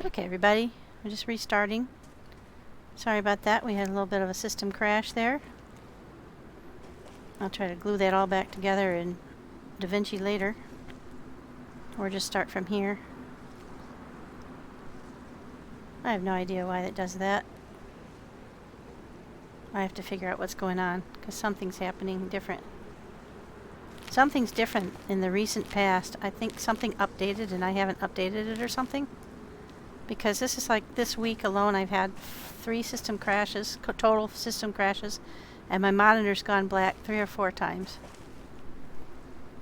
Okay, everybody, we're just restarting. Sorry about that. We had a little bit of a system crash there. I'll try to glue that all back together in DaVinci later. Or just start from here. I have no idea why it does that. I have to figure out what's going on, because something's happening different. Something's different in the recent past. I think something updated and I haven't updated it or something. Because this is like this week alone I've had 3 system crashes, total system crashes, and my monitor's gone black 3 or 4 times.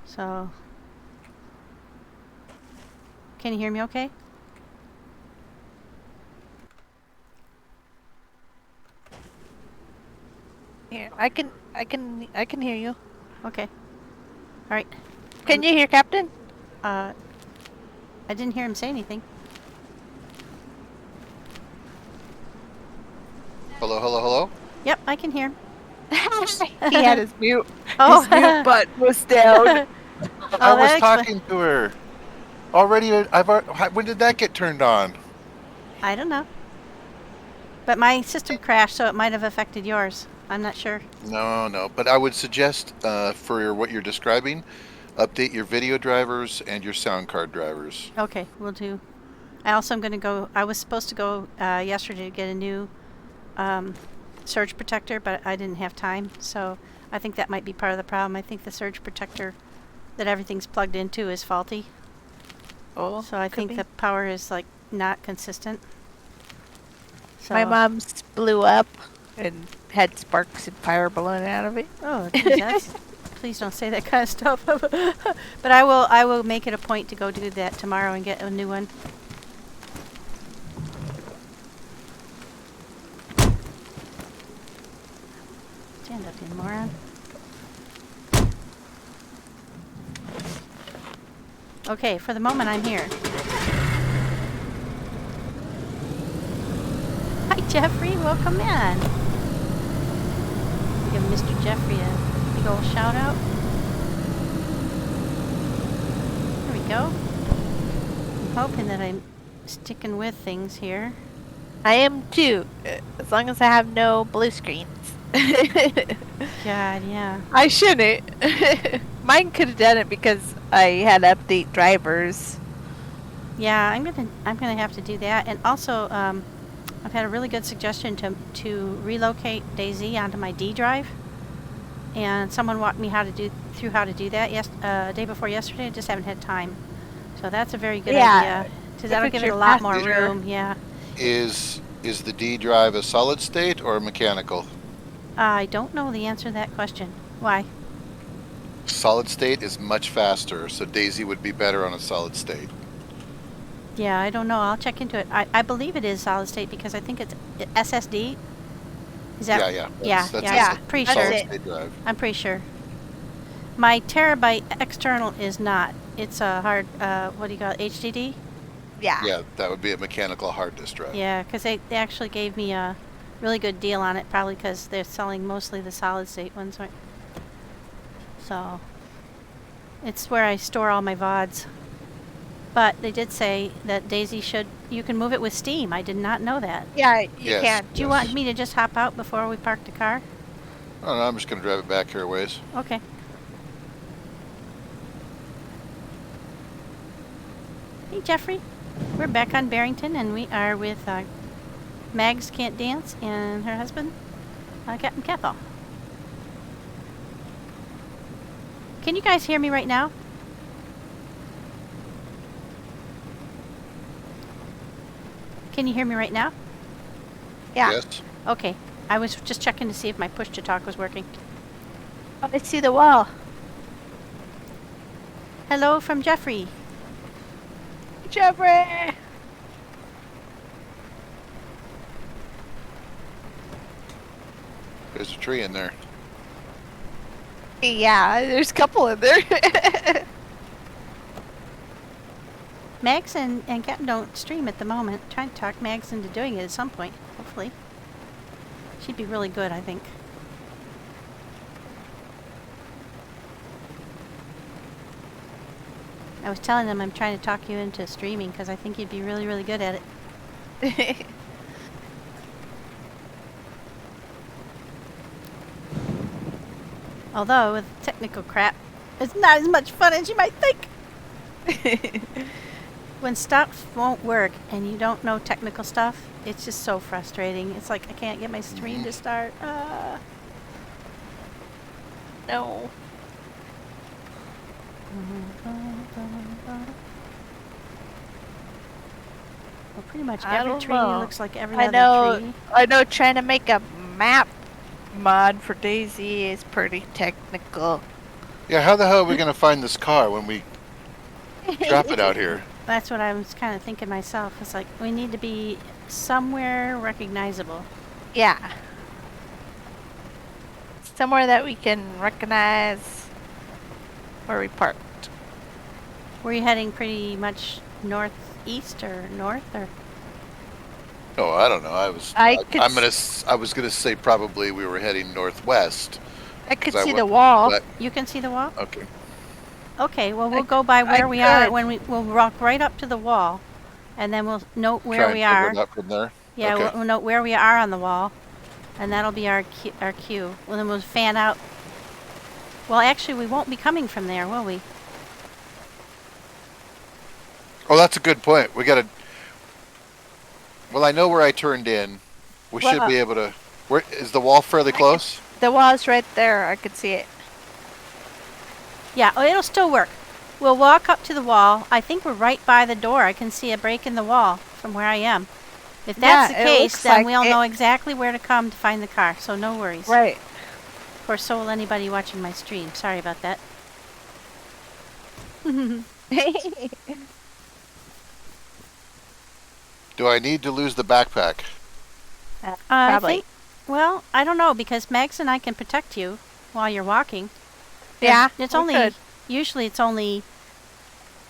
So, can you hear me okay? Here, I can hear you. Okay. All right. Can you hear Captain? I didn't hear him say anything. Hello, hello, hello? Yep, I can hear him. He had his mute. Oh. His mute button was down. I was talking to her. Already, when did that get turned on? I don't know. But my system crashed, so it might have affected yours. I'm not sure. No, but I would suggest for what you're describing, update your video drivers and your sound card drivers. Okay, we'll do. I also am going to go, I was supposed to go yesterday to get a new surge protector, but I didn't have time, so I think that might be part of the problem. I think the surge protector that everything's plugged into is faulty. Oh, so I think the power is like not consistent. So my mom's blew up and had sparks and fire blowing out of it. Oh, geez, please don't say that kind of stuff. But I will make it a point to go do that tomorrow and get a new one. Stand up, you moron. Okay, for the moment I'm here. Hi Jeffrey, welcome in. Give Mr. Jeffrey a big old shout out. There we go. I'm hoping that I'm sticking with things here. I am too, as long as I have no blue screens. God, yeah. I shouldn't. Mine could have done it because I had to update drivers. Yeah, I'm gonna have to do that. And also, I've had a really good suggestion to relocate DayZ onto my D drive. And someone walked me through how to do that day before yesterday. I just haven't had time. So that's a very good idea. Because that'll give it a lot more room. Yeah. Is the D drive a solid state or mechanical? I don't know the answer to that question. Why? Solid state is much faster, so DayZ would be better on a solid state. Yeah, I don't know. I'll check into it. I believe it is solid state because I think it's SSD. Is that? Yeah. Yeah. Pretty sure. Solid state drive. I'm pretty sure. My terabyte external is not. It's a hard. What do you call it? HDD. Yeah. Yeah, that would be a mechanical hard disk drive. Yeah, because they actually gave me a really good deal on it, probably because they're selling mostly the solid state ones, right? So it's where I store all my VODs. But they did say that DayZ you can move it with Steam. I did not know that. Yeah, you can. Do you want me to just hop out before we park the car? Oh, no, I'm just going to drive it back here a ways. Okay. Hey, Jeffrey. We're back on Barrington, and we are with Magz Can't Dance and her husband, Captain Capt. Can you guys hear me right now? Can you hear me right now? Yeah. Yes. Okay. I was just checking to see if my push-to-talk was working. Oh, I see the wall. Hello from Jeffrey. Jeffrey! There's a tree in there. Yeah, there's a couple in there. Magz and Capt don't stream at the moment. Trying to talk Magz into doing it at some point, hopefully. She'd be really good, I think. I was telling them I'm trying to talk you into streaming because I think you'd be really, really good at it. Although with technical crap, it's not as much fun as you might think. When stuff won't work and you don't know technical stuff, it's just so frustrating. It's like I can't get my stream to start. No. Well, pretty much I every don't tree know. looks like every I other tree. know trying to make a map mod for DayZ is pretty technical. Yeah, how the hell are we going to find this car when we drop it out here? That's what I was kind of thinking myself. It's like we need to be somewhere recognizable. Yeah. Somewhere that we can recognize where we parked. Were you heading pretty much northeast or north or? Oh, I don't know. I was gonna say probably we were heading northwest. I could 'cause I see went the wall. west. You can see the wall? Okay. Okay, well we'll go by where we could. are when we'll walk right up to the wall, and then we'll note where Try and we figure are. it out from there. Yeah, Okay. we'll note where we are on the wall, and that'll be our cue. Well, then we'll fan out. Well, actually, we won't be coming from there, will we? Oh, that's a good point. We gotta. Well, I know where I turned in. We should Well, be able to. Where is the wall fairly close? The wall's right there. I could see it. Yeah, oh, it'll still work. We'll walk up to the wall. I think we're right by the door. I can see a break in the wall from where I am. If that's Yeah, the it case, looks then like we'll it. know exactly where to come to find the car, so no worries. Right. Of course, so will anybody watching my stream. Sorry about that. Do I need to lose the backpack? I Probably. think, well, I don't know, because Magz and I can protect you while you're walking. Yeah. It's we only, could. usually it's only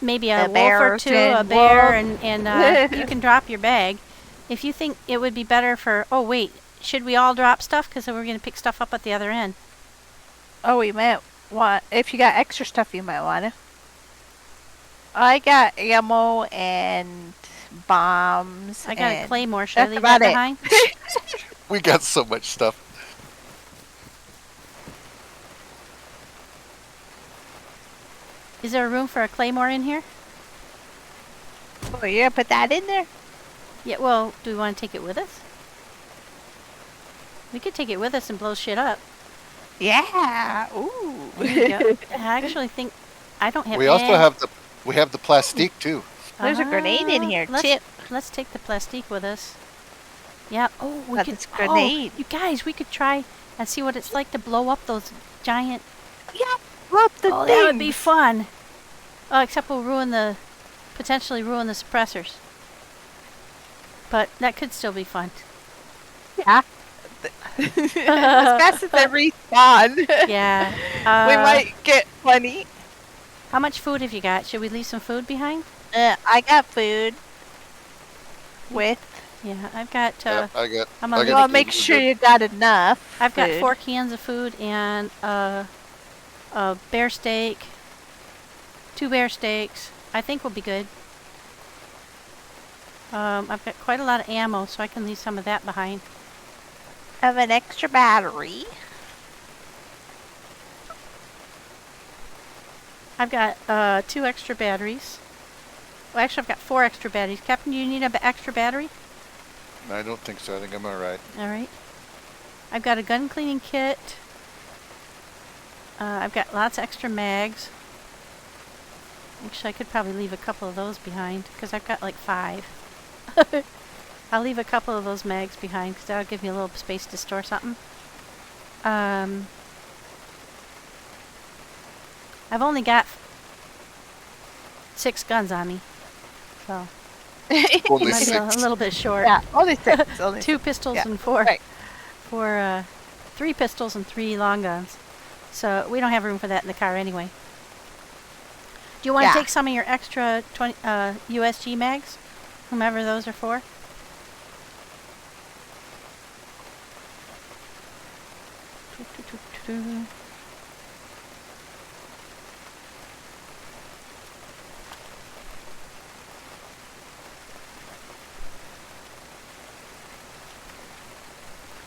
maybe a A wolf bear or two, and a bear, wolf. and you can drop your bag. If you think it would be better for, oh wait, should we all drop stuff? Because we're going to pick stuff up at the other end. Oh, we might want. If you got extra stuff, you might want to. I got ammo and bombs. I got a and claymore. Should I that's leave that about it. behind? We got so much stuff. Is there room for a claymore in here? Oh, you're gonna put that in there? Yeah, well, do we want to take it with us? We could take it with us and blow shit up. Yeah. Ooh. There you go. I actually think I don't have We also any- have the plastique too. There's a grenade in here, too. Let's take the plastique with us. Yeah. Oh, we But could. it's grenade. Oh, you guys, we could try and see what it's like to blow up those giant. Yeah. Love the Oh, thing. that would be fun. Oh, except we'll potentially ruin the suppressors. But that could still be fun. Yeah. As fast as they respawn. Yeah. We might get plenty. How much food have you got? Should we leave some food behind? I got food. With. Yeah, I've got. Yeah, I got. I'm I gonna got Well, food. make We're sure good. you got enough. I've got food. 4 cans of food and a bear steak, 2 bear steaks. I think we'll be good. I've got quite a lot of ammo, so I can leave some of that behind. I have an extra battery. I've got 2 extra batteries. Well, actually, I've got 4 extra batteries. Captain, do you need an extra battery? I don't think so. I think I'm all right. All right. I've got a gun cleaning kit. I've got lots of extra mags. Actually, I could probably leave a couple of those behind because I've got like 5. I'll leave a couple of those mags behind because that'll give me a little space to store something. I've only got 6 guns on me, so Only might be a 6. little bit short. Yeah, only 6. Only 2 pistols Yeah, and 4. right. 3 pistols and 3 long guns. So we don't have room for that in the car anyway. Do you want to Yeah. take some of your extra USG mags? Whomever those are for?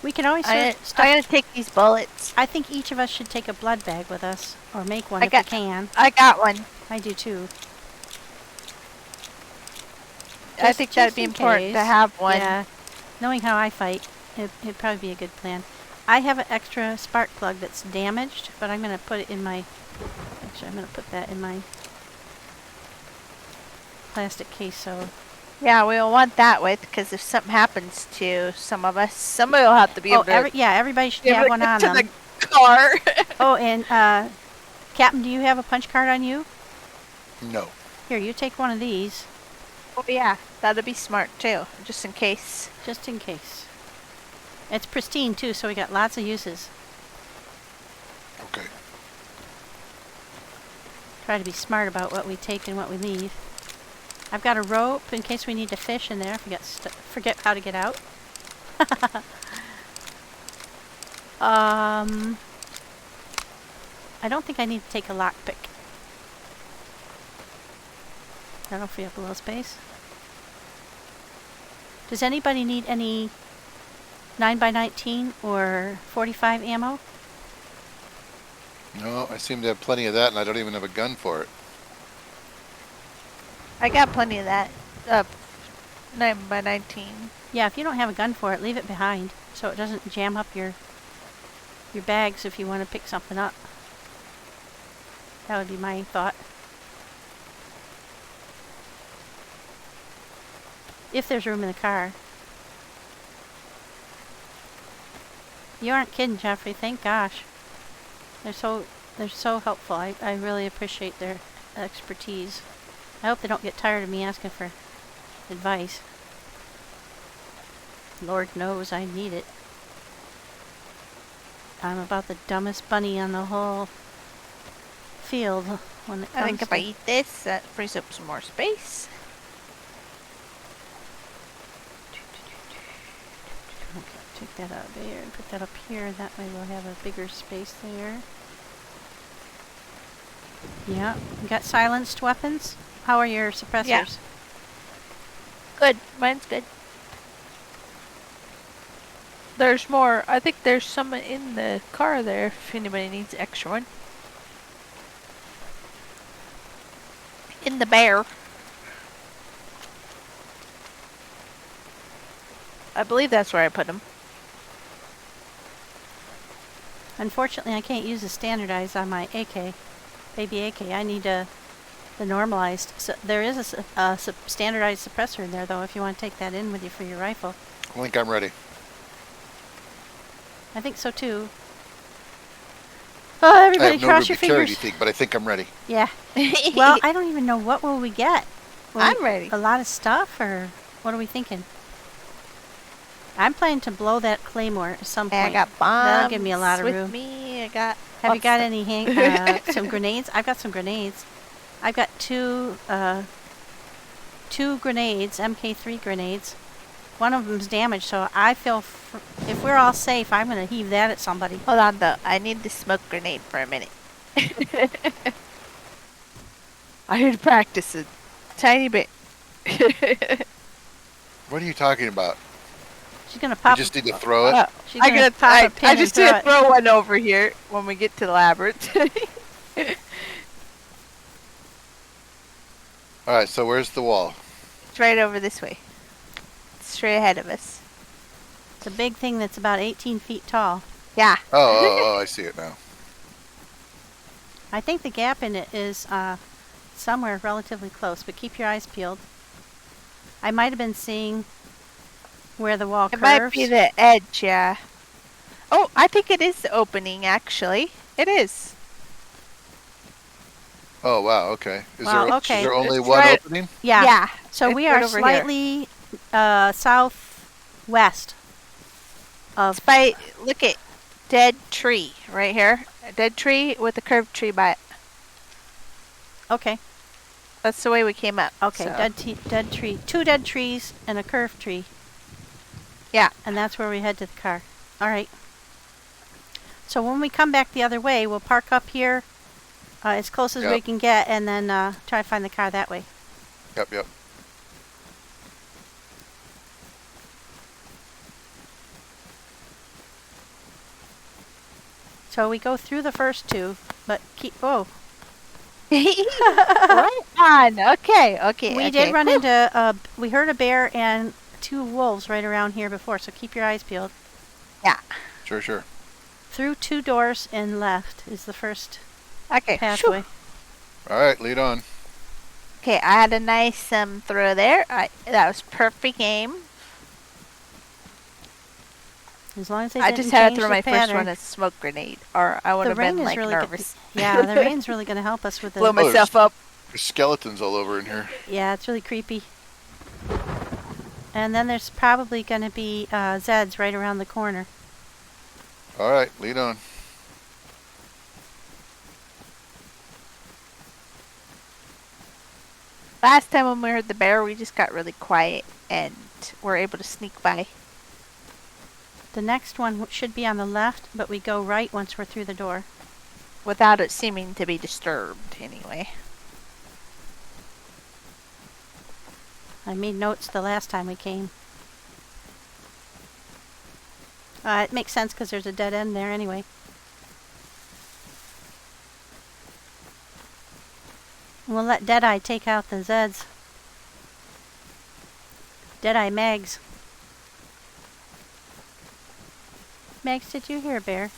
We can always I'm stuff. gonna take these bullets. I think each of us should take a blood bag with us, or make one I if got- we can. I got one. I do too. I think that'd just be in important to case. have one. Yeah, knowing how I fight, it'd probably be a good plan. I have an extra spark plug that's damaged, but I'm gonna put it in my. Actually, I'm gonna put that in my plastic case. So. Yeah, we'll want that with, because if something happens to some of us, somebody will have to be able to everybody should be able have to one get on to them. the car. Oh, and Captain, do you have a punch card on you? No. Here, you take one of these, Oh yeah, that'd be smart too, just in case. just in case. It's pristine too, so we got lots of uses. Okay. Try to be smart about what we take and what we leave. I've got a rope in case we need to fish in there. Forget how to get out. I don't think I need to take a lockpick. That'll free up a little space. Does anybody need any 9x19 or 45 ammo? No, I seem to have plenty of that, and I don't even have a gun for it. I got plenty of that. 9x19. Yeah, if you don't have a gun for it, leave it behind so it doesn't jam up your bags if you want to pick something up. That would be my thought. If there's room in the car. You aren't kidding, Jeffrey. Thank gosh. They're so helpful. I really appreciate their expertise. I hope they don't get tired of me asking for advice. Lord knows I need it. I'm about the dumbest bunny on the whole field when it comes I think if to I eat this, that frees up some more space. Okay, take that out there and put that up here. That way we'll have a bigger space there. Yeah, you got silenced weapons? How are your suppressors? Yeah. Good. Mine's good. There's more. I think there's some in the car there if anybody needs an extra one. In the bear. I believe that's where I put them. Unfortunately, I can't use the standardized on my AK, baby AK. I need the normalized. So there is a standardized suppressor in there, though, if you want to take that in with you for your rifle. I think I'm ready. I think so, too. Oh, I everybody have no cross room your to carry fingers. anything, but I think I'm ready. Yeah. Well, I don't even know what will we get. I'm ready. A lot of stuff, or what are we thinking? I'm planning to blow that claymore at some point. I got bombs. That'll give me a lot of with room. me. I got. Have you lots got of- any some grenades? I've got some grenades. I've got two grenades, MK3 grenades. One of them's damaged, so I feel if we're all safe, I'm gonna heave that at somebody. Hold on, though. I need the smoke grenade for a minute. I need to practice a tiny bit. What are you talking about? She's gonna You pop. just need to throw it? She's gonna pop a pin I and just throw need to it. throw one over here when we get to the labyrinth. Alright, so where's the wall? It's right over this way. It's straight ahead of us. It's a big thing that's about 18 feet tall. Yeah. Oh, I see it now. I think the gap in it is somewhere relatively close, but keep your eyes peeled. I might have been seeing where the wall It curves. might be the edge, yeah. Oh, I think it is the opening, actually. It is. Oh, wow, okay. Is Wow, there, is there only It's one right- opening? Yeah. Yeah. So it's we right are over here. slightly southwest of. It's by, look at dead tree right here. A dead tree with a curved tree by it. Okay. That's the way we came up. Okay. so. Dead tree. 2 dead trees and a curved tree. Yeah. And that's where we head to the car. All right. So when we come back the other way, we'll park up here as close as we Yep. can get, and then try to find the car that way. Yep. So we go through the first two, but keep. Oh, Right on. Okay. Okay. we okay. did run Whew. into. We heard a bear and 2 wolves right around here before. So keep your eyes peeled. Yeah. Sure, sure. Through 2 doors and left is the first Okay. pathway. Phew. All right, lead on. Okay. I had a nice throw there. That was perfect aim. As long as they I didn't just had to change throw the my pattern. first one as smoke grenade, or I would The have rain been is like really nervous. yeah, the rain's really going to help us with the. Blow myself up. There's skeletons all over in here. Yeah, it's really creepy. And then there's probably going to be Zeds right around the corner. All right, lead on. Last time when we heard the bear, we just got really quiet and were able to sneak by. The next one should be on the left, but we go right once we're through the door. Without it seeming to be disturbed, anyway. I made notes the last time we came. It makes sense because there's a dead end there anyway. We'll let Deadeye take out the Zeds. Deadeye Magz. Magz, did you hear a bear?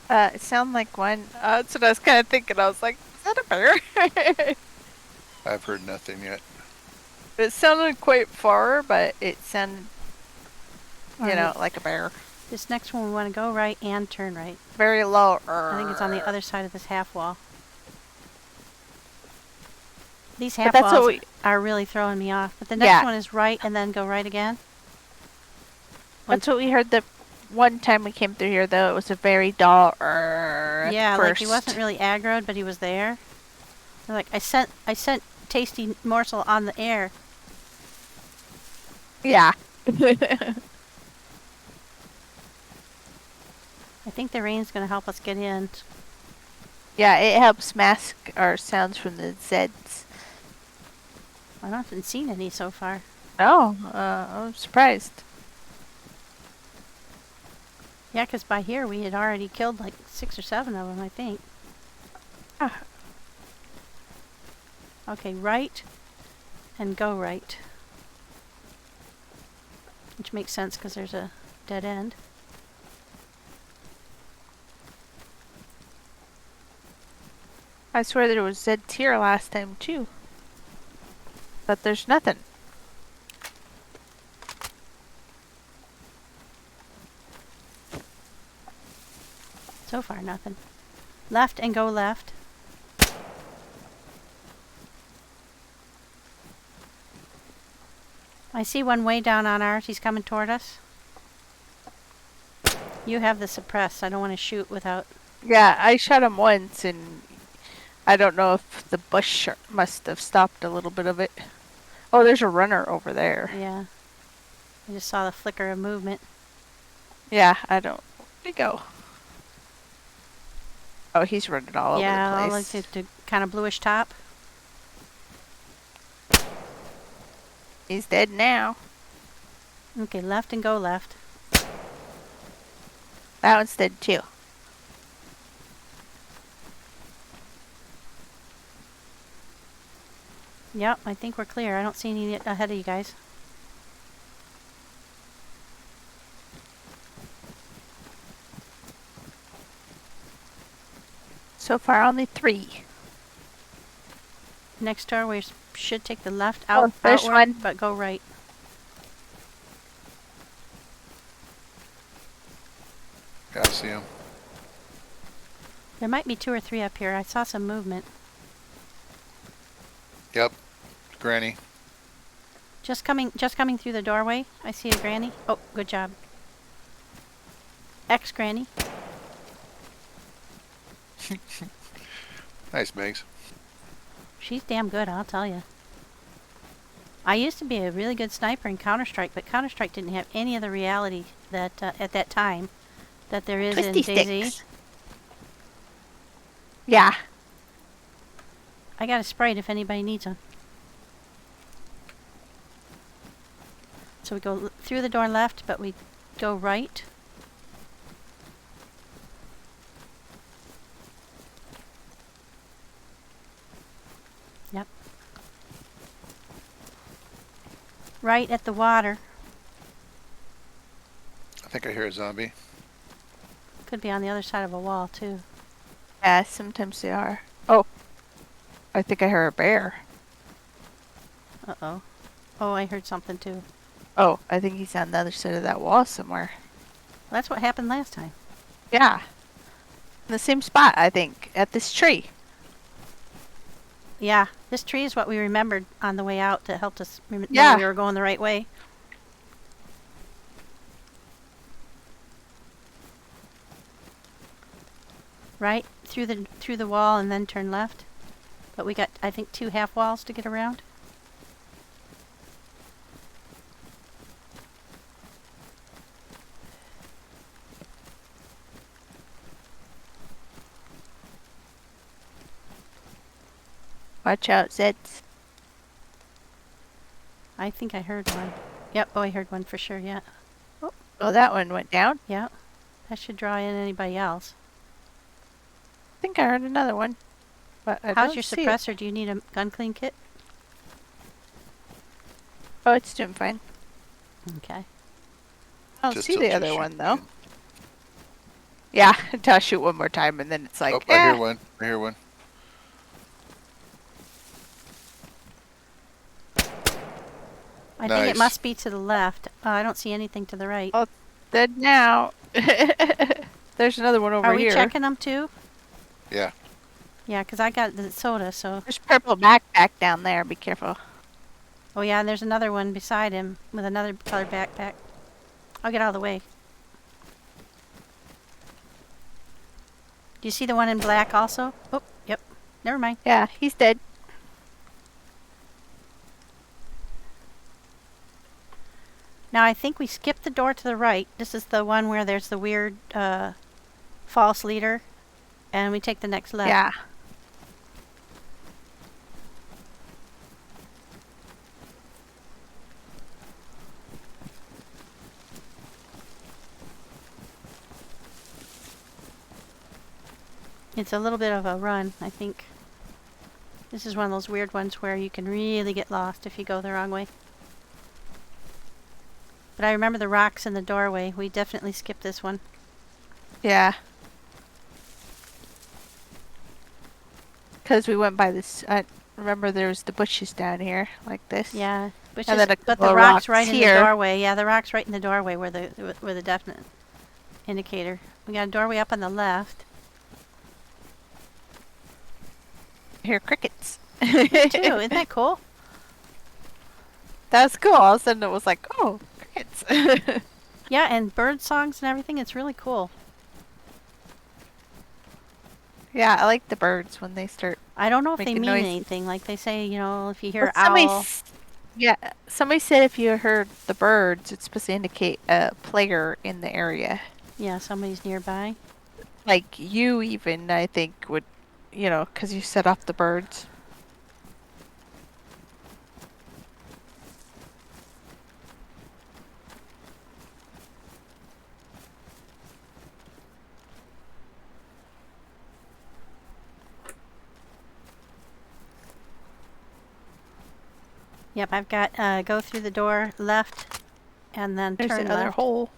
It sounded like one. That's what I was kind of thinking. I was like, is that a bear? I've heard nothing yet. It sounded quite far, but it sounded, you know, like a bear. This next one we want to go right and turn right. Very low. I think it's on the other side of this half wall. These But half that's what walls are really throwing me off. But the next Yeah. one is right and then go right again. That's what we heard the one time we came through here, though. It was a very dull. Yeah, like he first. wasn't really aggroed, but he was there. Like I sent tasty morsel on the air. Yeah. I think the rain's going to help us get in. Yeah, it helps mask our sounds from the Zeds. I haven't seen any so far. Oh, I'm surprised. Yeah, 'cause by here we had already killed like 6 or 7 of them, I think. Ah. Okay, right and go right. Which makes sense because there's a dead end. I swear there was Zeds here last time, too. But there's nothing. So far, nothing. Left and go left. I see one way down on ours. He's coming toward us. You have the suppress. I don't want to shoot without... Yeah, I shot him once, and I don't know if the bush must have stopped a little bit of it. Oh, there's a runner over there. Yeah. I just saw the flicker of movement. Yeah, I don't... Where'd he go? Oh, he's running all over Yeah, the all place. like the kind of bluish top. He's dead now. Okay, left and go left. That one's dead, too. Yep, I think we're clear. I don't see any ahead of you guys. So far, only 3. Next door, we should take the left Oh, there's outward, one. but go right. Yeah, I see him. There might be 2 or 3 up here. I saw some movement. Yep, Granny. Just coming through the doorway. I see a granny. Oh, good job. Ex-granny. Nice, Magz. She's damn good, I'll tell you. I used to be a really good sniper in Counter-Strike, but Counter-Strike didn't have any of the reality that at that time that there is in Twisty DayZ. sticks. Yeah. I got a Sprite if anybody needs one. So we go through the door left, but we go right. Yep. Right at the water. I think I hear a zombie. Could be on the other side of a wall, too. Yeah, sometimes they are. Oh, I think I heard a bear. Uh-oh. Oh, I heard something, too. Oh, I think he's on the other side of that wall somewhere. Well, that's what happened last time. Yeah. In the same spot, I think, at this tree. Yeah, this tree is what we remembered on the way out that helped us know Yeah. we were going the right way. Right through the wall and then turn left. But we got, I think, 2 half walls to get around. Watch out, Zeds. I think I heard one. Yep, oh, I heard one for sure, yeah. Oh, that one went down. Yeah, that should draw in anybody else. I think I heard another one. But I How's don't your see it. suppressor? Do you need a gun clean kit? Oh, it's doing fine. Okay. I don't Just see till the you other shoot one, though. again. Yeah, until I shoot one more time, and then it's like, Oh, I hear one. I hear one. I think it Nice. must be to the left. I don't see anything to the right. Oh, dead now. There's another one over Are we here. checking them too? Yeah. Yeah, 'cause I got the soda, so... There's a purple backpack down there. Be careful. Oh yeah, and there's another one beside him with another colored backpack. I'll get out of the way. Do you see the one in black also? Oh, yep. Never mind. Yeah, he's dead. Now I think we skipped the door to the right. This is the one where there's the weird false leader. And we take the next left. Yeah. It's a little bit of a run, I think. This is one of those weird ones where you can really get lost if you go the wrong way. But I remember the rocks in the doorway. We definitely skipped this one. Yeah. Because we went by this. I remember there was the bushes down here, like this. Yeah, but, And then a but couple the of rocks rocks right in here. the doorway. Yeah, the rocks right in the doorway were the definite indicator. We got a doorway up on the left. I hear crickets. Me too. Isn't that cool? That was cool. All of a sudden it was like, oh, crickets. Yeah, and bird songs and everything. It's really cool. Yeah, I like the birds when they start. I don't know if they Making mean noise. anything. Like they say, you know, if you hear Well, somebody owl. yeah, somebody said if you heard the birds, it's supposed to indicate a player in the area. Yeah, somebody's nearby. Like you, even I think would, you know, because you set off the birds. Yep, I've got go through the door left, and then There's turn another left. hole.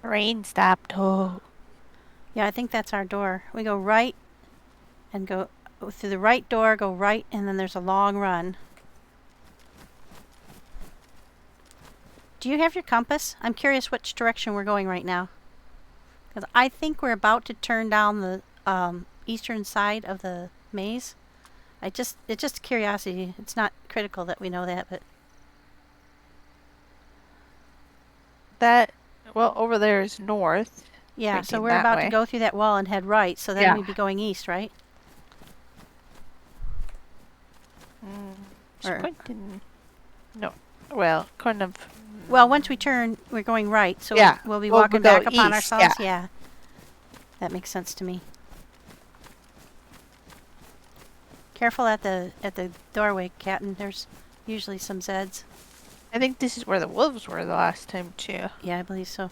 Rain stopped. Oh. Yeah, I think that's our door. We go right, and go through the right door. Go right, and then there's a long run. Do you have your compass? I'm curious which direction we're going right now. Because I think we're about to turn down the eastern side of the maze. It's just curiosity. It's not critical that we know that, but That, well, over there is north. yeah. So Thinking we're that about way. to go through that wall and head right. So then Yeah. we'd be going east, right? Or- Pointing. No. Well, kind of. Well, once we turn, we're going right. So Yeah, we'll be we'll walking go back upon east, ourselves. yeah. Yeah. That makes sense to me. Careful at the doorway, Captain. There's usually some Zeds. I think this is where the wolves were the last time too. Yeah, I believe so.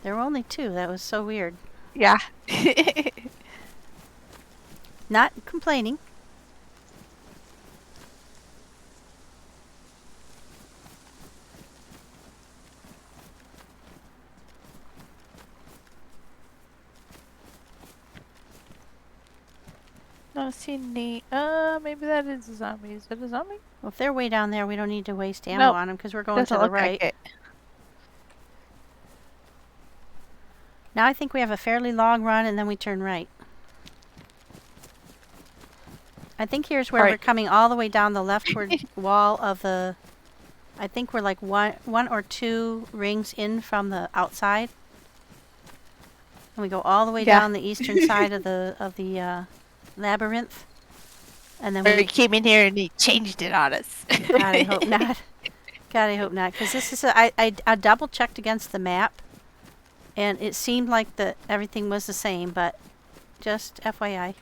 There were only 2. That was so weird. Yeah. Not complaining. Not seen any. Maybe that is a zombie. Is it a zombie? Well, if they're way down there, we don't need to waste ammo Nope. on them because we're going Doesn't to the look right. like it. Now I think we have a fairly long run and then we turn right. I think here's where we're Right. coming all the way down the leftward wall of the... I think we're like one or two rings in from the outside. And we go all the way Yeah. down the eastern side of the labyrinth. And then Or he we... came in here and he changed it on us. God, I hope not. God, I hope not. Because this is I double checked against the map. And it seemed like everything was the same, but just FYI.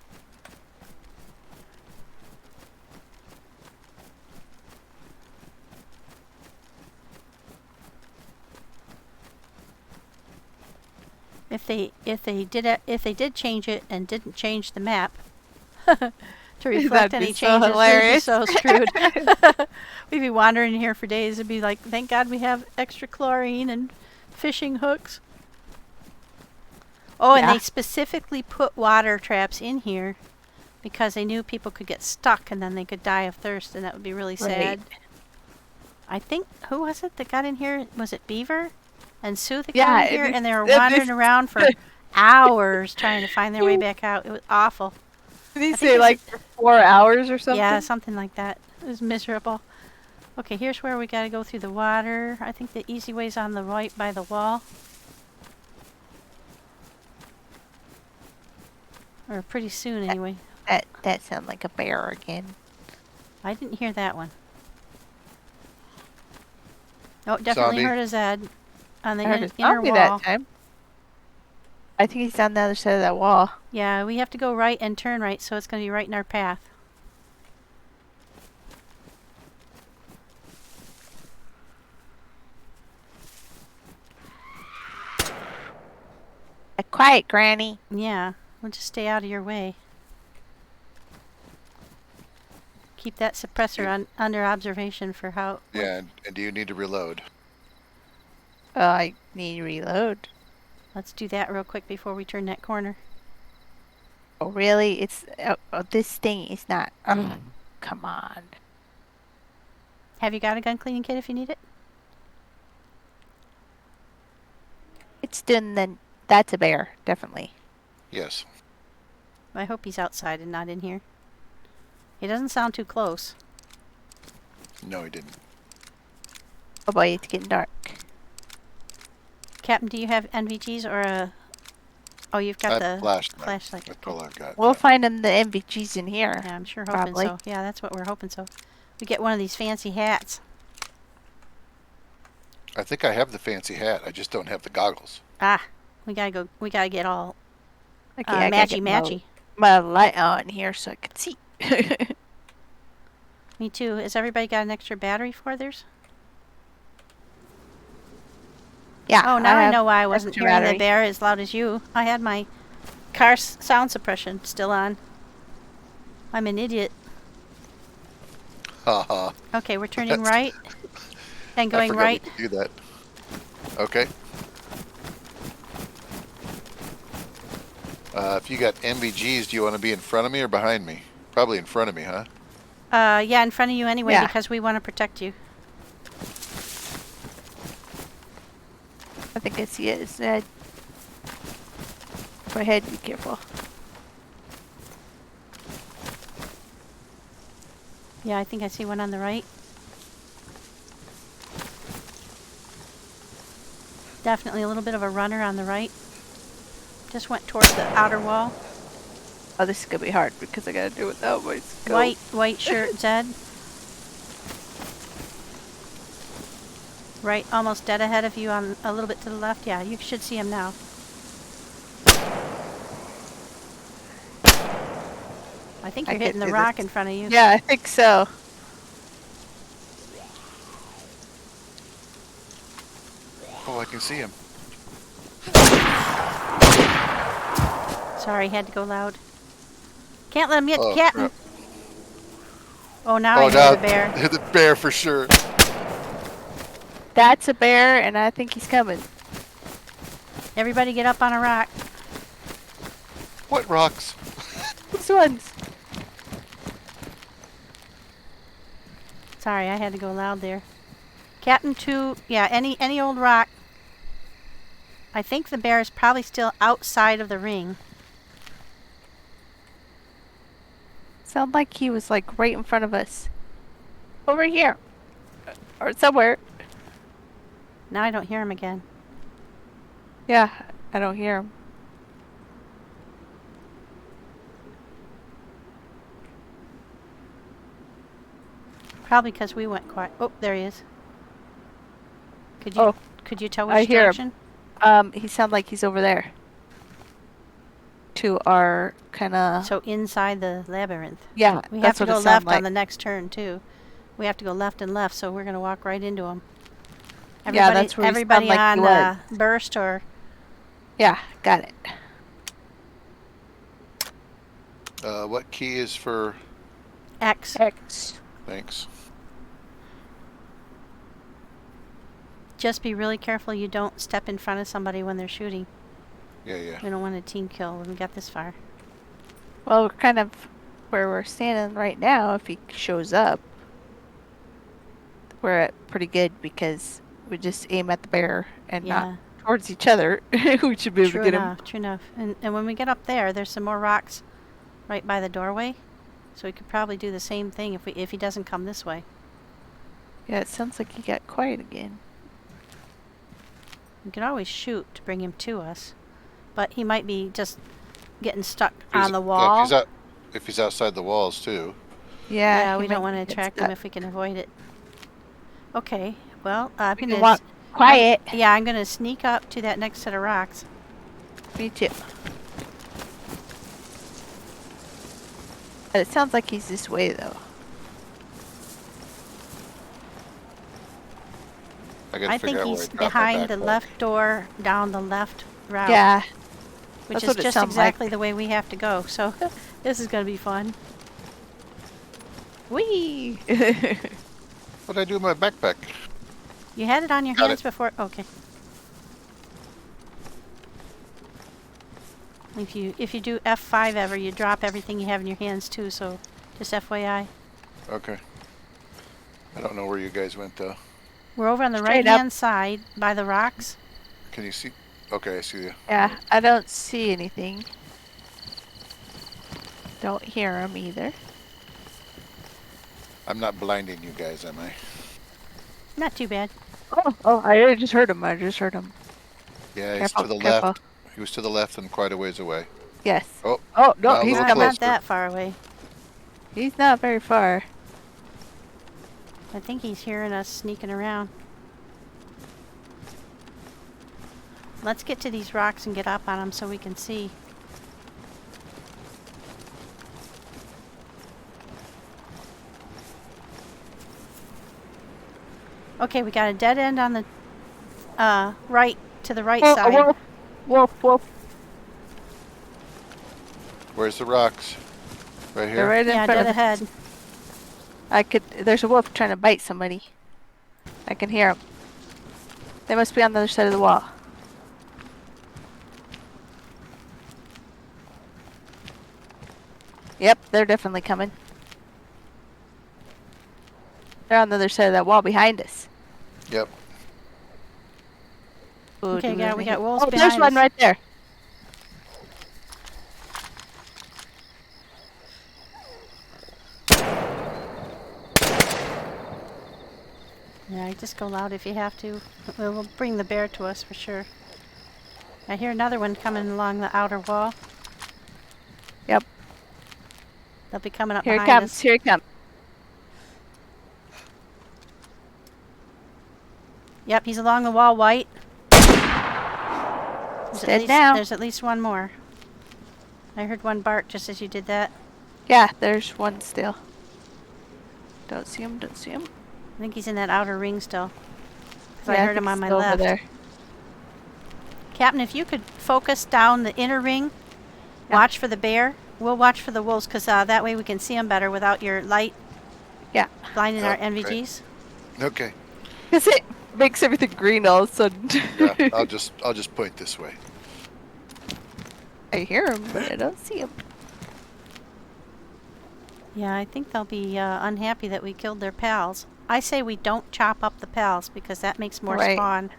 If they did change it and didn't change the map to reflect That'd any be so changes, we'd be hilarious. so screwed. We'd be wandering here for days and be like, thank God we have extra chlorine and fishing hooks. Oh, and Yeah. they specifically put water traps in here because they knew people could get stuck and then they could die of thirst, and that would be really sad. I think, who was it that got in here? Was it Beaver and Sue that got Yeah, in here? it And they were is- wandering around for hours trying to find their way back out. It was awful. Did he I think say it's- like for 4 hours or something? Yeah, something like that. It was miserable. Okay, here's where we gotta go through the water. I think the easy way's on the right by the wall. Or pretty soon, anyway. That sounded like a bear again. I didn't hear that one. Oh, definitely Zombie. heard a Zed on the I heard a inner zombie wall. that time. I think he's on the other side of that wall. Yeah, we have to go right and turn right, so it's going to be right in our path. Quiet, Granny. Yeah, we'll just stay out of your way. Keep that suppressor under observation for how... Yeah, and do you need to reload? Oh, I need to reload. Let's do that real quick before we turn that corner. Oh, really? It's this thing is not. Come on. Have you got a gun cleaning kit if you need it? It's done. Then that's a bear, definitely. Yes. I hope he's outside and not in here. He doesn't sound too close. No, he didn't. Oh boy, it's getting dark. Captain, do you have NVGs or a... Oh, you've got the flashlight. That's all I've got. We'll find them the MVGs in here. Yeah, I'm sure hoping Probably. so. Yeah, that's what we're hoping so. We get one of these fancy hats. I think I have the fancy hat. I just don't have the goggles. Ah, we gotta go. We gotta get all Okay, I gotta get matchy. my light on here so I can see. Me too. Has everybody got an extra battery for theirs? Yeah. Oh, now I have know why I wasn't extra hearing battery. the bear as loud as you. I had my car sound suppression still on. I'm an idiot. Ha ha. Okay, we're turning That's- right and I going forgot right. we could do that. Okay. If you got MVGs, do you want to be in front of me or behind me? Probably in front of me, huh? Yeah, in front of you anyway Yeah. because we want to protect you. I think I see it. It's Go ahead, be careful. Yeah, I think I see one on the right. Definitely a little bit of a runner on the right. Just went towards the outer wall. Oh, this is gonna be hard because I gotta do it without my scope. White shirt, Zed. Right, almost dead ahead of you on a little bit to the left. Yeah, you should see him now. I think I you're can hitting the do rock this. in front of you. Yeah, I think so. Oh, I can see him. Sorry, had to go loud. Can't let him get Oh, the captain. crap. Oh, now I Oh, hear now the bear. the bear for sure. That's a bear, and I think he's coming. Everybody get up on a rock. What rocks? These ones. Sorry, I had to go loud there. Captain 2, yeah, any old rock. I think the bear is probably still outside of the ring. Sounded like he was like right in front of us. Over here. Or somewhere. Now I don't hear him again. Yeah, I don't hear him. Probably because we went quiet. Oh, there he is. Could you tell which I hear him. direction? He sounds like he's over there. To our kind of... So inside the labyrinth. Yeah, We have that's to what go it left sounded like. on the next turn too. We have to go left and left, so we're gonna walk right into him. Yeah, that's where he everybody sounded like on he was. burst or Yeah, got it. What key is for... X. X. Thanks. Just be really careful you don't step in front of somebody when they're shooting. Yeah. We don't want a team kill when we got this far. Well, we're kind of where we're standing right now. If he shows up, we're at pretty good because we just aim at the bear and Yeah. not towards each other. We should be able True to get him. enough, true enough. And when we get up there, there's some more rocks right by the doorway. So we could probably do the same thing if he doesn't come this way. Yeah, it sounds like he got quiet again. We could always shoot to bring him to us. But he might be just getting stuck on the wall. Yeah, if he's outside the walls too. Yeah, we he don't might want to get attract him stuck. if we can avoid it. Okay, well, I'm We gonna can walk quiet. I'm gonna sneak up to that next set of rocks. Me too. It sounds like he's this way though. I gotta I figure think out where he's I dropped my behind the backpack. left door down the left route. Yeah, which that's is what it just sounds exactly like. the way we have to go. So this is gonna be fun. Whee! What did I do with my backpack? You had it on your Got hands it. before. Okay. If you do F5 ever, you drop everything you have in your hands too. So just FYI. Okay. I don't know where you guys went though. We're over on the Straight right hand side by the rocks. Can you see? Okay, I see you. Yeah, I don't see anything. Don't hear him either. I'm not blinding you guys, am I? Not too bad. Oh, I just heard him. I just heard him. Yeah, he's Careful, to the careful. left. He was to the left and quite a ways away. Yes. Oh, Oh, no, now a he's little coming. Not closer. that far away. He's not very far. I think he's hearing us sneaking around. Let's get to these rocks and get up on them so we can see. Okay, we got a dead end on the right, to the right side. Wolf, wolf, wolf. where's the rocks? Right They're here? right in Yeah, front dead of us. ahead. There's a wolf trying to bite somebody. I can hear them. They must be on the other side of the wall. Yep, they're definitely coming. They're on the other side of that wall behind us. Yep. Ooh, Okay, do yeah, we got wolves Oh, there's behind one us. right there. Yeah, just go loud if you have to. We'll bring the bear to us for sure. I hear another one coming along the outer wall. Yep. They'll be coming up Here he behind comes. us. Here he comes. Yep, he's along the wall, white. Dead now. There's at least one more. I heard one bark just as you did that. Yeah, there's one still. Don't see him. Don't see him. I think he's in that outer ring still. 'Cause I Yeah, heard him think on he's my still over left. there. Captain, if you could focus down the inner ring Yeah. Watch for the bear. We'll watch for the wolves because that way we can see them better without your light Yeah. blinding our Okay. NVGs. Okay. Because it makes everything green all of a sudden. Yeah, I'll just point this way. I hear him, but I don't see him. Yeah, I think they'll be unhappy that we killed their pals. I say we don't chop up the pals because that makes more Right. spawn.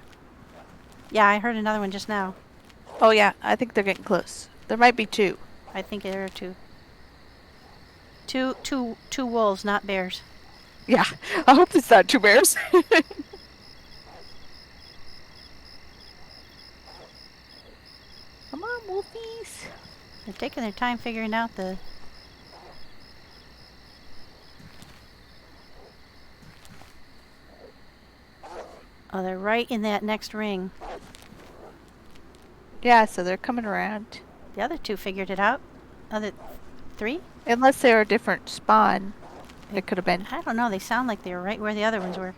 Yeah, I heard another one just now. Oh yeah, I think they're getting close. There might be 2. I think there are two. Two wolves, not bears. Yeah, I hope it's not 2 bears. Come on, wolfies. They're taking their time figuring out the... Oh, they're right in that next ring. Yeah, so they're coming around. The other two figured it out. Other 3? Unless they're a different spawn. It could have been. I don't know. They sound like they were right where the other ones were.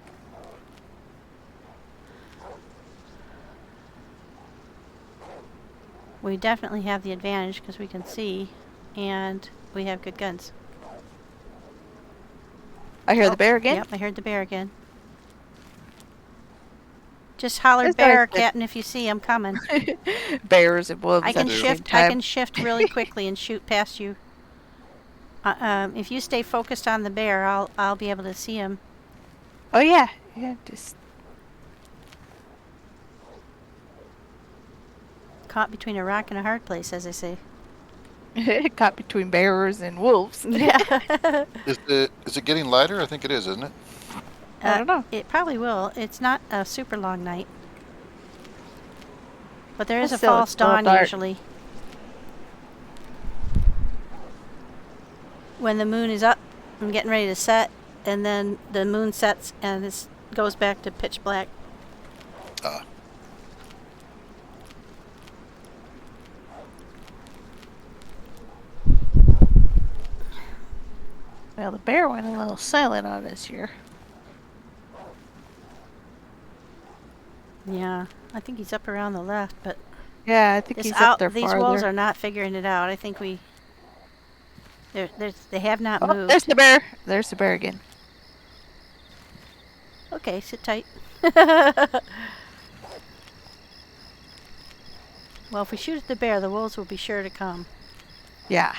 We definitely have the advantage because we can see and we have good guns. I hear Oh, the bear again. Yep, I heard the bear again. Just holler That's bear, nice. Captain, if you see him coming. Bears and wolves. I can at the same shift. I time. can shift really quickly and shoot past you. If you stay focused on the bear, I'll be able to see him. Oh yeah, yeah. Just Caught between a rock and a hard place, as I say. caught between bears and wolves. Yeah. Is it getting lighter? I think it is, isn't it? I don't know. It probably will. It's not a super long night. But there is Well, a still, false it's still dawn dark. usually. When the moon is up and getting ready to set, and then the moon sets and it goes back to pitch black. Well, the bear went a little silent on us here. Yeah, I think he's up around the left, but Yeah, I think this he's up there these farther. wolves are not figuring it out. I think they have not Oh, moved. there's the bear. There's the bear again. Okay, sit tight. Well, if we shoot at the bear, the wolves will be sure to come. Yeah.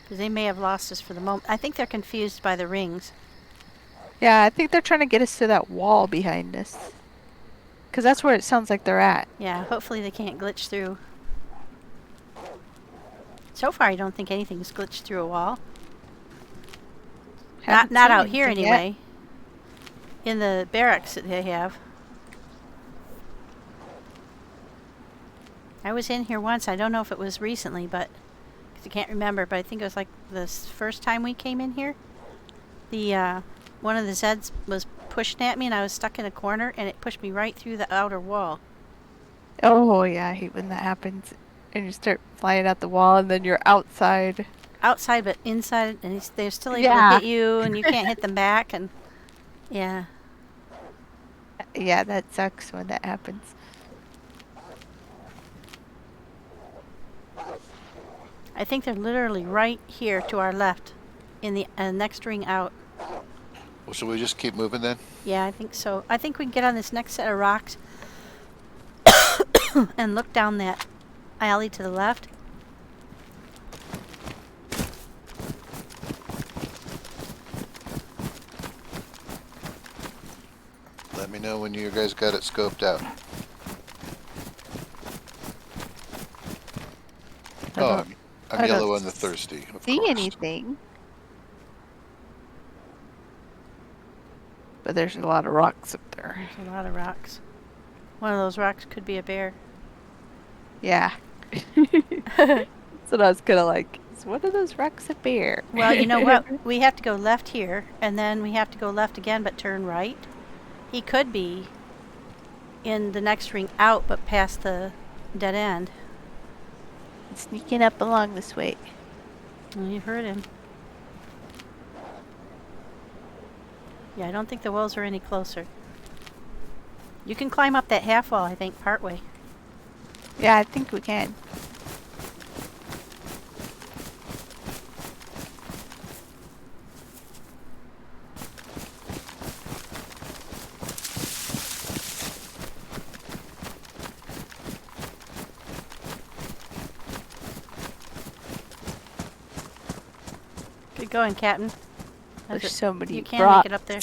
Because they may have lost us for the moment. I think they're confused by the rings. Yeah, I think they're trying to get us to that wall behind us. Because that's where it sounds like they're at. Yeah, hopefully they can't glitch through. So far, I don't think anything's glitched through a wall. Haven't Not seen out here, anything yet. anyway. In the barracks that they have. I was in here once. I don't know if it was recently, but... Cause I can't remember, but I think it was like the first time we came in here. The, one of the Zeds was pushing at me and I was stuck in a corner and it pushed me right through the outer wall. Oh, yeah, I hate when that happens. And you start flying out the wall and then you're outside. Outside, but inside, and they're still able Yeah. to hit you and you can't hit them back, and... Yeah. Yeah, that sucks when that happens. I think they're literally right here to our left in the next ring out. Well, should we just keep moving then? Yeah, I think so. I think we can get on this next set of rocks and look down that alley to the left. Let me know when you guys got it scoped out. Oh, I'm I yellow don't on the thirsty. Of See course. anything? But there's a lot of rocks up there. There's a lot of rocks. One of those rocks could be a bear. Yeah. That's what I was kind of like. Is one of those rocks a bear? Well, you know what? We have to go left here, and then we have to go left again, but turn right. He could be in the next ring out, but past the dead end. Sneaking up along this way. Well, you heard him. Yeah, I don't think the wolves are any closer. You can climb up that half wall, I think, partway. Yeah, I think we can. Good going, Captain. There's so many You can make it up there.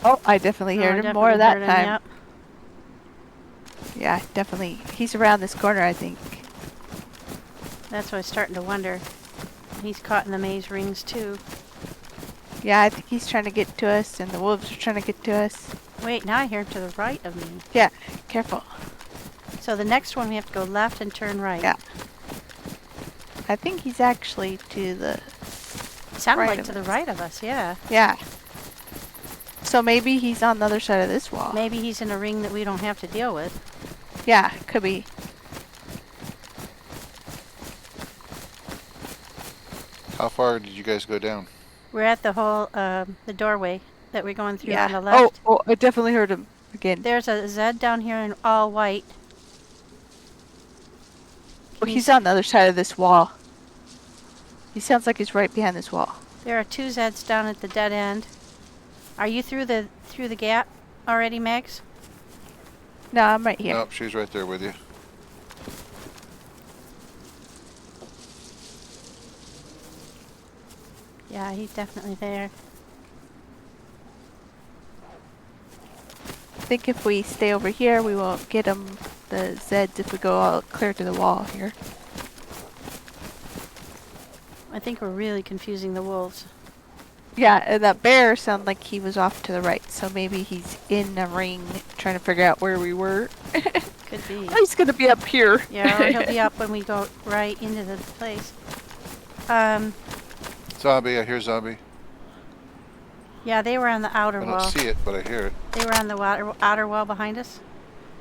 Oh, I definitely Oh, I heard him more definitely that heard him, time. yep. Yeah, definitely. He's around this corner, I think. That's what I was starting to wonder. He's caught in the maze rings too. Yeah, I think he's trying to get to us, and the wolves are trying to get to us. Wait, now I hear him to the right of me. Yeah, careful. So the next one we have to go left and turn right. Yeah. I think he's actually to the... It sounded right like of to the us. right of us, yeah. Yeah. So maybe he's on the other side of this wall. Maybe he's in a ring that we don't have to deal with. Yeah, could be. How far did you guys go down? We're at the whole, the doorway that we're going through Yeah. on the left. Oh, I definitely heard him again. There's a Zed down here in all white. Oh, he's on the other side of this wall. He sounds like he's right behind this wall. There are two Zeds down at the dead end. Are you through the gap already, Magz? No, I'm right here. Nope, she's right there with you. Yeah, he's definitely there. I think if we stay over here, we won't get him, the Zeds, if we go all clear to the wall here. I think we're really confusing the wolves. Yeah, and that bear sounded like he was off to the right, so maybe he's in a ring trying to figure out where we were. Could be. Oh, he's gonna be up here. Yeah, or he'll be up when we go right into the place. Zombie, I hear zombie. Yeah, they were on the outer I don't wall. see it, but I hear it. They were on the outer wall behind us.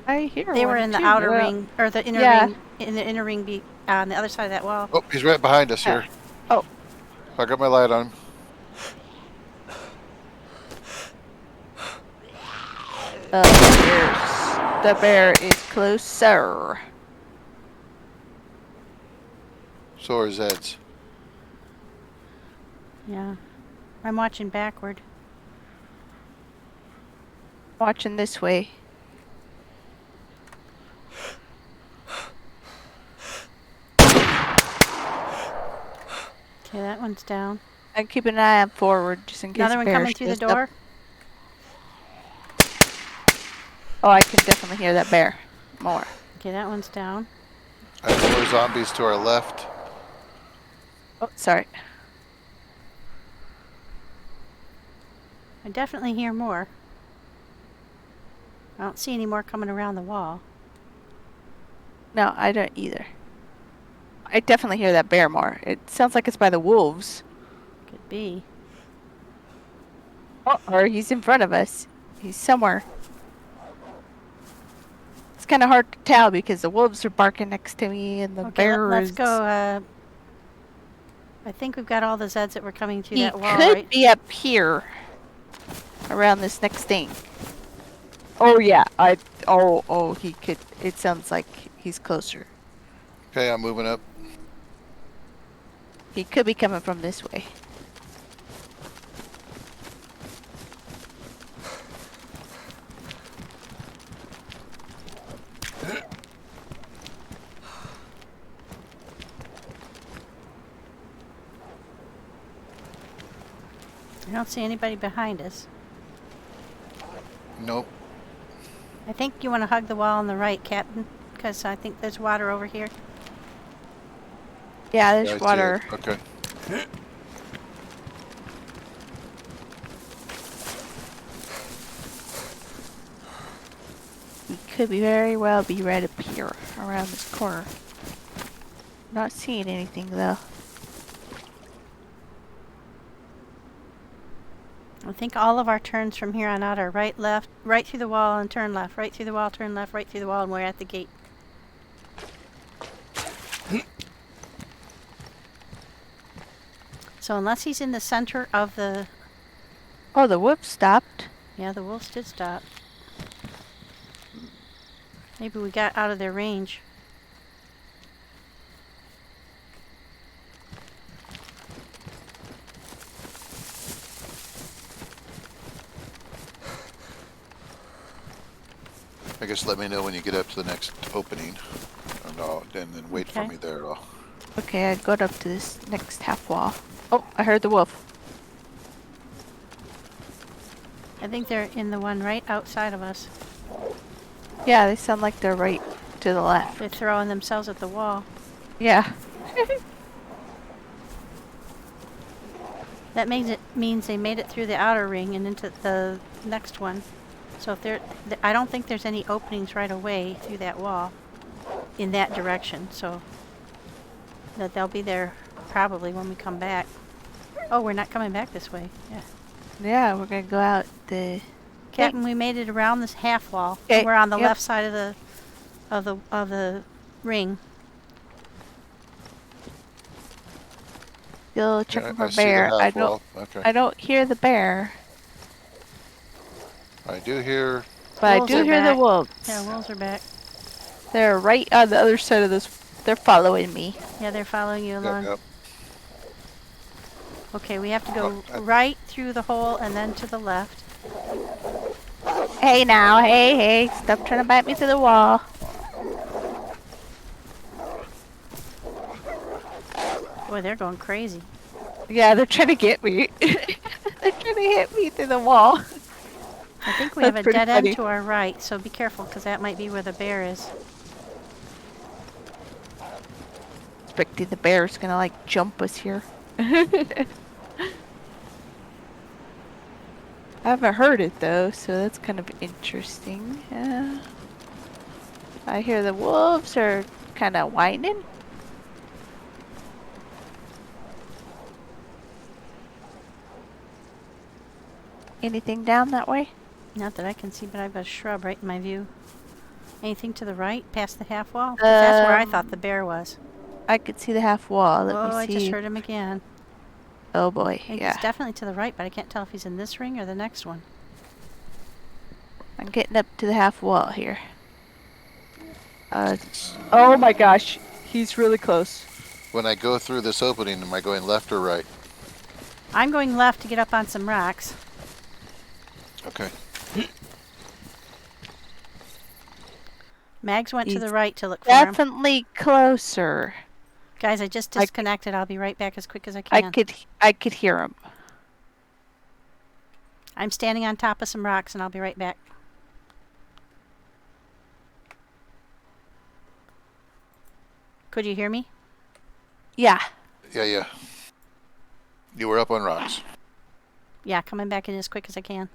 I hear They one were in the too, outer yeah. ring, or the inner Yeah. ring, in the inner ring on the other side of that wall. Oh, he's right behind us here. Oh. I got my light on him. The bear is closer. So are Zeds. Yeah. I'm watching backward. Watching this way. Okay, that one's down. And keep an eye on forward just in case Another one bear coming through the shows up. door. Oh, I can definitely hear that bear more. Okay, that one's down. I have more zombies to our left. Oh, sorry. I definitely hear more. I don't see any more coming around the wall. No, I don't either. I definitely hear that bear more. It sounds like it's by the wolves. Could be. Oh, or he's in front of us. He's somewhere. It's kind of hard to tell because the wolves are barking next to me and the Okay, bear let's is... go. I think we've got all the Zeds that were coming through He that wall, could right? be up here. Around this next thing. Oh, yeah. Oh, he could... It sounds like he's closer. Okay, I'm moving up. He could be coming from this way. I don't see anybody behind us. Nope. I think you want to hug the wall on the right, Captain, because I think there's water over here. Yeah, Yeah, I there's see water. it. Okay. He could be very well be right up here, around this corner. Not seeing anything though. I think all of our turns from here on out are right, left, right through the wall and turn left, right through the wall, turn left, right through the wall, and we're at the gate. So unless he's in the center of the... Oh, the whoop stopped. Yeah, the wolves did stop. Maybe we got out of their range. I guess let me know when you get up to the next opening. And then wait for Okay. me there. Okay, I got up to this next half wall. Oh, I heard the wolf. I think they're in the one right outside of us. Yeah, they sound like they're right to the left. They're throwing themselves at the wall. Yeah. That means they made it through the outer ring and into the next one. So if I don't think there's any openings right away through that wall in that direction. So that they'll be there probably when we come back. Oh, we're not coming back this way. Yeah. Yeah, we're gonna go out the... Captain, we made it around this half wall. Okay, We're on the yep. left side of the ring. Still checking for I see the bear. half wall. Okay. I don't hear the bear, I do hear. but I Wolves do are hear the back. wolves. Yeah, wolves are back. They're right on the other side of this. They're following me. Yeah, they're following you along. Yep. Okay, we have to go Oh, right through the hole and then to the left. Hey now, hey, stop trying to bite me through the wall. Boy, they're going crazy. Yeah, they're trying to get me. They're trying to hit me through the wall. I think we have a That's pretty dead funny. end to our right, so be careful because that might be where the bear is. Expecting the bear's gonna like jump us here. I haven't heard it though, so that's kind of interesting. I hear the wolves are kind of whining. Anything down that way? Not that I can see, but I've got a shrub right in my view. Anything to the right, past the half wall? 'Cause that's where I thought the bear was. I could see the half wall. Let Oh, me I see. just heard him again. Oh boy, I think yeah. he's definitely to the right, but I can't tell if he's in this ring or the next one. I'm getting up to the half wall here. Oh my gosh, he's really close. When I go through this opening, am I going left or right? I'm going left to get up on some rocks. Okay. Mags went to He's the right to look for him. Definitely closer. Guys, I just I c- disconnected. I'll be right back as quick as I can. I could hear him. I'm standing on top of some rocks and I'll be right back. Could you hear me? Yeah. Yeah. You were up on rocks. Yeah, coming back in as quick as I can.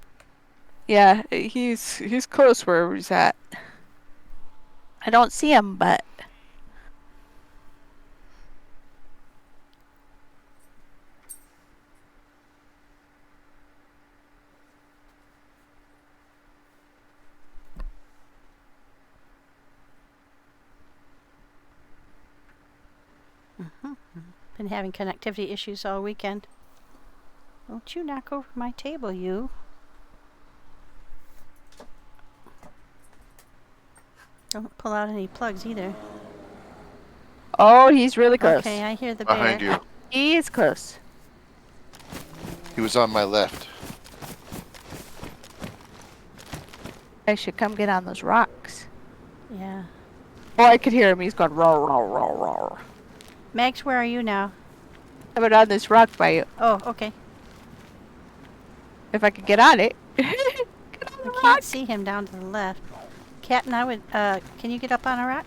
Yeah, he's close wherever he's at. I don't see him, but Been having connectivity issues all weekend. Don't you knock over my table, you. Don't pull out any plugs either. oh, he's really close. Okay, I hear the bear. Behind you. He is close. He was on my left. I should come get on those rocks. Yeah. Oh, I could hear him. He's going roar, roar, roar, roar. Max, where are you now? Coming on this rock by you. Oh, okay. If I could get on it. Get on the I rock. can't see him down to the left. Captain, I would, can you get up on a rock?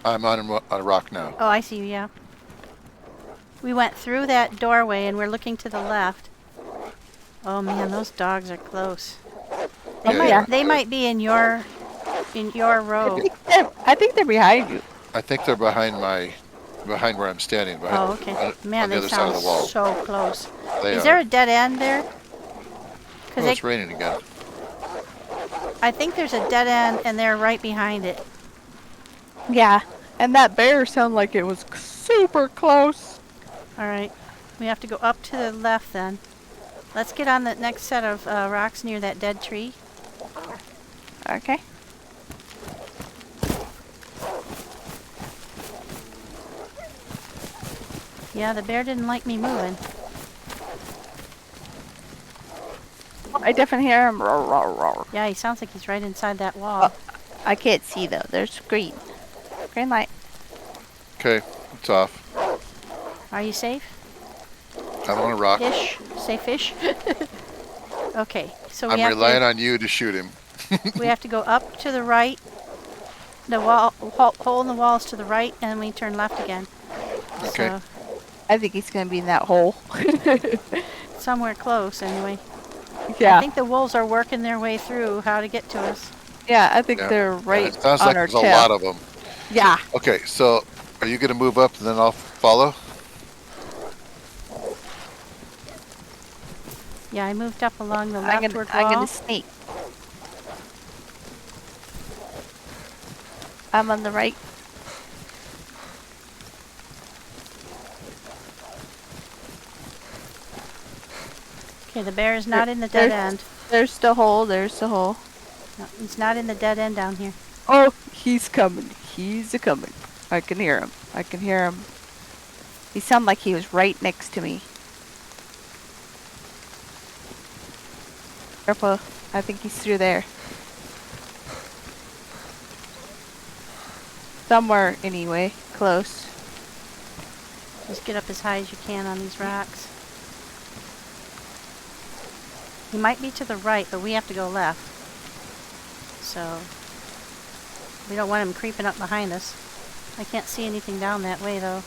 I'm on a rock now. Oh, I see you, yeah. We went through that doorway and we're looking to the left. Oh man, those dogs are close. They might be in your row. I think they're behind you. I think they're behind where I'm standing. Oh, okay. Man, on the they other side of sound the wall. so close. They Is are. there a dead end there? Oh, it's raining again. I think there's a dead end and they're right behind it. Yeah. And that bear sounded like it was super close. Alright. We have to go up to the left then. Let's get on the next set of rocks near that dead tree. Okay. Yeah, the bear didn't like me moving. I definitely hear him. Roar, roar, roar. Yeah, he sounds like he's right inside that wall. I can't see though. There's green. Green light. Okay, it's off. Are you safe? I'm on a rock. Fish? Say fish? Okay, so we I'm have relying on you to shoot him. we have to go up to the right. The hole in the wall is to the right, and we turn left again. Okay. So, I think he's gonna be in that hole. somewhere close, anyway. Yeah. I think the wolves are working their way through how to get to us. Yeah, I think Yeah. they're right It sounds on like our there's tail. a lot of them. Yeah. Okay, so are you going to move up and then I'll follow? Yeah, I moved up along the I'm leftward gonna wall. sneak. I'm on the right. Okay, the bear is not in the dead end. There's the hole. There's the hole. No, he's not in the dead end down here. Oh, he's coming. He's a coming. I can hear him. I can hear him. He sounded like he was right next to me. Careful. I think he's through there. Somewhere, anyway. Close. Just get up as high as you can on these rocks. He might be to the right, but we have to go left. So, we don't want him creeping up behind us. I can't see anything down that way, though.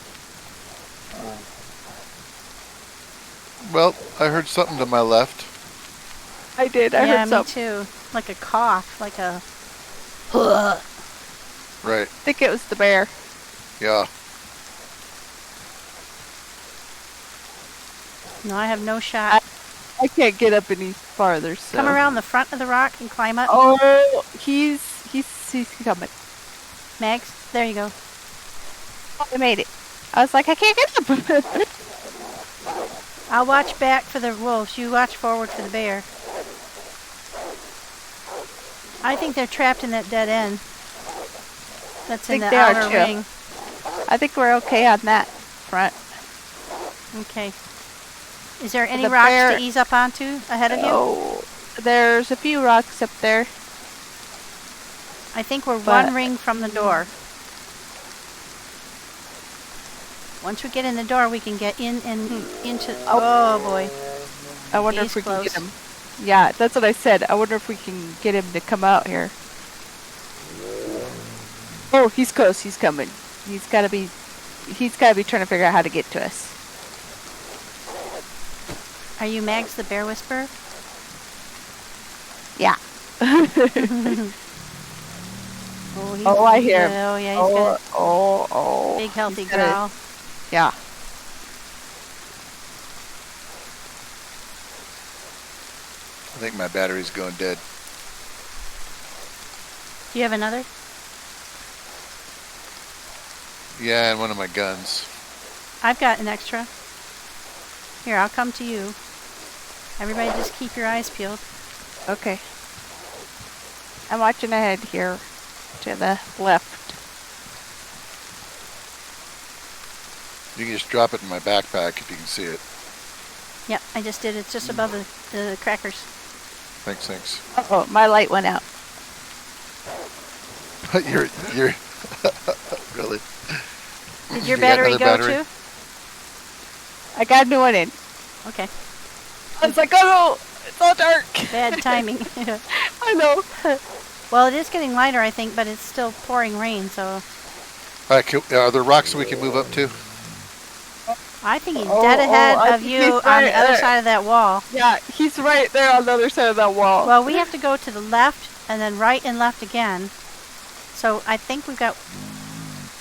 Well, I heard something to my left. I did. I yeah, heard me something. too. Like a cough, like a... Right. I think it was the bear. Yeah. No, I have no shot. I can't get up any farther, so. Come around the front of the rock and climb up. Oh, he's coming. Mags, there you go. I made it. I was like, I can't get up. I'll watch back for the wolves. You watch forward for the bear. I think they're trapped in that dead end. That's in think the they are outer too. ring. I think we're okay on that front. Okay. Is there any The rocks bear- to ease up onto ahead of you? Oh, there's a few rocks up there. I think we're But- one ring from the door. Once we get in the door, we can get in and into... Oh, boy. I wonder He's if we can get close. him. Yeah, that's what I said. I wonder if we can get him to come out here. Oh, he's close. He's coming. He's gotta be trying to figure out how to get to us. Are you Mags the Bear Whisperer? Yeah. Oh, he's, Oh, I hear him. Oh, yeah, he's got Oh. a big, healthy He's got a- growl. Yeah. I think my battery's going dead. Do you have another? Yeah, and one of my guns. I've got an extra. Here, I'll come to you. Everybody just keep your eyes peeled. Okay. I'm watching ahead here to the left. You can just drop it in my backpack if you can see it. Yep, I just did. It's just above the crackers. Thanks. Oh, my light went out. you're really. Did your You got battery another go battery? too? I got a new one in. Okay. I was like, oh no, it's all dark. Bad timing. I know. Well, it is getting lighter, I think, but it's still pouring rain, so All right, are there rocks we can move up to? I think he's Oh, dead ahead I of think you he's on right the other there. side of that wall. Yeah, he's right there on the other side of that wall. Well, we have to go to the left and then right and left again. So I think we've got...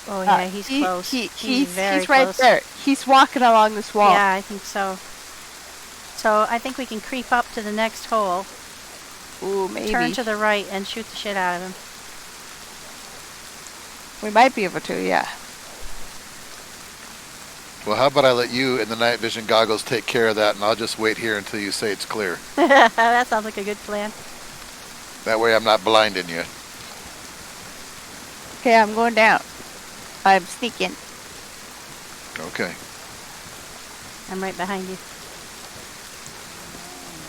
Oh, yeah, he's close. He's very right close. there. He's walking along this wall. Yeah, I think so. So I think we can creep up to the next hole, Ooh, maybe. turn to the right, and shoot the shit out of him. We might be able to, yeah. Well, how about I let you and the night vision goggles take care of that, and I'll just wait here until you say it's clear. That sounds like a good plan. That way I'm not blinding you. Okay, I'm going down. I'm sneaking. Okay. I'm right behind you.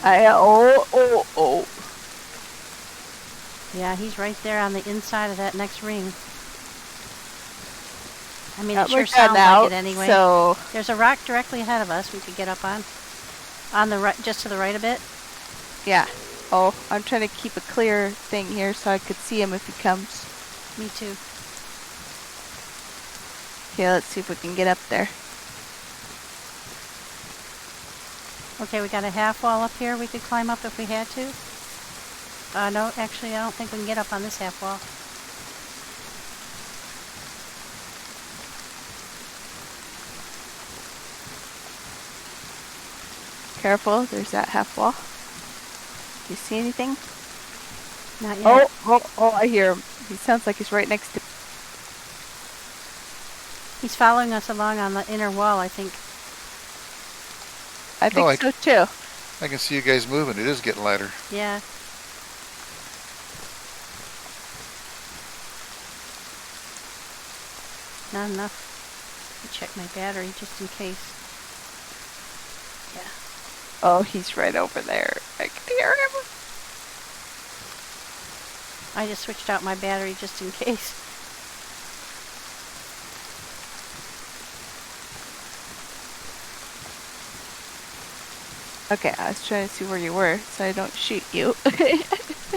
Oh. Yeah, he's right there on the inside of that next ring. I mean, That it sure was done sounds out, like it anyway. So There's a rock directly ahead of us we could get up on. On the right, just to the right a bit. yeah. Oh, I'm trying to keep a clear thing here so I could see him if he comes. Me too. Okay, let's see if we can get up there. Okay, we got a half wall up here we could climb up if we had to. No, actually, I don't think we can get up on this half wall. Careful, there's that half wall. Do you see anything? Not yet. Oh, I hear him. He sounds like he's right next to... He's following us along on the inner wall, I think. I think so too. I can see you guys moving. It is getting lighter. Yeah. Not enough. Let me check my battery just in case. Yeah. Oh, he's right over there. I can hear him. I just switched out my battery just in case. Okay, I was trying to see where you were so I don't shoot you.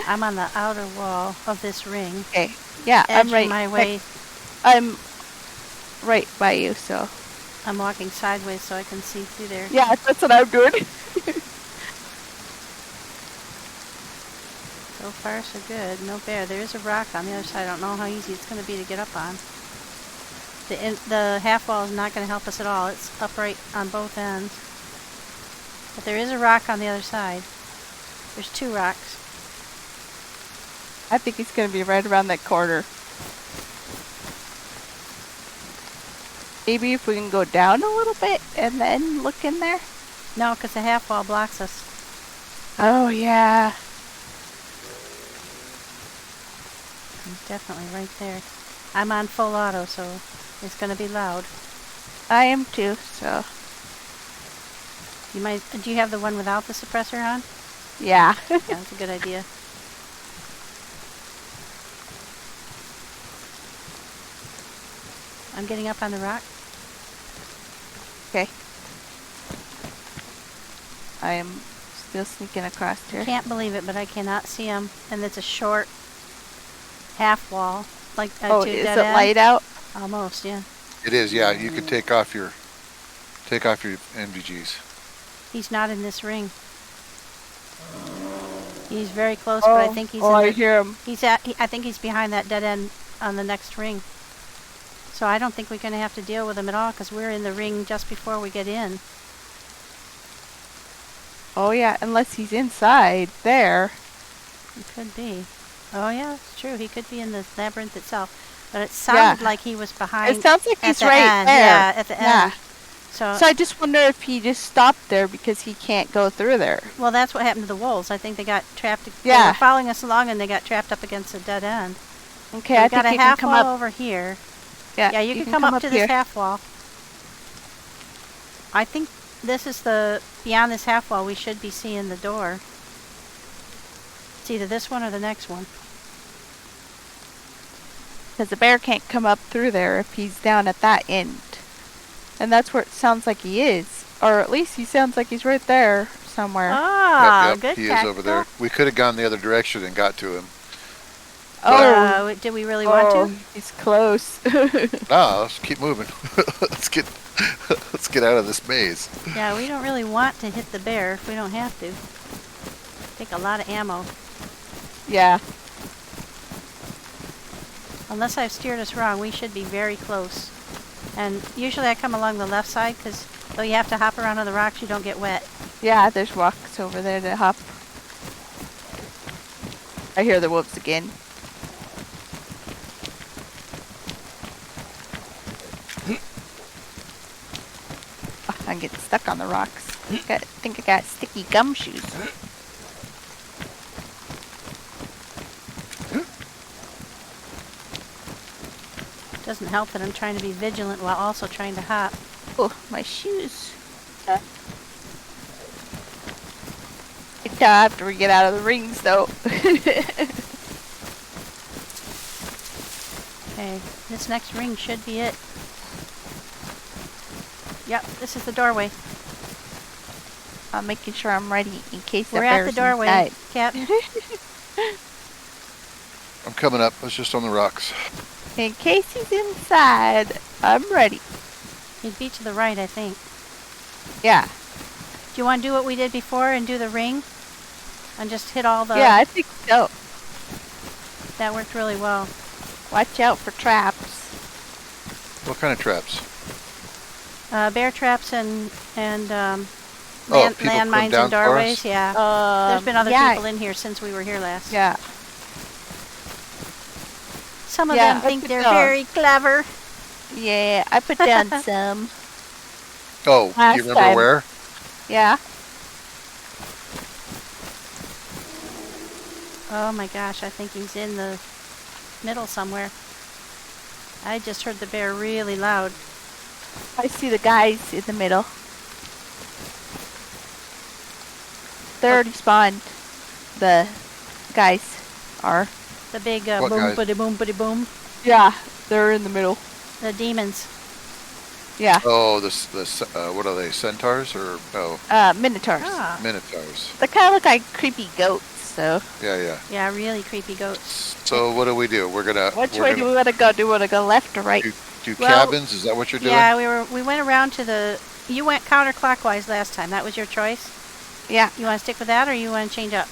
I'm on the outer wall of this ring. Okay, yeah, I'm Edging right. my way. I'm right by you, so. I'm walking sideways so I can see through there. Yeah, that's what I'm doing. So far, so good. No bear. There is a rock on the other side. I don't know how easy it's going to be to get up on. The half wall is not going to help us at all. It's upright on both ends. But there is a rock on the other side. There's two rocks. I think he's going to be right around that corner. Maybe if we can go down a little bit and then look in there? No, because the half wall blocks us. Oh, yeah. He's definitely right there. I'm on full auto, so it's going to be loud. I am too, so. You might. Do you have the one without the suppressor on? Yeah. Yeah, that's a good idea. I'm getting up on the rock. Okay. I am still sneaking across here. Can't believe it, but I cannot see him. And it's a short half wall, like Oh, to is dead it end. light out? Almost, yeah. It is, yeah. You can take off your MDGs. He's not in this ring. He's very close, but I think he's. Oh, I hear him. He's at. I think he's behind that dead end on the next ring. So I don't think we're going to have to deal with him at all because we're in the ring just before we get in. Oh, yeah, unless he's inside there. He could be. Oh yeah, it's true. He could be in the labyrinth itself, but it sounded like he was behind. It sounds like he's at the right end. there. Yeah, at the Yeah. end. So I just wonder if he just stopped there because he can't go through there. well, that's what happened to the wolves. I think they got trapped. They Yeah. were following us along, and they got trapped up against a dead end. Okay, So I we got think a you can half come wall up. over here. Yeah, Yeah, you can come up to here. this half wall. I think this is beyond this half wall, we should be seeing the door. It's either this one or the next one. Because the bear can't come up through there if he's down at that end. And that's where it sounds like he is. Or at least he sounds like he's right there somewhere. Ah, Yep, good he is tactical. over there. We could have gone the other direction and got to him. Did we really want to? He's close. No, let's keep moving. let's get out of this maze. Yeah, we don't really want to hit the bear if we don't have to. Take a lot of ammo. Yeah. Unless I've steered us wrong, we should be very close. And usually I come along the left side because though you have to hop around on the rocks, you don't get wet. Yeah, there's rocks over there to hop. I hear the wolves again. Oh, I'm getting stuck on the rocks. I think I got sticky gumshoes. Doesn't help that I'm trying to be vigilant while also trying to hop. Oh, my shoes. till after we get out of the rings, though. Okay, this next ring should be it. Yep, this is the doorway. I'm making sure I'm ready in case We're the at bear's the doorway, inside. Cap. I'm coming up. I was just on the rocks. In case he's inside, I'm ready. He'd be to the right, I think. Yeah. Do you want to do what we did before and do the ring? And just hit all the... Yeah, I think so. That worked really well. Watch out for traps. What kind of traps? Bear traps and Oh, people come landmines down and for doorways, us? yeah. There's been other yeah, people in here since we were here last. Yeah. Some of Yeah, them I think put they're down. very clever. Yeah, I put down some. Oh, do Last you remember time. where? Yeah. Oh my gosh, I think he's in the middle somewhere. I just heard the bear really loud. I see the guys in the middle. They already spawned. The guys are. The big What boom, guys? buddy boom, buddy boom. Yeah, they're in the middle. The demons. Yeah. Oh, what are they? Centaurs or Minotaurs. Ah. minotaurs? They kind of look like creepy goats, so. Yeah. Yeah, really creepy goats. So what do we do? We're gonna. Which we're way gonna do we want to go? Do we want to go left or right? do Well, cabins? Is that what you're doing? Yeah, we went around to the... You went counterclockwise last time. That was your choice. Yeah. You want to stick with that or you want to change up?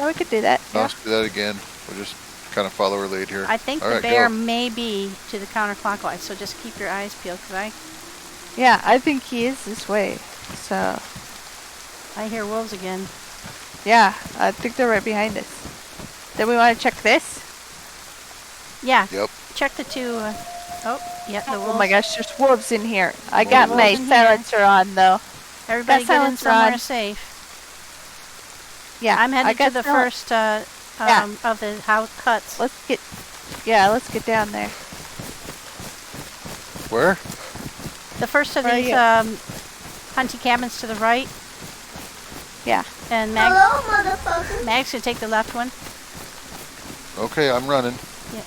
We could do that. No, let's do that again. We'll just kind of follow our lead here. I think All the right, bear go. may be to the counterclockwise, so just keep your eyes peeled, because Yeah, I think he is this way. So, I hear wolves again. yeah, I think they're right behind us. Then we want to check this. Yeah, Yep. check the two... yeah, the wolves. Oh my gosh, there's wolves in here. I got Wolves my in here. silencer on though. Everybody That get in sounds somewhere run. safe. Yeah, I'm I headed to got the sil- first of the huts. Let's get down there. Where? The first of Where are these you? hunting cabins to the right. Yeah. And Hello, motherfucker. Mag's gonna take the left one. Okay, I'm running. Yeah.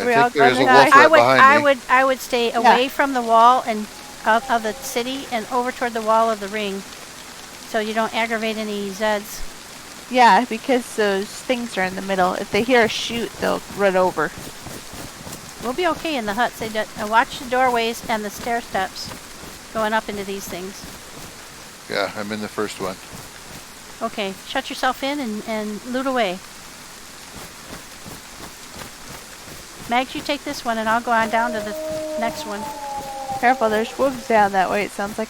We all I think there's a gonna wolf die? right behind me. I would stay away from the wall and of the city and over toward the wall of the ring, so you don't aggravate any Zeds. Yeah, because those things are in the middle. If they hear a shoot, they'll run over. We'll be okay in the huts. Watch the doorways and the stair steps going up into these things. Yeah, I'm in the first one. Okay, shut yourself in and loot away. Mags, you take this one and I'll go on down to the next one. Careful, there's wolves down that way, it sounds like.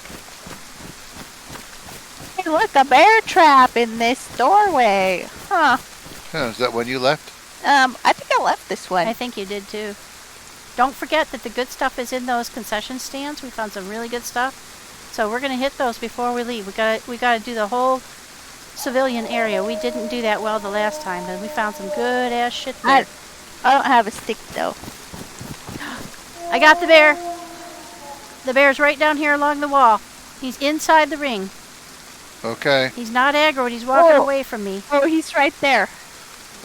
Hey, look, a bear trap in this doorway. Huh. Yeah, is that when you left? I think I left this one. I think you did too. Don't forget that the good stuff is in those concession stands. We found some really good stuff. So we're gonna hit those before we leave. We gotta do the whole civilian area. We didn't do that well the last time, and we found some good ass shit there. I don't have a stick though. I got the bear. The bear's right down here along the wall. He's inside the ring. Okay. He's not aggroed. He's walking Oh. away from me. Oh, he's right there.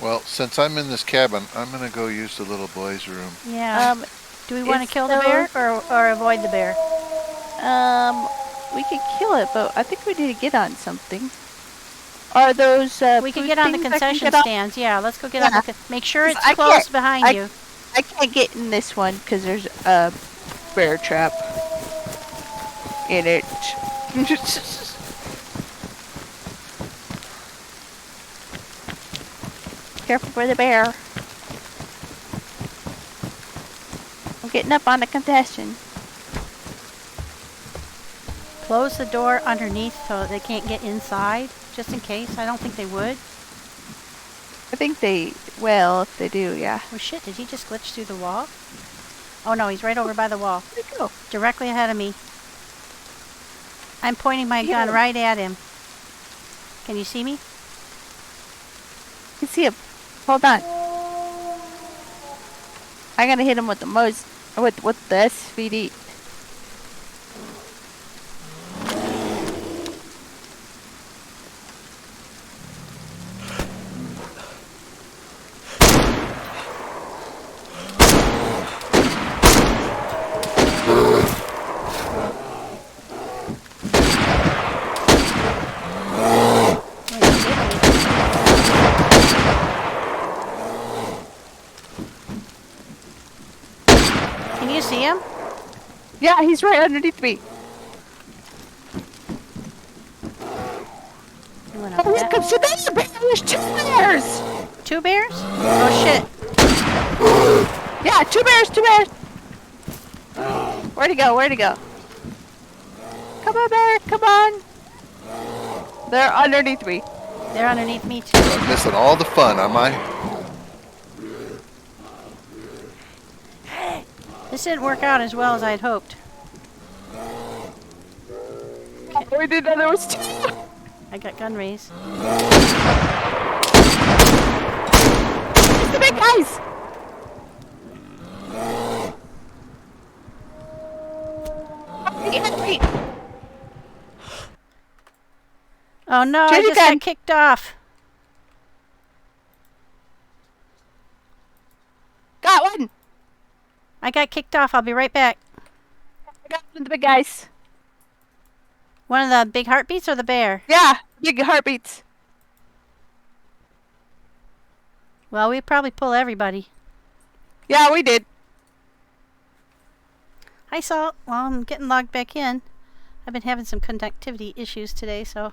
Well, since I'm in this cabin, I'm gonna go use the little boy's room. Yeah. Do we want to it's kill the bear or avoid the bear? We could kill it, but I think we need to get on something. Are those We could food get on the things I can concession get on? stands. Yeah, let's go get on Yeah. the... Make sure it's I close can't- behind you. I can't get in this one because there's a bear trap in it. Careful for the bear. I'm getting up on the contestant. Close the door underneath so they can't get inside, just in case. I don't think they would. I think they will if they do, yeah. Oh shit, did he just glitch through the wall? Oh no, he's right over by the wall. Where'd he go? Directly ahead of me. I'm pointing my gun Yeah. right at him. Can you see me? I can see him. Hold on. I'm gonna hit him with the with the SVD. him? Yeah, he's right underneath me. He went up Oh, that. look, so there's a bear. There's 2 bears. 2 bears? Oh shit. Yeah, 2 bears, 2 bears. Where'd he go? Where'd he go? Come on, bear. Come on. They're underneath me. They're underneath me too. I'm missing all the fun, am I? This didn't work out as well as I'd hoped. Oh, we didn't know there was 2. I got gun raised. It's the big guys. Wait. Oh no, I Change just again. got kicked off. Got one. I got kicked off. I'll be right back. I got one of the big guys. One of the big heartbeats or the bear? Yeah, big heartbeats. Well, we probably pull everybody. Yeah, we did. Hi, Salt. Well, I'm getting logged back in. I've been having some connectivity issues today, so...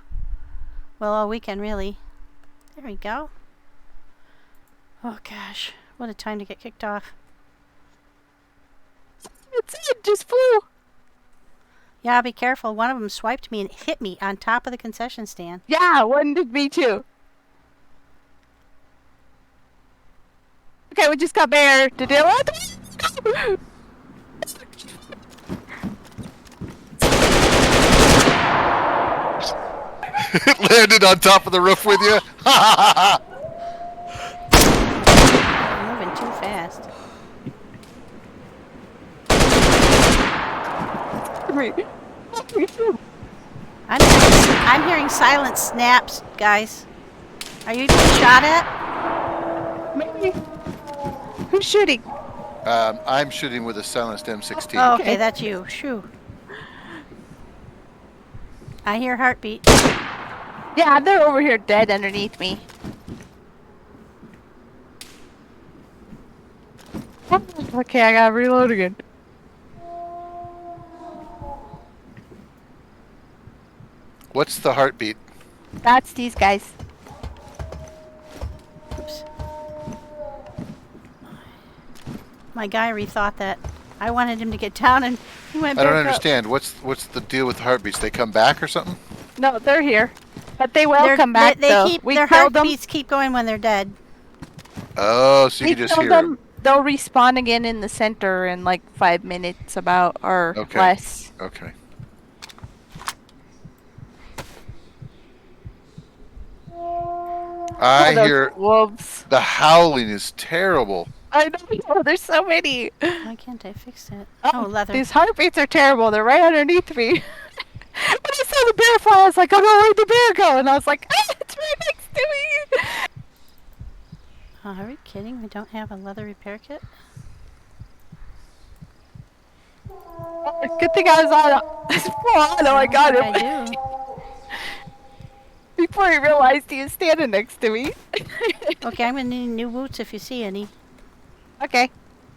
Well, all weekend, really. There we go. Oh, gosh. What a time to get kicked off. It just flew. Yeah, be careful. One of them swiped me and hit me on top of the concession stand. Yeah, one did me too. Okay, we just got bear to deal with. It landed on top of the roof with you. I'm moving too fast. I'm hearing silent snaps, guys. Are you being shot at? Maybe. Who's shooting? I'm shooting with a silenced M16. Oh, okay, Okay. that's you. Shoo. I hear heartbeat. Yeah, they're over here dead underneath me. Okay, I gotta reload again. What's the heartbeat? That's these guys. Oops. My guy rethought that. I wanted him to get down and he went I back don't up. understand. What's the deal with heartbeats? They come back or something? No, they're here. But they will come back They though. keep, We their killed them. heartbeats keep going when they're dead. Oh, so you We can just killed hear them. They'll respawn again in the center in like 5 minutes about or Okay. less. Okay. I Those hear wolves. the howling is terrible. I know. Oh, there's so many. Why can't I fix it? Oh, leather. These heartbeats are terrible. They're right underneath me. When I saw the bear fly, I was like, oh no, where'd the bear go? And I was like, ah, it's right next to me. Oh, are we kidding? We don't have a leather repair kit? Good thing I was on full auto. I got I him. do. Before he realized he was standing next to me. Okay, I'm gonna need new boots if you see any. Okay.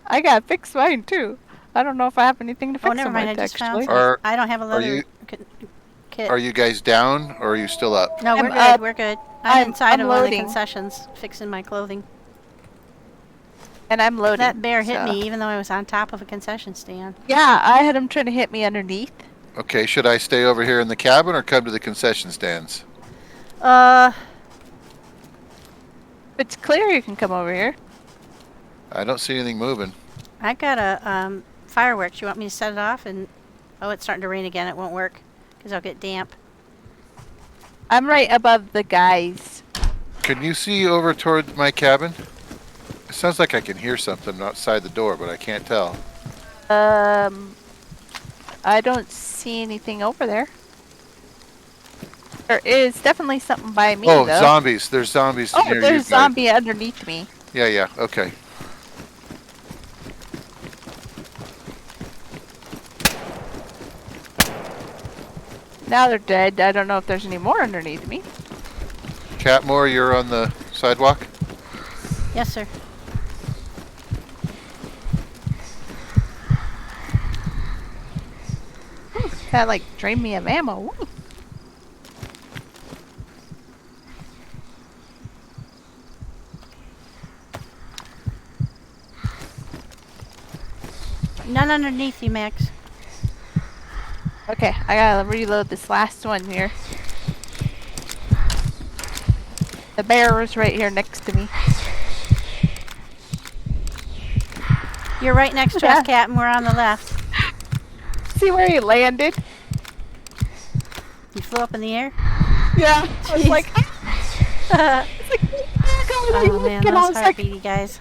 I gotta fix mine too. I don't know if I have anything to fix Oh, never them mind. I with, just found actually. some. Are- I don't have a are leather you- kit. Are you guys down or are you still up? No, we're I'm good. up. We're good. I'm inside I'm of one of the loading. concessions, fixing my clothing. And I'm loading. That bear hit so- me even though I was on top of a concession stand. Yeah, I had him trying to hit me underneath. Okay, should I stay over here in the cabin or come to the concession stands? Uh, If it's clear, you can come over here. I don't see anything moving. I've got a fireworks. You want me to set it off? And oh, it's starting to rain again. It won't work because I'll get damp. I'm right above the guys. Can you see over toward my cabin? It sounds like I can hear something outside the door, but I can't tell. I don't see anything over there. There is definitely something by me, Oh, though. zombies. There's zombies Oh, near you there's guys. zombie underneath me. Yeah, yeah, okay. Now they're dead. I don't know if there's any more underneath me. Catmore, you're on the sidewalk? Yes, sir. That like drained me of ammo. Woo. None underneath you, Max. Okay, I gotta reload this last one here. The bear is right here next to me. You're right next to us, Cat, and we're on the left. See where he landed? You flew up in the air? Yeah. I was like, oh man, those heartbeaty guys.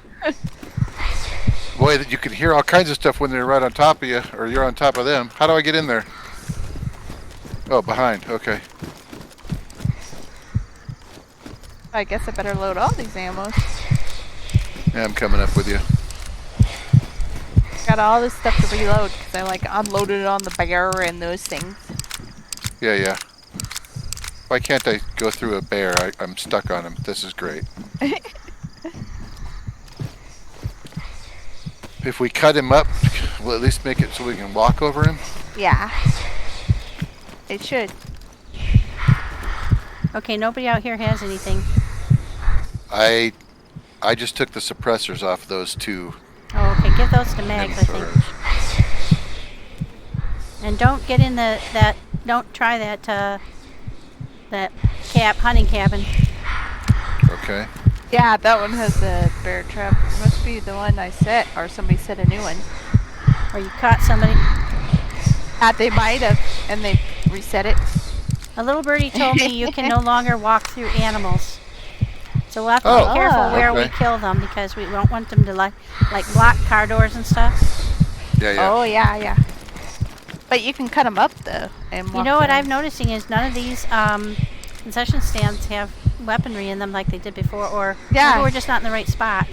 Boy, you can hear all kinds of stuff when they're right on top of you, or you're on top of them. How do I get in there? Oh, behind. Okay. I guess I better load all these ammos. Yeah, I'm coming up with you. Got all this stuff to reload because I like unloaded it on the bear and those things. Yeah, yeah. Why can't I go through a bear? I'm stuck on him. This is great. If we cut him up, we'll at least make it so we can walk over him. Yeah. It should. Okay, nobody out here has anything. I just took the suppressors off those two. Oh, okay, give those to Magz, I think. And don't get in don't try that hunting cabin. Okay. Yeah, that one has a bear trap. It must be the one I set, or somebody set a new one. Or you caught somebody. They might have, and they reset it. A little birdie told me you can no longer walk through animals. So we'll have to be careful where we kill them because we don't want them to like block car doors and stuff. Yeah, yeah. Oh, yeah, yeah. But you can cut them up, though. And You know what I'm noticing is none of these concession stands have weaponry in them like they did before, or maybe we're just not in the right spot.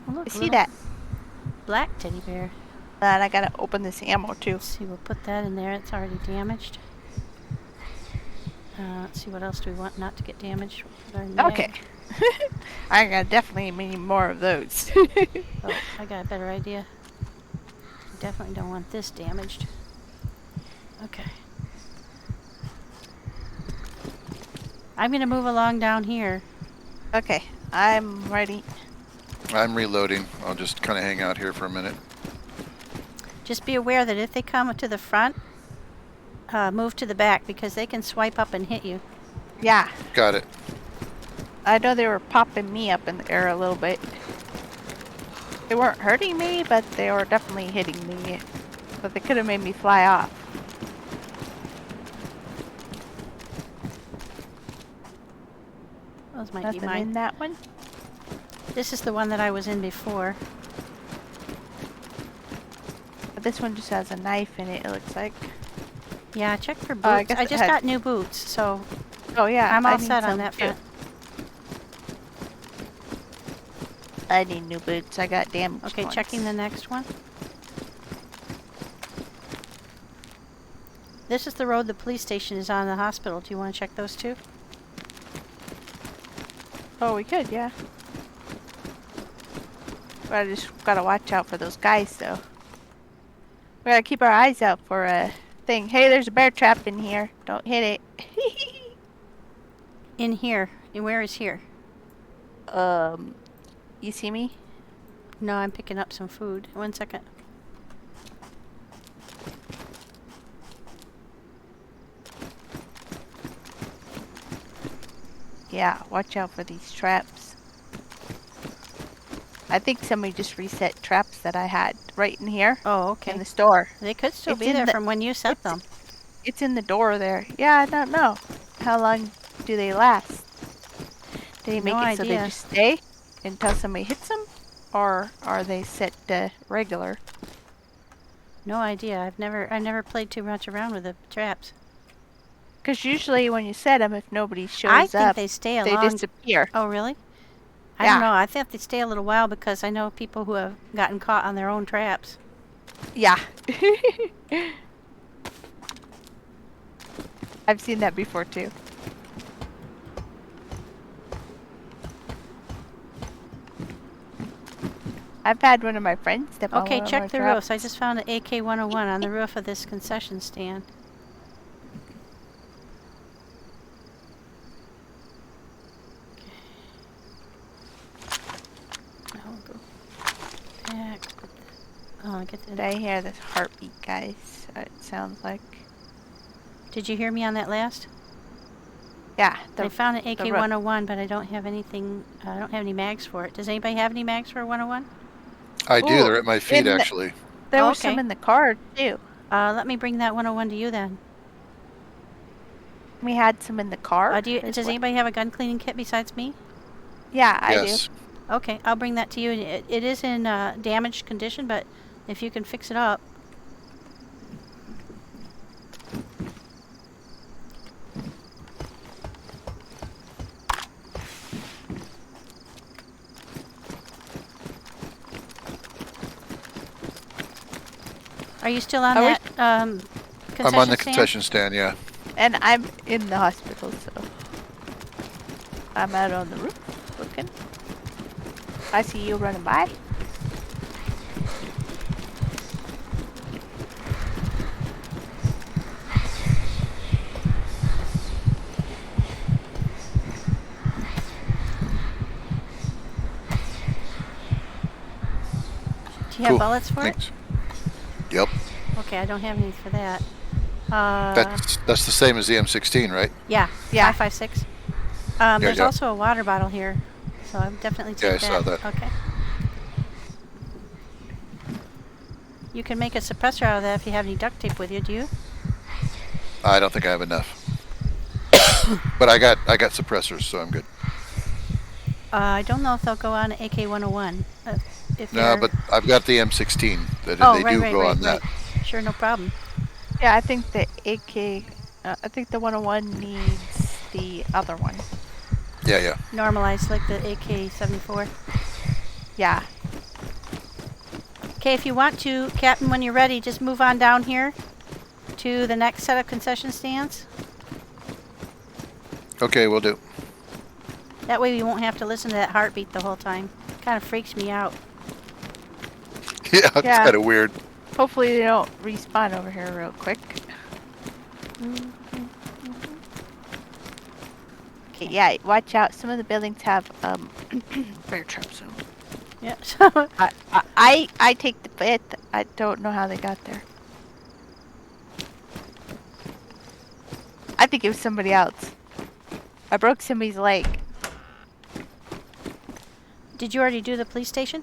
Oh, look, I see that. Black teddy bear. And I gotta open this ammo, too. Let's see, we'll put that in there. It's already damaged. Let's see, what else do we want not to get damaged? Okay. I got definitely need more of those. Oh, I got a better idea. Definitely don't want this damaged. Okay. I'm going to move along down here. Okay, I'm ready. I'm reloading. I'll just kind of hang out here for a minute. Just be aware that if they come to the front, move to the back because they can swipe up and hit you. Yeah. Got it. I know they were popping me up in the air a little bit. They weren't hurting me, but they were definitely hitting me. But they could have made me fly off. Those might Nothing be mine. in that one? This is the one that I was in before. But this one just has a knife in it, it looks like. Yeah, check for boots. I I just got new boots, so oh yeah, I'm all I need set on some that too. front. I need new boots. I got damaged Okay, ones. checking the next one. This is the road the police station is on, the hospital. Do you want to check those too? Oh, we could, yeah. But I just gotta watch out for those guys, though. We gotta keep our eyes out for a thing. Hey, there's a bear trap in here. Don't hit it. In here. And where is here? You see me? No, I'm picking up some food. 1 second. Yeah, watch out for these traps. I think somebody just reset traps that I had right in here. Oh, okay. In the store. They could still It's be in there the- from when you set them. It's in the door there. Yeah, I don't know. How long do they last? Do they make No it so they idea. just stay until somebody hits them? Or are they set regular? No idea. I've never played too much around with the traps. Because usually when you set them, if nobody shows I think up, they stay a they long. disappear. Oh, really? I Yeah. don't know. I think they stay a little while because I know people who have gotten caught on their own traps. Yeah. I've seen that before too. I've had one of my friends step on Okay, one of check our the traps. roofs. I just found an AK-101 on the roof of this concession stand. Now we'll go back. Oh, get the... I hear this heartbeat, guys. It sounds like. Did you hear me on that last? Yeah. I found an the roof. AK-101, but I don't have anything. I don't have any mags for it. Does anybody have any mags for a 101? I do. Ooh, They're at my feet, in the- actually. There Oh, was some okay. in the car too. Let me bring that 101 to you then. We had some in the car. Does anybody have a gun cleaning kit besides me? Yeah, I Yes. do. Okay, I'll bring that to you. It is in damaged condition, but if you can fix it up. Are you still on that concession I'm on the stand? concession stand, yeah. And I'm in the hospital, so I'm out on the roof looking. I see you running by. Do you have bullets for Thanks. Yep. it? Okay, I don't have any for that. That's the same as the M16, right? Yeah, Yeah. 5.56. Yeah, There's yeah. also a water bottle here, so I'll definitely take Yeah, I saw that. Okay. You can make a suppressor out of that if you have any duct tape with you, do you? I don't think I have enough. But I got suppressors, so I'm good. I don't know if they'll go on AK-101. If No, they're- but I've got the M16. That Oh, they right, do right, go right, on that. right. Sure, no problem. Yeah, I think the AK. I think the 101 needs the other one. Yeah, yeah. Normalized like the AK-74. Yeah. Okay, if you want to, Captain, when you're ready, just move on down here to the next set of concession stands. Okay, we'll do. That way we won't have to listen to that heartbeat the whole time. Kind of freaks me out. Yeah, it's Yeah. kind of weird. Hopefully they don't respawn over here real quick. Okay, yeah, watch out. Some of the buildings have bear traps. So Yeah. I take the fifth. I don't know how they got there. I think it was somebody else. I broke somebody's leg. Did you already do the police station?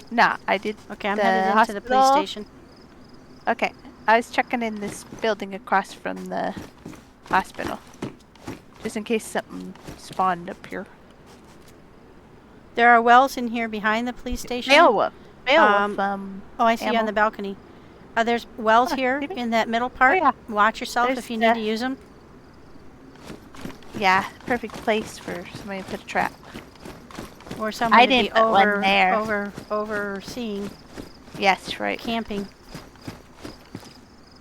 Nah, I did. Okay, I'm The headed into the police hospital? station. Okay, I was checking in this building across from the hospital. Just in case something spawned up here. There are wells in here behind the police station. Beowulf. Oh, I see you on ammo. the balcony. There's wells Oh, here maybe. in that middle part. yeah. Watch yourself There's if you need to use them. Yeah, perfect place for somebody to put a trap. Or somebody to be didn't put one there. overseeing Yes, right. camping.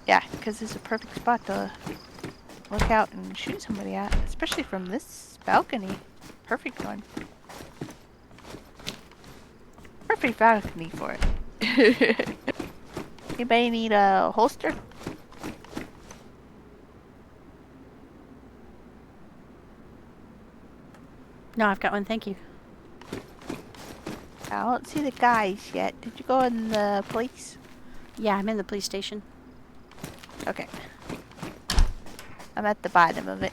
Yeah, because it's a perfect spot to look out and shoot somebody at, especially from this balcony. Perfect one. Perfect balcony for it. Anybody need a holster? No, I've got one, thank you. I don't see the guys yet. Did you go in the police? Yeah, I'm in the police station. Okay. I'm at the bottom of it.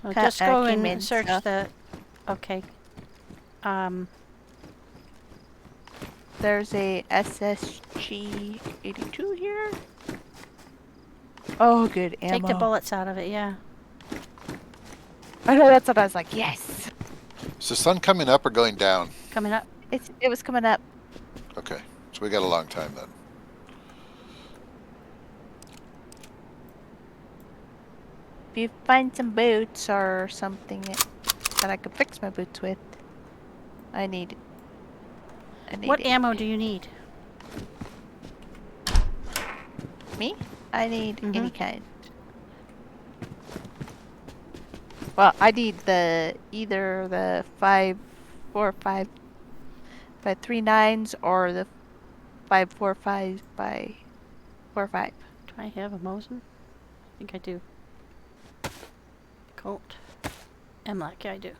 Well, Ca- just go came in, and search so- the... Okay. There's a SSG 82 here. Oh, good ammo. Take the bullets out of it, yeah. I know, that's what I was like. Yes. Is the sun coming up or going down? Coming up. It was coming up. Okay, so we got a long time then. If you find some boots or something that I could fix my boots with, I need it. What ammo do you need? Me? I need any Mhm. kind. Well, I need either the 545 by 3 9s or the 545 by 45. Do I have a Mosin? I think I do. Colt. Emlock, yeah, I do.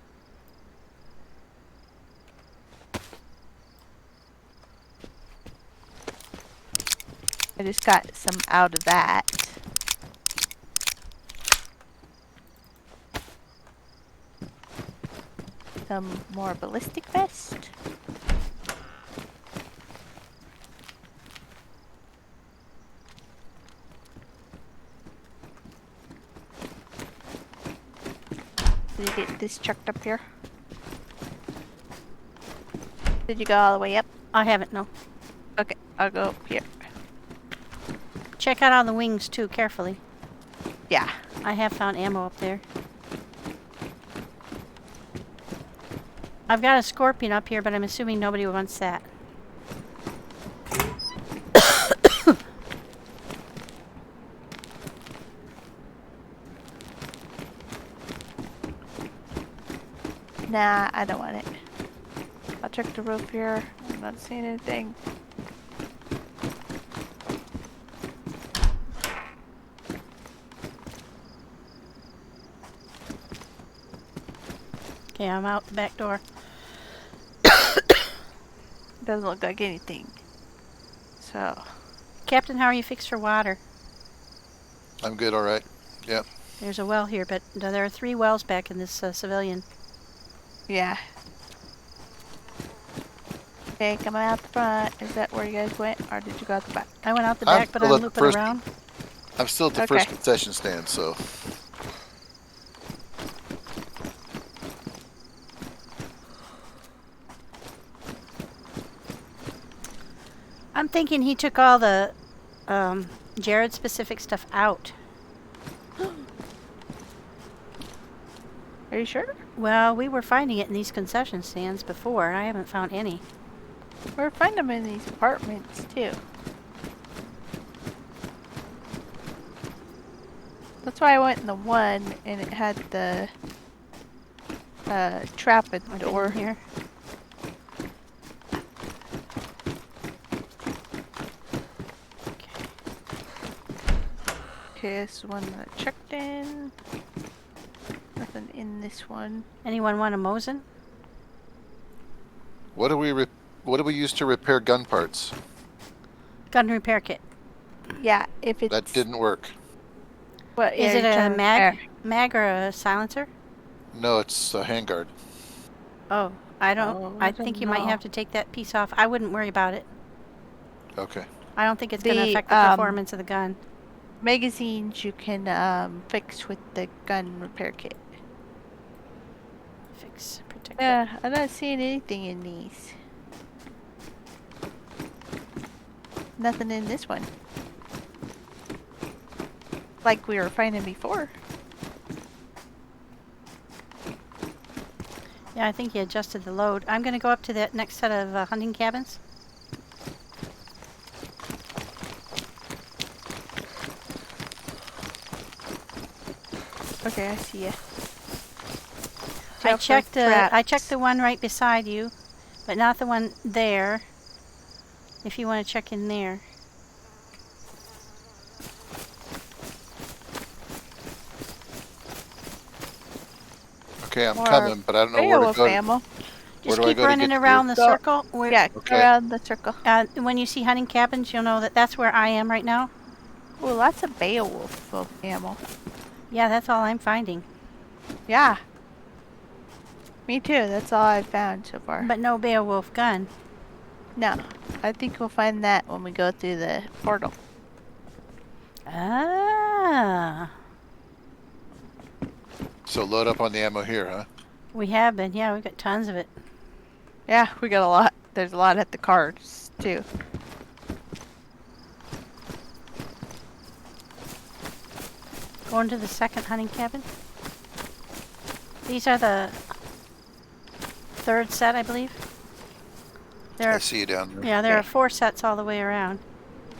I just got some out of that. Some more ballistic vest. Did you get this chucked up here? Did you go all the way up? I haven't, no. Okay, I'll go up here. Check out on the wings too, carefully. Yeah. I have found ammo up there. I've got a scorpion up here, but I'm assuming nobody wants that. Nah, I don't want it. I'll check the roof here. I'm not seeing anything. Okay, I'm out the back door. Doesn't look like anything. So, Captain, how are you fixed for water? I'm good, all right. Yep. There's a well here, but there are 3 wells back in this civilian. yeah. Okay, coming out the front. Is that where you guys went, or did you go out the back? I went out the I'm back, but still I'm at the looping first- around. I'm still at the Okay. first concession stand, so. I'm thinking he took all the Jared-specific stuff out. Are you sure? Well, we were finding it in these concession stands before. I haven't found any. We're finding them in these apartments too. That's why I went in the one, and it had the trap at the door. Here. Okay, this is one that I checked in. Nothing in this one. Anyone want a Mosin? What do we use to repair gun parts? Gun repair kit. Yeah, if it's That didn't work. What, Is yeah, it you're a trying to mag or a silencer? No, it's a handguard. Oh, I don't. Oh, I I think don't you might know. have to take that piece off. I wouldn't worry about it. Okay. I don't think it's going to The, affect the performance of the gun. magazines you can fix with the gun repair kit. Fix, protect. Yeah, I'm not seeing anything in these. Nothing in this one. Like we were finding before. Yeah, I think he adjusted the load. I'm going to go up to that next set of hunting cabins. Okay, I see ya. I Check for I checked traps. the one right beside you, but not the one there. If you want to check in there. Okay, I'm More coming, but I don't know where to Beowulf go. ammo. Where Just do I keep go to running get to around the Go- circle. Yeah, Okay. go around the circle. When you see hunting cabins, you'll know that that's where I am right now. Ooh, lots of Beowulf ammo. Yeah, that's all I'm finding. Yeah. Me too. That's all I've found so far. But no Beowulf gun. No, I think we'll find that when we go through the portal. Ah. So load up on the ammo here, huh? We have been. Yeah, we've got tons of it. Yeah, we got a lot. There's a lot at the cars too. Going to the second hunting cabin. These are the third set, I believe. There I are, see you down there. yeah, there are Okay. 4 sets all the way around.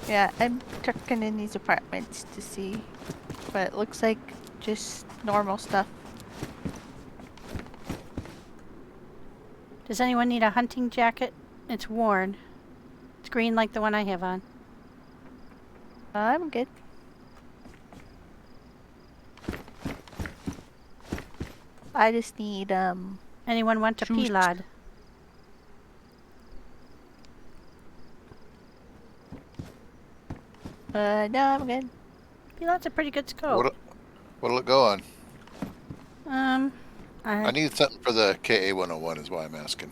Yeah, I'm checking in these apartments to see, but it looks like just normal stuff. Does anyone need a hunting jacket? It's worn. It's green like the one I have on. I'm good. I just need Anyone want a shoes. P-Lod? No, I'm good. P-Lod's a pretty good scope. What'll it go on? I need something for the KA-101 is why I'm asking.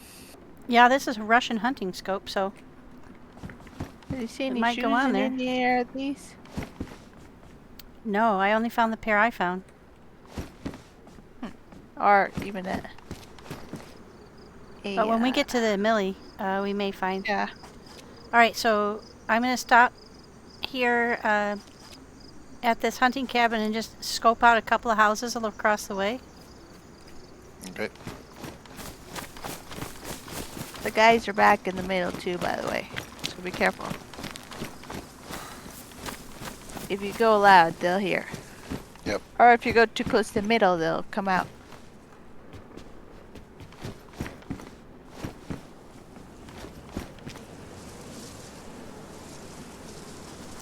Yeah, this is a Russian hunting scope, so Did you see It any might shoes go on in there. any of these? no, I only found the pair I found. Or even a But when we get to the Millie, we may find. yeah. Alright, so I'm going to stop here at this hunting cabin and just scope out a couple of houses across the way. Okay. The guys are back in the middle too, by the way. So be careful. If you go loud, they'll hear. Yep. Or if you go too close to the middle, they'll come out.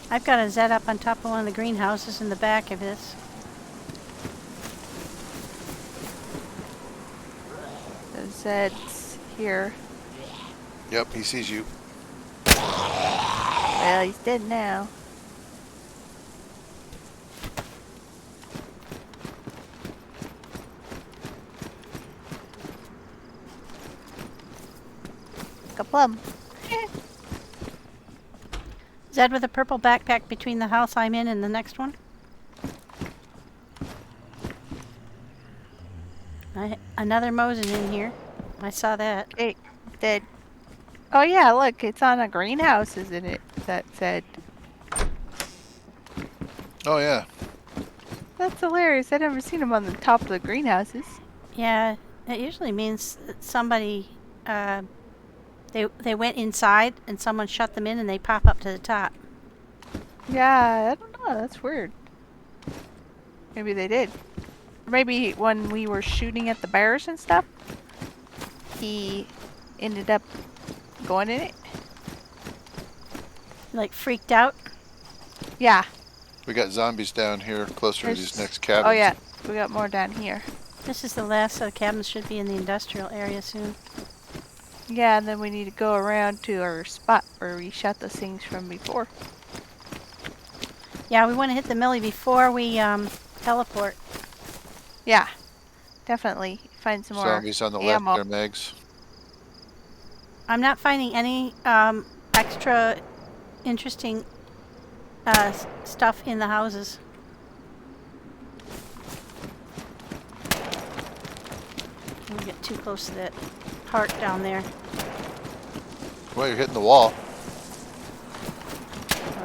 I've got a Zed up on top of one of the greenhouses in the back of this. The Zed's here. Yep, he sees you. Well, he's dead now. Kaplum. Zed with a purple backpack between the house I'm in and the next one. Another Mosin in here. I saw that. Hey, dead. Oh yeah, look, it's on a greenhouse, isn't it? That said. Oh yeah. That's hilarious. I've never seen them on the top of the greenhouses. Yeah, it usually means that somebody, they went inside and someone shut them in and they pop up to the top. Yeah, I don't know. That's weird. Maybe they did. Maybe when we were shooting at the bears and stuff, he ended up going in it. Like freaked out. Yeah. We got zombies down here closer to There's- these next cabins. Oh yeah, we got more down here. This is the last of the cabins, should be in the industrial area soon. Yeah, and then we need to go around to our spot where we shot those things from before. Yeah, we want to hit the Millie before we teleport. Yeah, definitely find some more Zombies on the ammo. left there, Magz. I'm not finding any extra interesting stuff in the houses. We get too close to that park down there. Well, you're hitting the wall. So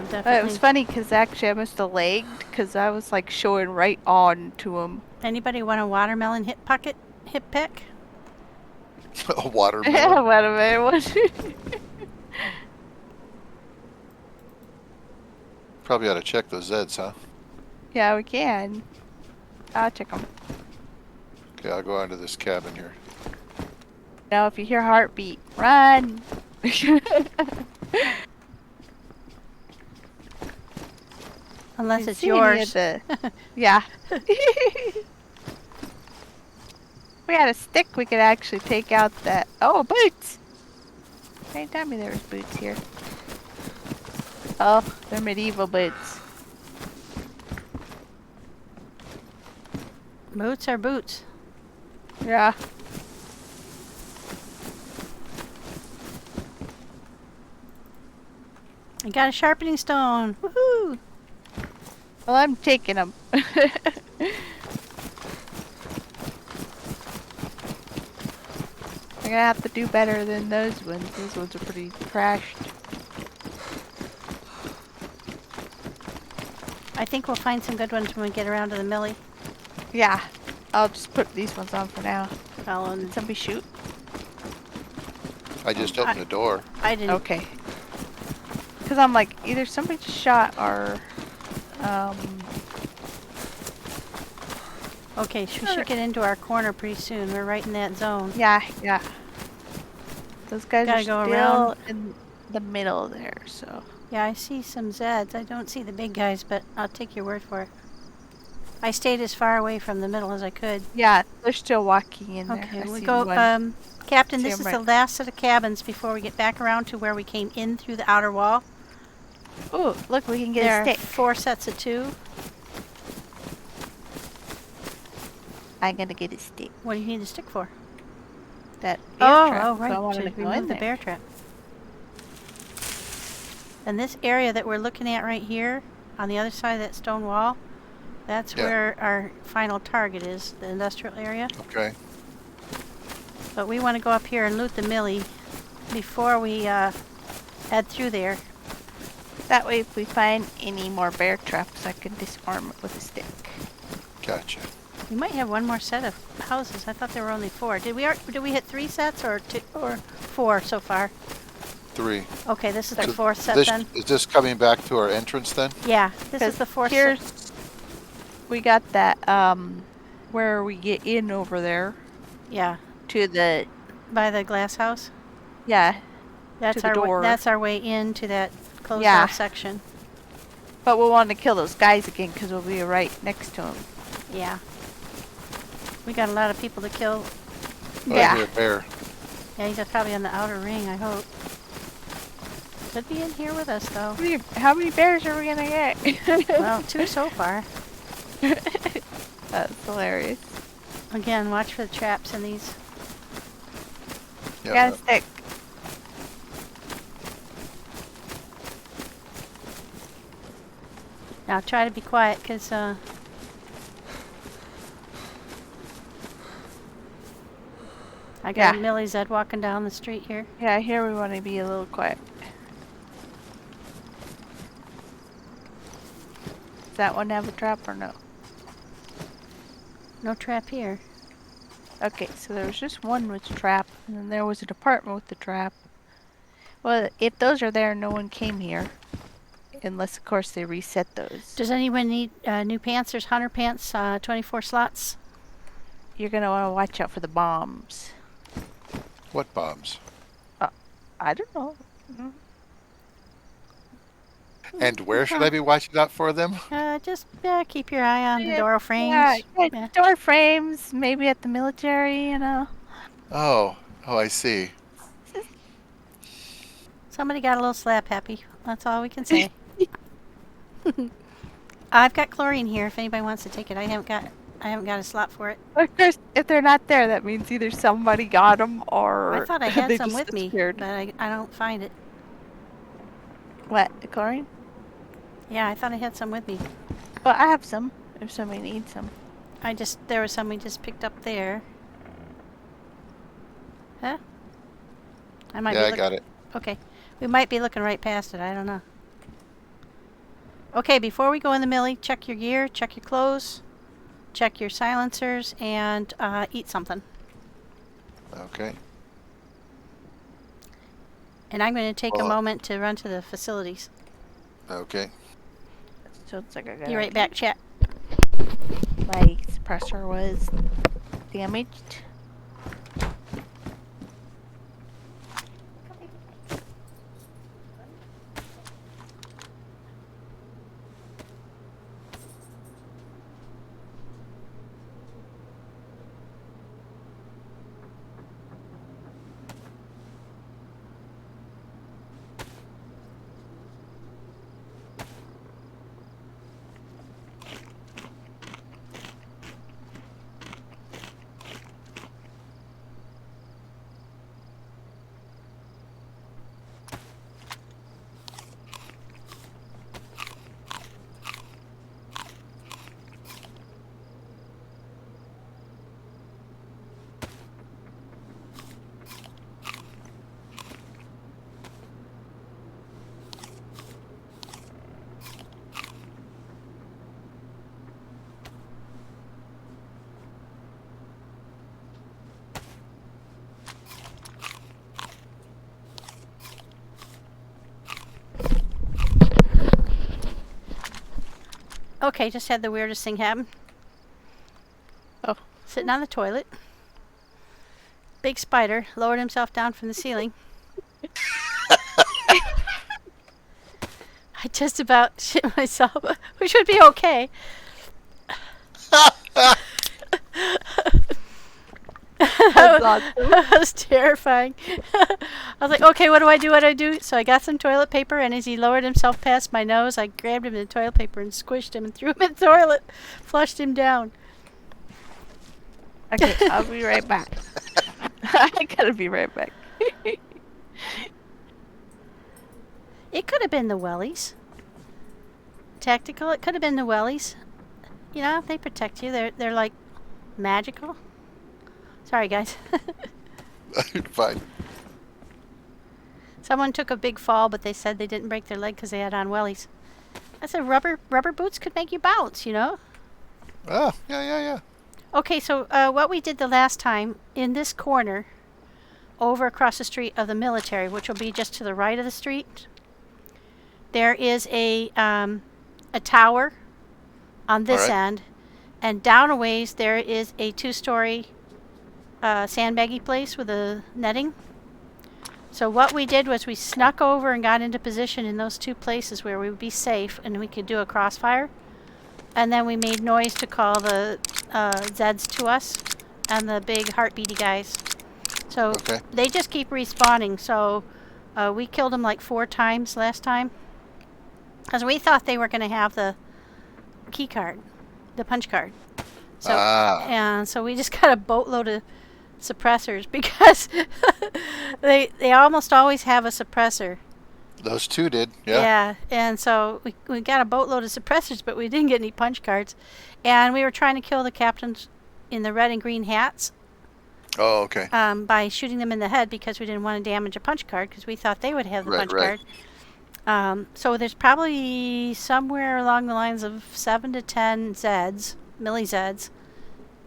It definitely. was funny because actually I must have lagged because I was like showing right on to him. Anybody want a watermelon hip pick? A watermelon. Yeah, wait a minute. What? Probably ought to check those Zeds, huh? Yeah, we can. I'll check them. Okay, I'll go onto this cabin here. Now, if you hear heartbeat, run. Unless You it's see any of yours. the- Yeah. We had a stick, we could actually take out that. Oh, boots! They didn't tell me there was boots here. Oh, they're medieval boots. Boots are boots. Yeah. I got a sharpening stone. Woohoo! Well, I'm taking them. I'm gonna have to do better than those ones. Those ones are pretty trashed. I think we'll find some good ones when we get around to the Millie. Yeah. I'll just put these ones on for now. I'll, Did somebody shoot? I just opened the door. I didn't. Okay. Because I'm like, either somebody just shot or, Okay, we should get into our corner pretty soon. We're right in that zone. yeah, yeah. Those guys Gotta are go still around. in the middle there, so. Yeah, I see some Zeds. I don't see the big guys, but I'll take your word for it. I stayed as far away from the middle as I could. Yeah, they're still walking in there. Okay, I we see go, one. Captain, See this 'em is right- the last set of cabins before we get back around to where we came in through the outer wall. Ooh, look, we can get There a are stick. 4 sets of 2. I'm gonna get a stick. What do you need a stick for? That bear trap. Oh, So I right, wanted to to go remove in the there. bear trap. And this area that we're looking at right here, on the other side of that stone wall, that's Yeah. where our final target is, the industrial area. Okay. But we want to go up here and loot the millie before we head through there. That way, if we find any more bear traps, I can disarm it with a stick. Gotcha. We might have one more set of houses. I thought there were only 4. Did we hit 3 sets or 2 or 4 so far? 3. Okay, this is the So 4th set this, then. is this coming back to our entrance then? Yeah, this is the 4th set. Here's, we got that, where we get in over there Yeah, to the, by the glass house. yeah, That's the our door. that's our way into that closed Yeah. off section. but we'll want to kill those guys again because we'll be right next to them. Yeah. We got a lot of people to kill. Oh, Yeah. I hear a bear. Yeah, he's probably on the outer ring, I hope. Could be in here with us though. How many bears are we gonna get? Well, 2 so far. That's hilarious. Again, watch for the traps in these. Yeah. Got a stick. Now try to be quiet, cause I got Yeah. Millie Zed walking down the street here. Yeah, here we want to be a little quiet. Does that one have a trap or no? No trap here. Okay, so there was just one with a trap, and then there was an apartment with the trap. Well, if those are there, no one came here. Unless, of course, they reset those. Does anyone need new pants? There's hunter pants, 24 slots. You're going to want to watch out for the bombs. What bombs? I don't know. And where should I be watching out for them? Just keep your eye on the door frames. Yeah, Yeah. door frames, maybe at the military, you know. Oh, I see. Somebody got a little slap happy. That's all we can say. I've got chlorine here if anybody wants to take it. I haven't got a slot for it. Of course, if they're not there, that means either somebody got them or I thought I had they some just with me, disappeared. but I don't find it. What, the chlorine? Yeah, I thought I had some with me. Well, I have some, if somebody needs some. There was some we just picked up there. Huh? Yeah, I got it. Okay. We might be looking right past it. I don't know. Okay, before we go in the millie, check your gear, check your clothes, check your silencers, and eat something. Okay. And I'm going to take a Well, moment to run to the facilities. Okay. So it's like I got Be right back, chat. my suppressor was damaged. Okay, just had the weirdest thing happen. Oh. Sitting on the toilet. big spider lowered himself down from the ceiling. I just about shit myself, which would be okay. That's awesome. That was terrifying. I was like, okay, what do I do? What do I do? So I got some toilet paper, and as he lowered himself past my nose, I grabbed him in the toilet paper and squished him and threw him in the toilet, flushed him down. Okay, I'll be right back. I gotta be right back. It could have been the wellies. Tactical, it could have been the wellies. You know, they protect you. They're like magical. Sorry, guys. Fine. Someone took a big fall, but they said they didn't break their leg because they had on wellies. I said rubber boots could make you bounce, you know? Oh, yeah. Okay, so what we did the last time, in this corner, over across the street of the military, which will be just to the right of the street, there is a tower on this end, and down a ways there is a 2-story sandbaggy place with a netting. So what we did was we snuck over and got into position in those 2 places where we would be safe and we could do a crossfire. And then we made noise to call the Zeds to us and the big heartbeaty guys. So they just keep respawning. So we killed them like 4 times last time. Because we thought they were going to have the key card, the punch card. So, and so we just got a boatload of suppressors because they almost always have a suppressor. Those 2 did, yeah. Yeah, and so we got a boatload of suppressors, but we didn't get any punch cards. And we were trying to kill the captains in the red and green hats. Oh, okay. By shooting them in the head because we didn't want to damage a punch card because we thought they would have the punch card. So there's probably somewhere along the lines of 7 to 10 Zeds, Millie Zeds,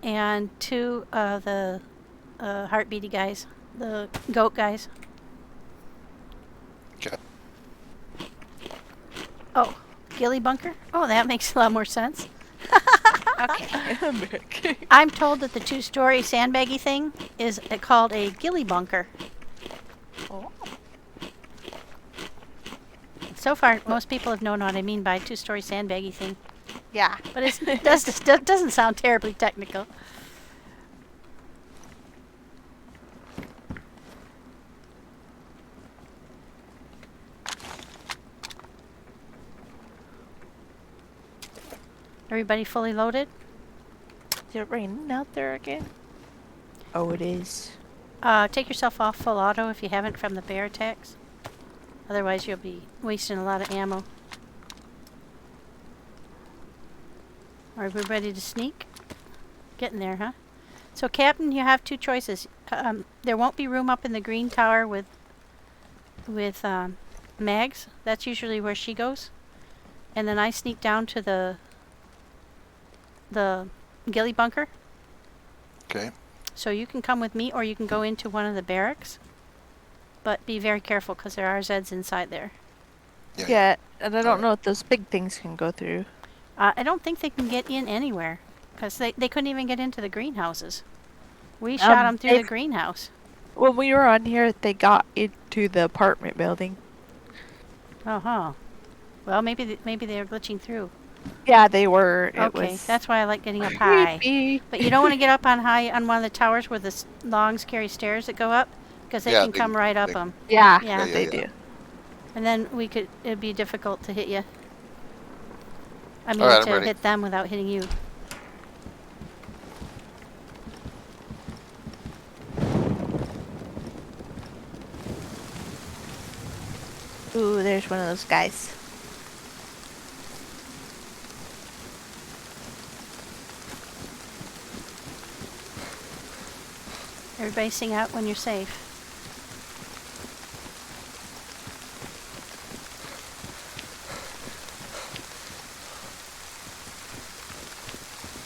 and 2 of the heartbeaty guys, the goat guys. Okay. Oh, ghillie bunker? Oh, that makes a lot more sense. Okay. I'm told that the 2-story sandbaggy thing is called a ghillie bunker. Oh. So far, most people have known what I mean by 2-story sandbaggy thing. Yeah. But it doesn't sound terribly technical. Everybody fully loaded? Is it raining out there again? Oh, it is. Take yourself off full auto if you haven't from the bear attacks. Otherwise, you'll be wasting a lot of ammo. Are we ready to sneak? Getting there, huh? So, Captain, you have 2 choices. There won't be room up in the green tower with Magz. That's usually where she goes. And then I sneak down to the ghillie bunker. Okay. So you can come with me or you can go into one of the barracks. But be very careful because there are Zeds inside there. Yeah, and I don't know if those big things can go through. I don't think they can get in anywhere because they couldn't even get into the greenhouses. We shot them through the greenhouse. When we were on here, they got into the apartment building. Oh, well, maybe they were glitching through. Yeah, they were. Okay, that's why I like getting up high. But you don't want to get up on high on one of the towers with the long, scary stairs that go up because they can come right up them. Yeah, Yeah. they do. And then it'd be difficult to hit you. I mean, All right, to hit them without hitting you. Ooh, there's one of those guys. Everybody sing out when you're safe.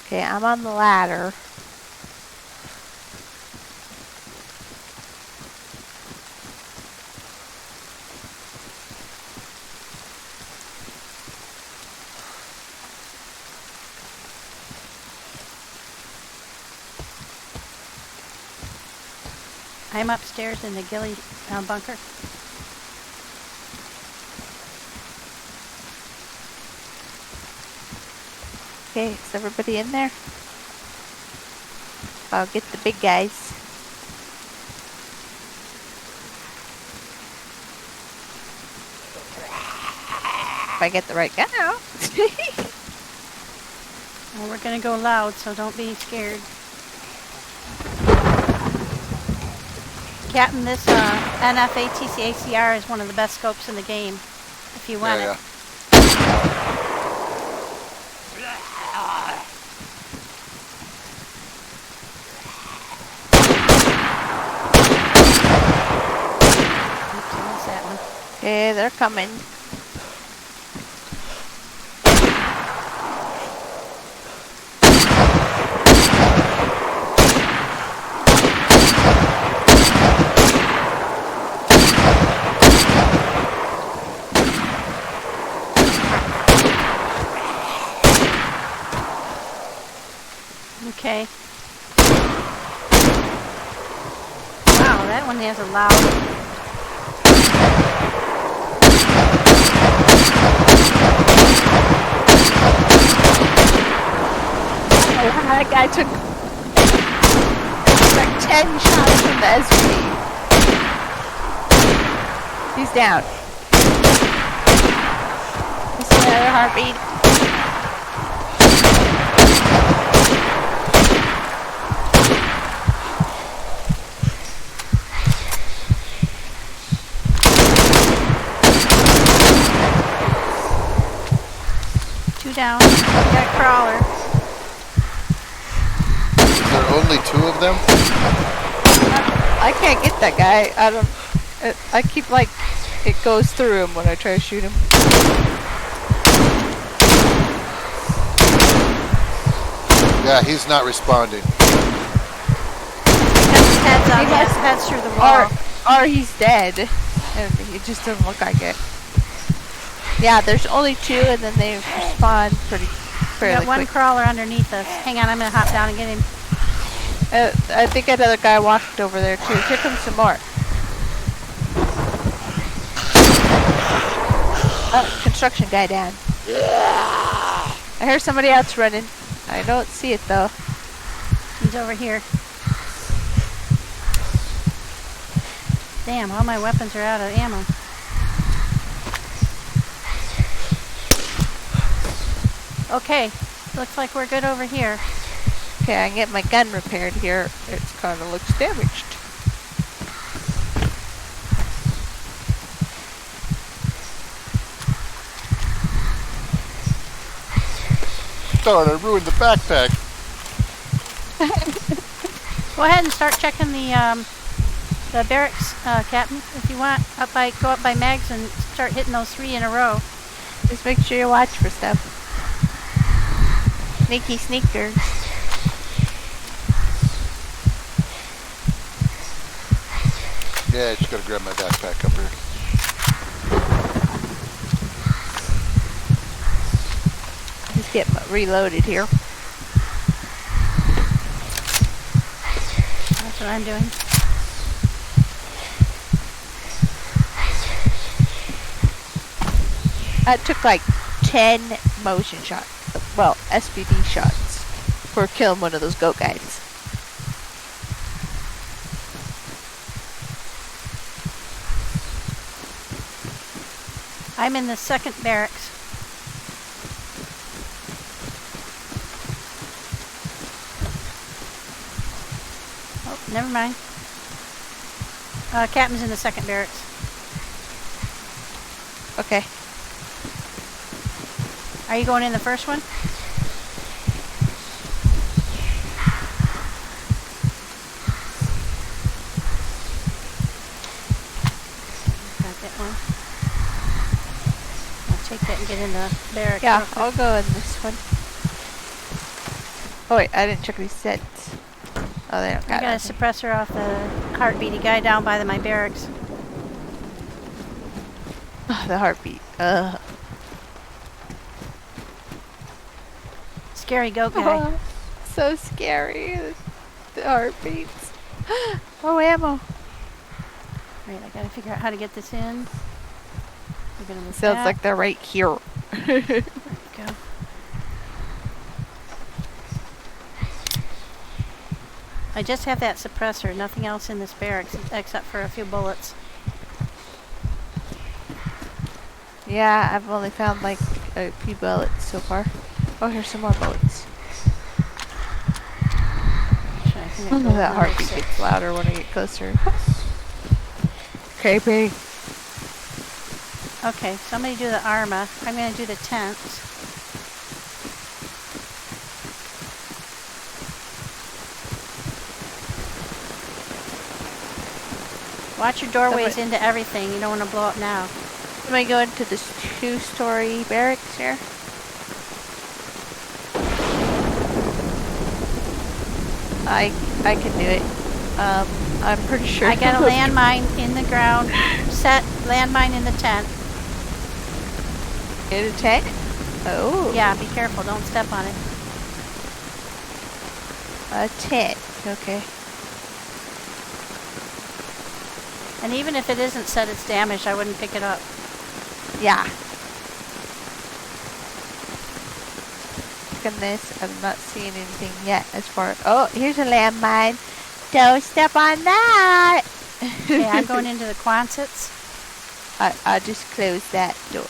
Okay, I'm on the ladder. I'm upstairs in the ghillie bunker. Okay, is everybody in there? I'll get the big guys. If I get the right gun out. Well, we're gonna go loud, so don't be scared. Captain, this NFATCACR is one of the best scopes in the game. If you want it. Oops, I missed that one. Okay, they're coming. Okay. Wow, that one has a loud. That guy took like 10 shots from the SVD. He's down. He's another heartbeat. Down. We got a crawler. Is there only 2 of them? I can't get that guy. I keep like, it goes through him when I try to shoot him. Yeah, he's not responding. Heads through the wall. Or he's dead. And it just doesn't look like it. Yeah, there's only 2 and then they respawn fairly got one quick. crawler underneath us. Hang on, I'm gonna hop down and get him. I think another guy walked over there too. Here comes some more. Oh, construction guy down. I hear somebody else running. I don't see it though. He's over here. Damn, all my weapons are out of ammo. Okay, looks like we're good over here. Okay, I can get my gun repaired here. It kind of looks damaged. Darn, I ruined the backpack. Go ahead and start checking the barracks, Captain, if you want. Go up by Magz and start hitting those 3 in a row. Just make sure you watch for stuff. Sneaky sneakers. Yeah, I just gotta grab my backpack up here. Just get reloaded here. That's what I'm doing. I took like 10 motion shots. Well, SVD shots for killing one of those goat guys. I'm in the 2nd barracks. Oh, never mind. Captain's in the 2nd barracks. Okay. Are you going in the first one? Got that one. I'll take that and get in the barracks. Yeah, I'll go in this one. Oh wait, I didn't check these sets. Oh, they don't I got got a nothing. suppressor off the heartbeaty guy down by my barracks. Oh, the heartbeat. Scary goat guy. So scary. The heartbeats. Oh, ammo. Right, I gotta figure out how to get this in. We're gonna move Sounds that. like they're right here. There we go. I just have that suppressor, nothing else in this barracks except for a few bullets. Yeah, I've only found like a few bullets so far. Oh, here's some more bullets. Actually, I think I Oh, built that another heartbeat 6. gets louder when I get closer. Creepy. Okay, somebody do the armor. I'm gonna do the tents. Watch your doorways into everything. You don't want to blow up now. Am I going to this 2-story barracks here? I can do it. I'm pretty sure. I got a landmine in the ground. Set landmine in the tent. In a tank? Oh. Yeah, be careful. Don't step on it. A tent. Okay. And even if it isn't set, it's damaged. I wouldn't pick it up. Yeah. Goodness, I'm not seeing anything yet as far as... Oh, here's a landmine. Don't step on that. Okay, I'm going into the Quonsets. I just closed that door.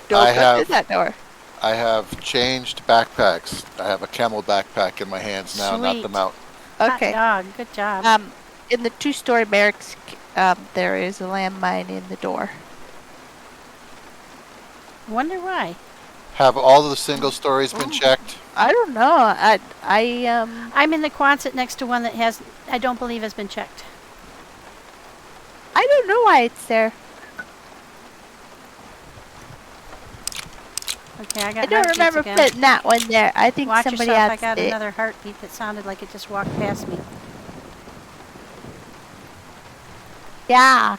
Don't I go have- through that door. I have changed backpacks. I have a camel backpack in my hands now, not the Sweet. mount. Okay. Hot dog. Good job. In the 2-story barracks, there is a landmine in the door. Wonder why. Have all of the single stories been checked? I don't know. I'm in the Quonset next to one that has, I don't believe has been checked. I don't know why it's there. Okay, I got I don't heartbeats remember again. putting that one there. I think Watch somebody yourself. I else got did. another heartbeat that sounded like it just walked past me. Yeah.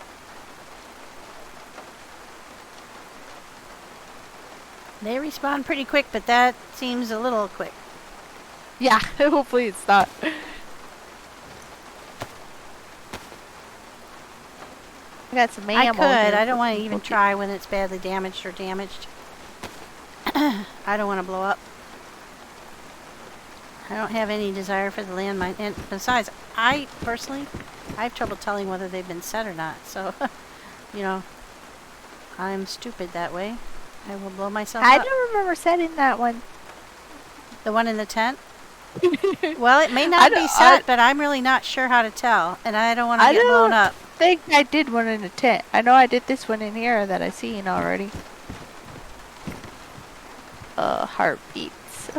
They respawn pretty quick, but that seems a little quick. Yeah. Hopefully it's not. I got some ammo. I could. here I don't for want to some even cookies. try when it's badly damaged or damaged. I don't want to blow up. I don't have any desire for the landmine. And besides, I personally, I have trouble telling whether they've been set or not. So, you know, I'm stupid that way. I will blow myself I up. don't remember setting that one. The one in the tent? Well, it may not be set, but I'm really not sure how to tell. And I don't want to get blown up. I think I did one in a tent. I know I did this one in here that I seen already. Heartbeats.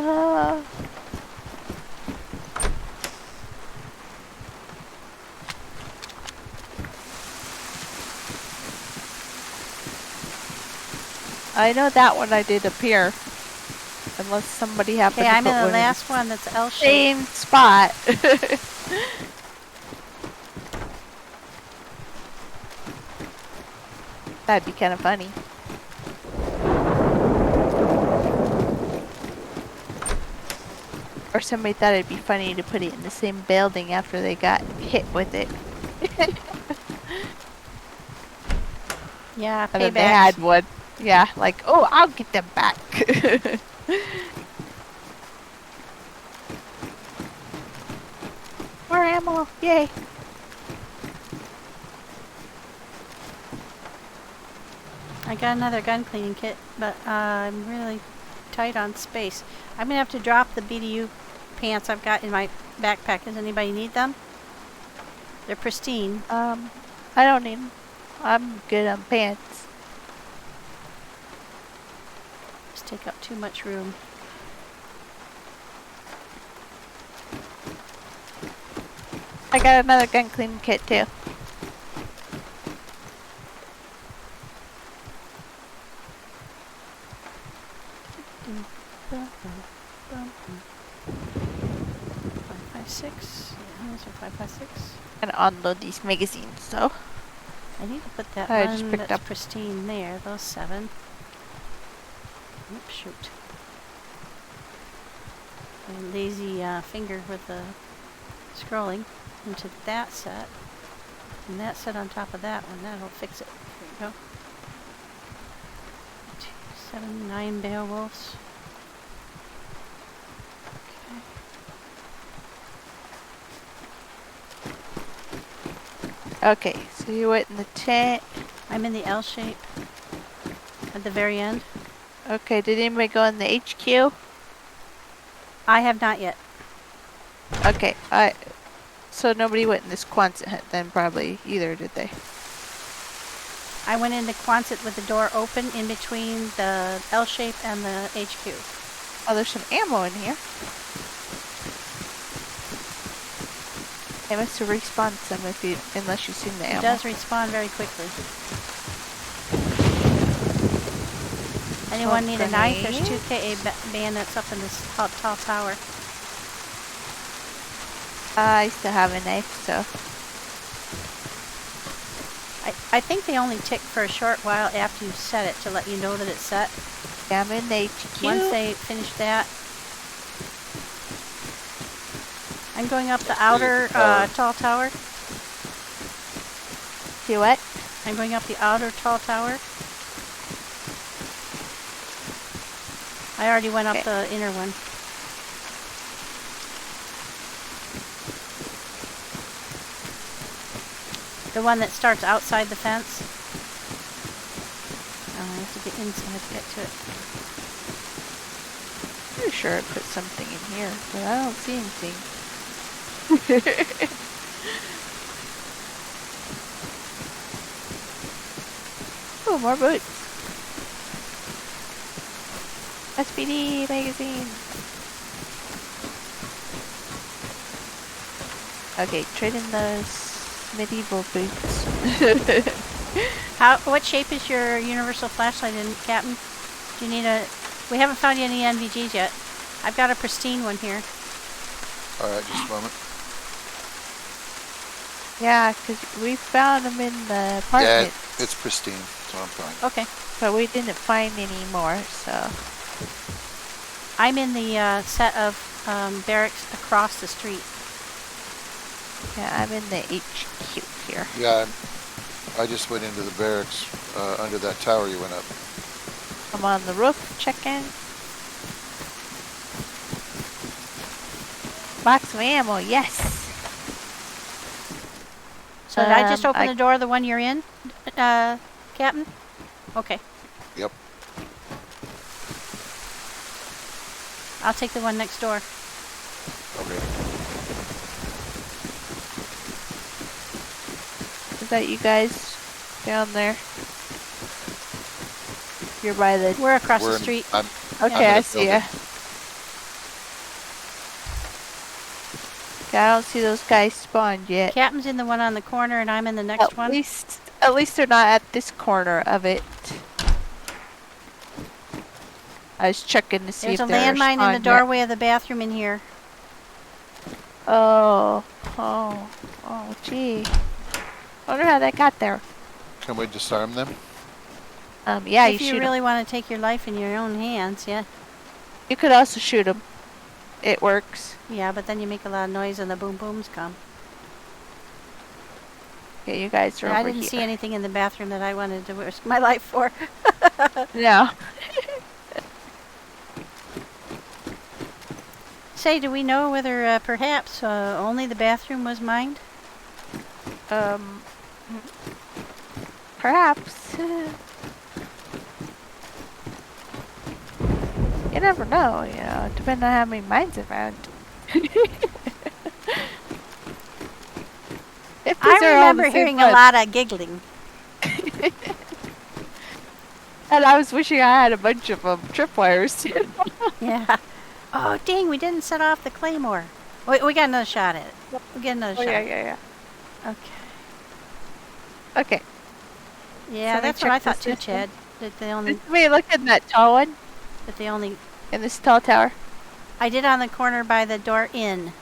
I know that one I did appear. Unless somebody happened Okay, to I'm put in the one last one that's L-shaped. same spot. That'd be kind of funny. Or somebody thought it'd be funny to put it in the same building after they got hit with it. Yeah, And then they payback. had one. Yeah, like, oh, I'll get them back. More ammo. Yay. I got another gun cleaning kit, but I'm really tight on space. I'm gonna have to drop the BDU pants I've got in my backpack. Does anybody need them? They're pristine. I don't need 'em. I'm good on pants. Just take up too much room. I got another gun cleaning kit too. Five, 6. Yeah, those are 5, 6. Gonna unload these magazines, so. I need to put that I just one picked that's up- pristine there. Those 7. Oops, shoot. A lazy finger with the scrolling into that set. And that set on top of that one. That'll fix it. There you go. 2, 7, 9 Beowulfs. Okay, so you went in the tent. I'm in the L shape. At the very end. Okay, did anybody go in the HQ? I have not yet. Okay, so nobody went in this Quonset hut then probably either, did they? I went into Quonset with the door open in between the L shape and the HQ. Oh, there's some ammo in here. They must have respawned some unless you've seen the ammo. It does respawn very quickly. Anyone need a knife? There's 2 KA bayonets up in this tall tower. I still have a knife, so. I think they only tick for a short while after you set it to let you know that it's set. Yeah, I'm in the HQ. Once they finish that. I'm going up the outer tall tower. See what? I'm going up the outer tall tower. I already went up the inner one. The one that starts outside the fence. Oh, I have to get inside to get to it. Pretty sure I put something in here, but I don't see anything. Oh, more boots. SPD magazine. Okay, trade in those medieval boots. What shape is your universal flashlight in, Captain? Do you need a... We haven't found any NVGs yet. I've got a pristine one here. Alright, just a moment. Yeah, because we found them in the apartment. Yeah, it's pristine, so I'm fine. Okay. But we didn't find any more, so... I'm in the set of barracks across the street. Yeah, I'm in the HQ here. Yeah, I just went into the barracks under that tower you went up. I'm on the roof checking. Box of ammo, yes! So did I just open the door, the one you're in, Captain? Okay. Yep. I'll take the one next door. Okay. Is that you guys down there? You're by the... We're across the street. Okay, I see ya. Okay, I don't see those guys spawned yet. Captain's in the one on the corner and I'm in the next one. At least they're not at this corner of it. I was checking to see There's if a landmine in the doorway of the bathroom in here. Oh, gee. Wonder how that got there. Can we disarm them? Yeah, if you really want to take your life in your own hands, yeah. You could also shoot them. It works. Yeah, but then you make a lot of noise and the boom booms come. Okay, you guys are over I didn't see anything in the bathroom that I wanted to risk my life for. No. Say, do we know whether perhaps only the bathroom was mined? Perhaps. You never know, depending on how many mines are found. I remember hearing a lot of giggling. And I was wishing I had a bunch of tripwires too. Yeah. Oh, dang, we didn't set off the claymore. We got another shot at it. We get another shot. Yeah. Okay. Okay. Yeah, that's what I thought too, Chad. That they only... Wait, look at that tall one. That they only... In this tall tower. I did on the corner by the door in.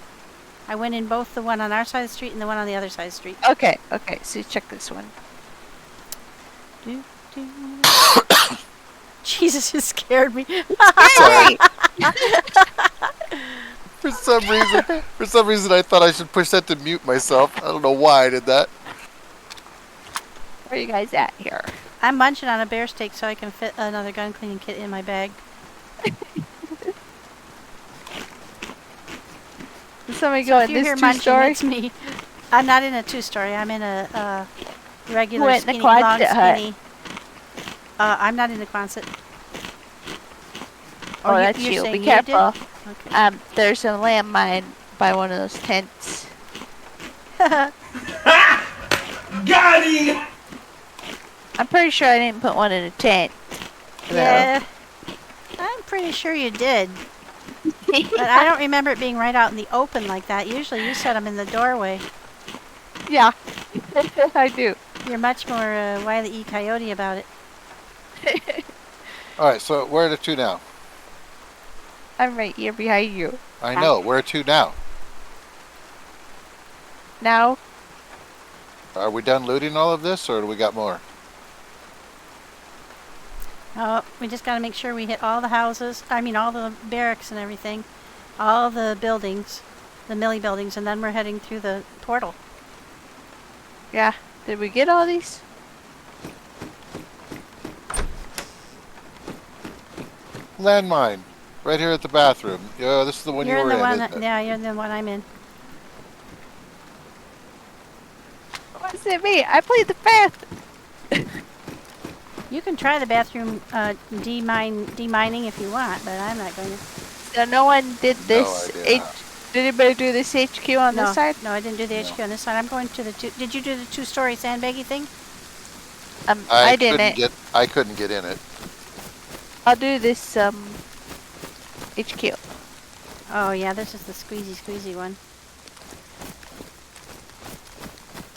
I went in both the one on our side of the street and the one on the other side of the street. Okay, so check this one. Jesus, it scared me. Sorry. For some reason I thought I should push that to mute myself. I don't know why I did that. Where are you guys at here? I'm munching on a bear steak so I can fit another gun cleaning kit in my bag. Did somebody So go if in you this hear munching, two-story? it's me. I'm not in a 2-story. I'm in a regular Went in the skinny, long closet hut. skinny. I'm not in the Quonset. Oh, you- that's you're you. saying Be you careful. did? Okay. There's a landmine by one of those tents. Got him! I'm pretty sure I didn't put one in a tent. Yeah. I'm pretty sure you did. But I don't remember it being right out in the open like that. Usually you set them in the doorway. Yeah, I do. You're much more Wile E. Coyote about it. All right, so where are the two now? I'm right here behind you. I know. Where to now? Now, Are we done looting all of this, or do we got more? Oh, we just got to make sure we hit all the houses. I mean, all the barracks and everything. All the buildings. The Millie buildings. And then we're heading through the portal. yeah. Did we get all these? Landmine. Right here at the bathroom. Yeah, this is the one you You're were the in, one. isn't it? Yeah, you're the one I'm in. What's it me? I played the fast. You can try the bathroom demining if you want, but I'm not going to. So no one did this. idea. Did anybody do this HQ on No, this side? no, I didn't do the HQ on this side. I'm going to the two. Did you do the 2-story sandbaggy thing? I didn't. I couldn't get in it. I'll do this HQ. Oh yeah, this is the squeezy one.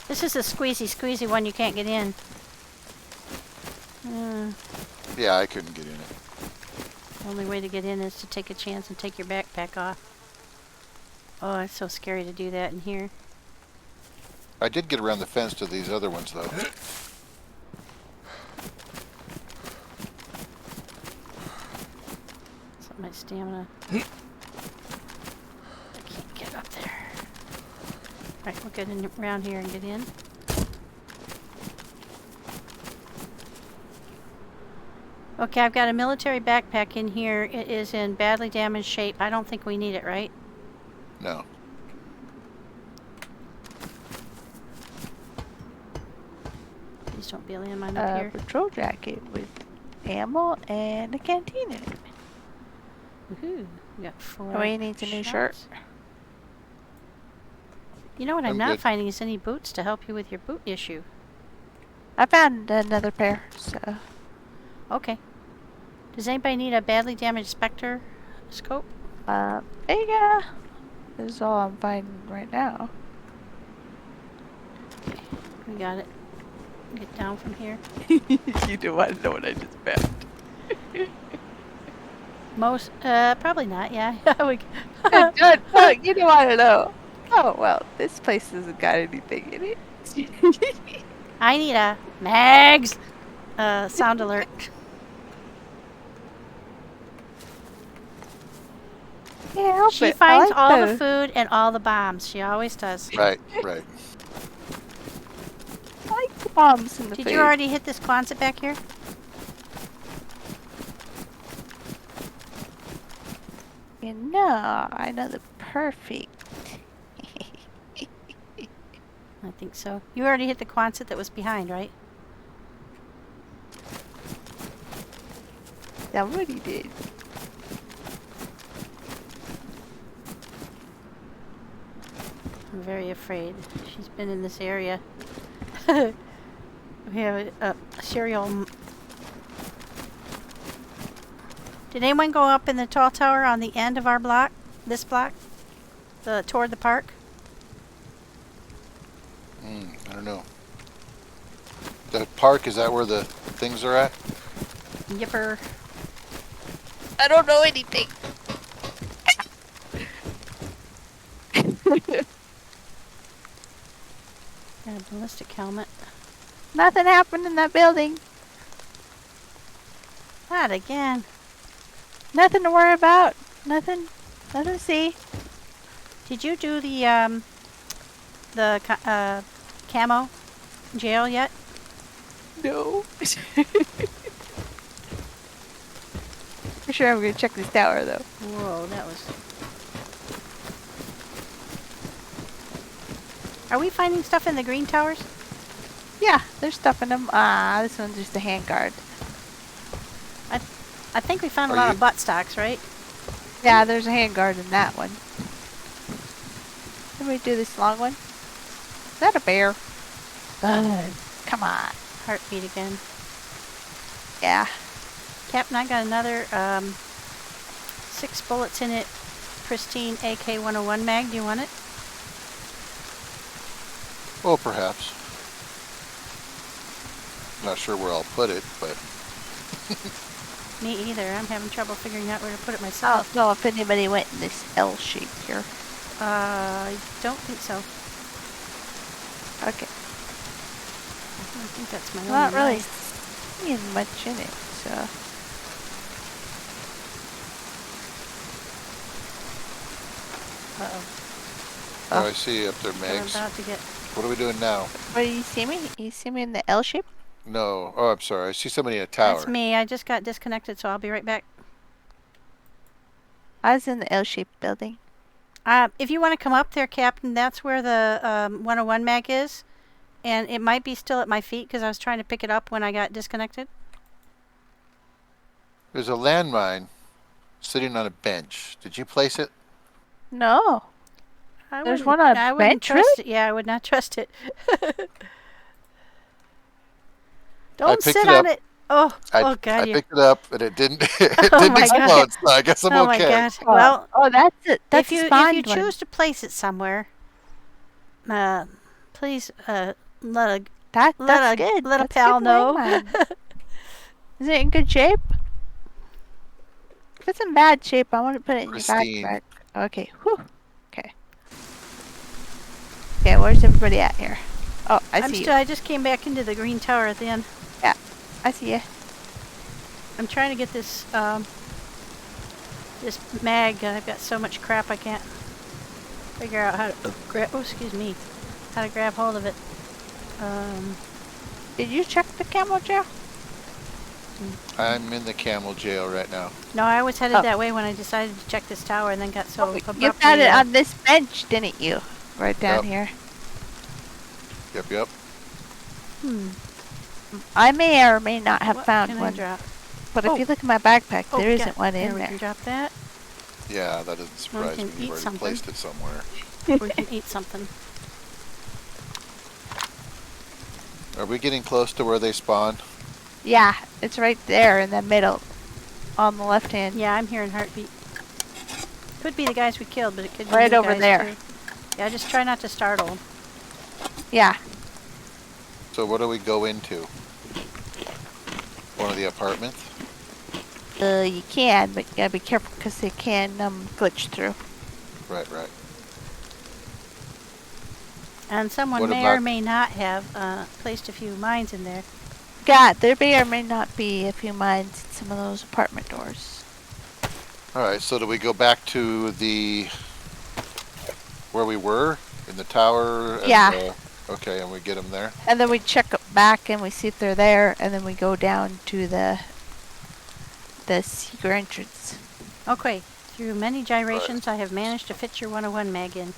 This is the squeezy one you can't get in. Yeah, I couldn't get in it. The only way to get in is to take a chance and take your backpack off. Oh, it's so scary to do that in here. I did get around the fence to these other ones, though. So my stamina. I can't get up there. Alright, we'll get in around here and get in. Okay, I've got a military backpack in here. It is in badly damaged shape. I don't think we need it, right? No. Please don't be a landmine up here. Patrol jacket with ammo and a canteen in it. Woohoo. We got 4 Nobody needs a new shirt. shots. You know what I'm I'm not good. finding is any boots to help you with your boot issue. I found another pair, so. Okay. Does anybody need a badly damaged Spectre scope? There you go. This is all I'm finding right now. We got it. Get down from here. You don't want to know what I just found. Most, probably not, yeah. We- Good. Look, you don't want to know. Oh, well, this place hasn't got anything in it. I need a Magz sound alert. Yeah, help She it. finds I like all the those. food and all the bombs. She always does. Right, right. I like the bombs in the Did food. you already hit this Quonset back here? You know, I know the perfect. I think so. You already hit the Quonset that was behind, right? Somebody did. I'm very afraid. She's been in this area. We have a serial. Did anyone go up in the tall tower on the end of our block? This block? Toward the park? I don't know. The park, is that where the things are at? Yipper. I don't know anything. Got a ballistic helmet. Nothing happened in that building. Not again. Nothing to worry about. Nothing to see. Did you do the camo jail yet? No. For sure I'm gonna check this tower though. Whoa, that was... Are we finding stuff in the green towers? Yeah, there's stuff in them. Ah, this one's just a handguard. I think we found a Are lot you- of butt stocks, right? Yeah, there's a handguard in that one. Let me do this long one. Is that a bear? Come on. Heartbeat again. Yeah. Captain, I got another 6 bullets in it. Pristine AK-101 mag. Do you want it? Well, perhaps. Not sure where I'll put it, but Me either. I'm having trouble figuring out where to put it I myself. don't know if anybody went in this L shape here. I don't think so. Okay. I think that's my Not only really knife. seeing much in it, so. Uh-oh. oh, I see you up there, I'm Magz. about to get... What are we doing now? What do you see me? You see me in the L shape? No. Oh, I'm sorry. I see somebody in a tower. That's me. I just got disconnected, so I'll be right back. I was in the L shaped building. If you want to come up there, Captain, that's where the 101 mag is. And it might be still at my feet because I was trying to pick it up when I got disconnected. There's a landmine sitting on a bench. Did you place it? No. I There's wouldn't- one on a I wouldn't bench, trust really? it. Yeah, I would not trust it. I Don't picked sit it on up. it. Oh, I oh God, I you. picked it up and it didn't. It Oh didn't my God. explode. So I guess I'm Oh okay. my God. Oh, Well, oh, that's it. That's if you spawned one. choose to place it somewhere, please let That's a good. let a That's pal good know. landmine. Is it in good shape? If it's in bad shape, I want to put it in Pristine. your backpack. Okay. Whew. Okay. Okay, where's everybody at here? Oh, I see you. I just came back into the green tower at the end. I see you. I'm trying to get this this mag. I've got so much crap I can't figure out how to grab. Oh, excuse me. How to grab hold of it. Did you check the camel jail? I'm in the camel jail right now. No, I was headed Oh. that way when I decided to check this tower, and then got so abruptly. You found it on this bench, didn't you? Right down Yep. here. Yep. I may or may not have What found can I one. drop? But Oh. if you look in my backpack, Oh, there we isn't got- one there, in we there. can drop that. Yeah, that doesn't surprise can me. eat You've already something. placed it somewhere. We can eat something. Are we getting close to where they spawn? Yeah, it's right there in the middle, on the left hand. Yeah, I'm hearing heartbeat. Could be the guys we killed, but it could be Right you over guys there. too. Yeah, just try not to startle them. Yeah. So what do we go into? One of the apartments? You can, but you gotta be careful because they can glitch through. Right. And someone What may or about- may not have placed a few mines in there. God, there may or may not be a few mines in some of those apartment doors. Alright, so do we go back to the... where we were? In the tower? And, Yeah. Okay, and we get them there? And then we check it back and we see if they're there, and then we go down to the secret entrance. Okay, through many gyrations, I have managed to fit your 101 mag in.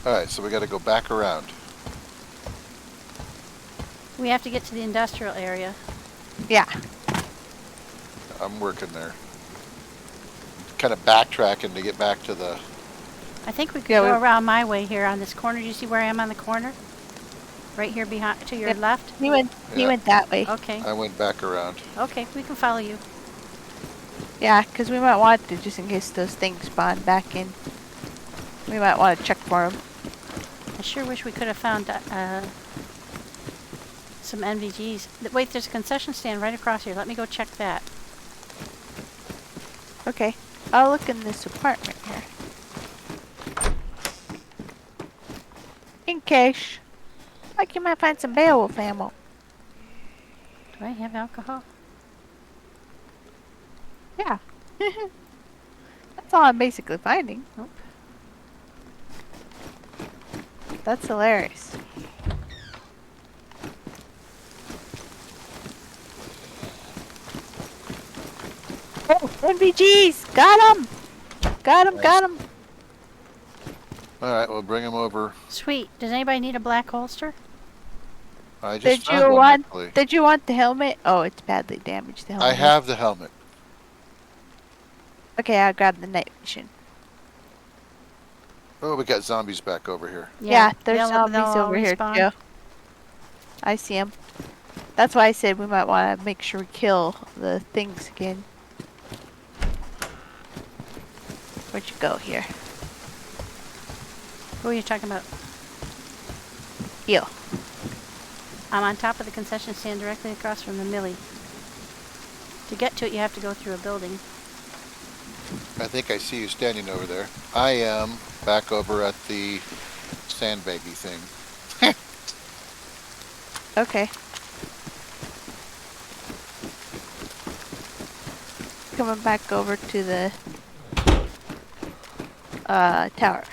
Alright, so we gotta go back around. We have to get to the industrial area. Yeah. I'm working there. Kind of backtracking to get back to the... I think we could Yeah, go we- around my way here on this corner. Do you see where I am on the corner? Right here behind, to your Yep. left? He went Yeah. that way. Okay, I went back around. okay, we can follow you. Yeah, because we might want to, just in case those things spawn back in. We might want to check for them. I sure wish we could have found some NVGs. Wait, there's a concession stand right across here. Let me go check that. Okay. I'll look in this apartment here. In case. Like you might find some Beowulf ammo. Do I have alcohol? Yeah. That's all I'm basically finding. Nope. That's hilarious. Oh, NVGs! Got him! Got him, Nice. got him! Alright, we'll bring him over. Sweet. Does anybody need a black holster? I just Did found you one, want actually. Did you want the helmet? Oh, it's badly damaged, the helmet. I have the helmet. Okay, I'll grab the night vision. Oh, we got zombies back over here. Yeah, there's they'll zombies all over here respawn. too. I see them. That's why I said we might want to make sure we kill the things again. Where'd you go here? Who are you talking about? You. I'm on top of the concession stand directly across from the Millie. To get to it, you have to go through a building. I think I see you standing over there. I am back over at the sandbaggy thing. Okay. Coming back over to the tower.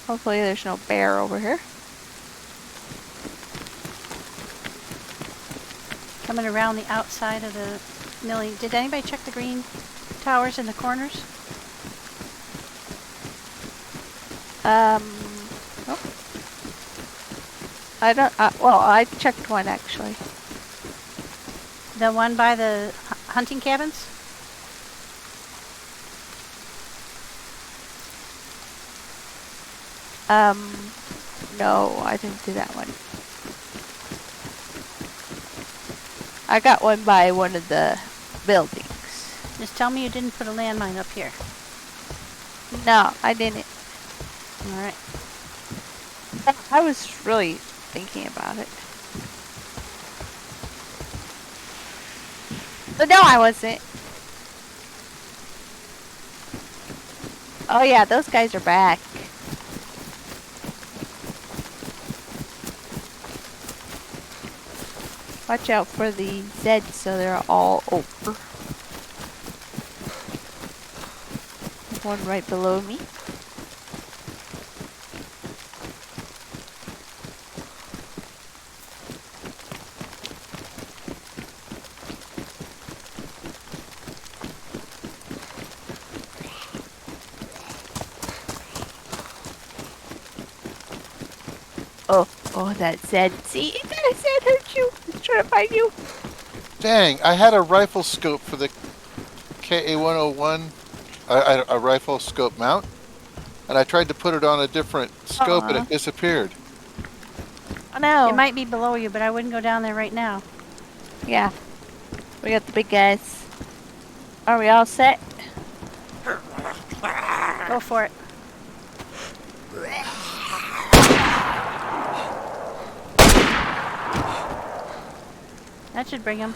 Hopefully there's no bear over here. Coming around the outside of the Millie. Did anybody check the green towers in the corners? Nope. I don't, well, I checked one actually. The one by the hunting cabins? No, I didn't do that one. I got one by one of the buildings. Just tell me you didn't put a landmine up here. No, I didn't. Alright. I was really thinking about it. But no, I wasn't. Oh yeah, those guys are back. Watch out for the Zeds so they're all over. There's one right below me. Oh, that Zed. See, that Zed hurt you. He's trying to find you. Dang, I had a rifle scope for the KA-101, a rifle scope mount, and I tried to put it on a different scope and it disappeared. Oh no. It might be below you, but I wouldn't go down there right now. Yeah. We got the big guys. Are we all set? Go for it. That should bring him.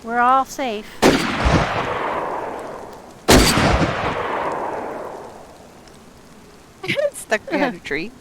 We're all safe. Stuck behind a tree.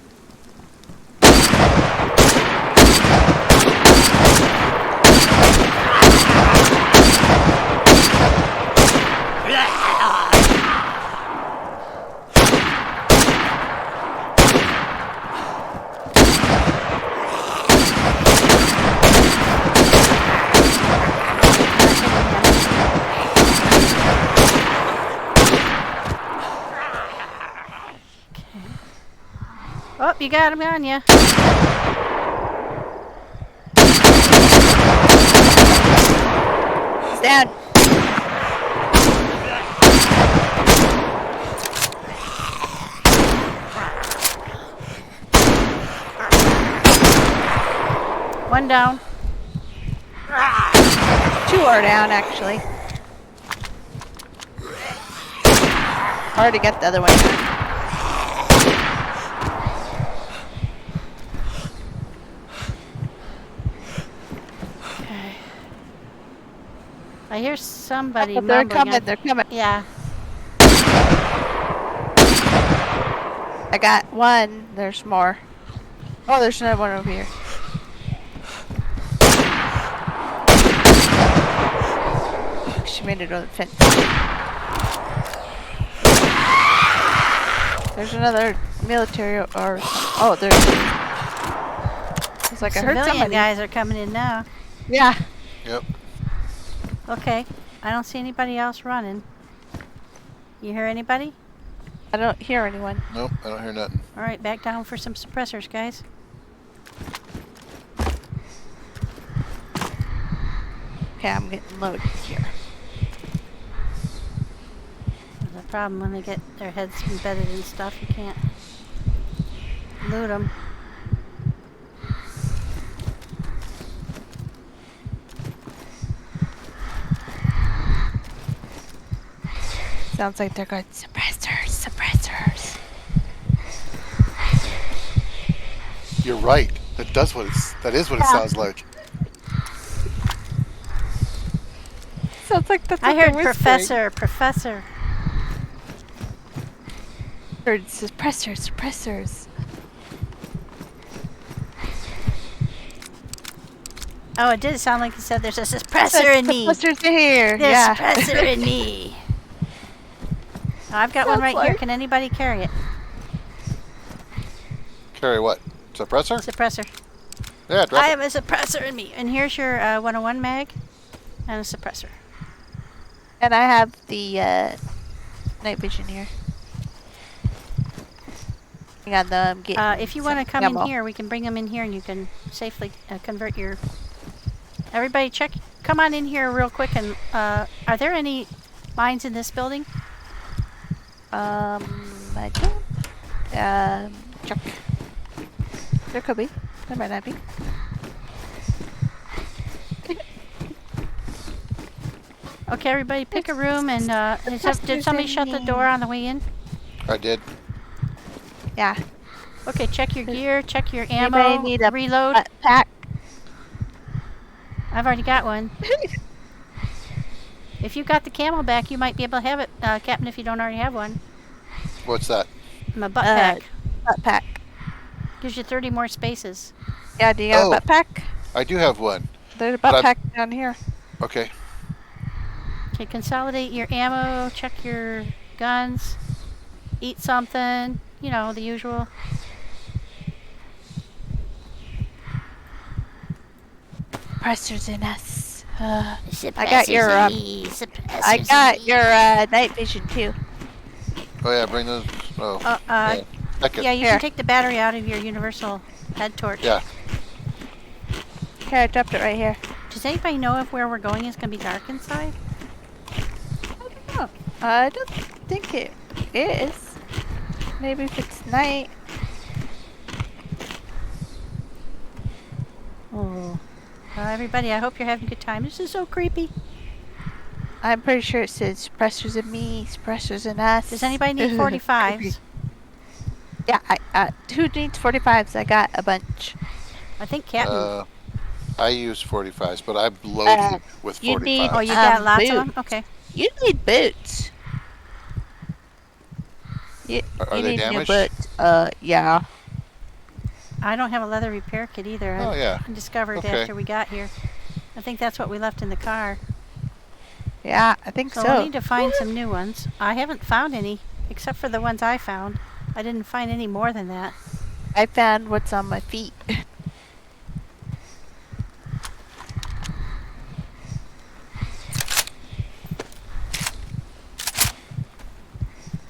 Oh, you got him on ya. He's down. One down. 2 are down, actually. Already got the other one down. Okay. I hear somebody Oh, they're mumbling. coming, they're coming. Yeah. I got one. There's more. Oh, there's another one over here. made it on the fence. There's another military or oh, there's. It's like I heard Civilian somebody. guys are coming in now. Yeah. Yep. Okay, I don't see anybody else running. You hear anybody? I don't hear anyone. Nope, I don't hear nothing. All right, back down for some suppressors, guys. Okay, I'm getting loaded here. There's a problem when they get their heads embedded in stuff. You can't loot them. Sounds like they're going suppressors, suppressors. You're right. That is what it sounds like. Sounds like that's I what heard they're whispering. professor. Heard suppressors, suppressors. Oh, it did sound like you said there's a suppressor in me. Suppressors are here. There's Yeah. a suppressor in me. Oh, I've got one Sounds right here. like- Can anybody carry it? Carry what? Suppressor? Suppressor. Yeah, drop I it. have a suppressor in me. And here's your 101 mag and a suppressor. And I have the night vision here. Hang on, though, I'm getting If you want to some come ammo. in here, we can bring them in here and you can safely convert your... Everybody check. Come on in here real quick and... are there any mines in this building? I don't. Check. There could be. There might not be. Okay, everybody pick a room and did somebody shut the door on the way in? I did. Yeah. Okay, check your gear, check your Anybody ammo, need a reload. pack? I've already got one. If you got the camel back, you might be able to have it, Captain, if you don't already have one. What's that? My butt pack. Butt pack. Gives you 30 more spaces. Yeah, do you got Oh. a butt pack? I do have one. There's a But butt I'm- pack down here. Okay. Okay, consolidate your ammo, check your guns, eat something, you know, the usual. Suppressors in us. I I got your night vision too. Oh yeah, bring those. Oh. yeah. Second. Yeah, you Here. can take the battery out of your universal head torch. Yeah. Here, I dropped it right here. Does anybody know if where we're going is going to be dark inside? Oh, I don't think it is. Maybe if it's night. Oh. Everybody, I hope you're having a good time. This is so creepy. I'm pretty sure it says suppressors in me, suppressors in us. Does anybody need 45s? Yeah, who needs 45s? I got a bunch. I think Captain. I use 45s, but I'm loaded with 45s. you need- Oh, you got lots of them? boots. Okay. You need boots. Are you they need new damaged? boots. Yeah. I don't have a leather repair kit either. Oh, yeah. I discovered Okay. after we got here. I think that's what we left in the car. Yeah, I think So so. we'll need to find some new ones. I haven't found any, except for the ones I found. I didn't find any more than that. I found what's on my feet.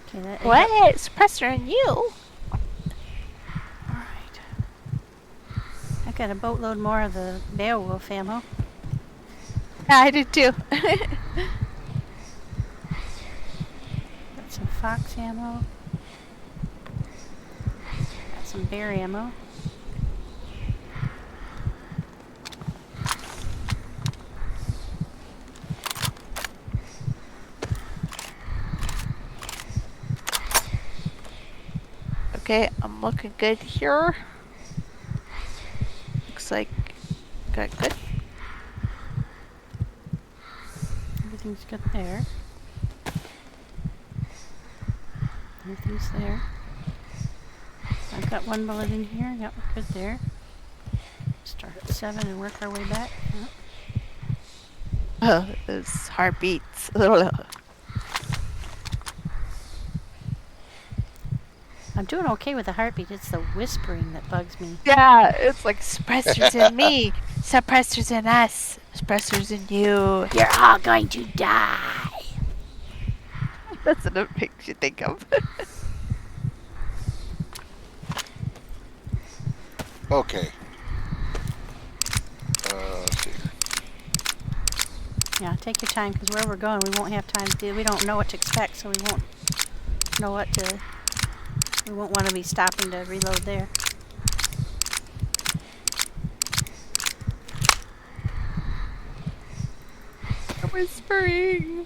Okay, that What? Suppressor in you? Alright. I got a boatload more of the Beowulf ammo. Yeah, I did too. Got some fox ammo. Got some bear ammo. Okay, I'm looking good here. Looks like got good. Everything's good there. Everything's there. I've got one bullet in here. Yep, we're good there. Start at 7 and work our way back. Yep. Those heartbeats. I'm doing okay with the heartbeat. It's the whispering that bugs me. Yeah, it's like suppressors in me, suppressors in us, suppressors in you. You're all going to die. That's what it makes you think of. Okay. Let's see. Yeah, take your time, because where we're going, we won't have time to. We don't know what to expect, so we won't know what to. We won't want to be stopping to reload there. Whispering.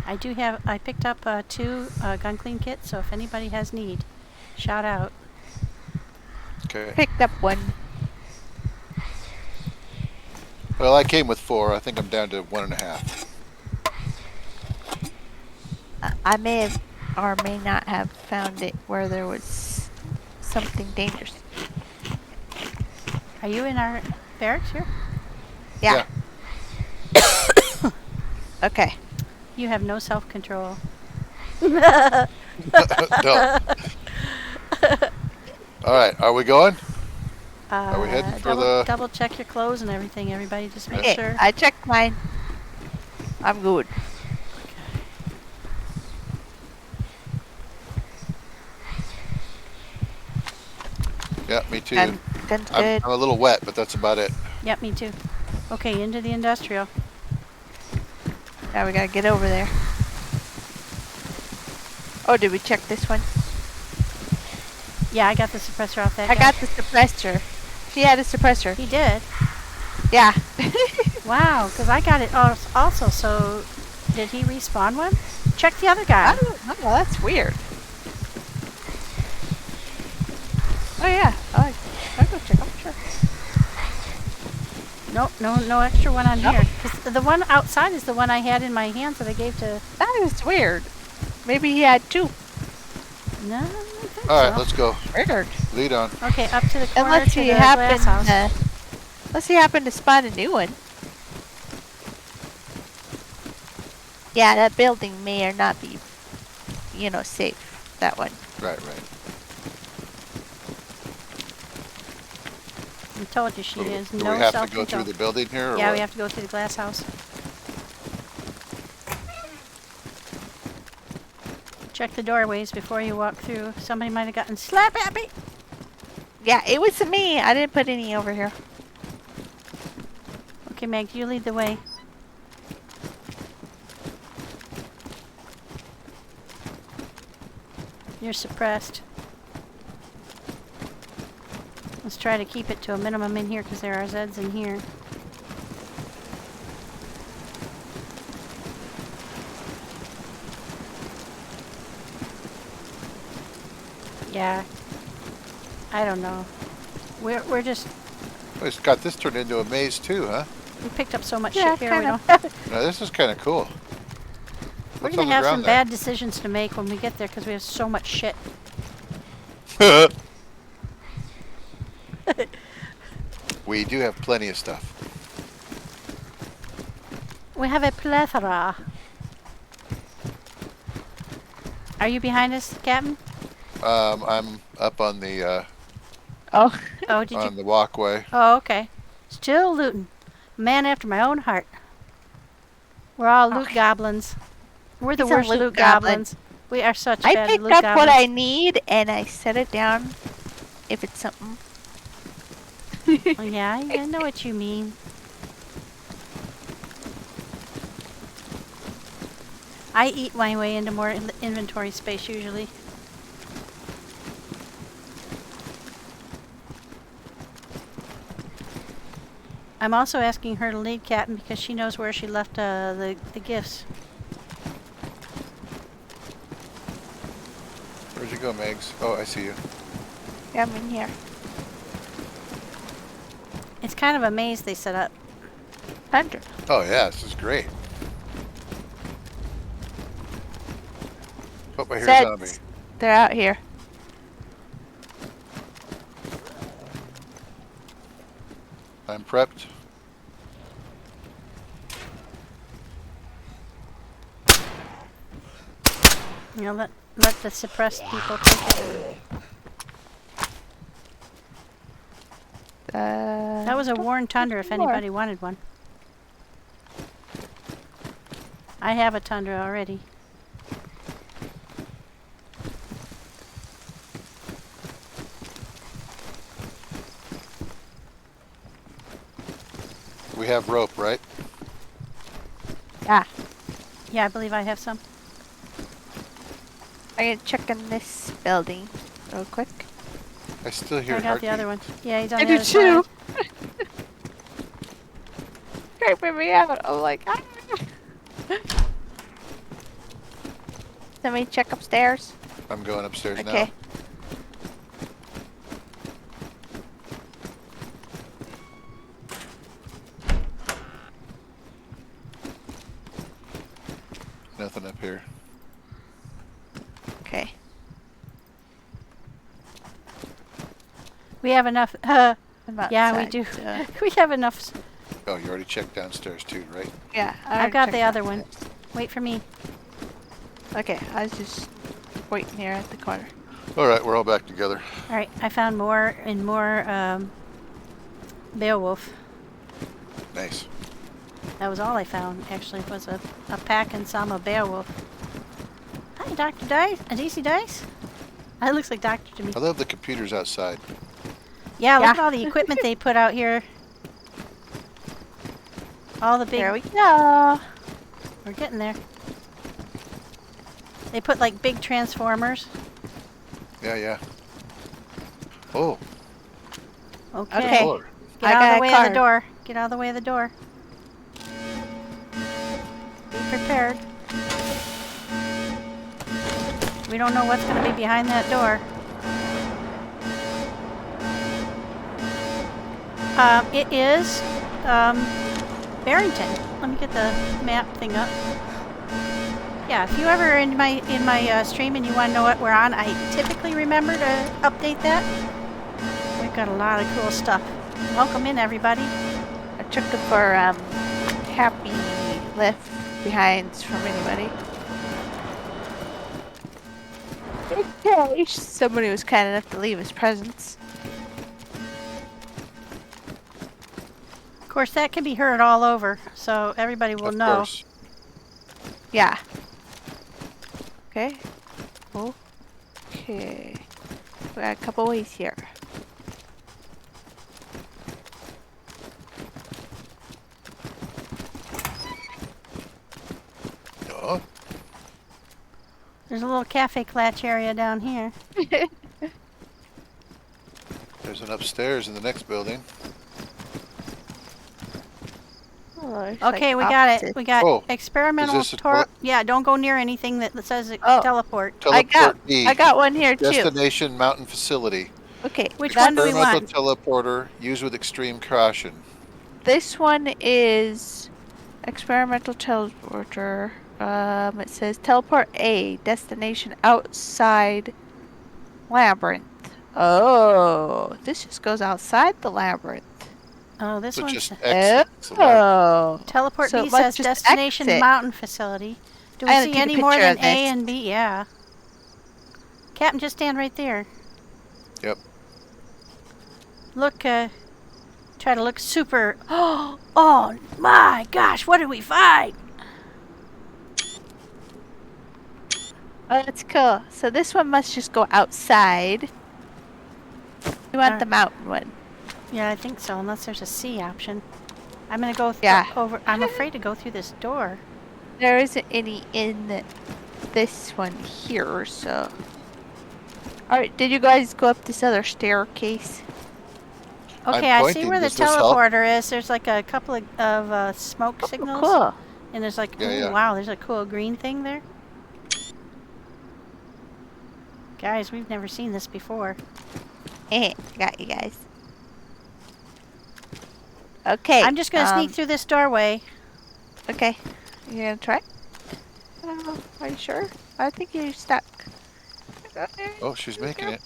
I picked up 2 gun clean kits, so if anybody has need, shout out. Okay. Picked up one. Well, I came with 4. I think I'm down to 1.5. I may have or may not have found it where there was something dangerous. Are you in our barracks here? Yeah. Okay. You have no self-control. No. All right. Are we going? Are we heading for the? Double check your clothes and everything. Everybody, just make Okay, sure. I checked mine. I'm good. Yeah, me too. Gun's good. I'm a little wet, but that's about it. Yep, me too. Okay, into the industrial. Now we gotta get over there. Oh, did we check this one? Yeah, I got the suppressor off that I guy. got the suppressor. She had a suppressor. He did. Yeah. Wow, because I got it also. So, did he respawn one? Check the other guy. I don't know. That's weird. Oh yeah. I'll go check. I'm sure. Nope, no extra one on No. here. 'Cause the one outside is the one I had in my hands that I gave to. That is weird. Maybe he had 2. No, I don't think All right, so. let's go. Weird. Lead on. Okay, up to the corner Unless to he the happened. glass house. Unless he happened to spawn a new one. Yeah, that building may or not be, safe. That one. Right. I told you she is Do no we have to go self-control. through the building here? Or Yeah, what? we have to go through the glass house. Check the doorways before you walk through. Somebody might have gotten slap at me. Yeah, it was me. I didn't put any over here. Okay, Meg, you lead the way. You're suppressed. Let's try to keep it to a minimum in here because there are Zeds in here. Yeah. I don't know. We're just Well, it's got this turned into a maze too, huh? we picked up so much Yeah, shit here. We kinda. don't. Now, this is kind of cool. We're What's gonna on the have some ground there? bad decisions to make when we get there because we have so much shit. We do have plenty of stuff. We have a plethora. Are you behind us, Captain? I'm up on the Oh. Oh, did on you? the walkway. Oh, okay. Still looting. Man after my own heart. We're all loot goblins. We're the He's a worst loot loot goblin. goblins. We are such I bad picked loot up goblins. what I need and I set it down if it's something. Oh, yeah, I know what you mean. I eat my way into more inventory space usually. I'm also asking her to lead Captain because she knows where she left the gifts. Where'd you go, Megs? Oh, I see you. Yeah, I'm in here. It's kind of a maze they set up. 100. Oh yeah, this is great. Oh, I hear a zombie. Sets. They're out here. I'm prepped. You know, let the suppressed people take it. That was a worn Tundra if anybody wanted one. I have a Tundra already. We have rope, right? Yeah. Yeah, I believe I have some. I'm gonna check in this building real quick. I still hear I got the other one. Yeah, he's on I the do other side. too. Creeping me out. I'm like, ah. Let me check upstairs. I'm going upstairs Okay. now. Nothing up here. Okay. We have enough. I'm Yeah, we outside, do. so- We have enough. Oh, you already checked downstairs too, right? Yeah. I I've already got the checked other one. upstairs. Wait for me. Okay, I was just waiting here at the corner. All right, we're all back together. All right, I found more and more Beowulf. Nice. That was all I found, actually, was a pack and some of Beowulf. Hi, Dr. Dice. DC Dice? That looks like Doctor to me. I love the computers outside. Yeah, look Yeah. at all the equipment they put out here. All the big... There we go. We're getting there. They put, like, big transformers. Yeah, yeah. Oh, Okay. Okay. Lord. Get I out got of a the way of the card. door. Get out of the way of the door. Be prepared. We don't know what's going to be behind that door. It is Barrington. Let me get the map thing up. Yeah, if you ever are in my stream and you want to know what we're on, I typically remember to update that. We've got a lot of cool stuff. Welcome in, everybody. I'm checking for happy left behinds from anybody. Okay. Somebody was kind enough to leave his presents. Of course, that can be heard all over, so everybody will Of know. course. Yeah. Okay. Okay. We got a couple ways here. Oh, There's a little cafe clutch area down here. there's an upstairs in the next building. Oh, it's Okay, like we got it. opposite. We got Oh, experimental is this a tor- Yeah, don't go near anything that says it Oh. teleport. I Teleport D. got one here too. Destination Mountain Facility. Okay. Which that's- one do we Experimental want? teleporter used with extreme caution. This one is experimental teleporter. It says teleport A, destination outside Labyrinth. Oh, this just goes outside the labyrinth. Oh, this So one's just exits the lab. Oh. teleport so B it must says just destination exit. mountain facility. Do I we had to see take a any more picture than of A this. and B? Yeah. Captain, just stand right there. Yep. Look, try to look super. Oh my gosh, what did we find? Oh, that's cool. So this one must just go outside. We want the mountain one. Yeah, I think so, unless there's a C option. I'm gonna go Yeah. over. I'm afraid to go through this door. There isn't any in this one here, so. Alright, did you guys go up this other staircase? Okay, I'm I see pointing. where the Does this help? teleporter is. There's like a couple of smoke signals. Cool. And there's like, Yeah, ooh, yeah. wow, there's a cool green thing there. Guys, we've never seen this before. Got you guys. Okay. I'm just gonna sneak through this doorway. Okay. You gonna try? Are you sure? I think you're stuck. Oh, she's making it.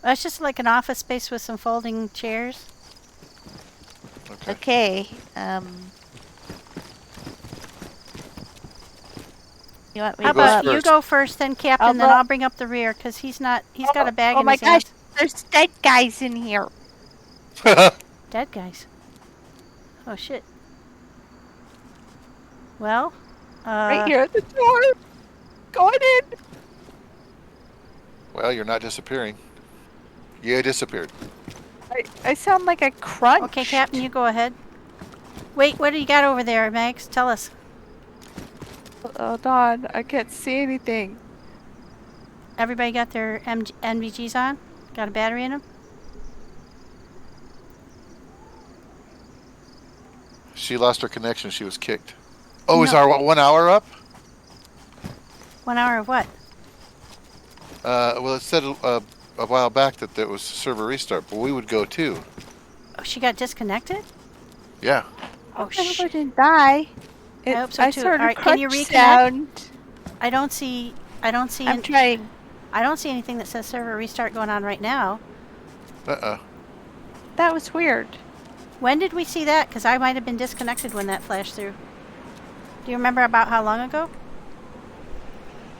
It's just like an office space with some folding chairs. Okay. You want me How to go about up? you first. go first, then Captain, I'll then go- I'll bring up the rear, because he's got a bag Oh in my his gosh, hand. there's dead guys in here. Dead guys. Oh, shit. Well, Right here at the door. Going in. Well, you're not disappearing. You disappeared. I sound like a crunch. okay, Captain, you go ahead. Wait, what do you got over there, Max? Tell us. Hold on, I can't see anything. Everybody got their NVGs on? Got a battery in them? She lost her connection. She was kicked. Oh, is No. our 1 hour up? 1 hour of what? Well, it said a while back that there was server restart, but we would go too. Oh, she got disconnected? Yeah. Oh, I hope I shit. didn't die. I hope so, too. Heard a Alright, can you crunch reconnect? sound. I don't see I'm trying. I don't see anything that says server restart going on right now. That was weird. When did we see that? Because I might have been disconnected when that flashed through. Do you remember about how long ago?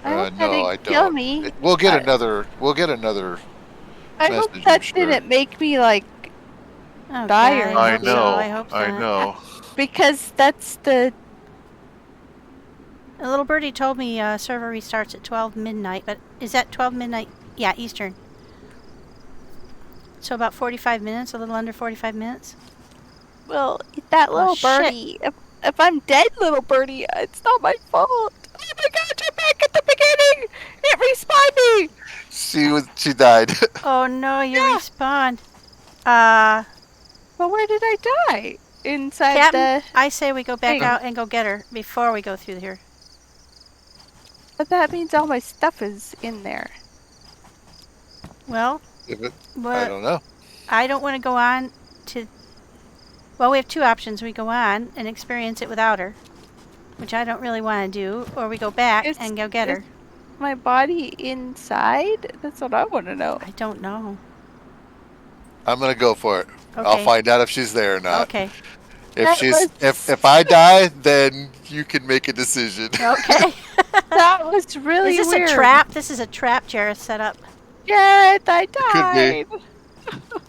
I hope that No, didn't I kill don't. me. We'll get another. We'll get another. I hope message, that I'm sure. didn't make me like Oh, Die God, or I I hope something. so. know. I hope I not. know. because that's the A little birdie told me server restarts at 12 midnight, but is that 12 midnight? Yeah, Eastern. So about 45 minutes, a little under 45 minutes. well that Oh, little shit. birdie. If I'm dead, little birdie, it's not my fault. Oh my gosh, I'm back at the beginning. It respawned me. She died. Oh no, you Yeah. respawned. But where did I die? Inside Captain, the. I say we go back thing. out and go get her before we go through here. But that means all my stuff is in there. Well, I we're- don't know. I don't want to go on to... Well, we have two options. We go on and experience it without her, which I don't really want to do, or we go back Is- and go get is- her. My body inside? That's what I want to know. I don't know. I'm gonna go for it. Okay. I'll find out if she's there or not. Okay. If That she's was- if I die, then you can make a decision. Okay. That was really Is this weird. a trap? This is a trap Jareth set up. Jared, I Could died.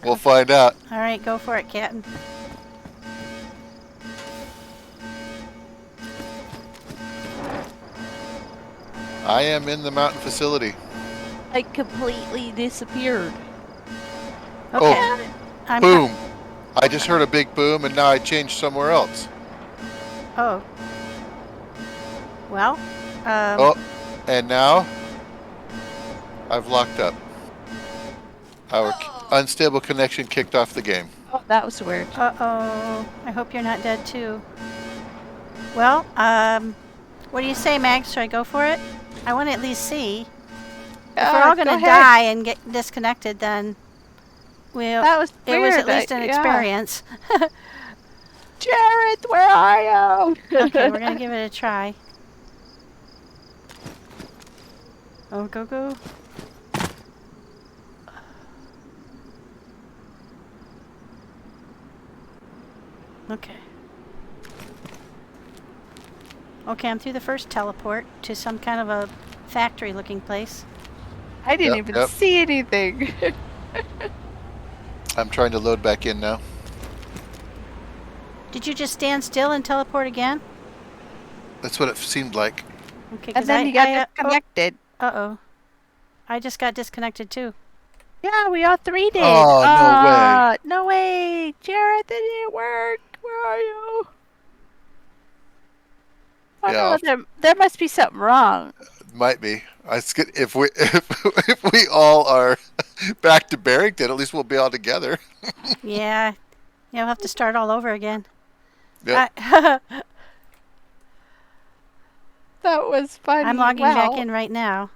We'll find out. All right, go for it, Captain. I am in the mountain facility. I completely disappeared. Okay. Oh, I'm boom! I just heard a big boom, and now I changed somewhere else. Oh. Well, Oh, and now I've locked up. Our unstable connection kicked off the game. Oh, that was weird. uh-oh. I hope you're not dead, too. Well, what do you say, Max? Should I go for it? I want to at least see. If we're all going go to ahead. die and get disconnected, then That was it weird. was at least an yeah. experience. Jared, where are you? Okay, we're going to give it a try. Oh, go, go. Okay. Okay, I'm through the first teleport to some kind of a factory-looking place. I didn't Yep, even yep. see anything. I'm trying to load back in now. Did you just stand still and teleport again? That's what it seemed like. Okay, And then you got disconnected. Uh-oh. I just got disconnected too. Yeah, we all three did. Oh, no way. No way. Jared, that didn't work. Where are you? Oh, Yeah. no, there must be something wrong. Might be. If we all are back to Barrington, at least we'll be all together. Yeah. Yeah, we'll have to start all over again. Yep. That was funny. I'm logging Wow. back in right now.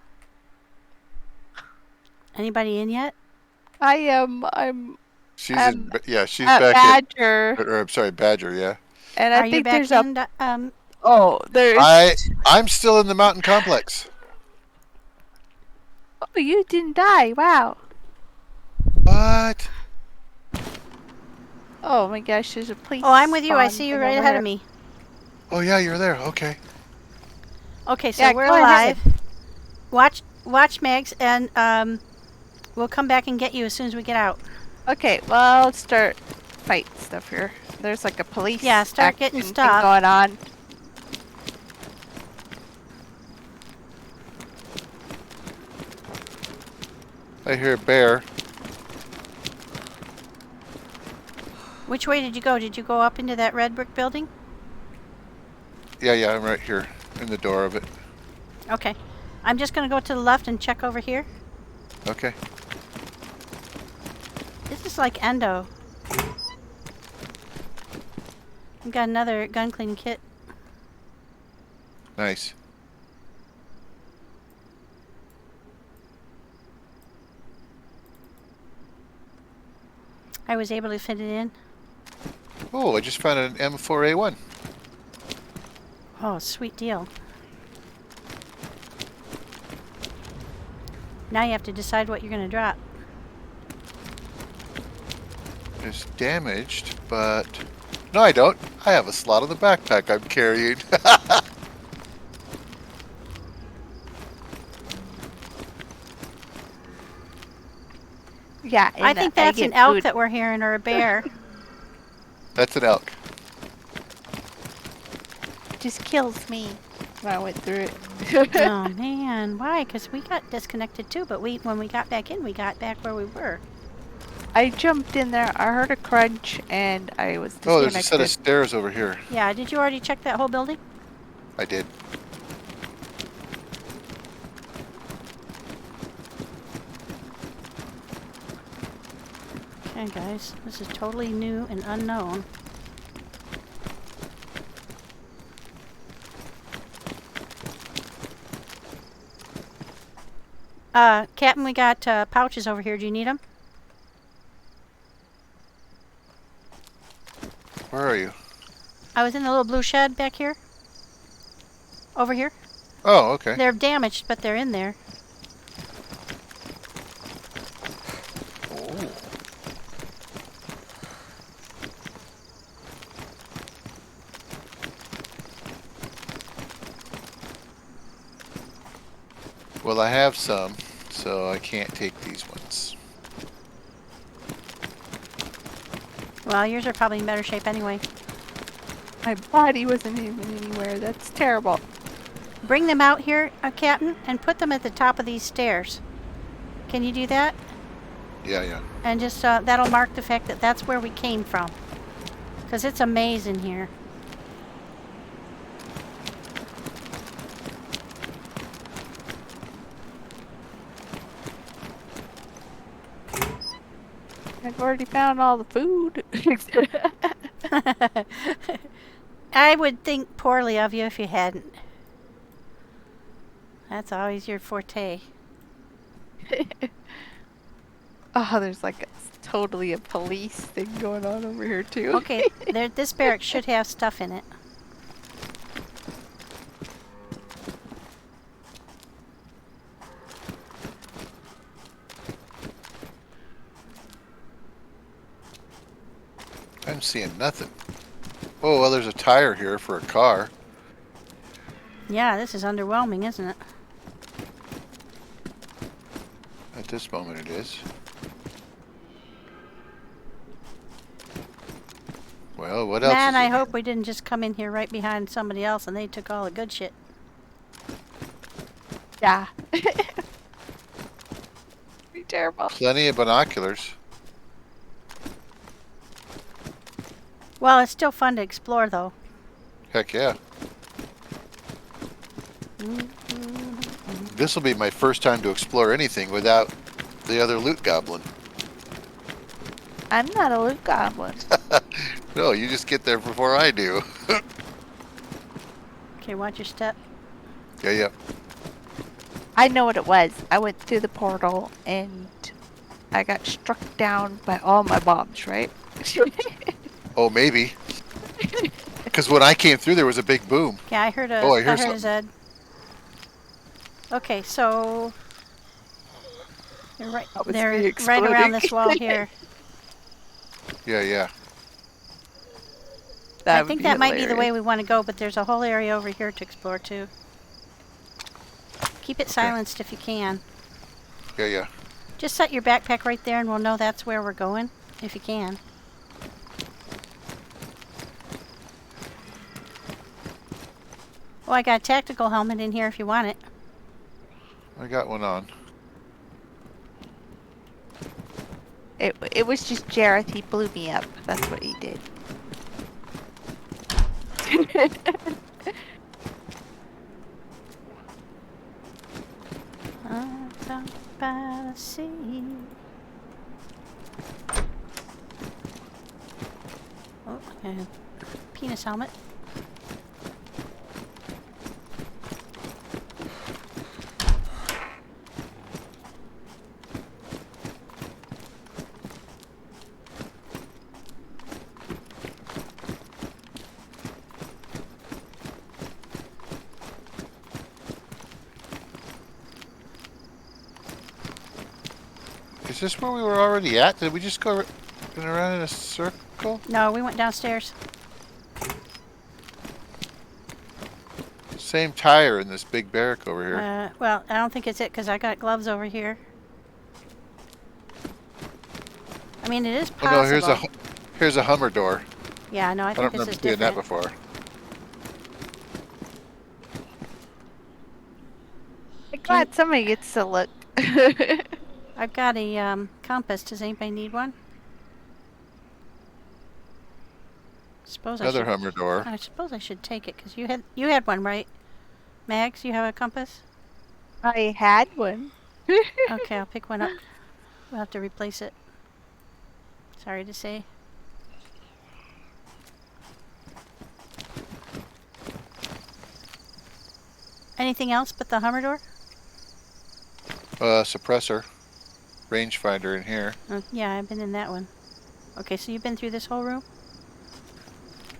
Anybody in yet? I am. I'm She's Um, she's at back Badger, in. Or, I'm sorry, Badger. Yeah. and Are I you think back there's a. in? Oh, there's. I'm still in the mountain complex. Oh, you didn't die. Wow. What? Oh my gosh, there's a police. Oh, I'm with you. I spawn see you thing right over ahead here. of me. Oh yeah, you're there. Okay. Okay, so Yeah, we're go ahead. alive. Watch Magz, and we'll come back and get you as soon as we get out. Okay, well, let's start fight stuff here. There's like a police Yeah, start getting action stuff. thing going on. I hear a bear. Which way did you go? Did you go up into that red brick building? Yeah, yeah, I'm right here in the door of it. Okay. I'm just going to go to the left and check over here. Okay. This is like endo. I've got another gun cleaning kit. Nice. I was able to fit it in. Oh, I just found an M4A1. Oh, sweet deal. Now you have to decide what you're going to drop. It's damaged, but... No, I don't. I have a slot on the backpack I'm carrying. Yeah, I and think that's get an elk food. that we're hearing, or a bear. That's an elk. Just kills me when I went through it. Oh man, why? Because we got disconnected too, but when we got back in, we got back where we were. I jumped in there, I heard a crunch, and I was Oh, disconnected. there's a set of stairs over here. Yeah, did you already check that whole building? I did. Okay, guys, this is totally new and unknown. Captain, we got pouches over here. Do you need them? Where are you? I was in the little blue shed back here. Over here. Oh, okay. They're damaged, but they're in there. Oh. Well, I have some, so I can't take these ones. Well, yours are probably in better shape anyway. My body wasn't even anywhere. That's terrible. Bring them out here, Captain, and put them at the top of these stairs. Can you do that? Yeah, yeah. And just that'll mark the fact that that's where we came from. Because it's a maze in here. I've already found all the food. I would think poorly of you if you hadn't. That's always your forte. Oh, there's like totally a police thing going on over here too. Okay, this barracks should have stuff in it. I'm seeing nothing. Oh, well, there's a tire here for a car. Yeah, this is underwhelming, isn't it? At this moment it is. Well, what else Man, is I in here? hope we didn't just come in here right behind somebody else and they took all the good shit. Yeah. Be terrible. Plenty of binoculars. Well, it's still fun to explore, though. Heck yeah. This will be my first time to explore anything without the other loot goblin. I'm not a loot goblin. No, you just get there before I do. Okay, watch your step. Yeah, yeah. I know what it was. I went through the portal and I got struck down by all my bombs, right? Oh, maybe. Because when I came through, there was a big boom. Yeah, I heard a. Oh, I hear heard a something. Zed. Okay, so they're right. That was They're me right around exploding. this wall here. Yeah, yeah. I think that might be the way we want to go, but there's a whole area over here to explore too. Keep it silenced if you can. Yeah, yeah. Just set your backpack right there and we'll know that's where we're going, if you can. Oh, I got a tactical helmet in here if you want it. I got one on. It was just Jareth. He blew me up. That's what he did. Down by the sea. Oh, and penis helmet. Is this where we were already at? Did we just go around in a circle? No, we went downstairs. Same tire in this big barrack over here. Well, I don't think it's it because I got gloves over here. I mean, it is possible. Oh no, here's a Hummer door. Yeah, no, I I think don't this is remember seeing that different. before. I'm glad somebody gets to look. I've got a compass. Does anybody need one? Another Hummer door. I suppose I should take it because you had one, right? Mags, you have a compass? I had one. Okay, I'll pick one up. We'll have to replace it. Sorry to say. Anything else but the Hummer door? Suppressor. Rangefinder in here. Yeah, I've been in that one. Okay, so you've been through this whole room?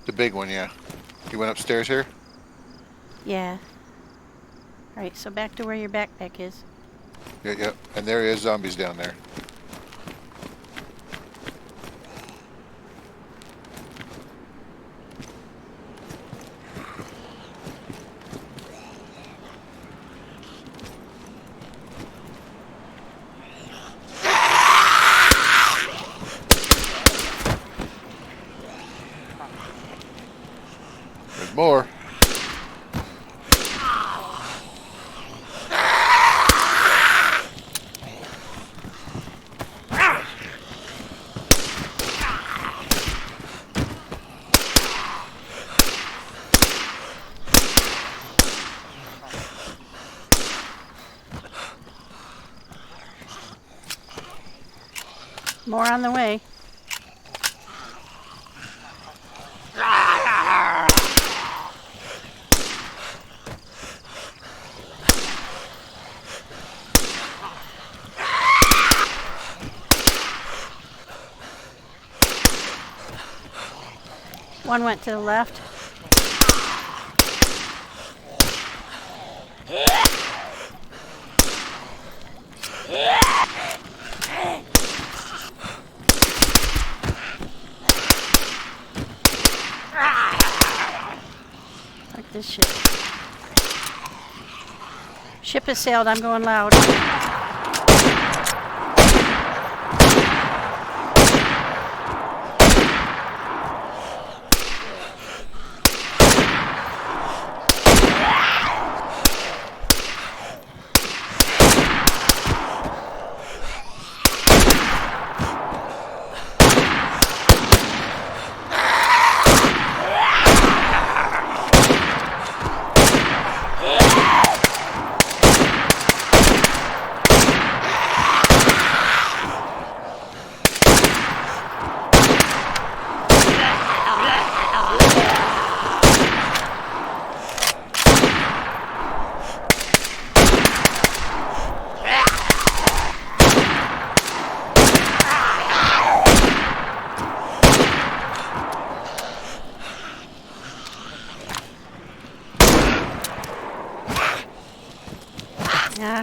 The big one, yeah. You went upstairs here? Yeah. Alright, so back to where your backpack is. Yeah, yeah. And there is zombies down there. There's more. More on the way. One went to the left. Like this ship. Ship has sailed, I'm going loud. Yeah.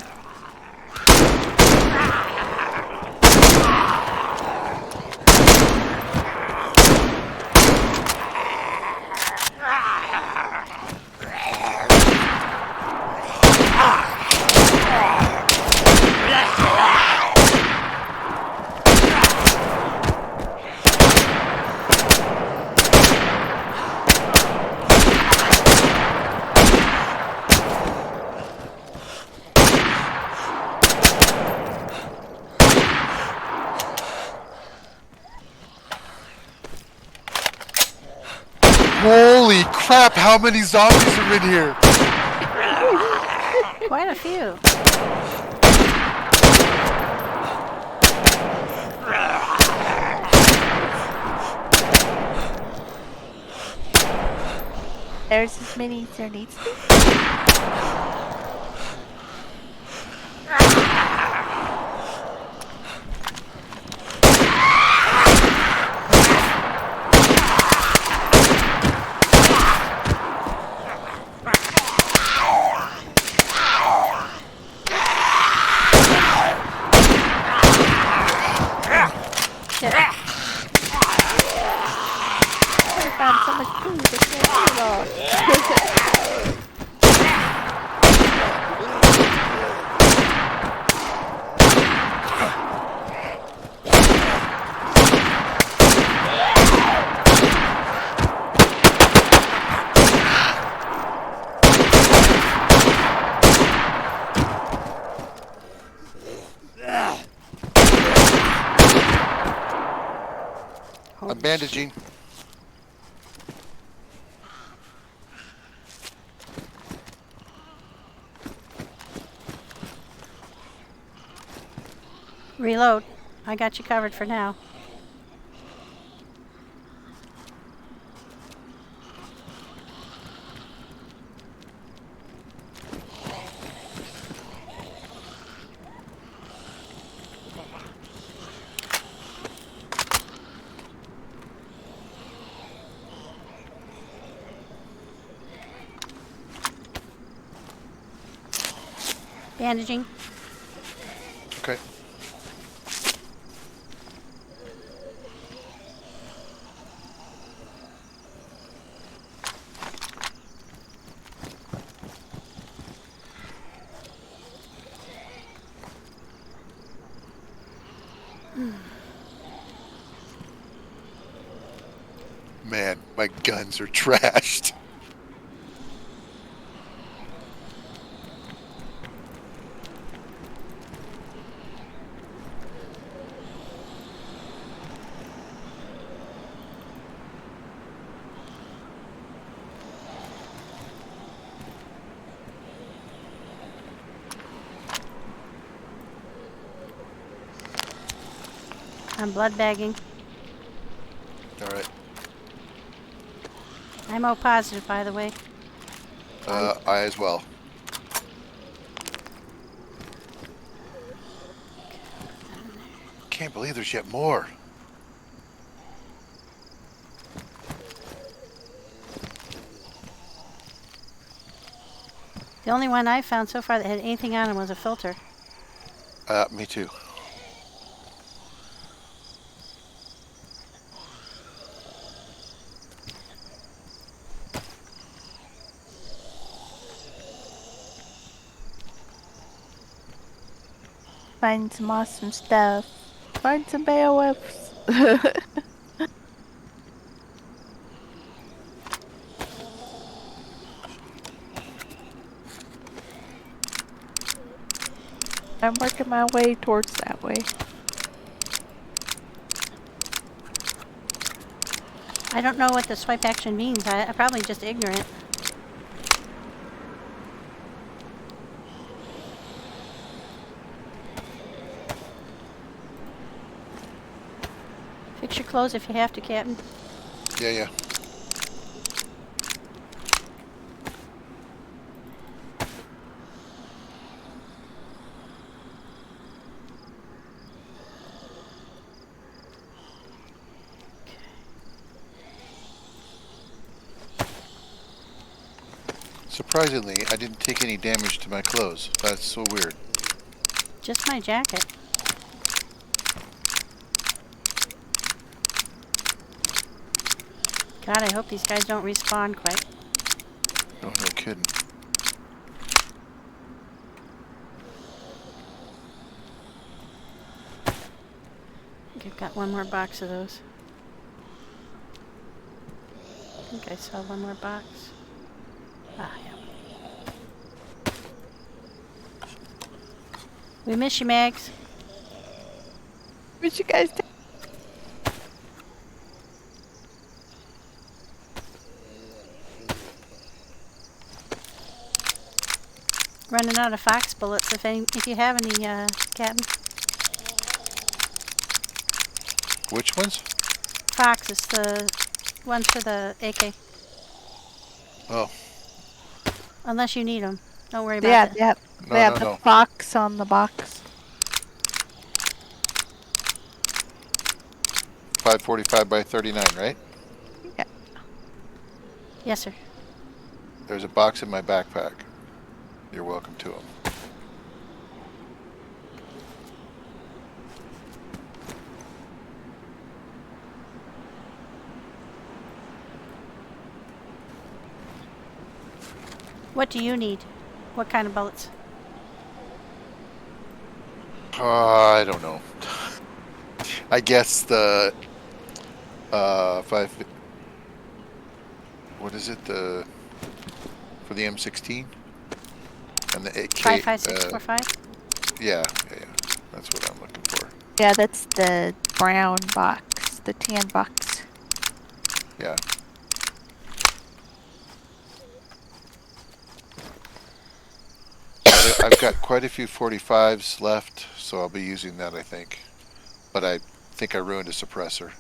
crap, how many zombies are in here? Quite a few. There's as many as there needs to be. Shit. I found so much food. I can't eat it all. I'm bandaging. Reload. I got you covered for now. Bandaging. Okay. Man, my guns are trashed. I'm blood bagging. All right. I'm O positive, by the way. I as well. Can't believe there's yet more. The only one I found so far that had anything on him was a filter. Me too. Find some awesome stuff. Find some BOFs. I'm working my way towards that way. I don't know what the swipe action means. I'm probably just ignorant. Fix your clothes if you have to, Captain. Yeah, yeah. Surprisingly, I didn't take any damage to my clothes. That's so weird. Just my jacket. God, I hope these guys don't respawn quick. Oh, no kidding. I think I've got one more box of those. I think I saw one more box. Ah, yeah. We miss you, Magz. What you guys do? running out of fox bullets. If you have any, Captain. Which ones? Fox is the one for the AK. Oh, Unless you need them. Don't worry about Yeah, it. yeah. no, They have no, the no. box on the box. 545 by 39, right? Yeah. Yes, sir. There's a box in my backpack. You're welcome to them. What do you need? What kind of bullets? I don't know. I guess the what is it, the for the M16 and the AK 55645? yeah, that's what I'm looking for. Yeah, that's the brown box, the tan box. Yeah. I've got quite a few 45s left, so I'll be using that, I think. But I think I ruined a suppressor.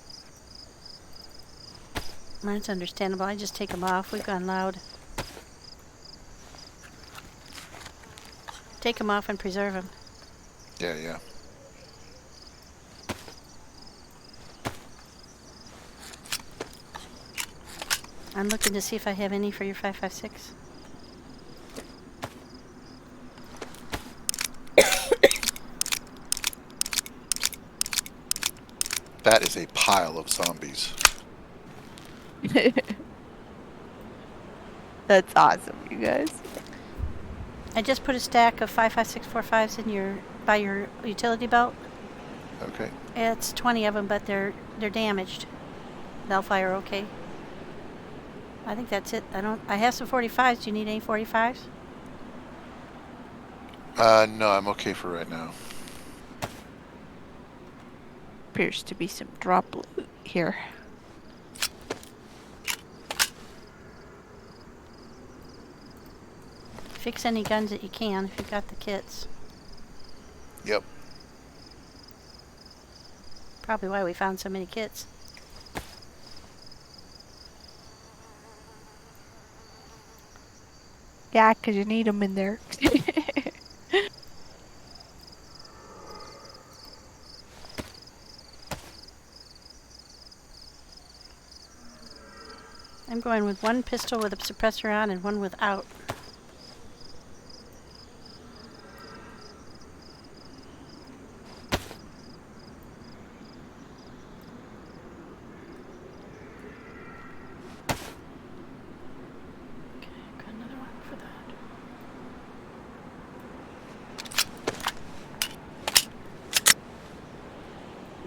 That's understandable. I just take them off. We've gone loud. Take them off and preserve them. Yeah. I'm looking to see if I have any for your 556. That is a pile of zombies. That's awesome, you guys. I just put a stack of 55645s in by your utility belt. Okay. It's 20 of them, but they're damaged. They'll fire okay. I think that's it. I have some 45s. Do you need any 45s? No, I'm okay for right now. Appears to be some drop loot here. Fix any guns that you can if you've got the kits. Yep. Probably why we found so many kits. Yeah, 'cause you need them in there. I'm going with one pistol with a suppressor on and one without. Okay, got another one for that.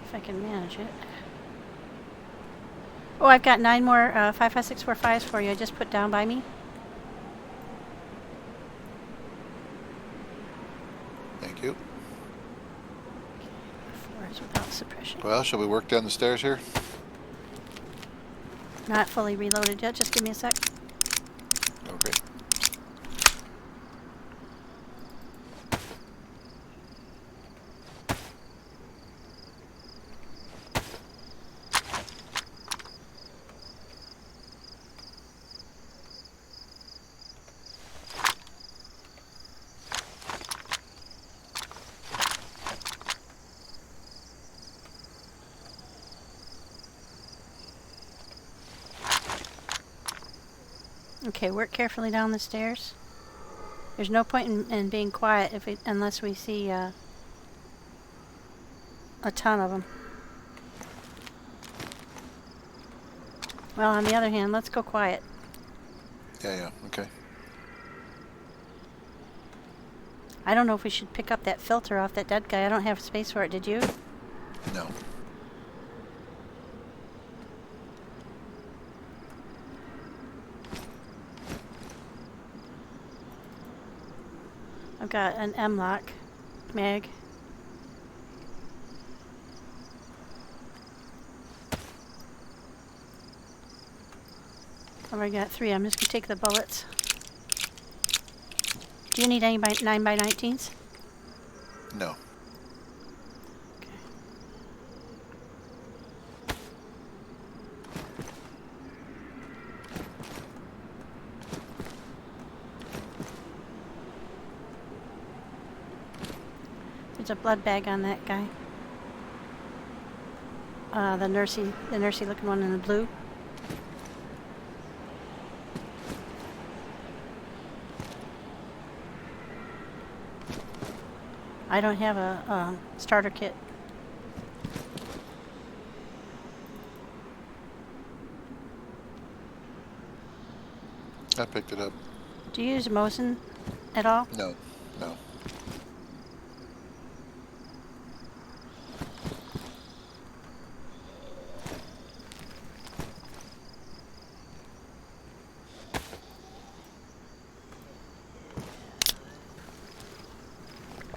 If I can manage it. Oh, I've got 9 more 55645s for you. I just put down by me. Thank you. 4 is without suppression. Well, shall we work down the stairs here? Not fully reloaded yet. Just give me a sec. Okay. Okay, work carefully down the stairs. There's no point in being quiet unless we see a ton of them. Well, on the other hand, let's go quiet. Yeah, okay. I don't know if we should pick up that filter off that dead guy. I don't have space for it. Did you? No. I've got an M-lock mag. I've already got 3. I'm just going to take the bullets. Do you need any 9x19s? No. There's a blood bag on that guy. The nursey looking one in the blue. I don't have a starter kit. I picked it up. Do you use Mosin at all? No. No.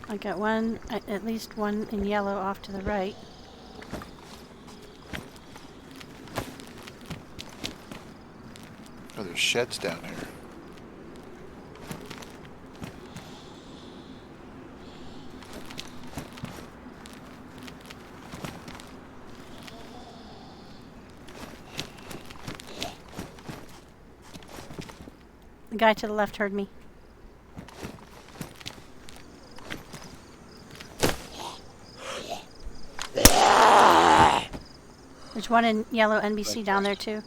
I got one, at least one in yellow off to the right. Oh, there's sheds down here. The guy to the left heard me. There's one in yellow NBC down there too.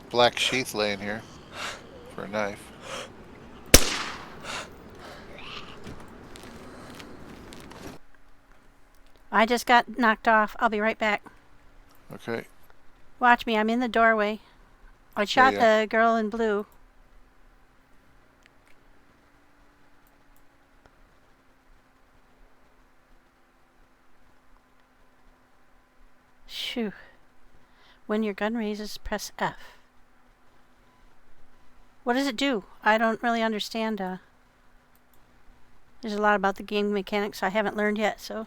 Black sheath laying here for a knife. I just got knocked off. I'll be right back. Okay. Watch me, I'm in the doorway. I shot yeah. the girl in blue. Shoo. When your gun raises, press F. What does it do? I don't really understand. There's a lot about the game mechanics I haven't learned yet, so...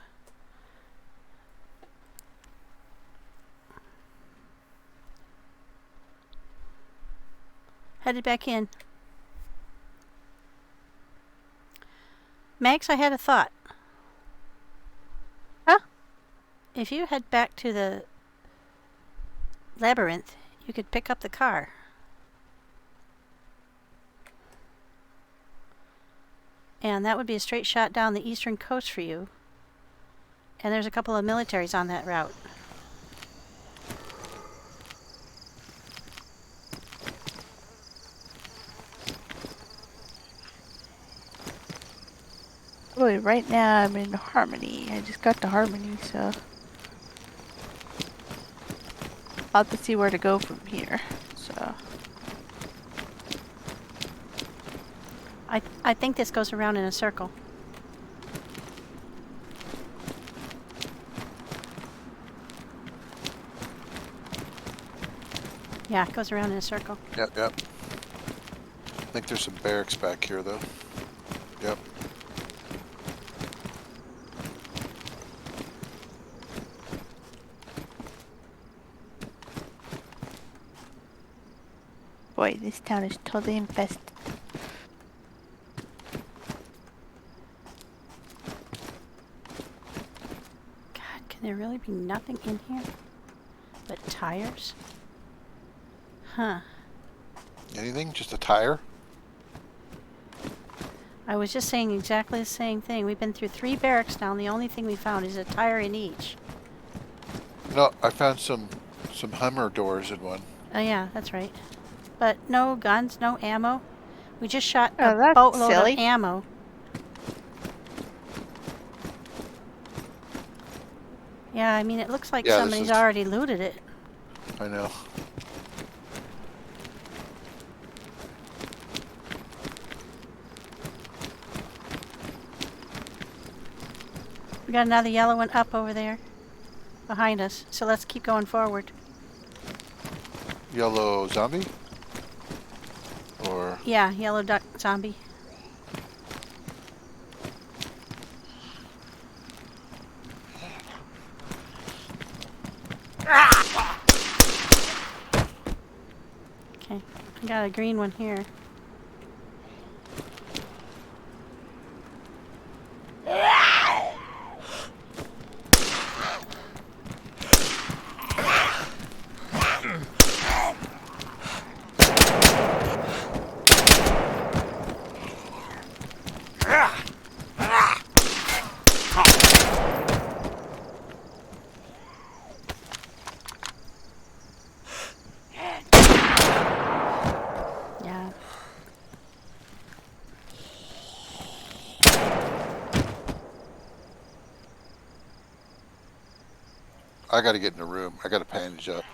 Headed back in. Max, I had a thought. Huh? If you head back to the Labyrinth, you could pick up the car. And that would be a straight shot down the eastern coast for you. And there's a couple of militaries on that route. Boy, right now I'm in Harmony. I just got to Harmony, so I'll have to see where to go from here. So I think this goes around in a circle. Yeah, it goes around in a circle. Yep, yep. I think there's some barracks back here, though. Yep. boy, this town is totally infested. God, can there really be nothing in here but tires? Huh. Anything? Just a tire? I was just saying exactly the same thing. We've been through 3 barracks now, and the only thing we found is a tire in each. No, I found some Hummer doors in one. Oh yeah, that's right. But no guns, no ammo. We just shot Oh, a that's boatload silly. of ammo. Yeah, I mean, it looks like Yeah, this somebody's is- already looted it. I know. We got another yellow one up over there behind us, so let's keep going forward. Yellow zombie? Or... Yeah, yellow duck zombie. Got a green one here. Yeah. I gotta get in the room. I gotta bandage up.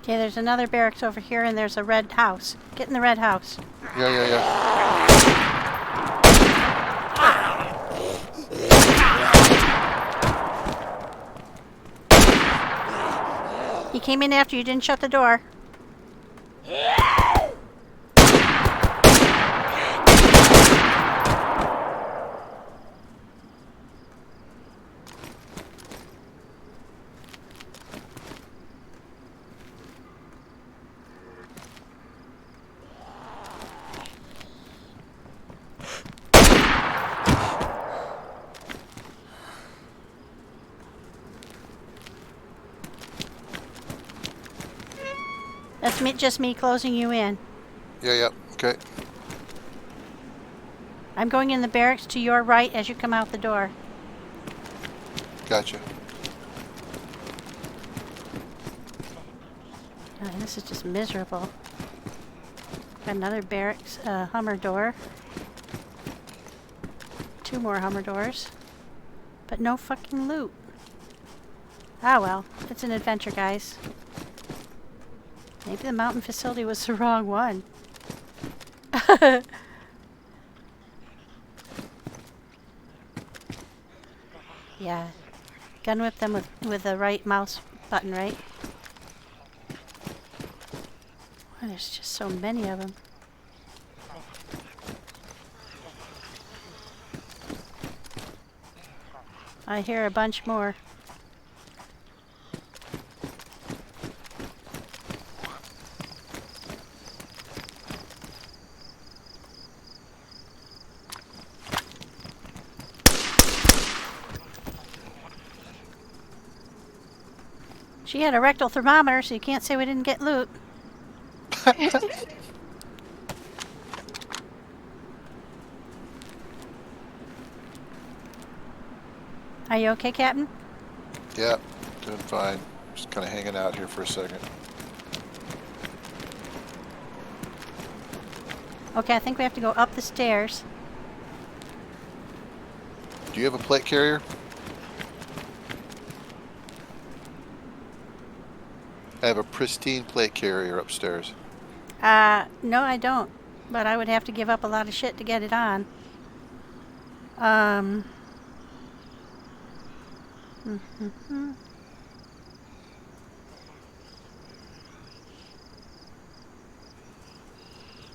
Okay, there's another barracks over here, and there's a red house. Get in the red house. Yeah. He came in after you didn't shut the door. That's just me closing you in. Yeah. Okay. I'm going in the barracks to your right as you come out the door. Gotcha. Oh, this is just miserable. Got another barracks Hummer door. 2 more Hummer doors. But no fucking loot. Ah well, it's an adventure, guys. Maybe the mountain facility was the wrong one. Yeah. Gun whip them with the right mouse button, right? Well, there's just so many of them. I hear a bunch more. She had a rectal thermometer, so you can't say we didn't get loot. Are you okay, Captain? Yeah, doing fine. Just kind of hanging out here for a second. Okay, I think we have to go up the stairs. Do you have a plate carrier? I have a pristine plate carrier upstairs. No, I don't. But I would have to give up a lot of shit to get it on.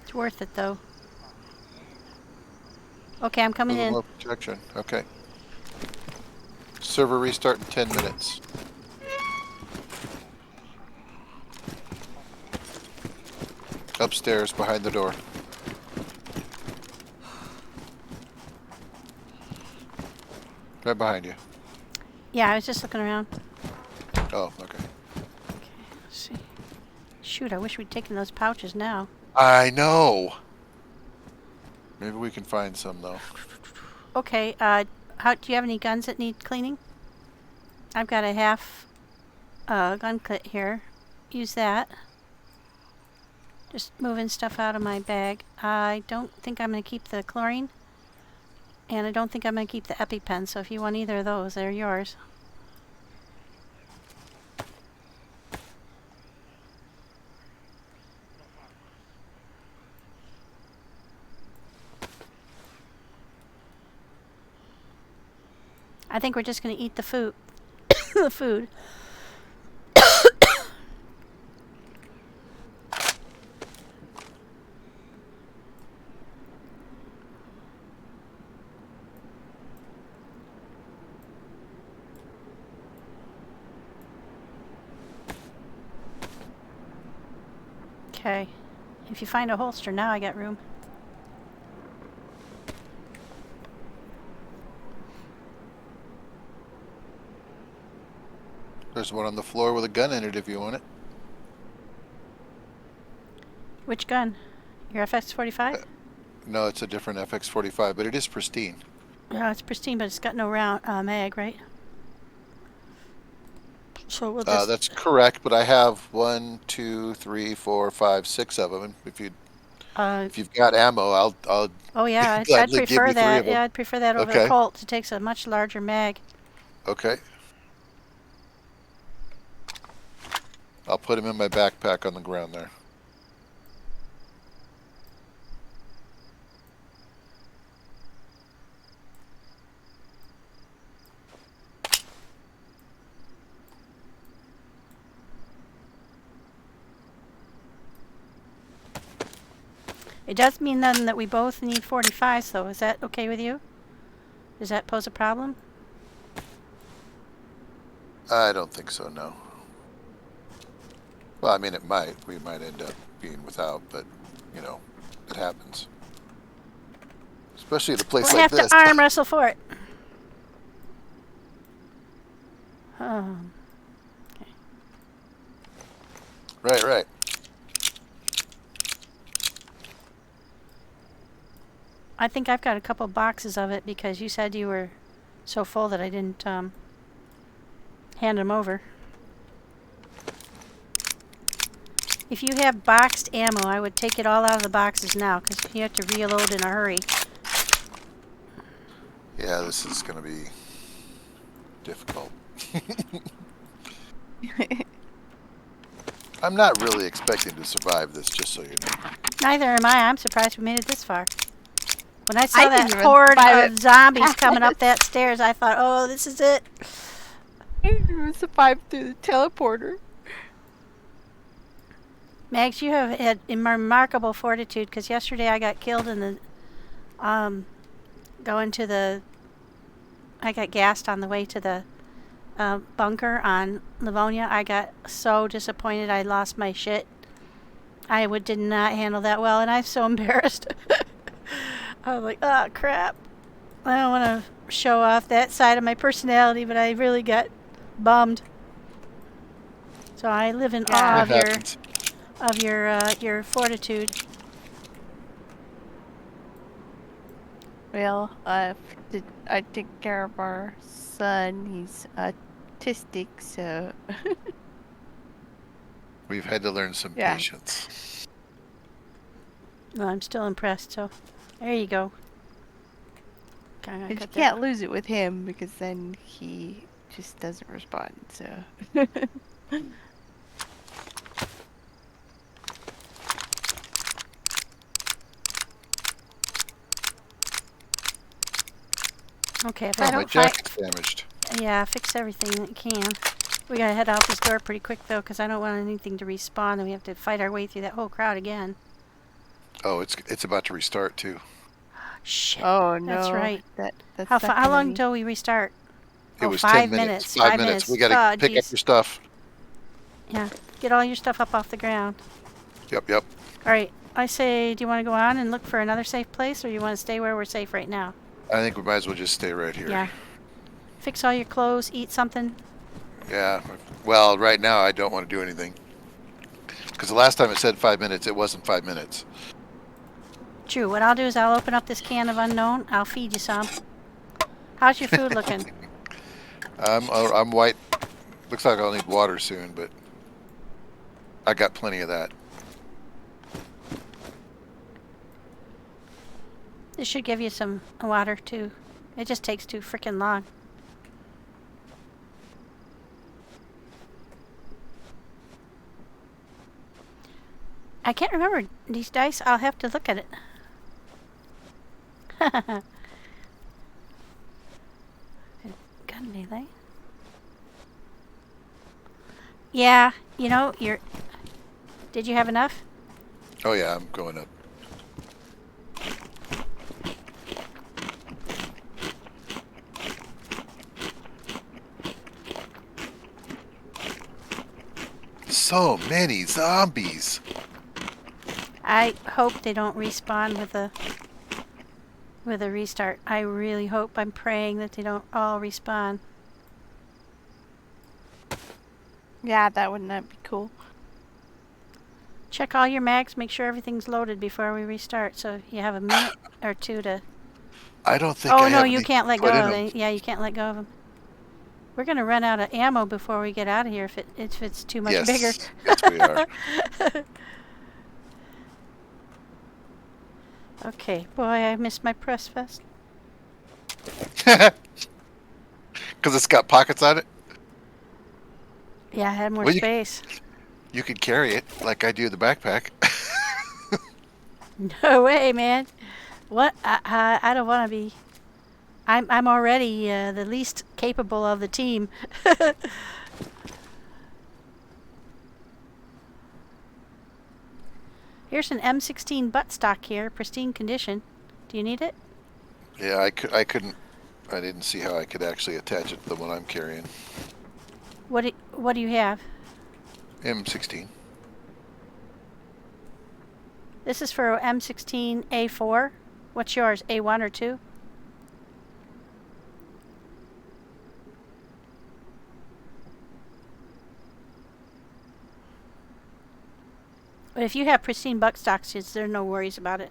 It's worth it, though. Okay, I'm coming in. More protection. Okay. Server restart in 10 minutes. Upstairs, behind the door. Right behind you. Yeah, I was just looking around. Oh, okay. Okay, let's see. Shoot, I wish we'd taken those pouches now. I know. Maybe we can find some, though. Okay, do you have any guns that need cleaning? I've got a half gun kit here. Use that. Just moving stuff out of my bag. I don't think I'm going to keep the chlorine. And I don't think I'm going to keep the EpiPen, so if you want either of those, they're yours. I think we're just going to eat the food. The food. Okay. If you find a holster, now I got room. There's one on the floor with a gun in it if you want it. Which gun? Your FX-45? No, it's a different FX-45, but it is pristine. Yeah, it's pristine, but it's got no round mag, right? So we'll just... That's correct, but I have 1, 2, 3, 4, 5, 6 of them. And if you've got ammo, I'll oh yeah, I'd gladly give prefer you 3 that. of them. Yeah, I'd prefer that over Okay. the Colt. It takes a much larger mag. Okay. I'll put them in my backpack on the ground there. It does mean then that we both need 45s, though. Is that okay with you? Does that pose a problem? I don't think so, no. Well, I mean, it might. We might end up being without, but, you know, it happens. Especially at a place We'll like have this. to arm wrestle for it. Oh. Okay. Right. I think I've got a couple boxes of it because you said you were so full that I didn't hand them over. If you have boxed ammo, I would take it all out of the boxes now because you have to reload in a hurry. Yeah, this is going to be difficult. I'm not really expecting to survive this, just so you know. Neither am I. I'm surprised we made it this far. When I saw I that didn't even horde survive of it. zombies coming up that stairs, I thought, oh, this is it. I survived through the teleporter. Mags, you have had remarkable fortitude because yesterday I got killed in the, I got gassed on the way to the bunker on Livonia. I got so disappointed I lost my shit. I did not handle that well, and I'm so embarrassed. I was like, oh, crap. I don't want to show off that side of my personality, but I really got bummed. So I live in awe It happens. of your fortitude. Well, I take care of our son. He's autistic, so We've had to learn some Yeah. patience. Well, I'm still impressed, so there you go. Okay, I you got that. can't lose it with him because then he just doesn't respond. So Okay, if Oh, I my don't find... jacket's damaged. Yeah, fix everything that you can. We gotta head out this door pretty quick, though, because I don't want anything to respawn, and we have to fight our way through that whole crowd again. Oh, it's about to restart, too. Shit. oh no, That's right. That's How not long gonna until we restart? It Oh, was 5 10 minutes. 5 minutes. We got to Oh, pick up geez. your stuff. Yeah, get all your stuff up off the ground. Yep. All right, I say, do you want to go on and look for another safe place, or you want to stay where we're safe right now? I think we might as well just stay right here. Yeah. Fix all your clothes, eat something. Yeah. Well, right now I don't want to do anything. Because the last time it said 5 minutes, it wasn't 5 minutes. True, what I'll do is I'll open up this can of unknown. I'll feed you some. How's your food looking? I'm white. Looks like I'll need water soon, but I got plenty of that. This should give you some water, too. It just takes too frickin' long. I can't remember these dice. I'll have to look at it. Gun melee. Yeah, you know, did you have enough? Oh yeah, I'm going up. So many zombies. I hope they don't respawn with a restart. I really hope. I'm praying that they don't all respawn. Yeah, that wouldn't that be cool? Check all your mags, make sure everything's loaded before we restart, so you have a minute or two to... I don't think Oh I no, have you any can't let put go in of 'em. it. Yeah, you can't let go of them. We're gonna run out of ammo before we get out of here if it's too much bigger. Yes, we are. Okay, boy, I missed my press vest. Because it's got pockets on it. Yeah, I had more Well, space. You could carry it like I do the backpack. No way, man. What? I don't want to be. I'm already the least capable of the team. Here's an M16 buttstock here, pristine condition. Do you need it? Yeah, I couldn't. I didn't see how I could actually attach it to the one I'm carrying. What do you have? M16. This is for M16 A4. What's yours? A1 or 2? But if you have pristine buttstocks, there's no worries about it.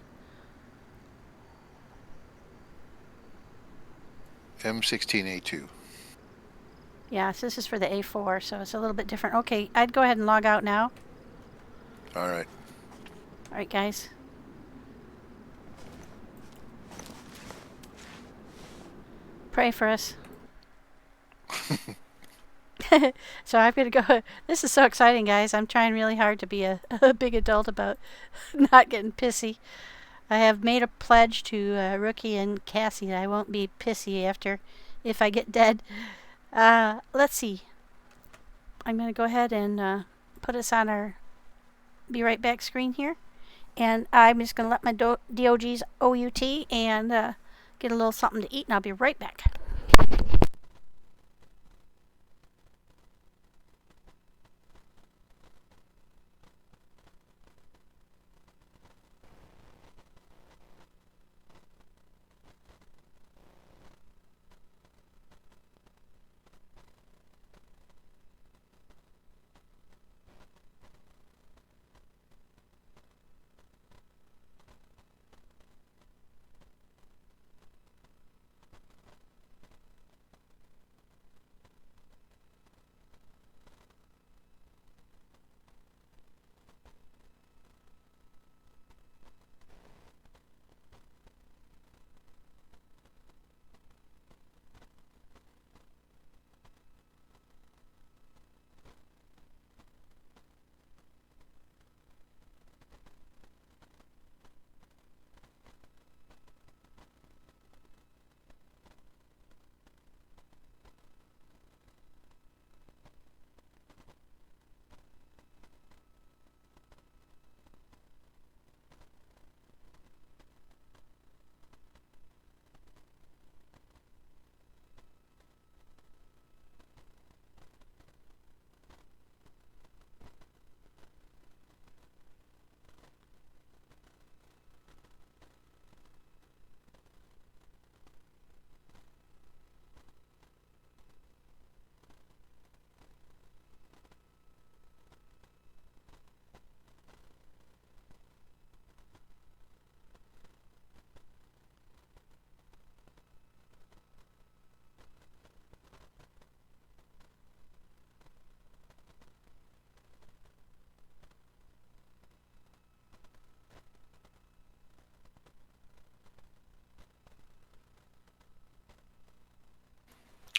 M16A2. Yeah, so this is for the A4, so it's a little bit different. Okay, I'd go ahead and log out now. All right. All right, guys. Pray for us. So I'm going to go. This is so exciting, guys. I'm trying really hard to be a big adult about not getting pissy. I have made a pledge to Rookie and Cassie that I won't be pissy if I get dead. Let's see. I'm going to go ahead and put us on our be right back screen here. And I'm just going to let my DOGs OUT and get a little something to eat, and I'll be right back.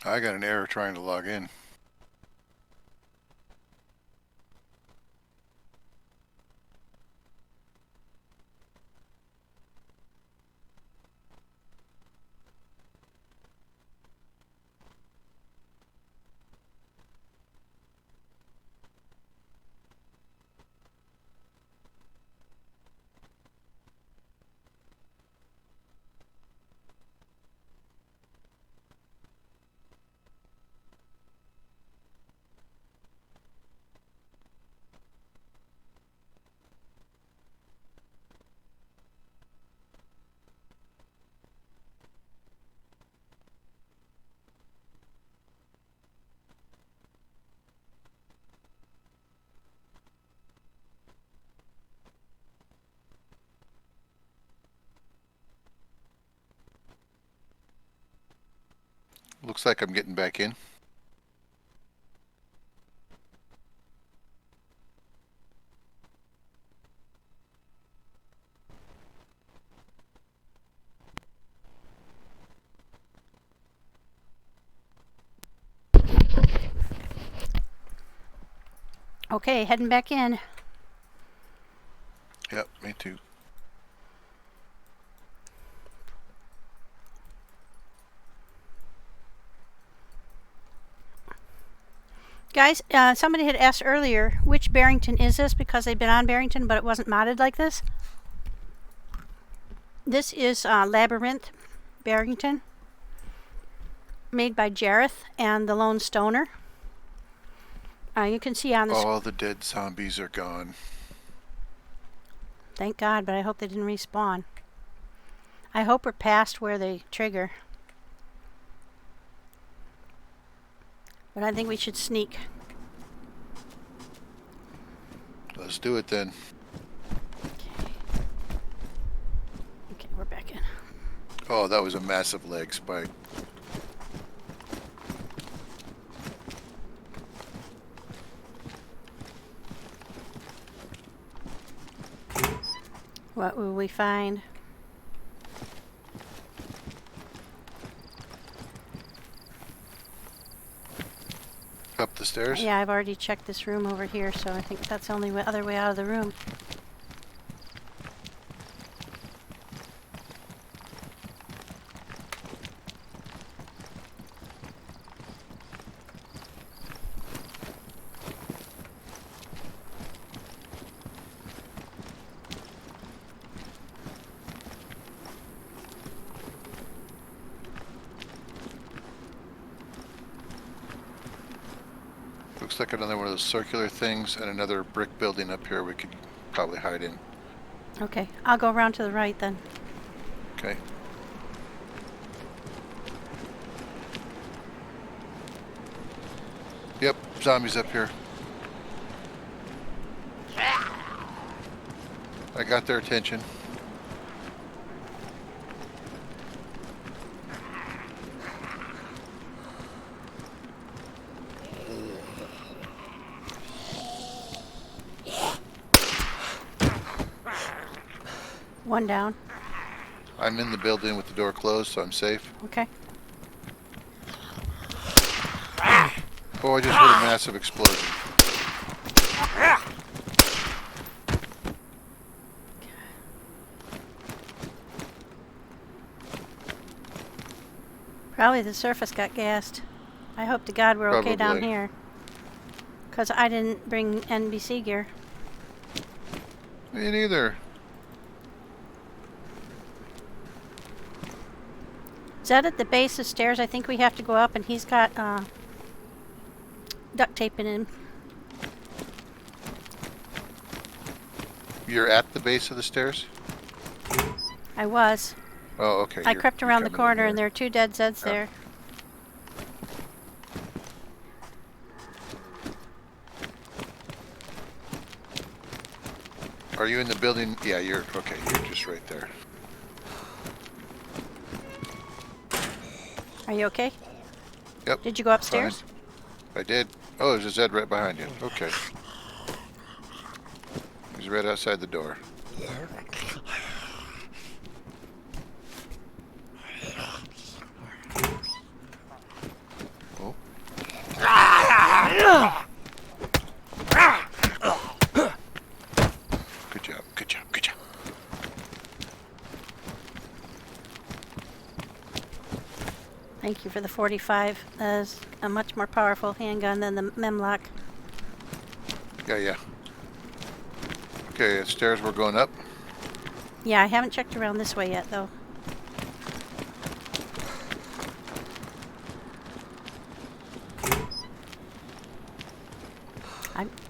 I got an error trying to log in. Looks like I'm getting back in. Okay, heading back in. Yep, me too. Guys, somebody had asked earlier, which Barrington is this? Because they've been on Barrington, but it wasn't modded like this. This is Labyrinth Barrington, made by Jareth and the Lone Stoner. You can see on the All the dead zombies are gone. Thank God, but I hope they didn't respawn. I hope we're past where they trigger. But I think we should sneak. Let's do it then. Okay, we're back in. Oh, that was a massive leg spike. What will we find? Up the stairs? Yeah, I've already checked this room over here, so I think that's the only other way out of the room. Looks like another one of those circular things and another brick building up here we could probably hide in. Okay, I'll go around to the right then. Okay. Yep, zombies up here. I got their attention. One down. I'm in the building with the door closed, so I'm safe. Okay. Oh, I just heard a massive explosion. Probably the surface got gassed. I hope to God we're okay down Probably. here. Because I didn't bring NBC gear. Me neither. Is that at the base of stairs? I think we have to go up, and he's got duct tape in him. You're at the base of the stairs? I was. Oh, okay. I you're- crept you're around the coming in corner, here. and there are two dead Zeds Oh. there. Are you in the building? Yeah, you're okay. You're just right there. Are you okay? Yep. Did you go upstairs? Fine. I did. Oh, there's a Zed right behind you. Okay. He's right outside the door. Oh. Good job. Good job. Good job. Thank you for the 45. That is a much more powerful handgun than the Memlock. Yeah, yeah. Okay, stairs we're going up. Yeah, I haven't checked around this way yet, though.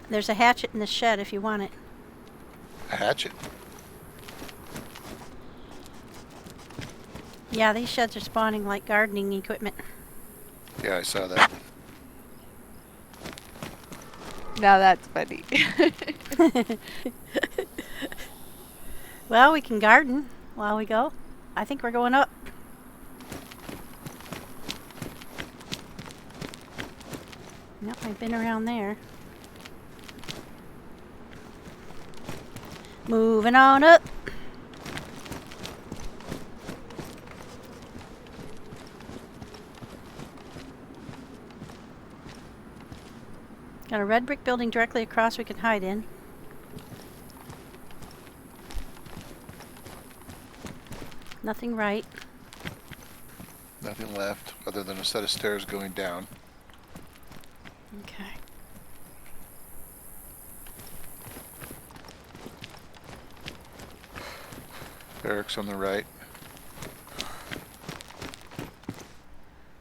There's a hatchet in the shed if you want it. A hatchet. Yeah, these sheds are spawning like gardening equipment. Yeah, I saw that. Now that's funny. Well, we can garden while we go. I think we're going up. No, I've been around there. Moving on up. Got a red brick building directly across we can hide in. Nothing right. Nothing left other than a set of stairs going down. Okay. Barracks on the right.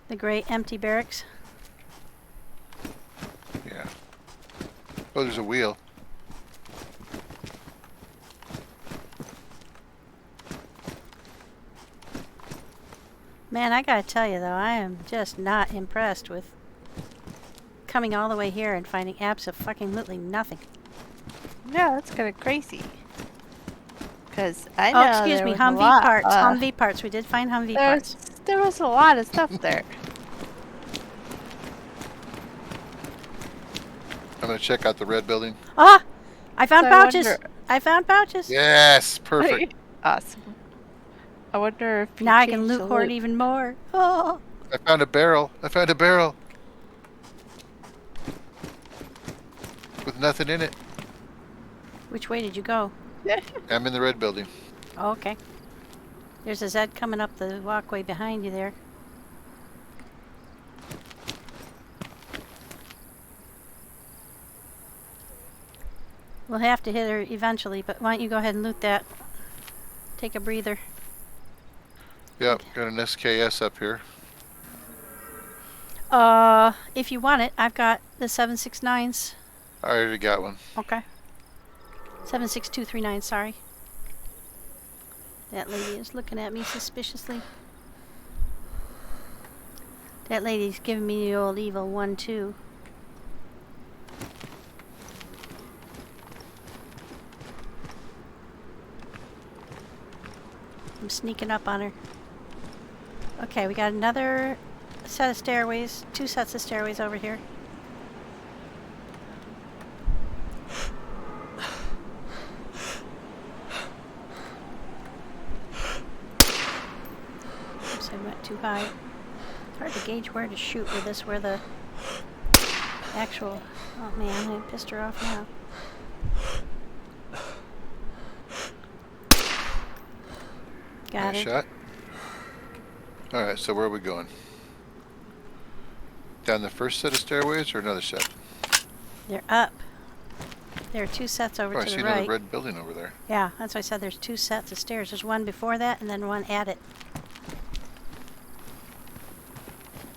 The gray empty barracks. Yeah. Oh, there's a wheel. Man, I gotta tell you though, I am just not impressed with coming all the way here and finding abso-fucking-lutely nothing. Yeah, that's kind of crazy. Because I know Oh, excuse there me, was a Humvee lot, parts. Humvee parts. We did find Humvee parts. There was a lot of stuff there. I'm gonna check out the red building. Ah! I found So I pouches! wonder- I found pouches! Yes, perfect. Awesome. I wonder if you Now I can changed loot the hoard even more. Oh! I found a barrel. I found a barrel. With nothing in it. Which way did you go? I'm in the red building. Oh, okay. There's a Zed coming up the walkway behind you there. We'll have to hit her eventually, but why don't you go ahead and loot that? Take a breather. Yep, got an SKS up here. If you want it, I've got the 769s. I already got one. Okay. 76239, sorry. That lady is looking at me suspiciously. That lady's giving me the old evil 1-2. I'm sneaking up on her. Okay, we got another set of stairways, 2 sets of stairways over here. Oops, I went too high. It's hard to gauge where to shoot with this, where the actual... Oh man, I pissed her off now. Got Nice her. shot. Alright, so where are we going? Down the first set of stairways or another set? They're up. There are 2 sets over Oh, I to see the another right. red building over there. Yeah, that's why I said there's 2 sets of stairs. There's one before that and then one at it.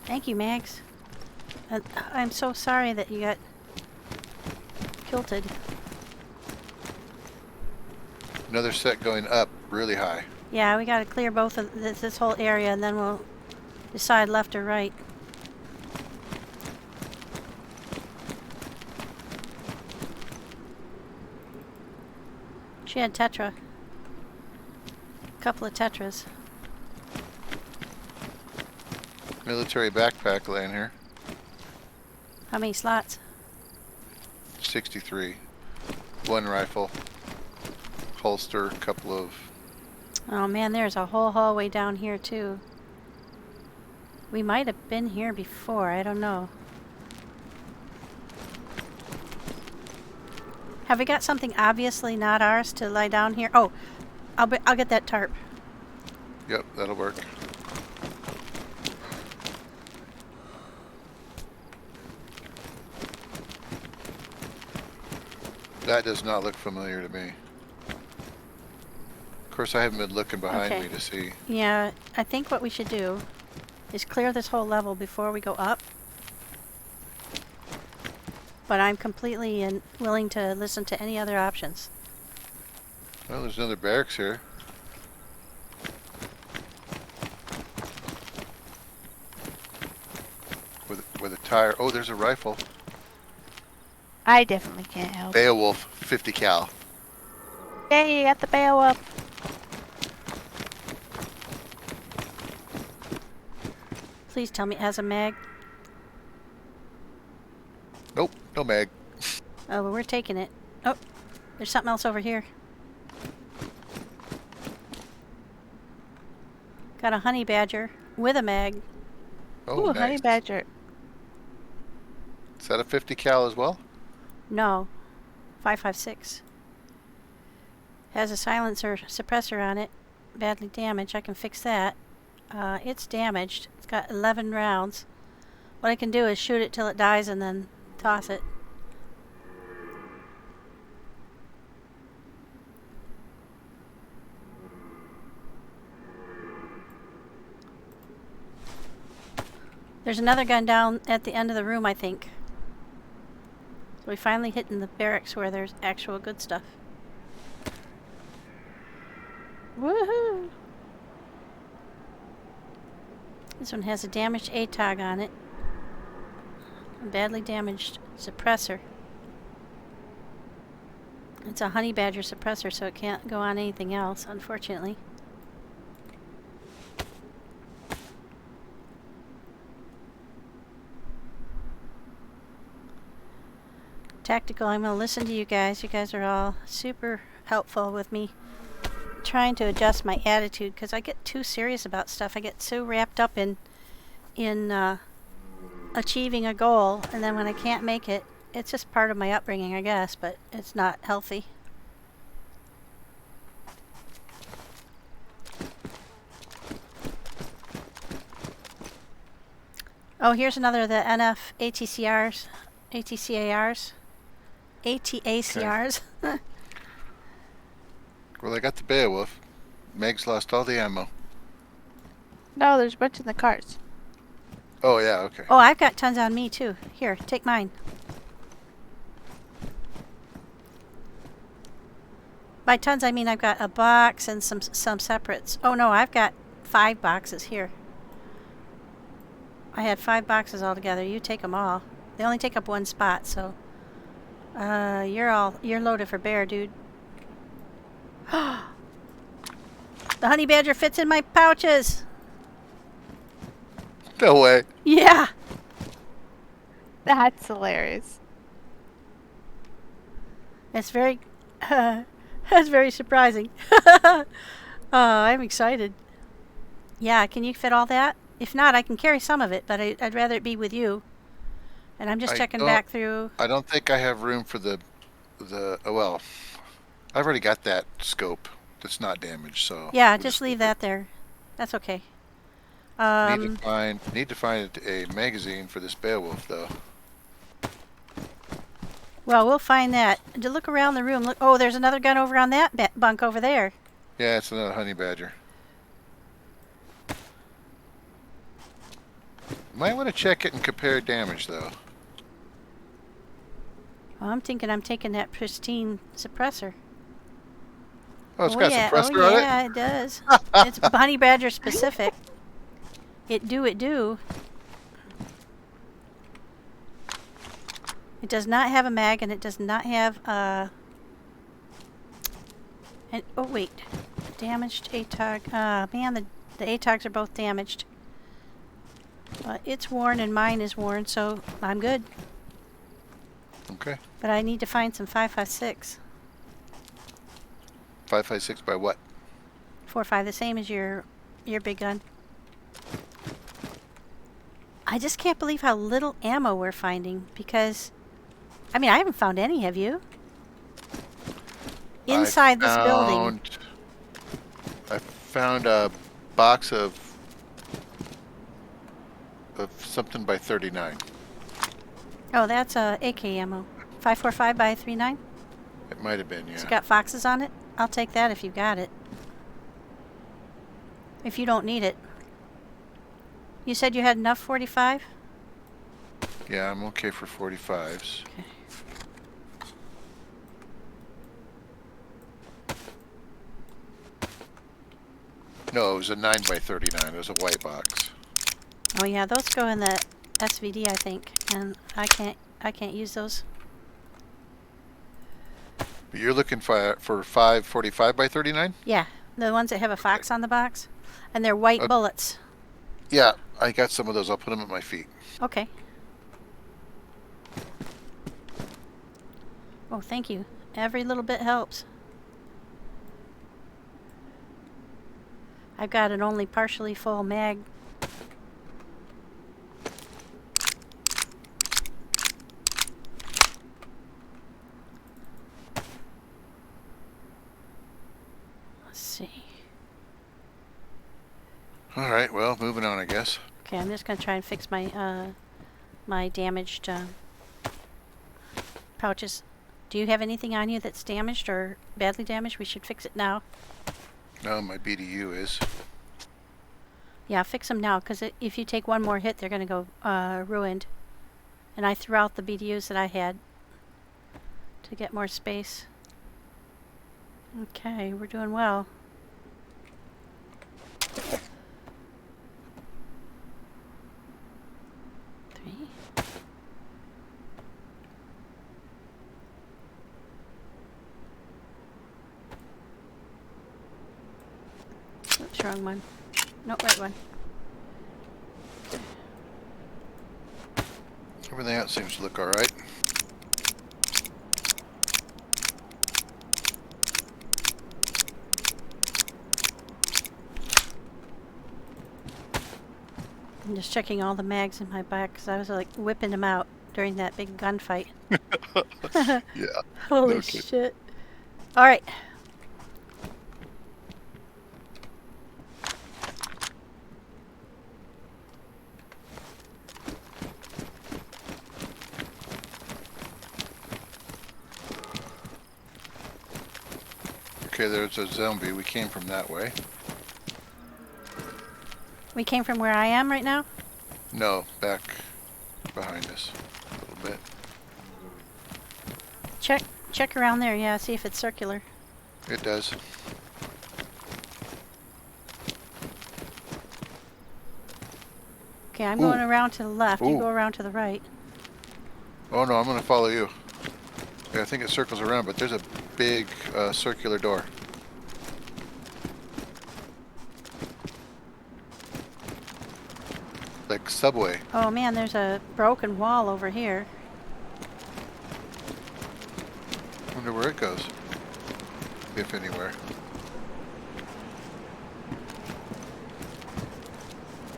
Thank you, Magz. I'm so sorry that you got kilted. Another set going up really high. Yeah, we gotta clear both of this whole area and then we'll decide left or right. She had Tetra. Couple of Tetras. Military backpack laying here. How many slots? 63. 1 rifle. Holster, couple of... Oh man, there's a whole hallway down here too. We might have been here before, I don't know. Have we got something obviously not ours to lie down here? Oh, I'll get that tarp. Yep, that'll work. That does not look familiar to me. Of course, I haven't been looking behind Okay. me to see. Yeah, I think what we should do is clear this whole level before we go up. But I'm completely willing to listen to any other options. Well, there's another barracks here. With a tire. Oh, there's a rifle. I definitely can't help. Beowulf, 50 cal. Yay, you got the bail up. Please tell me it has a mag. Nope, no mag. Oh, well, we're taking it. Oh, there's something else over here. Got a honey badger with a mag. Oh, Ooh, nice. honey badger. Is that a 50 cal as well? No, 5.56. Has a silencer suppressor on it. Badly damaged. I can fix that. It's damaged. It's got 11 rounds. What I can do is shoot it till it dies and then toss it. There's another gun down at the end of the room, I think. So we finally hit in the barracks where there's actual good stuff. Woohoo! This one has a damaged ATOG on it. A badly damaged suppressor. It's a honey badger suppressor, so it can't go on anything else, unfortunately. Tactical, I'm going to listen to you guys. You guys are all super helpful with me trying to adjust my attitude because I get too serious about stuff. I get so wrapped up in achieving a goal, and then when I can't make it, it's just part of my upbringing, I guess, but it's not healthy. Oh, here's another of the NF ATCRs, ATCARs. ATACRs. Well, I got the Beowulf. Meg's lost all the ammo. No, there's a bunch in the cars. Oh, yeah, okay. Oh, I've got tons on me, too. Here, take mine. By tons, I mean I've got a box and some separates. Oh, no, I've got 5 boxes here. I had 5 boxes altogether. You take them all. They only take up 1 spot, so... you're loaded for bear, dude. The honey badger fits in my pouches! No way. Yeah! That's hilarious. It's very... that's very surprising. I'm excited. Yeah, can you fit all that? If not, I can carry some of it, but I'd rather it be with you. And I'm just checking back through. I don't think I have room for the well, I've already got that scope that's not damaged, so. Yeah, just leave that there. That's okay. Need to find a magazine for this Beowulf, though. Well, we'll find that. To look around the room. Look. Oh, there's another gun over on that bunk over there. Yeah, it's another honey badger. Might want to check it and compare damage, though. Well, I'm thinking I'm taking that pristine suppressor. Oh, it's got suppressor on it? Yeah, it does. It's honey badger specific. It do. It does not have a mag, and it does not have oh wait, damaged ATOG. Man, the ATOGs are both damaged. It's worn and mine is worn, so I'm good. Okay. But I need to find some 5.56. 5.56 by what? 4.5, the same as your big gun. I just can't believe how little ammo we're finding because, I mean, I haven't found any, have you? Inside this building. I found a box of something by 39. Oh, that's AK ammo. 5.45 by 3.9? It might have been, yeah. It's got foxes on it? I'll take that if you've got it. If you don't need it. You said you had enough 45? Yeah, I'm okay for 45s. Okay. No, it was a 9 by 39. It was a white box. Oh yeah, those go in the SVD, I think, and I can't use those. But you're looking for 5.45 by 39? Yeah, the ones that have a fox on the box, and they're white bullets. Yeah, I got some of those. I'll put them at my feet. Okay. Oh, thank you. Every little bit helps. I've got an only partially full mag. Let's see. All right, well, moving on, I guess. Okay, I'm just gonna try and fix my my damaged pouches. Do you have anything on you that's damaged or badly damaged? We should fix it now. No, my BDU is. Yeah, fix them now, because if you take one more hit, they're gonna go ruined. And I threw out the BDUs that I had to get more space. Okay, we're doing well. Three. Oops, wrong one. No, right one. Everything else seems to look all right. I'm just checking all the mags in my back because I was like whipping them out during that big gunfight. Yeah. Holy no kidding. shit. Alright. Okay, there's a zombie. We came from that way. We came from where I am right now? No, back behind us a little bit. Check around there, yeah, see if it's circular. It does. Okay, I'm Ooh. going around to the left. You Ooh. go around to the right. Oh no, I'm gonna follow you. Yeah, I think it circles around, but there's a big circular door. Like subway. Oh man, there's a broken wall over here. Wonder where it goes. If anywhere.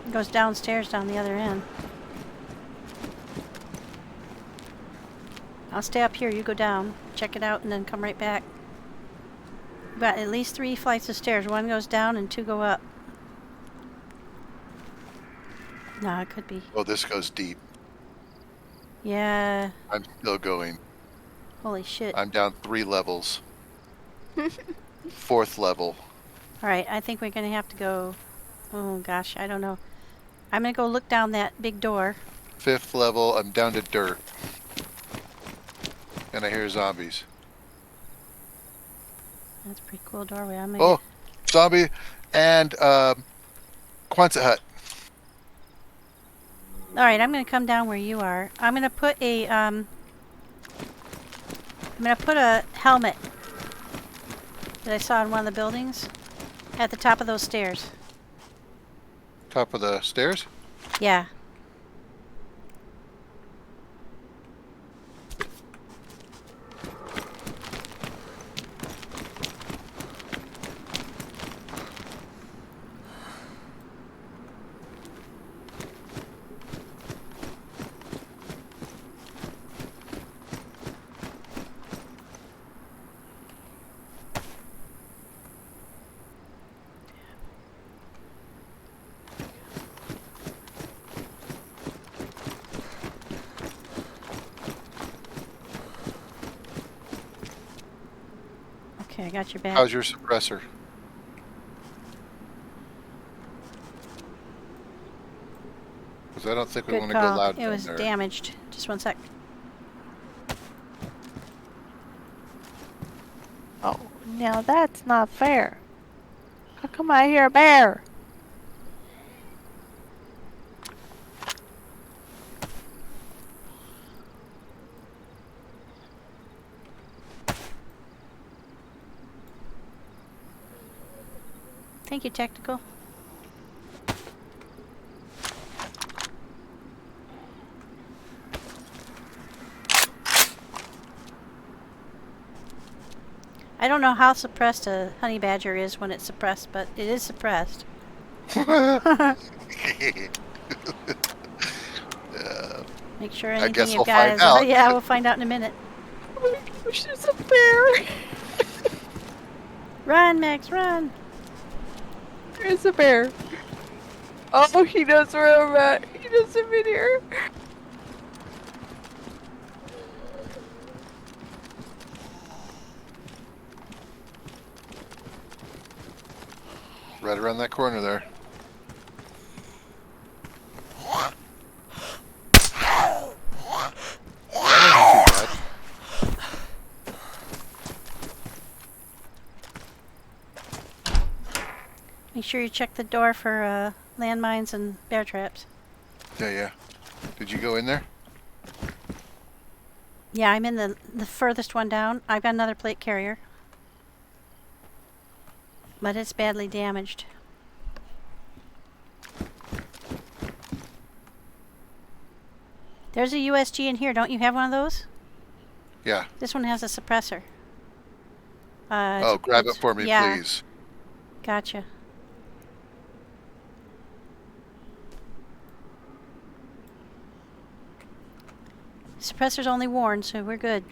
It goes downstairs down the other end. I'll stay up here, you go down, check it out, and then come right back. We've got at least 3 flights of stairs. 1 goes down and 2 go up. No, it could be. Oh, this goes deep. Yeah. I'm still going. Holy shit. I'm down 3 levels. 4th level. Alright, I think we're gonna have to go... Oh gosh, I don't know. I'm gonna go look down that big door. 5th level, I'm down to dirt. And I hear zombies. That's a pretty cool doorway. I'm gonna Oh, zombie and Quonset hut. Alright, I'm gonna come down where you are. I'm gonna put a helmet that I saw in one of the buildings at the top of those stairs. Top of the stairs? Yeah. Okay, I got your back. How's your suppressor? Because I don't think we Good want to go call. loud It down was there. damaged. Just 1 sec. Oh, now that's not fair. How come I hear a bear? Thank you, Tactical. I don't know how suppressed a honey badger is when it's suppressed, but it is suppressed. Make sure I anything guess you've we'll got find is out. yeah, we'll find out in a minute. Oh my gosh, there's a bear. Run, Max, run! There's a bear. Oh, he knows where I'm at. He knows I'm in here. Right around that corner there. That wasn't too bad. Make sure you check the door for landmines and bear traps. Yeah. Did you go in there? Yeah, I'm in the furthest one down. I've got another plate carrier. But it's badly damaged. There's a USG in here. Don't you have one of those? Yeah. This one has a suppressor. Oh, grab it for me, yeah. please. Gotcha. Suppressor's only worn, so we're good.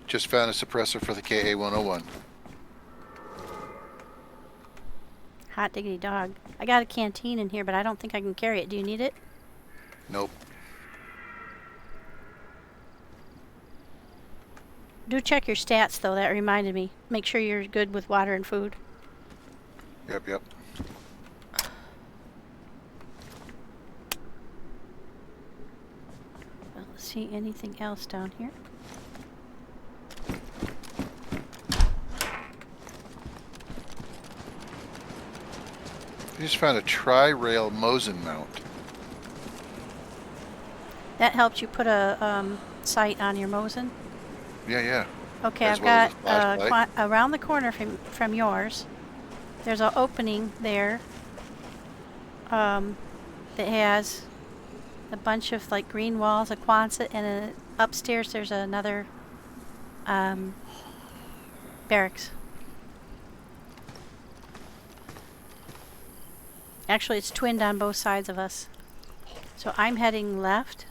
Just found a suppressor for the KA-101. Hot diggity dog. I got a canteen in here, but I don't think I can carry it. Do you need it? Nope. Do check your stats, though. That reminded me. Make sure you're good with water and food. Yep. Well, let's see anything else down here. I just found a tri-rail Mosin mount. That helps you put a sight on your Mosin. Yeah. Okay, As I've well as got a flashlight. around the corner from yours. There's an opening there that has a bunch of like green walls, a Quonset, and upstairs there's another barracks. Actually, it's twinned on both sides of us. So I'm heading left.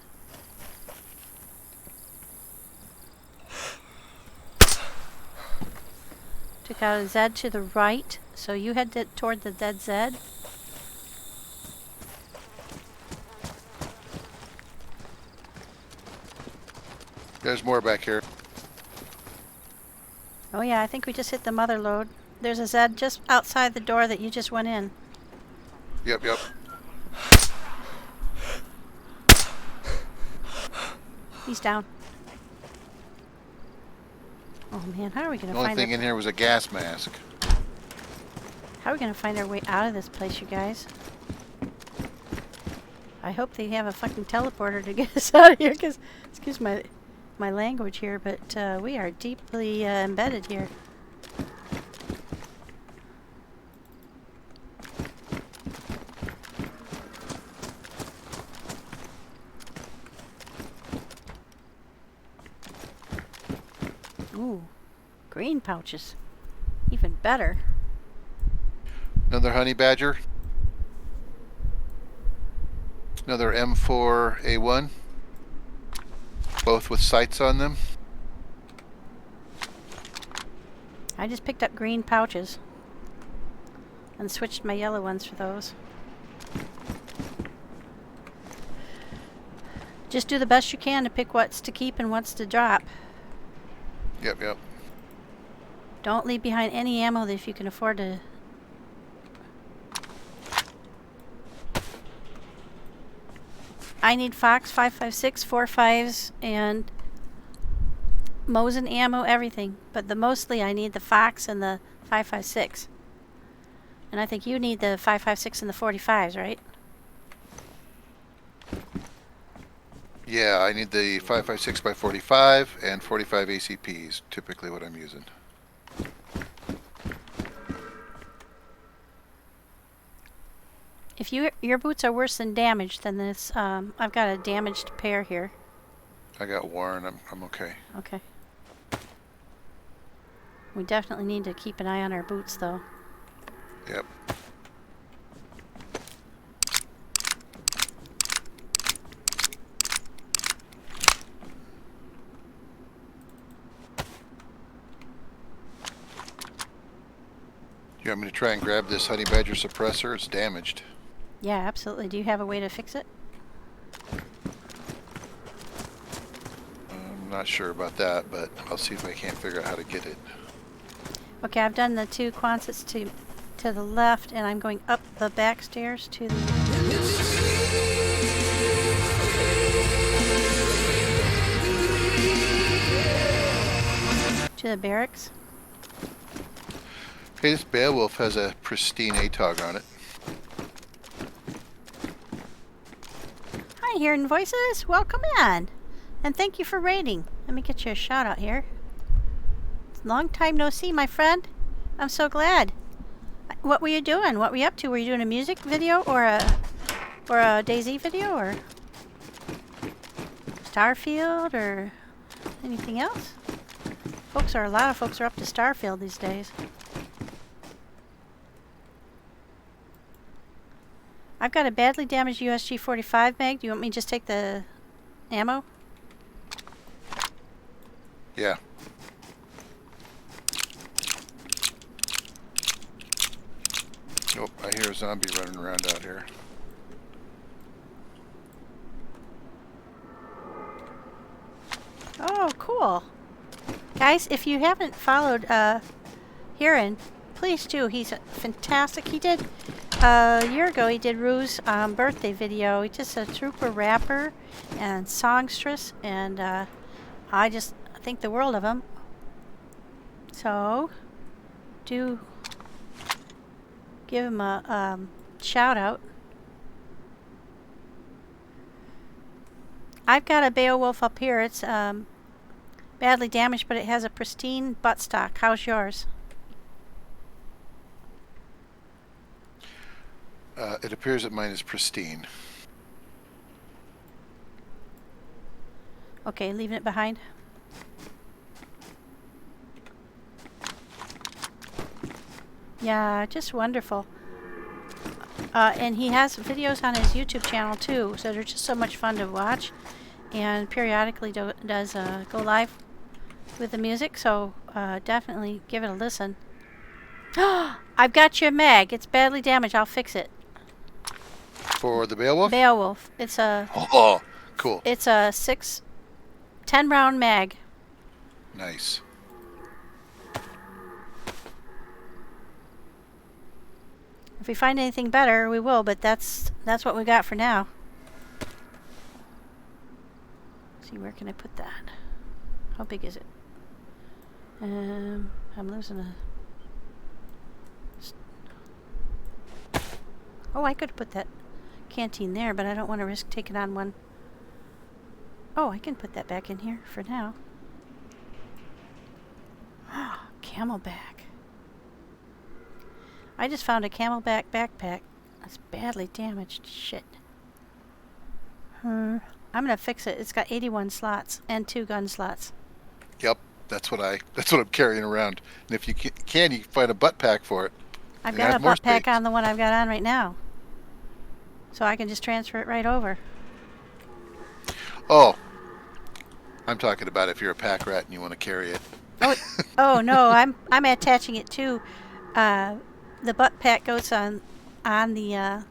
Took out a Z to the right, so you head toward the dead Z. There's more back here. Oh yeah, I think we just hit the mother lode. There's a Z just outside the door that you just went in. Yep. He's down. Oh man, how are we gonna The only find thing in here was a gas mask. How are we gonna find our way out of this place, you guys? I hope they have a fucking teleporter to get us out of here, because, excuse my language here, but we are deeply embedded here. Ooh, green pouches. Even better. Another honey badger. Another M4A1. Both with sights on them. I just picked up green pouches and switched my yellow ones for those. Just do the best you can to pick what's to keep and what's to drop. Yep. Don't leave behind any ammo that if you can afford to. I need Fox 5.56, 4.5s, and Mosin ammo, everything. But mostly I need the Fox and the 5.56. And I think you need the 5.56 and the 45s, right? Yeah, I need the 5.56 by 45 and 45 ACPs, typically what I'm using. If your boots are worse than damaged, then this, I've got a damaged pair here. I got Warren. I'm okay. Okay. We definitely need to keep an eye on our boots, though. Yep. You want me to try and grab this honey badger suppressor? It's damaged. Yeah, absolutely. Do you have a way to fix it? I'm not sure about that, but I'll see if I can't figure out how to get it. Okay, I've done the 2 Quonsets to the left, and I'm going up the back stairs to the barracks. Hey, this Beowulf has a pristine ATOG on it. Hi, hearing voices. Welcome in, and thank you for raiding. Let me get you a shout out here. Long time no see, my friend. I'm so glad. What were you doing? What were you up to? Were you doing a music video or a DayZ video or Starfield or anything else? A lot of folks are up to Starfield these days. I've got a badly damaged USG-45 mag. Do you want me to just take the ammo? Yeah. Nope, I hear a zombie running around out here. Oh, cool. Guys, if you haven't followed Heron, please do. He's fantastic. He did, a year ago, he did Rue's birthday video. He's just a trooper rapper and songstress, and I just think the world of him. So, do give him a shout out. I've got a Beowulf up here. It's badly damaged, but it has a pristine buttstock. How's yours? It appears that mine is pristine. Okay, leaving it behind. Yeah, just wonderful. And he has videos on his YouTube channel too, so they're just so much fun to watch. And periodically does go live with the music, so definitely give it a listen. I've got your mag. It's badly damaged. I'll fix it. For the Beowulf? Beowulf. It's a. Oh, cool. It's a 10 round mag. Nice. If we find anything better, we will. But that's what we got for now. Let's see, where can I put that? How big is it? I'm losing a. Oh, I could put that canteen there, but I don't want to risk taking on one. Oh, I can put that back in here for now. Camelback. I just found a camelback backpack. That's badly damaged. Shit. I'm gonna fix it. It's got 81 slots and 2 gun slots. Yep, that's what I'm carrying around. And if you can, you can find a butt pack for it. I've got a butt pack on the one I've got on right now. So I can just transfer it right over. Oh. I'm talking about if you're a pack rat and you want to carry it. Oh no, I'm attaching it to the butt pack goes on the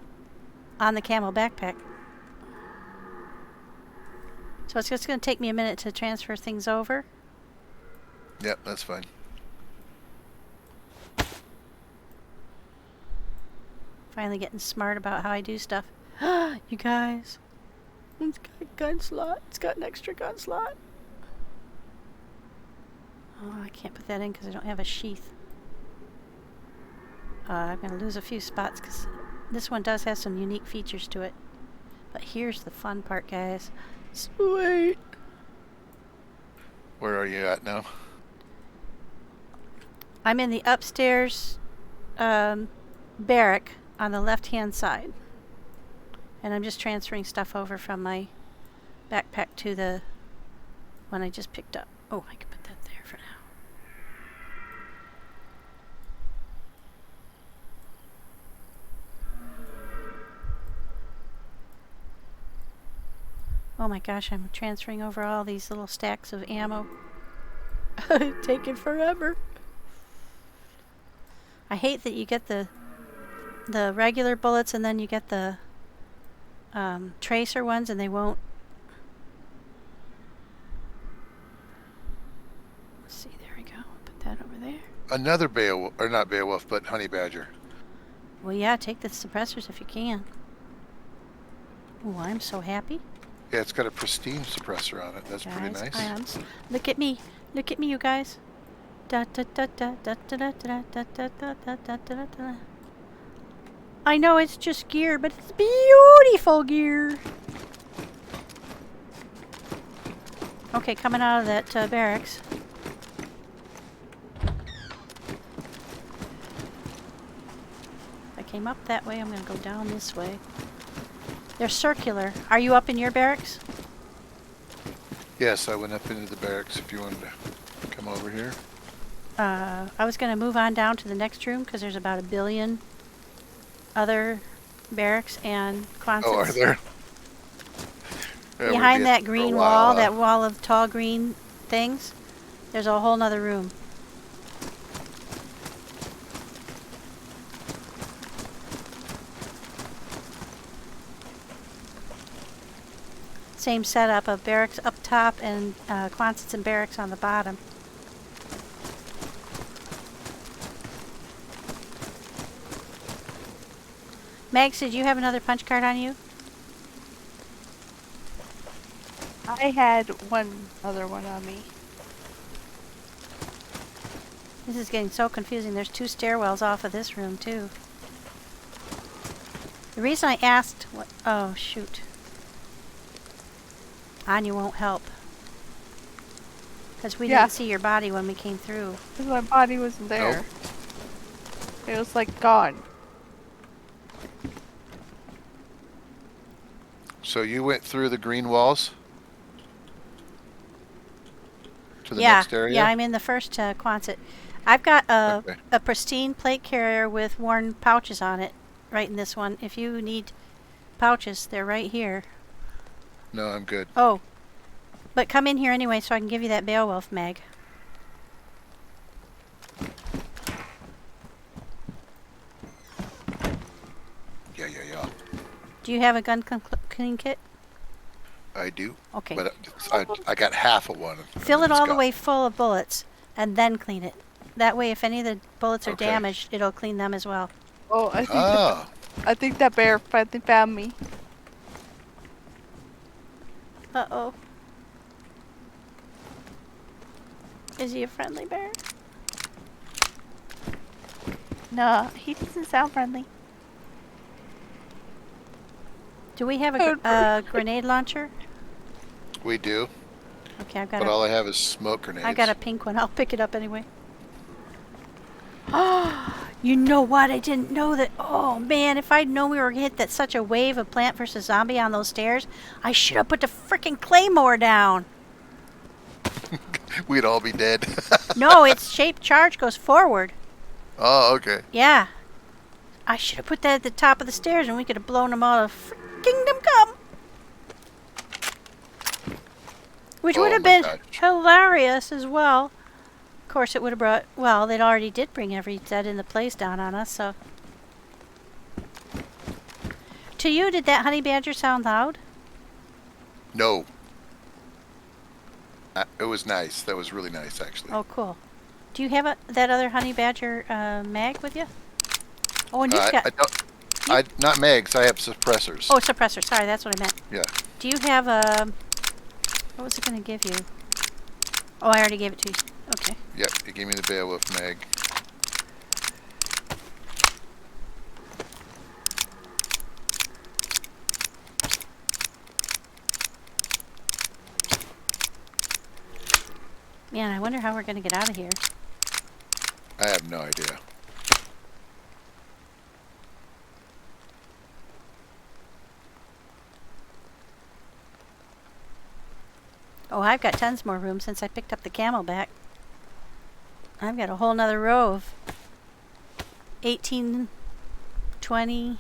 camel backpack. So it's just going to take me a minute to transfer things over. Yep, that's fine. Finally getting smart about how I do stuff. You guys, it's got a gun slot. It's got an extra gun slot. Oh, I can't put that in because I don't have a sheath. I'm going to lose a few spots because this one does have some unique features to it. But here's the fun part, guys. Sweet. Where are you at now? I'm in the upstairs barrack on the left-hand side. And I'm just transferring stuff over from my backpack to the one I just picked up. Oh, I can put that there for now. Oh my gosh, I'm transferring over all these little stacks of ammo. Taking forever. I hate that you get the regular bullets and then you get the tracer ones and they won't. Let's see, there we go. Put that over there. Another Beowulf, or not Beowulf, but honey badger. Well, yeah, take the suppressors if you can. Oh, I'm so happy. Yeah, it's got a pristine suppressor on it. That's pretty Guys, nice. look at me. Look at me, you guys. Da da da da da da da da da da da da da da da. I know it's just gear, but it's beautiful gear. Okay, coming out of that barracks. I came up that way. I'm going to go down this way. They're circular. Are you up in your barracks? Yes, I went up into the barracks if you wanted to come over here. I was going to move on down to the next room because there's about 1 billion other barracks and quonsets. Oh, are there? Yeah, Behind that for a green while, wall, that wall of tall green things, there's a whole nother room. Same setup of barracks up top and quonsets and barracks on the bottom. Mags, did you have another punch card on you? I had one other one on me. This is getting so confusing. There's 2 stairwells off of this room, too. The reason I asked what... Oh, shoot. Anya won't help. Because we didn't see your body when we came through. Because my body wasn't there. Nope. It was like gone. So you went through the green walls? To the next area? Yeah, I'm in the first Quonset. I've got a pristine plate carrier with worn pouches on it, right in this one. If you need pouches, they're right here. No, I'm good. Oh, but come in here anyway so I can give you that Beowulf mag. Yeah. Do you have a gun clean kit? I do. Okay. But I got half of one. Fill it all the way full of bullets and then clean it. That way, if any of the bullets are damaged, it'll clean them as well. Oh, I think that bear finally found me. Uh-oh. Is he a friendly bear? No, he doesn't sound friendly. Do we have a grenade launcher? We do. Okay, I've got But all I have is smoke grenades. I got a pink one. I'll pick it up anyway. You know what? I didn't know that. Oh, man. If I'd known we were going to hit such a wave of Plant vs. Zombie on those stairs, I should have put the frickin' Claymore down. We'd all be dead. No, its shaped charge goes forward. Oh, okay. Yeah. I should have put that at the top of the stairs and we could have blown them all of Kingdom Come. Which would have been hilarious as well. Of course, it would have brought... Well, they already did bring every dead in the place down on us, so... To you, did that honey badger sound loud? No. It was nice. That was really nice, actually. Oh, cool. Do you have that other honey badger mag with you? Oh, and you've got... not Magz. I have suppressors. Oh, suppressor. Sorry, that's what I meant. Yeah. Do you have a... What was it going to give you? Oh, I already gave it to you. Okay. Yep, it gave me the Beowulf mag. Man, I wonder how we're going to get out of here. I have no idea. Oh, I've got tons more room since I picked up the Camelback. I've got a whole nother row of 18, 20,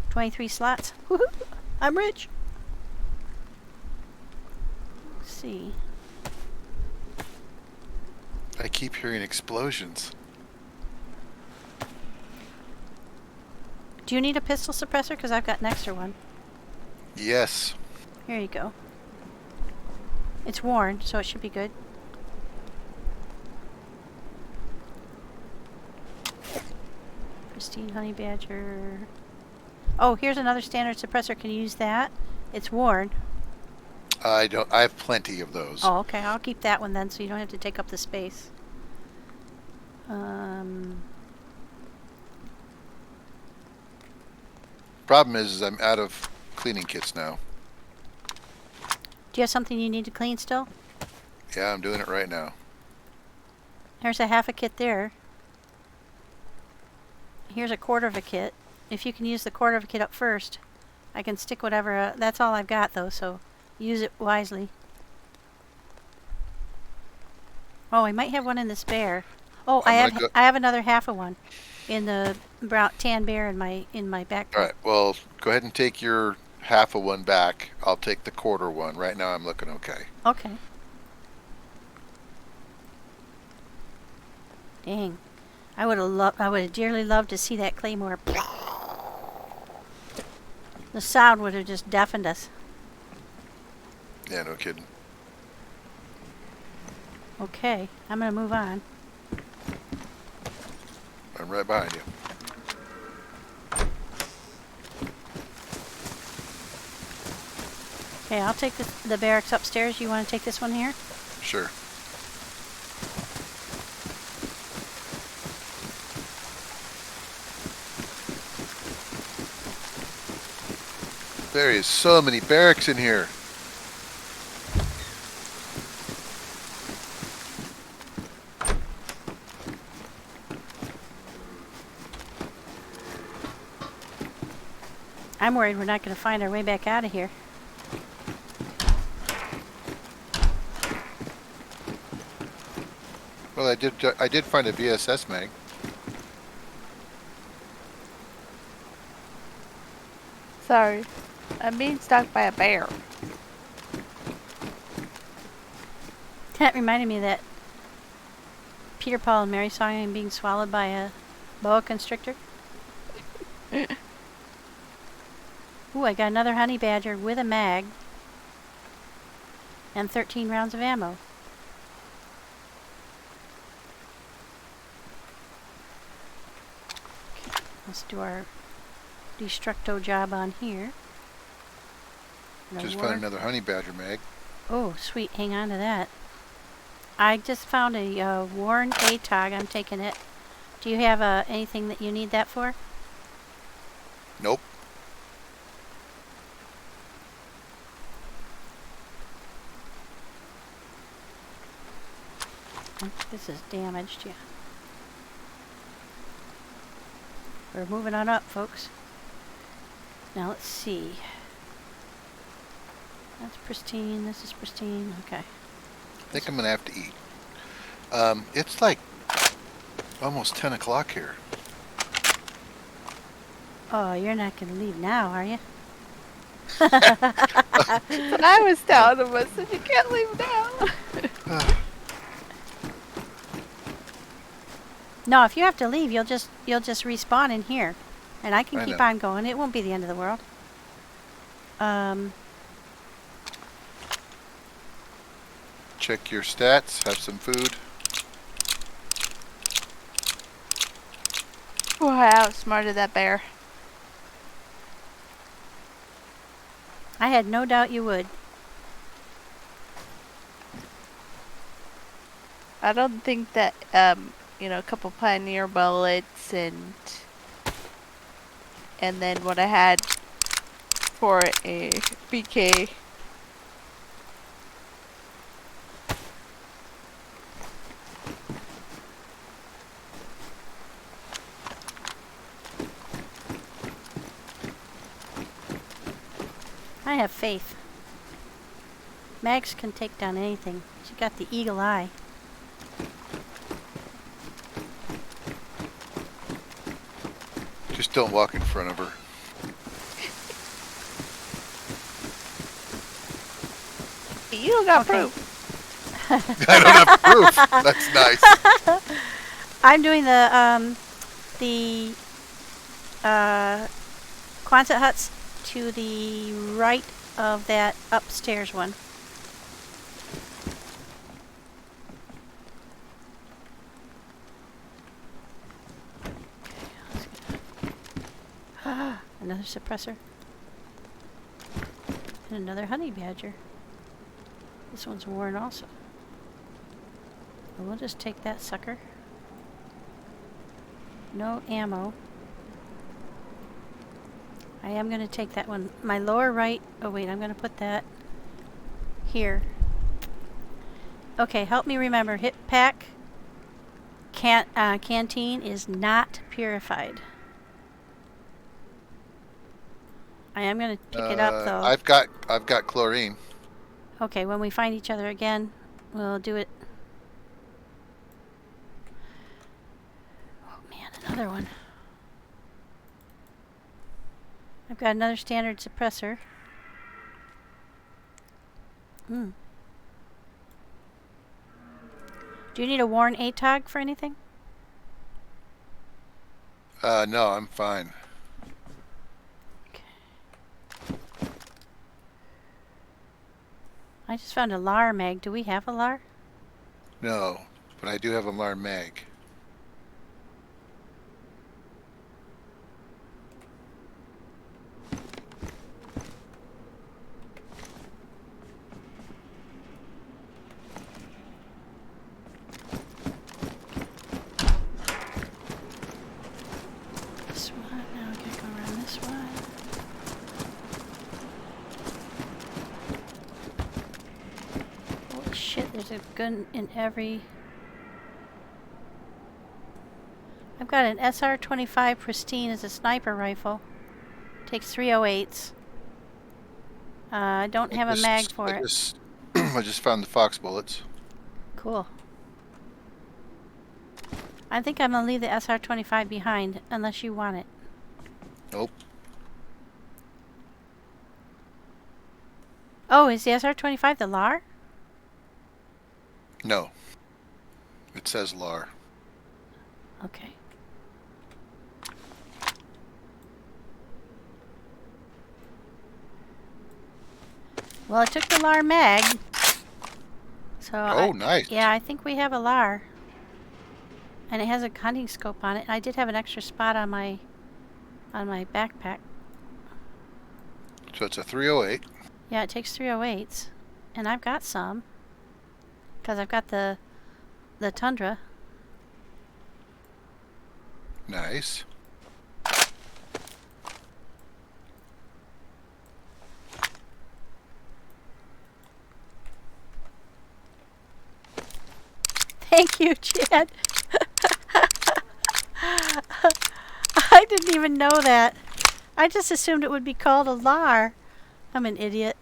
23 slots. Woohoo! I'm rich. Let's see. I keep hearing explosions. Do you need a pistol suppressor? Because I've got an extra one. Yes. Here you go. It's worn, so it should be good. Pristine honey badger. Oh, here's another standard suppressor. Can you use that? It's worn. I don't. I have plenty of those. Oh, okay. I'll keep that one then, so you don't have to take up the space. Problem is I'm out of cleaning kits now. Do you have something you need to clean still? Yeah, I'm doing it right now. There's a half a kit there. Here's a quarter of a kit. If you can use the quarter of a kit up first, I can stick whatever. That's all I've got though, so use it wisely. Oh, I might have one in the spare. Oh, I have another half of one in the brown tan bear in my backpack. All right. Well, go ahead and take your half of one back. I'll take the quarter one. Right now, I'm looking okay. Okay. Dang. I would have dearly loved to see that claymore. The sound would have just deafened us. Yeah, no kidding. Okay, I'm gonna move on. I'm right behind you. Okay, I'll take the barracks upstairs. You want to take this one here? Sure. There is so many barracks in here. I'm worried we're not going to find our way back out of here. Well, I did find a VSS mag. Sorry. I'm being stalked by a bear. That reminded me of that Peter, Paul, and Mary song, I'm being swallowed by a boa constrictor. Ooh, I got another honey badger with a mag and 13 rounds of ammo. Okay, let's do our destructo job on here. Just found another honey badger mag. Oh, sweet. Hang on to that. I just found a worn ATOG. I'm taking it. Do you have anything that you need that for? Nope. This is damaged, yeah. We're moving on up, folks. Now let's see. That's pristine. This is pristine. Okay. I think I'm gonna have to eat. It's like almost 10 o'clock here. Oh, you're not going to leave now, are you? That's what I was telling him. I said, you can't leave now. No, if you have to leave, you'll just respawn in here, and I can keep on going. It won't be the end of the world. Check your stats. Have some food. Oh, I outsmarted that bear. I had no doubt you would. I don't think that, you know, a couple Pioneer bullets and then what I had for a BK. I have faith. Magz can take down anything. She got the eagle eye. Just don't walk in front of her. You don't got Okay. proof. I don't have proof. That's nice. I'm doing the Quonset huts to the right of that upstairs one. Another suppressor. And another honey badger. This one's worn also. But we'll just take that sucker. No ammo. I am going to take that one. My lower right. Oh wait, I'm going to put that here. Okay, help me remember. Hip pack canteen is not purified. I am going to pick it up though. I've got chlorine. Okay, when we find each other again, we'll do it. Oh man, another one. I've got another standard suppressor. Do you need a worn ATOG for anything? No, I'm fine. I just found a LAR mag. Do we have a LAR? No, but I do have a LAR mag. This one. Now I gotta go around this one. Holy shit, there's a gun in every... I've got an SR-25 Pristine as a sniper rifle. Takes 308s. I don't have a mag for it. I just found the fox bullets. Cool. I think I'm gonna leave the SR-25 behind, unless you want it. Nope. Oh, is the SR-25 the LAR? No. It says LAR. Okay. Well, I took the LAR mag. So Nice. Yeah, I think we have a LAR. And it has a hunting scope on it. I did have an extra spot on my backpack. So it's a 308. Yeah, it takes 308s. And I've got some. Because I've got the Tundra. Nice. Thank you, Chad. I didn't even know that. I just assumed it would be called a LAR. I'm an idiot.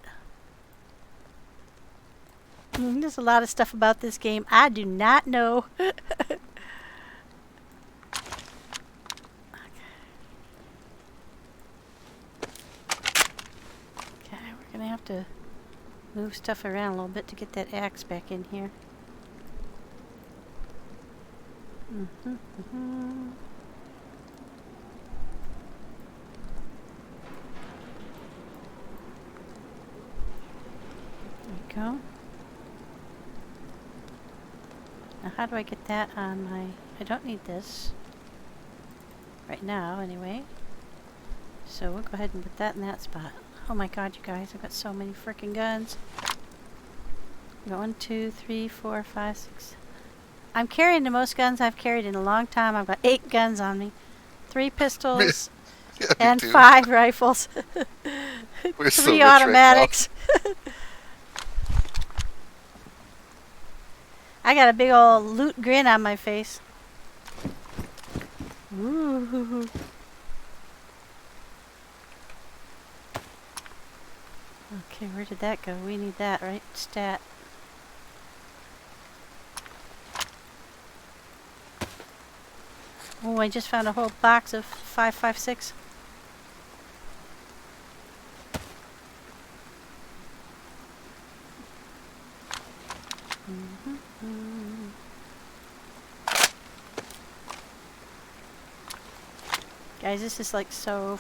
There's a lot of stuff about this game I do not know. Okay, we're gonna have to move stuff around a little bit to get that axe back in here. There we go. Now how do I get that on my... I don't need this. Right now, anyway. So we'll go ahead and put that in that spot. Oh my god, you guys, I've got so many freaking guns. I got 1, 2, 3, 4, 5, 6... I'm carrying the most guns I've carried in a long time. I've got 8 guns on me. 3 pistols Yeah, me and too. 5 rifles. We're so 3 rich right automatics. I got a big old loot grin on my face. Ooh. Okay, where did that go? We need that, right? Stat. Oh, I just found a whole box of 556. Guys, this is like so...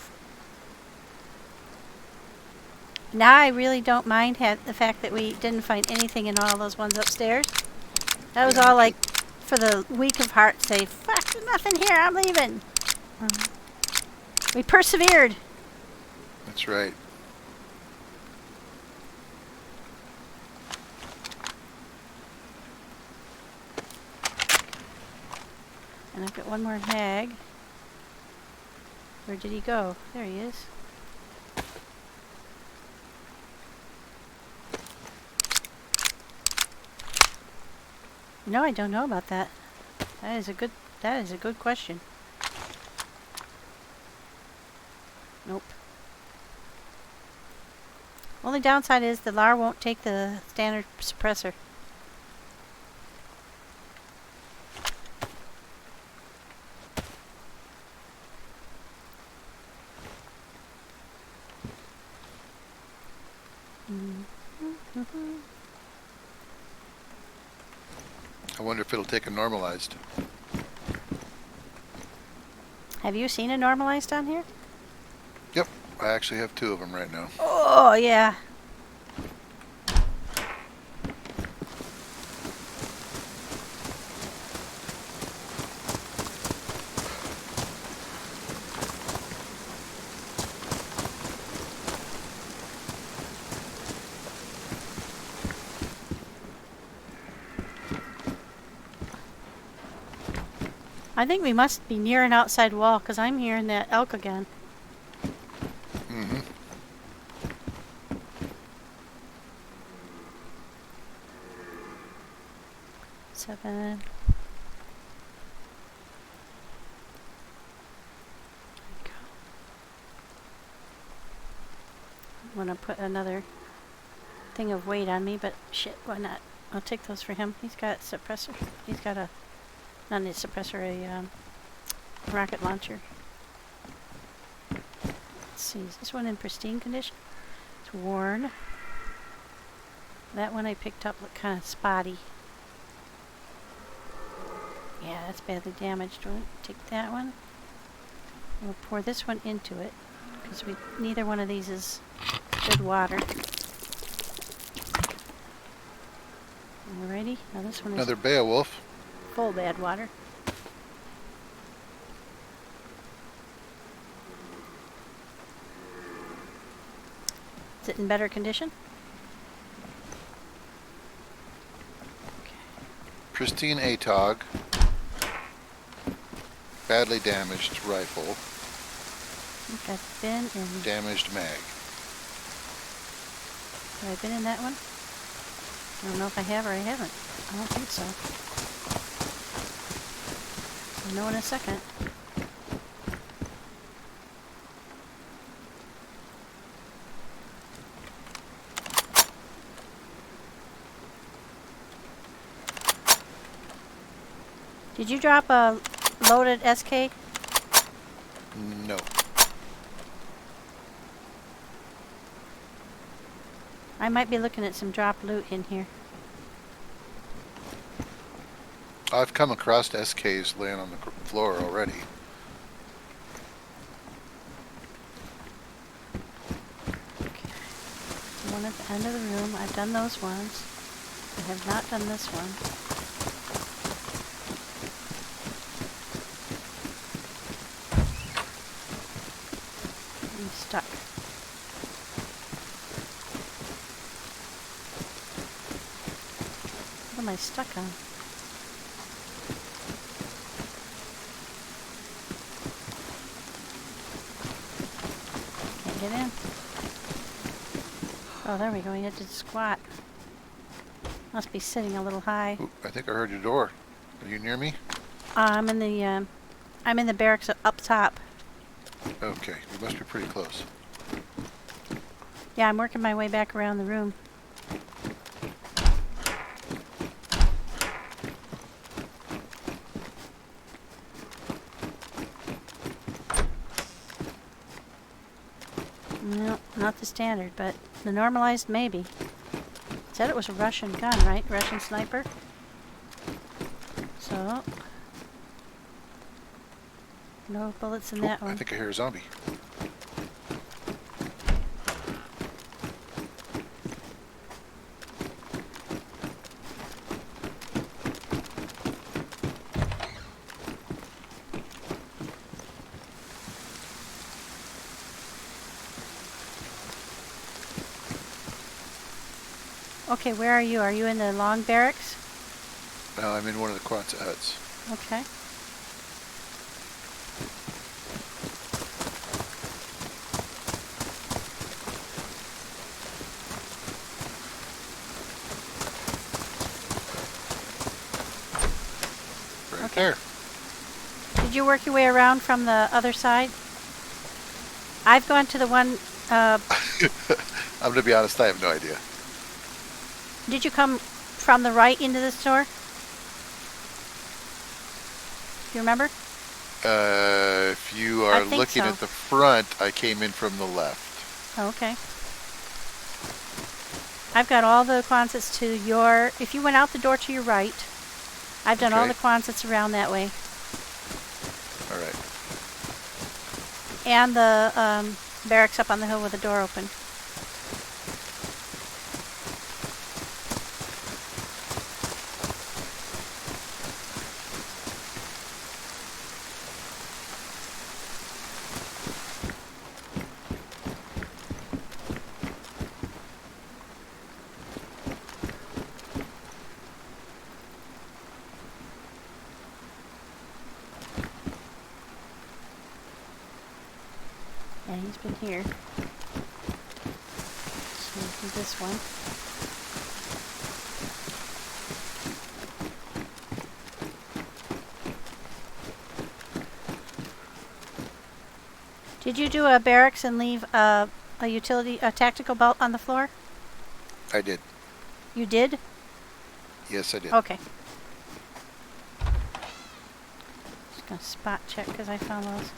Now I really don't mind the fact that we didn't find anything in all those ones upstairs. That was all like for the weak of heart say, fuck, there's nothing here, I'm leaving. We persevered. That's right. And I've got one more mag. Where did he go? There he is. No, I don't know about that. That is a good question. Nope. Only downside is the LAR won't take the standard suppressor. I wonder if it'll take a normalized. Have you seen a normalized down here? Yep, I actually have 2 of them right now. Oh, yeah. I think we must be near an outside wall because I'm hearing that elk again. Mm-hmm. Seven. I'm gonna put another thing of weight on me, but shit, why not? I'll take those for him. He's got suppressor. He's got a, not a suppressor, a rocket launcher. Let's see, is this one in pristine condition? It's worn. That one I picked up looked kind of spotty. Yeah, that's badly damaged. We'll take that one. We'll pour this one into it because neither one of these is good water. Alrighty, now this one is Another Beowulf. full bad water. Is it in better condition? Pristine ATOG. Badly damaged rifle. I think I've been in... Damaged mag. Have I been in that one? I don't know if I have or I haven't. I don't think so. I'll know in a second. Did you drop a loaded SK? No. I might be looking at some drop loot in here. I've come across SKs laying on the floor already. Okay. One at the end of the room. I've done those ones. I have not done this one. I'm stuck. What am I stuck on? Can't get in. Oh, there we go. You had to squat. Must be sitting a little high. Ooh, I think I heard your door. Are you near me? I'm in the barracks up top. Okay, you must be pretty close. Yeah, I'm working my way back around the room. No, not the standard, but the normalized maybe. Said it was a Russian gun, right? Russian sniper. So, no bullets in that I one. think I hear a zombie. Okay, where are you? Are you in the long barracks? No, I'm in one of the Quonset huts. Okay. Right there. Did you work your way around from the other side? I've gone to the one, I'm going to be honest, I have no idea. did you come from the right into the store? Do you remember? If you I are think looking so. at the front, I came in from the left. Oh, okay. I've got all the Quonsets to your... If you went out the door to your right, I've done all Okay. the Quonsets around that way. All right. And the barracks up on the hill with the door open. Yeah, he's been here. So we'll do this one. Did you do a barracks and leave a tactical belt on the floor? I did. You did? Yes, I did. Okay. Just gonna spot check because I found those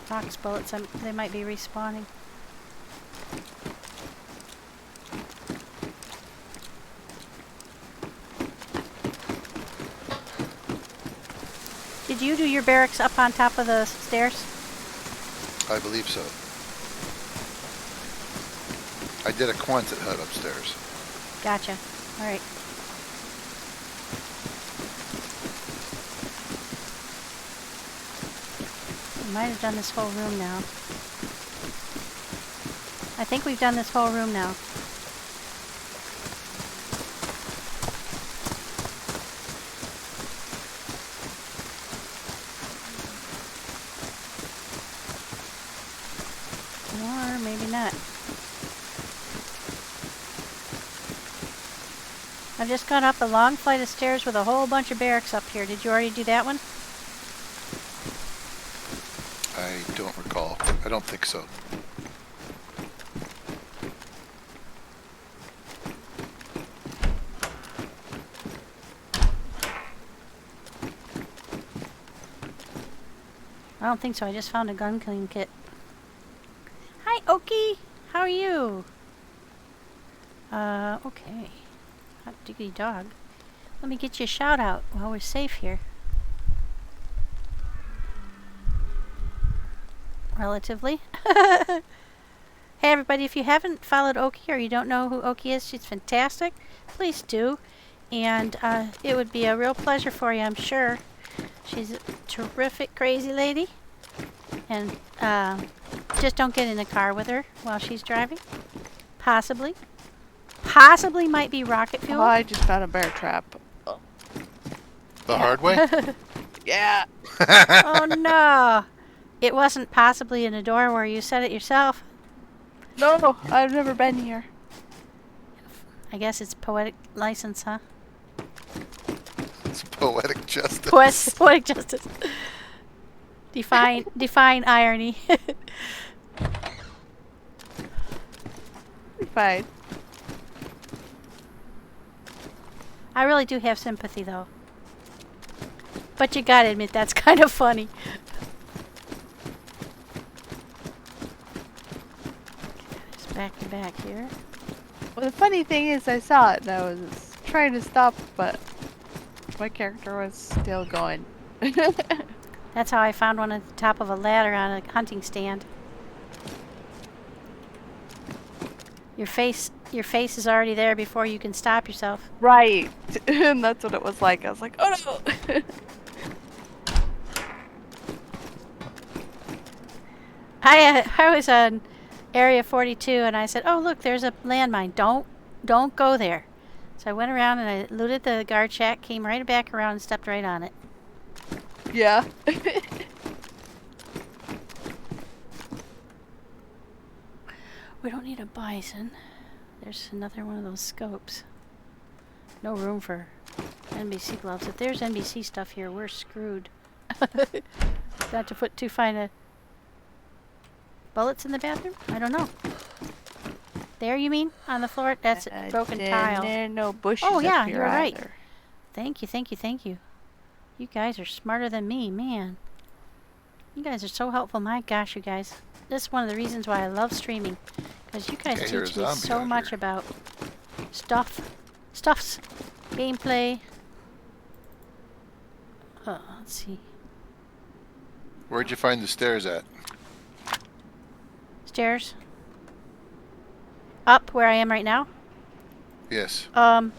box bullets. They might be respawning. Did you do your barracks up on top of the stairs? I believe so. I did a Quonset hut upstairs. Gotcha. All right. We might have done this whole room now. I think we've done this whole room now. Or maybe not. I've just gone up a long flight of stairs with a whole bunch of barracks up here. Did you already do that one? I don't recall. I don't think so. I don't think so. I just found a gun clean kit. Hi, Okie. How are you? Okay. Hot diggity dog. Let me get you a shout out while we're safe here. Relatively. Hey everybody, if you haven't followed Okie or you don't know who Okie is, she's fantastic. Please do. And it would be a real pleasure for you, I'm sure. She's a terrific, crazy lady. And just don't get in the car with her while she's driving. Possibly. Possibly might be rocket fuel. Oh, I just found a bear trap. The hard way? Yeah. Oh no! It wasn't possibly in a door where you set it yourself. No, I've never been here. I guess it's poetic license, huh? It's poetic justice. Poetic justice. Define irony. fine. I really do have sympathy, though. But you gotta admit, that's kind of funny. Just backing back here. Well, the funny thing is, I saw it and I was trying to stop, but my character was still going. That's how I found one at the top of a ladder on a hunting stand. Your face is already there before you can stop yourself. Right. And that's what it was like. I was like, oh no! I was on Area 42 and I said, oh look, there's a landmine. Don't go there. So I went around and I looted the guard shack, came right back around and stepped right on it. Yeah. We don't need a bison. There's another one of those scopes. No room for NBC gloves. If there's NBC stuff here, we're screwed. Got to put 2 fine bullets in the bathroom? I don't know. There, you mean? On the floor? That's a broken tile. There are no bushes Oh, yeah, up here you're right. either. Thank you, thank you, thank you. You guys are smarter than me, man. You guys are so helpful. My gosh, you guys. This is one of the reasons why I love streaming. Because you guys Okay, here's teach me a zombie so out much here. about stuffs, gameplay. Let's see. Where'd you find the stairs at? Stairs. Up where I am right now. Yes. On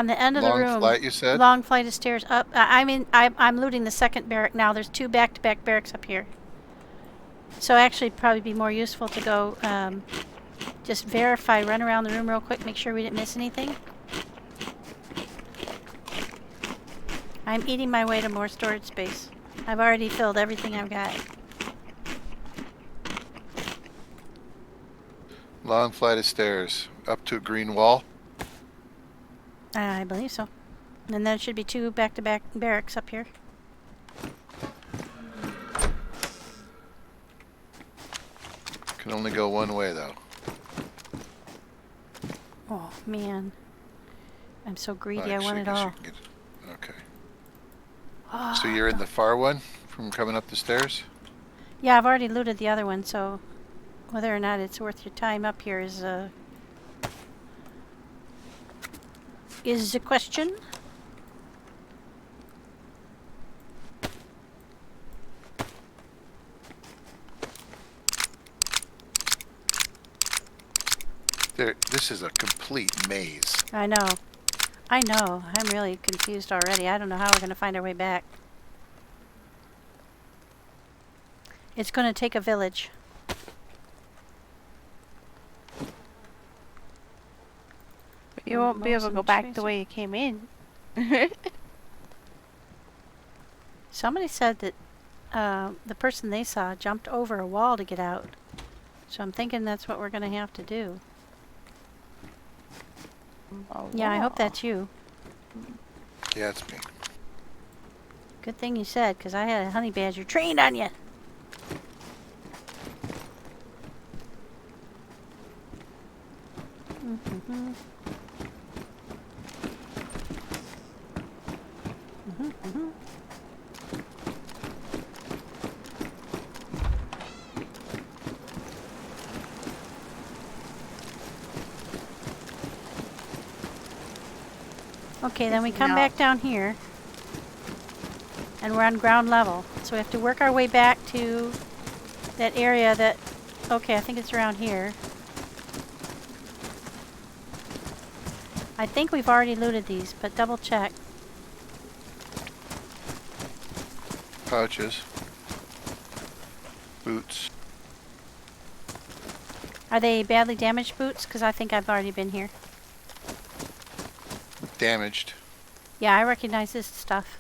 the end of the room. Long flight, you said? Long flight of stairs up. I'm looting the second barrack now. There's 2 back-to-back barracks up here. So actually, it'd probably be more useful to go just verify, run around the room real quick, make sure we didn't miss anything. I'm eating my way to more storage space. I've already filled everything I've got. Long flight of stairs. Up to a green wall. I believe so. And there should be 2 back-to-back barracks up here. Can only go one way, though. Oh, man. I'm so greedy, I Actually, want it guess you all. can get it. Okay. Oh, So you're in the far one from coming up the stairs? yeah, I've already looted the other one, so whether or not it's worth your time up here is the question. This is a complete maze. I know. I know. I'm really confused already. I don't know how we're going to find our way back. It's going to take a village. But you won't be able to Some go back trees. the way you came in. Somebody said that the person they saw jumped over a wall to get out. So I'm thinking that's what we're going to have to do. Yeah, I hope that's you. Yeah, it's me. Good thing you said, because I had a honey badger trained on you. Okay, then we come No. back down here. And we're on ground level. So we have to work our way back to that area that... Okay, I think it's around here. I think we've already looted these, but double check. Pouches. Boots. Are they badly damaged boots? Because I think I've already been here. Damaged. Yeah, I recognize this stuff.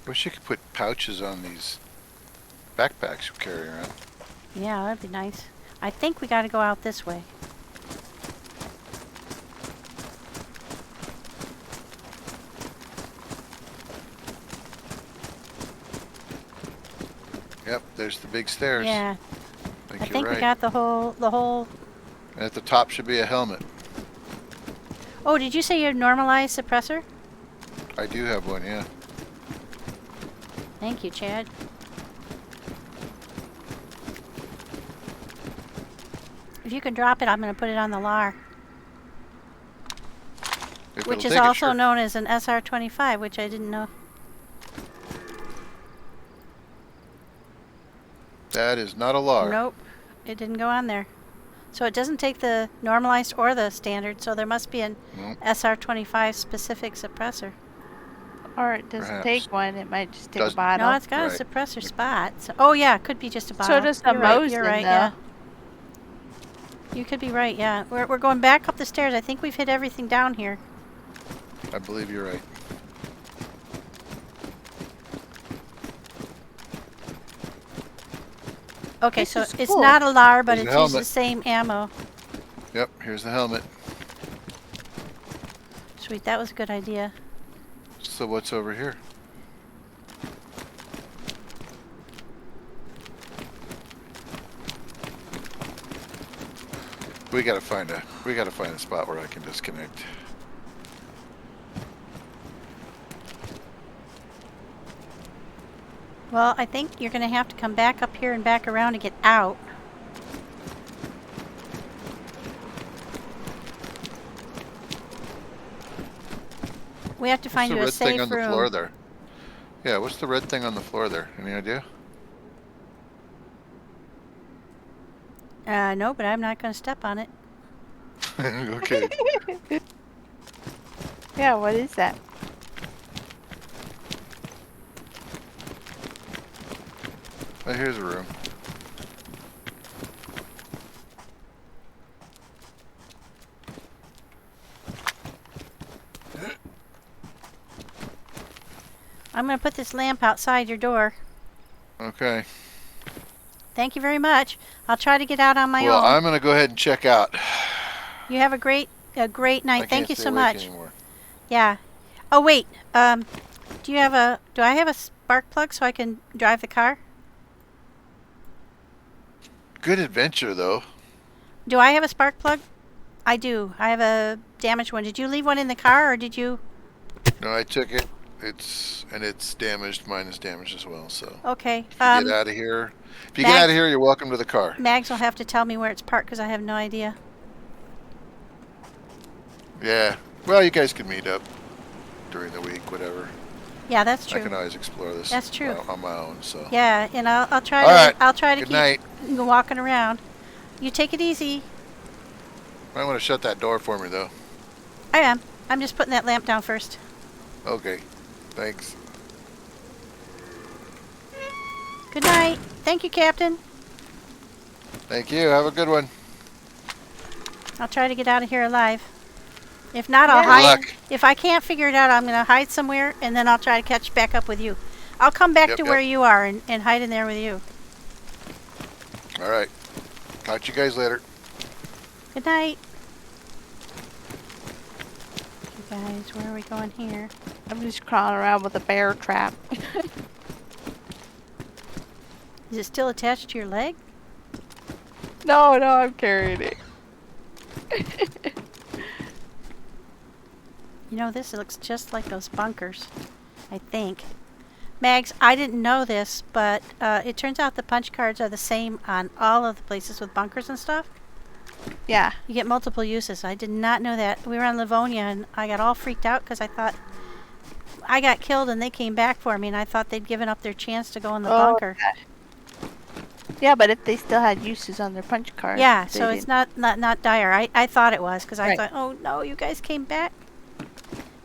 Wish you could put pouches on these backpacks you carry around. Yeah, that'd be nice. I think we gotta go out this way. Yep, there's the big stairs. Yeah, I I think think you're we right. got the whole. And at the top should be a helmet. Oh, did you say you had normalized suppressor? I do have one, yeah. Thank you, Chad. If you can drop it, I'm going to put it on the LAR, If which it'll is take it, also sure. known as an SR-25, which I didn't know. That is not a LAR. Nope, it didn't go on there. So it doesn't take the normalized or the standard, so there must be an Nope. SR-25 specific suppressor. Or it doesn't Perhaps. take one. It might just take a Doesn't. bottle. No, it's got Right. a suppressor spot. So, oh yeah, it could be just a bottle. So does the You're right, Mosin, you're right, though. yeah. You could be right, yeah. We're going back up the stairs. I think we've hit everything down here. I believe you're right. Okay, This so is it's cool. not a LAR, but There's it a uses the helmet. same ammo. Yep, here's the helmet. Sweet, that was a good idea. So what's over here? We gotta find a spot where I can disconnect. Well, I think you're going to have to come back up here and back around to get out. We have to What's find the you a red thing safe on the floor room. there? Yeah, what's the red thing on the floor there? Any idea? No, but I'm not going to step on it. Okay. Yeah, what is that? Well, here's a room. I'm going to put this lamp outside your door. Okay. Thank you very much. I'll try to get out on my Well, own. I'm gonna go ahead and check out. You have a great I night. Thank can't you stay so awake much. anymore. Yeah. Oh wait. Do I have a spark plug so I can drive the car? Good adventure, though. Do I have a spark plug? I do. I have a damaged one. Did you leave one in the car or did you? No, I took it. It's damaged. Mine is damaged as well. So Okay. if you get out of here, get out of here, you're welcome to the car. Magz will have to tell me where it's parked because I have no idea. Yeah. Well, you guys can meet up during the week, whatever. Yeah, that's I can true. always explore this. That's true. On my own. So. Yeah, and I'll try All to right. I'll try to Good keep night. walking around. You take it easy. Might want to shut that door for me, though. I am. I'm just putting that lamp down first. Okay. Thanks. Good night. Thank you, Captain. Thank you. Have a good one. I'll try to get out of here alive. If not, I'll Yeah. Good hide. luck. If I can't figure it out, I'm going to hide somewhere, and then I'll try to catch back up with you. I'll come back Yep, to yep. where you are and hide in there with you. All right. Talk to you guys later. Good night. You guys, where are we going here? I'm just crawling around with a bear trap. Is it still attached to your leg? No, I'm carrying it. You know, this looks just like those bunkers, I think. Magz, I didn't know this, but it turns out the punch cards are the same on all of the places with bunkers and stuff. Yeah. You get multiple uses. I did not know that. We were on Livonia, and I got all freaked out because I thought I got killed and they came back for me, and I thought they'd given up their chance to go in the bunker. Yeah, but if they still had uses on their punch card. Yeah, they so it's didn't. not dire. I thought it was because I Right. thought, oh no, you guys came back.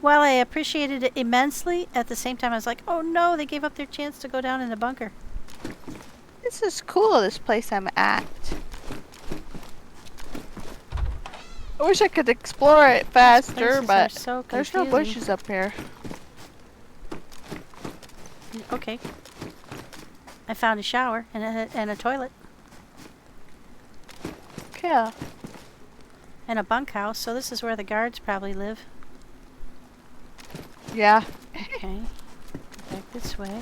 Well, I appreciated it immensely. At the same time, I was like, oh no, they gave up their chance to go down in the bunker. This is cool, this place I'm at. I wish I could explore it faster, Places are but so there's no confusing. bushes up here. Okay. I found a shower and a toilet Yeah. and a bunkhouse, so this is where the guards probably live. Yeah. Okay. Back this way.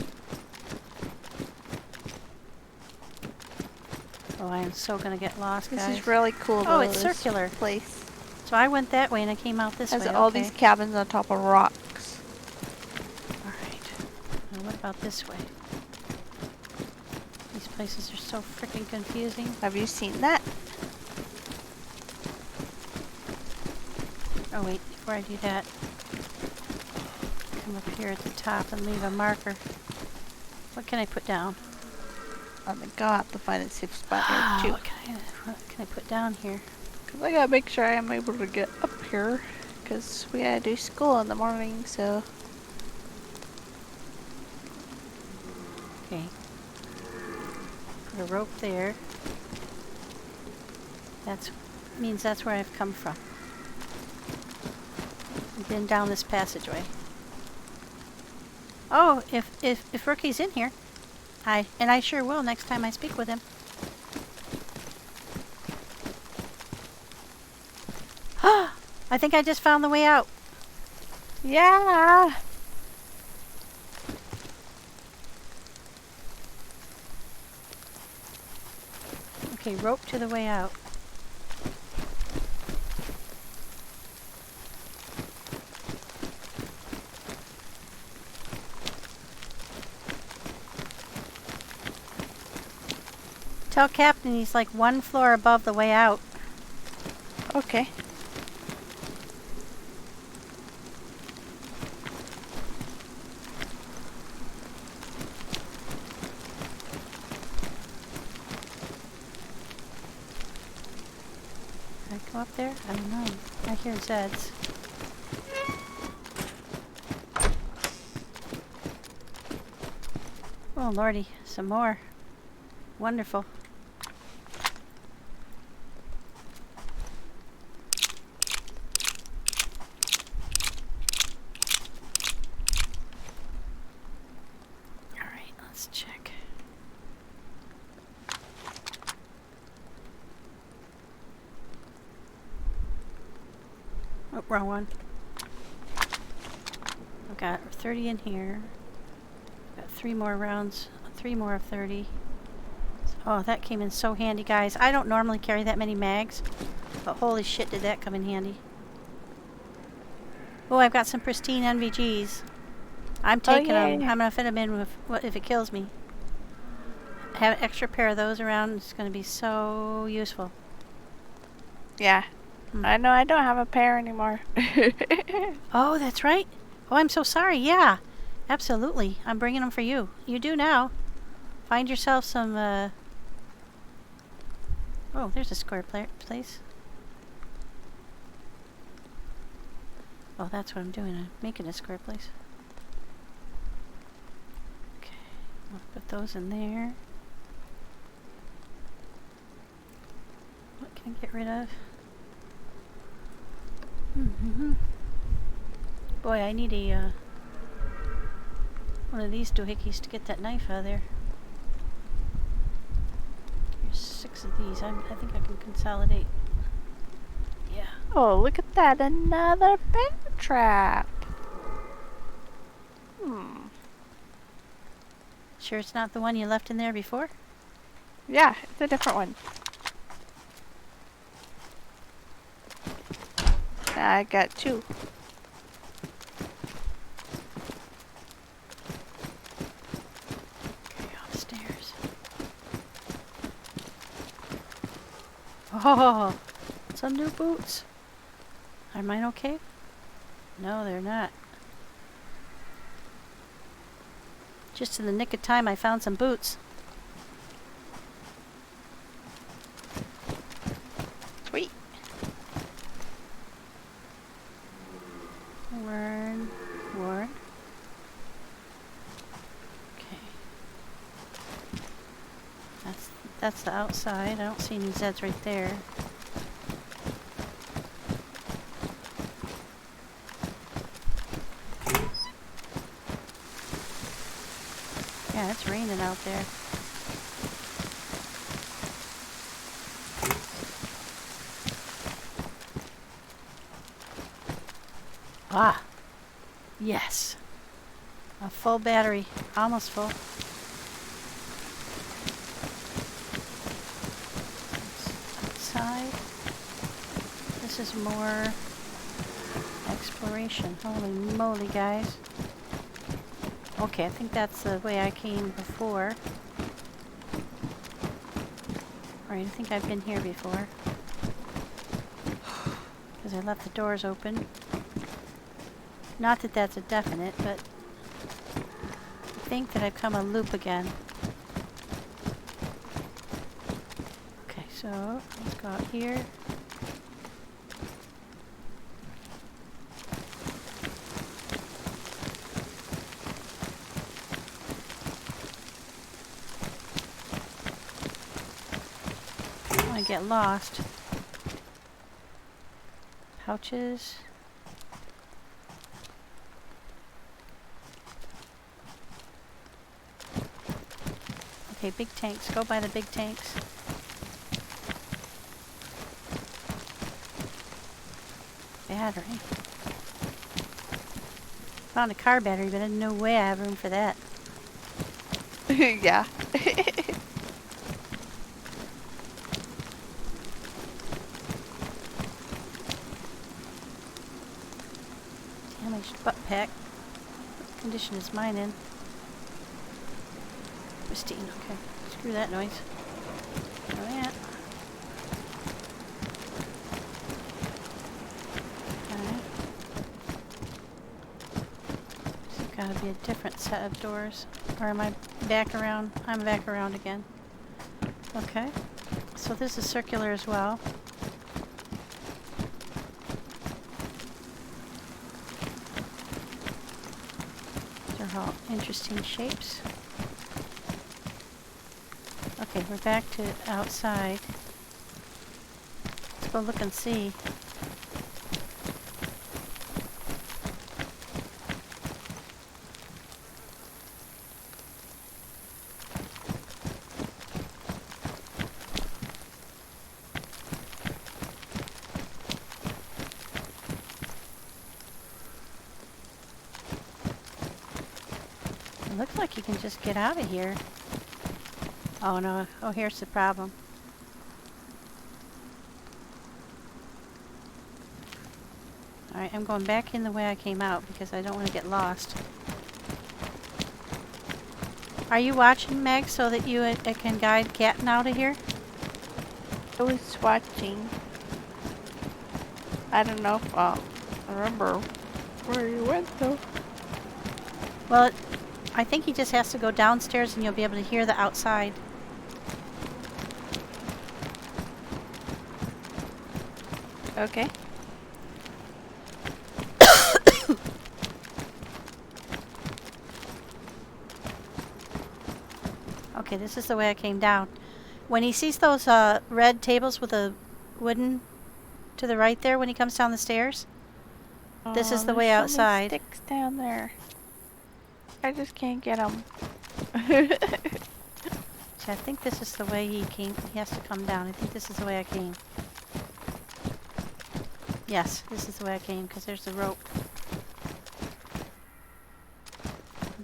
Oh, I am so gonna get lost, This guys. is really cool. Oh, though, it's this circular. place So I went that way and I came out this has way. all Okay. these cabins on top of rocks. Alright. Now what about this way? These places are so freaking confusing. Have you seen that? Oh wait, before I do that, come up here at the top and leave a marker. What can I put down? I think I'll have to find a safe spot here too. What can I put down here? Cause I gotta make sure I am able to get up here. Cause we gotta do school in the morning, so. Okay. Put a rope there. That means that's where I've come from. I've been down this passageway. Oh, if Rookie's in here, I sure will next time I speak with him. I think I just found the way out. Yeah. Okay, rope to the way out. Tell Captain he's like one floor above the way out. Okay. Can I go up there? I don't know. I hear Zeds. Oh lordy, some more. Wonderful. Alright, let's check. Oh, wrong one. I've got 30 in here. Got 3 more rounds. 3 more of 30. Oh, that came in so handy, guys. I don't normally carry that many mags, but holy shit did that come in handy. Oh, I've got some pristine NVGs. I'm taking them. yay. I'm going to fit them in if it kills me. Have an extra pair of those around. It's going to be so useful. Yeah. I know I don't have a pair anymore. Oh, that's right. Oh, I'm so sorry. Yeah, absolutely. I'm bringing them for you. You do now. Find yourself some, Oh, there's a square place. Oh, that's what I'm doing. I'm making a square place. Okay, I'll put those in there. What can I get rid of? Boy, I need a, one of these doohickeys to get that knife out of there. Here's 6 of these. I think I can consolidate. Yeah. Oh, look at that. Another bear trap. Sure it's not the one you left in there before? Yeah, it's a different one. I got 2. Okay, upstairs. Oh, some new boots. Are mine okay? No, they're not. Just in the nick of time, I found some boots. Sweet. Warren. Okay. That's the outside. I don't see any Zeds right there. Yeah, it's raining out there. Ah, yes. A full battery, almost full. outside. This is more exploration. Holy moly, guys. Okay, I think that's the way I came before. Alright, I think I've been here before. Because I left the doors open. Not that that's a definite, but I think that I've come a loop again. Okay, so let's go out here. I get lost. Pouches. Okay, big tanks. Go by the big tanks. Battery. Found a car battery, but I had no way I have room for that. Yeah. Damaged butt pack. What condition is mine in? Pristine, okay. Screw that noise. Know that. Alright. There's gotta be a different set of doors. Or am I back around? I'm back around again. Okay. So this is circular as well. They're all interesting shapes. Okay, we're back to outside. Let's go look and see. It looks like you can just get out of here. Oh no, oh here's the problem. Alright, I'm going back in the way I came out because I don't want to get lost. Are you watching, Meg, so that you can guide Captain out of here? I was watching. I don't know if I'll remember where you went though. Well, I think he just has to go downstairs and you'll be able to hear the outside. Okay. Okay, this is the way I came down. When he sees those red tables with a wooden to the right there when he comes down the stairs, this is the way there's so many outside. sticks down there. I just can't get them. So I think this is the way he came. He has to come down. I think this is the way I came. Yes, this is the way I came because there's the rope.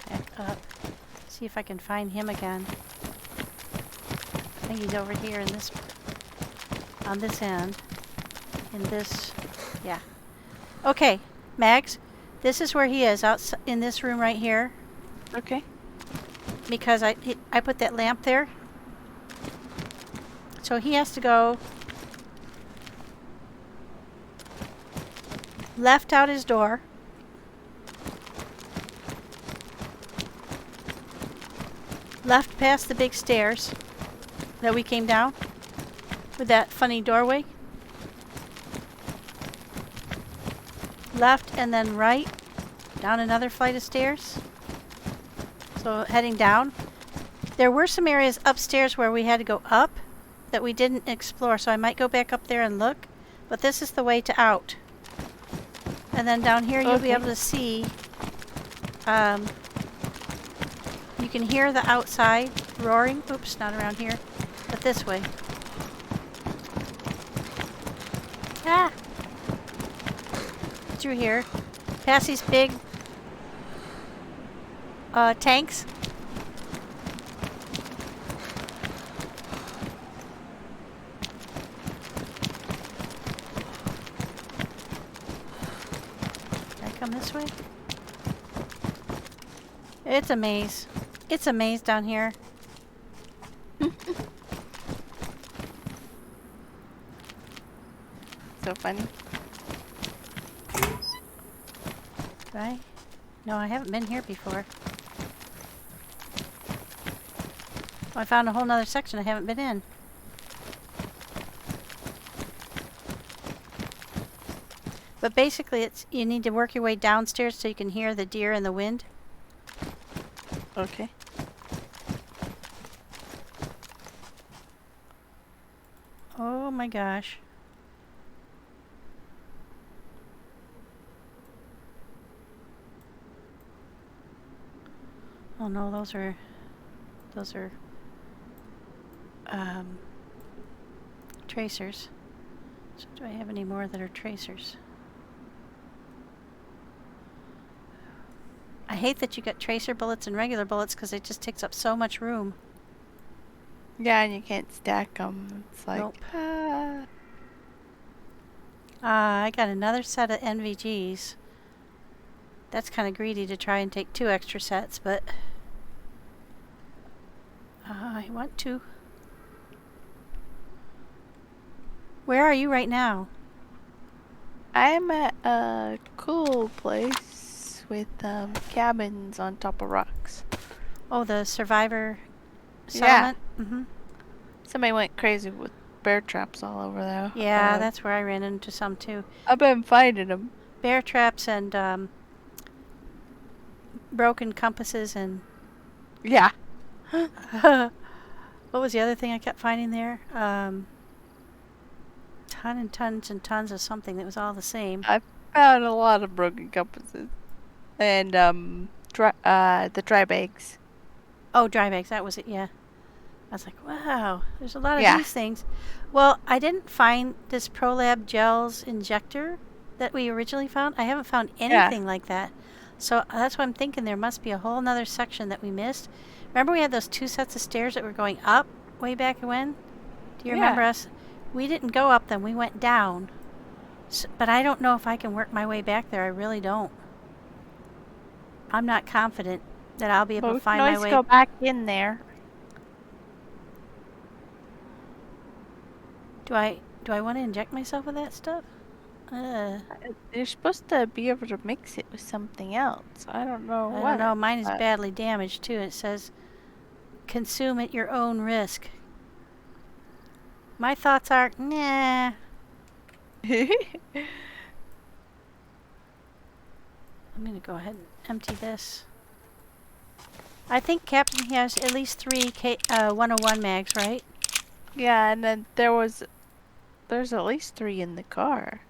Back up. See if I can find him again. I think he's over here in this, on this end. In this, yeah. Okay, Mags, this is where he is, out in this room right here. Okay. Because I put that lamp there. So he has to go left out his door. Left past the big stairs that we came down with that funny doorway. Left and then right down another flight of stairs. So heading down. There were some areas upstairs where we had to go up that we didn't explore, so I might go back up there and look. But this is the way to out. And then down here you'll be able to see, you can hear the outside roaring. Oops, not around here, but this way. Ah! Through here. Past these big tanks. Going this way? It's a maze. It's a maze down here. So funny. Right? No, I haven't been here before. Oh, I found a whole nother section I haven't been in. But basically, it's you need to work your way downstairs so you can hear the deer and the wind. Okay. Oh my gosh. Oh no, those are tracers. So do I have any more that are tracers? I hate that you got tracer bullets and regular bullets because it just takes up so much room. Yeah, and you can't stack them. It's like, Nope. ah. I got another set of NVGs. That's kind of greedy to try and take 2 extra sets, but I want to. Where are you right now? I'm at a cool place with cabins on top of rocks. Oh, the survivor settlement? Mm-hmm. Somebody went crazy with bear traps all over though. Yeah, that's where I ran into some too. I've been finding them. Bear traps and broken compasses and Yeah. what was the other thing I kept finding there? Ton and tons and tons of something that was all the same. I found a lot of broken compasses. And the dry bags. Oh, dry bags, that was it, yeah. I was like, wow, there's a lot of Yeah. these things. Well, I didn't find this ProLab Gels injector that we originally found. I haven't found anything like that. So that's why I'm thinking there must be a whole nother section that we missed. Remember we had those 2 sets of stairs that were going up way back when? Do you remember us? We didn't go up them, we went down. So, but I don't know if I can work my way back there. I really don't. I'm not confident that I'll be able to find my way. Go back in there. Do I want to inject myself with that stuff? You're supposed to be able to mix it with something else. I don't know I what. don't know. Mine is badly damaged too. It says, consume at your own risk. My thoughts are, nah. I'm going to go ahead and empty this. I think Captain has at least 3 101 mags, right? Yeah, and then there's at least 3 in the car.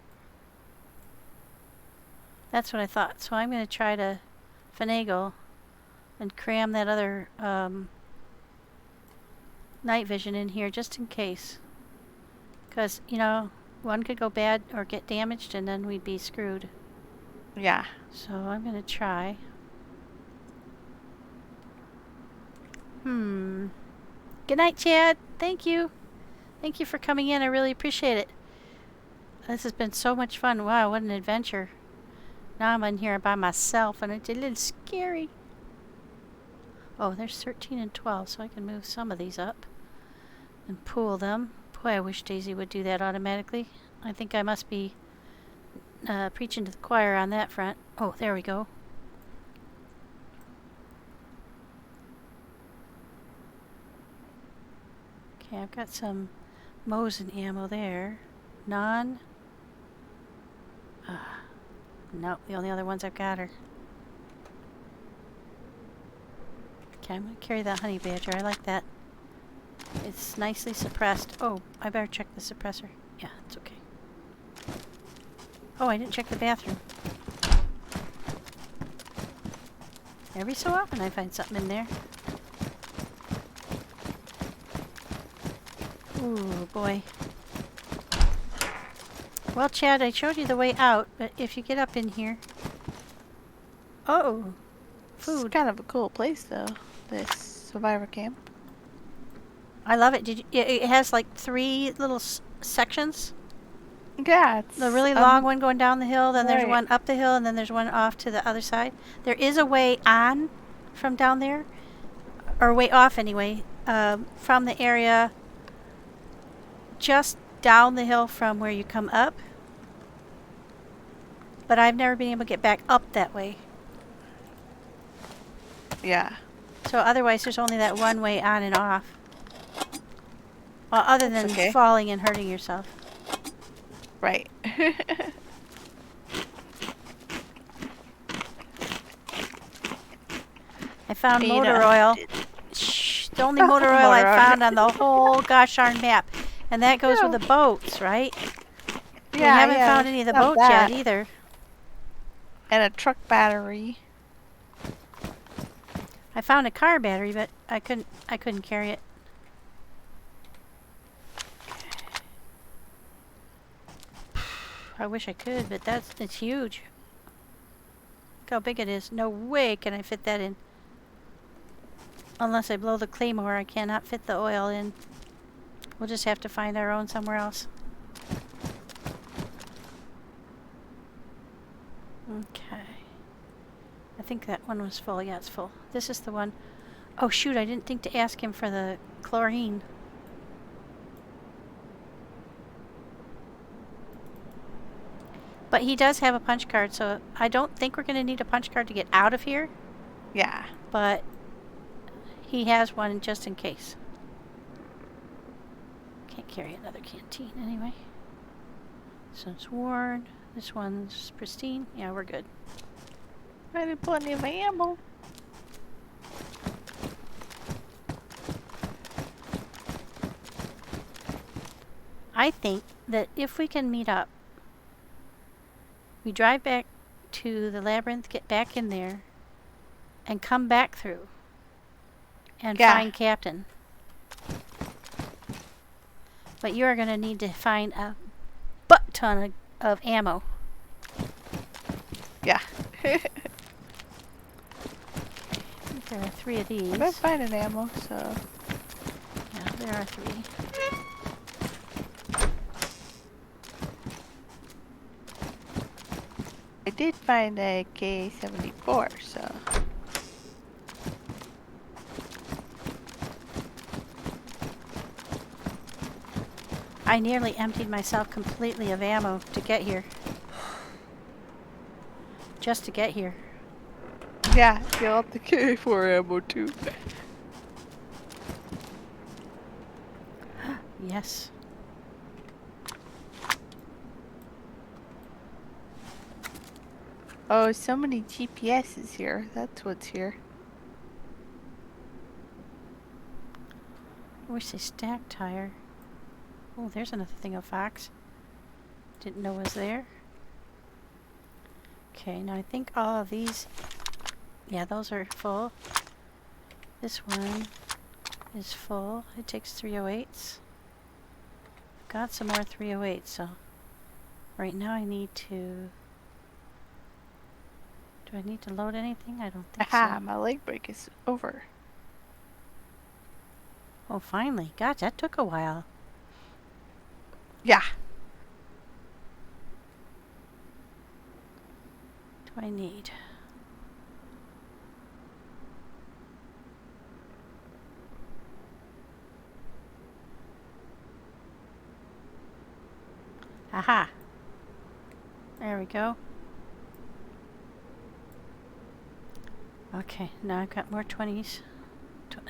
That's what I thought. So I'm going to try to finagle and cram that other night vision in here just in case. Because, you know, one could go bad or get damaged and then we'd be screwed. Yeah. So I'm going to try. Good night, Chad. Thank you. Thank you for coming in. I really appreciate it. This has been so much fun. Wow, what an adventure. Now I'm in here by myself and it's a little scary. Oh, there's 13 and 12, so I can move some of these up and pool them. Boy, I wish DayZ would do that automatically. I think I must be preaching to the choir on that front. Oh, there we go. Okay, I've got some Mosin ammo there. No, the only other ones I've got are... Okay, I'm going to carry that honey badger. I like that. It's nicely suppressed. Oh, I better check the suppressor. Yeah, it's okay. Oh, I didn't check the bathroom. Every so often I find something in there. Ooh, boy. Well, Chad, I showed you the way out, but if you get up in here... Oh! Food. It's kind of a cool place, though. This survivor camp. I love it. It has like 3 little sections? Yeah, it's The really long one going down the hill, then there's right. one up the hill, and then there's one off to the other side. There is a way on from down there, or way off anyway, from the area just down the hill from where you come up. But I've never been able to get back up that way. Yeah. So otherwise there's only that one way on and off. Well, other than That's okay. falling and hurting yourself. Right. I found Beta. motor oil. Shh, the only motor oil I Motor oil. found on the whole gosh darn map. And that goes with the boats, right? Yeah, we haven't yeah, found any of the not boats that. yet either. And a truck battery. I found a car battery, but I couldn't carry it. I wish I could, but it's huge. Look how big it is. No way can I fit that in. Unless I blow the claymore, I cannot fit the oil in. We'll just have to find our own somewhere else. Okay. I think that one was full. Yeah, it's full. This is the one. Oh shoot, I didn't think to ask him for the chlorine. But he does have a punch card, so I don't think we're going to need a punch card to get out of here. Yeah. But he has one just in case. Can't carry another canteen anyway. This one's worn. This one's pristine. Yeah, we're good. I had plenty of ammo. I think that if we can meet up, we drive back to the Labyrinth, get back in there, and come back through and find Captain. But you are going to need to find a butt ton of ammo. Yeah. I think there are 3 of these. I didn't find an ammo, so. Yeah, there are 3. I did find a K-74, so. I nearly emptied myself completely of ammo to get here. Just to get here. Yeah, fill up the K4 ammo too. Yes. Oh, so many GPSs here. That's what's here. I wish they stacked tire. Oh, there's another thing of Fox. Didn't know was there. Okay, now I think all of these, yeah, those are full. This one is full. It takes 308s. I've got some more 308s, so right now I need to. Do I need to load anything? I don't think Aha, so. my leg break is over. Oh, finally. God, that took a while. Yeah. What do I need? Aha. There we go. Okay, now I've got more 20s.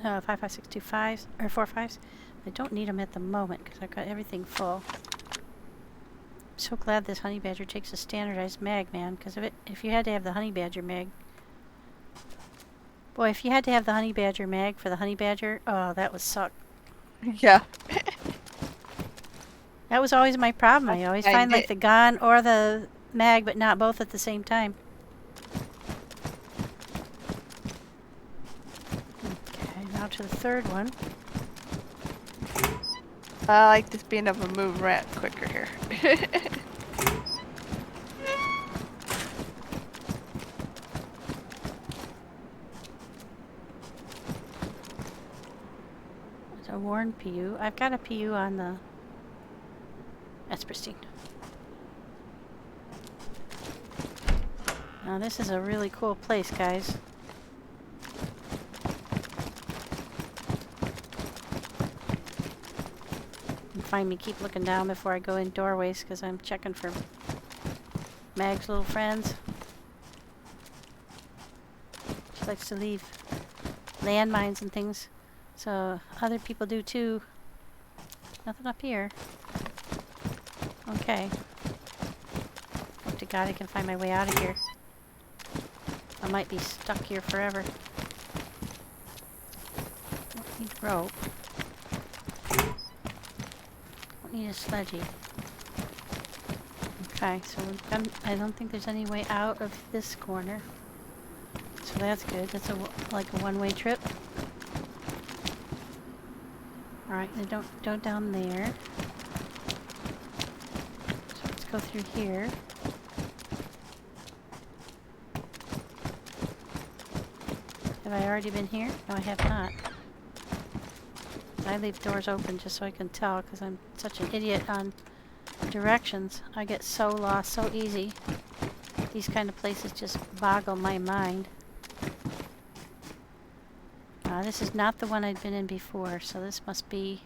5, 5, 6, 2, 5s, or 4 5s. I don't need them at the moment because I've got everything full. I'm so glad this honey badger takes a standardized mag, man, because if you had to have the honey badger mag. Boy, if you had to have the honey badger mag for the honey badger, oh, that would suck. Yeah. That was always my problem. I always find like the gun or the mag, but not both at the same time. Okay, now to the third one. I like this being able to move around quicker here. There's a worn PU. I've got a PU on the... That's pristine. Now this is a really cool place, guys. You find me keep looking down before I go in doorways because I'm checking for Mag's little friends. She likes to leave landmines and things, so other people do too. Nothing up here. Okay. Hope to God I can find my way out of here. I might be stuck here forever. Don't need rope. Don't need a sledgy. Okay, so I don't think there's any way out of this corner. So that's good. That's like a one-way trip. Alright, then don't down there. So let's go through here. Have I already been here? No, I have not. I leave doors open just so I can tell because I'm such an idiot on directions. I get so lost so easy. These kind of places just boggle my mind. This is not the one I'd been in before, so this must be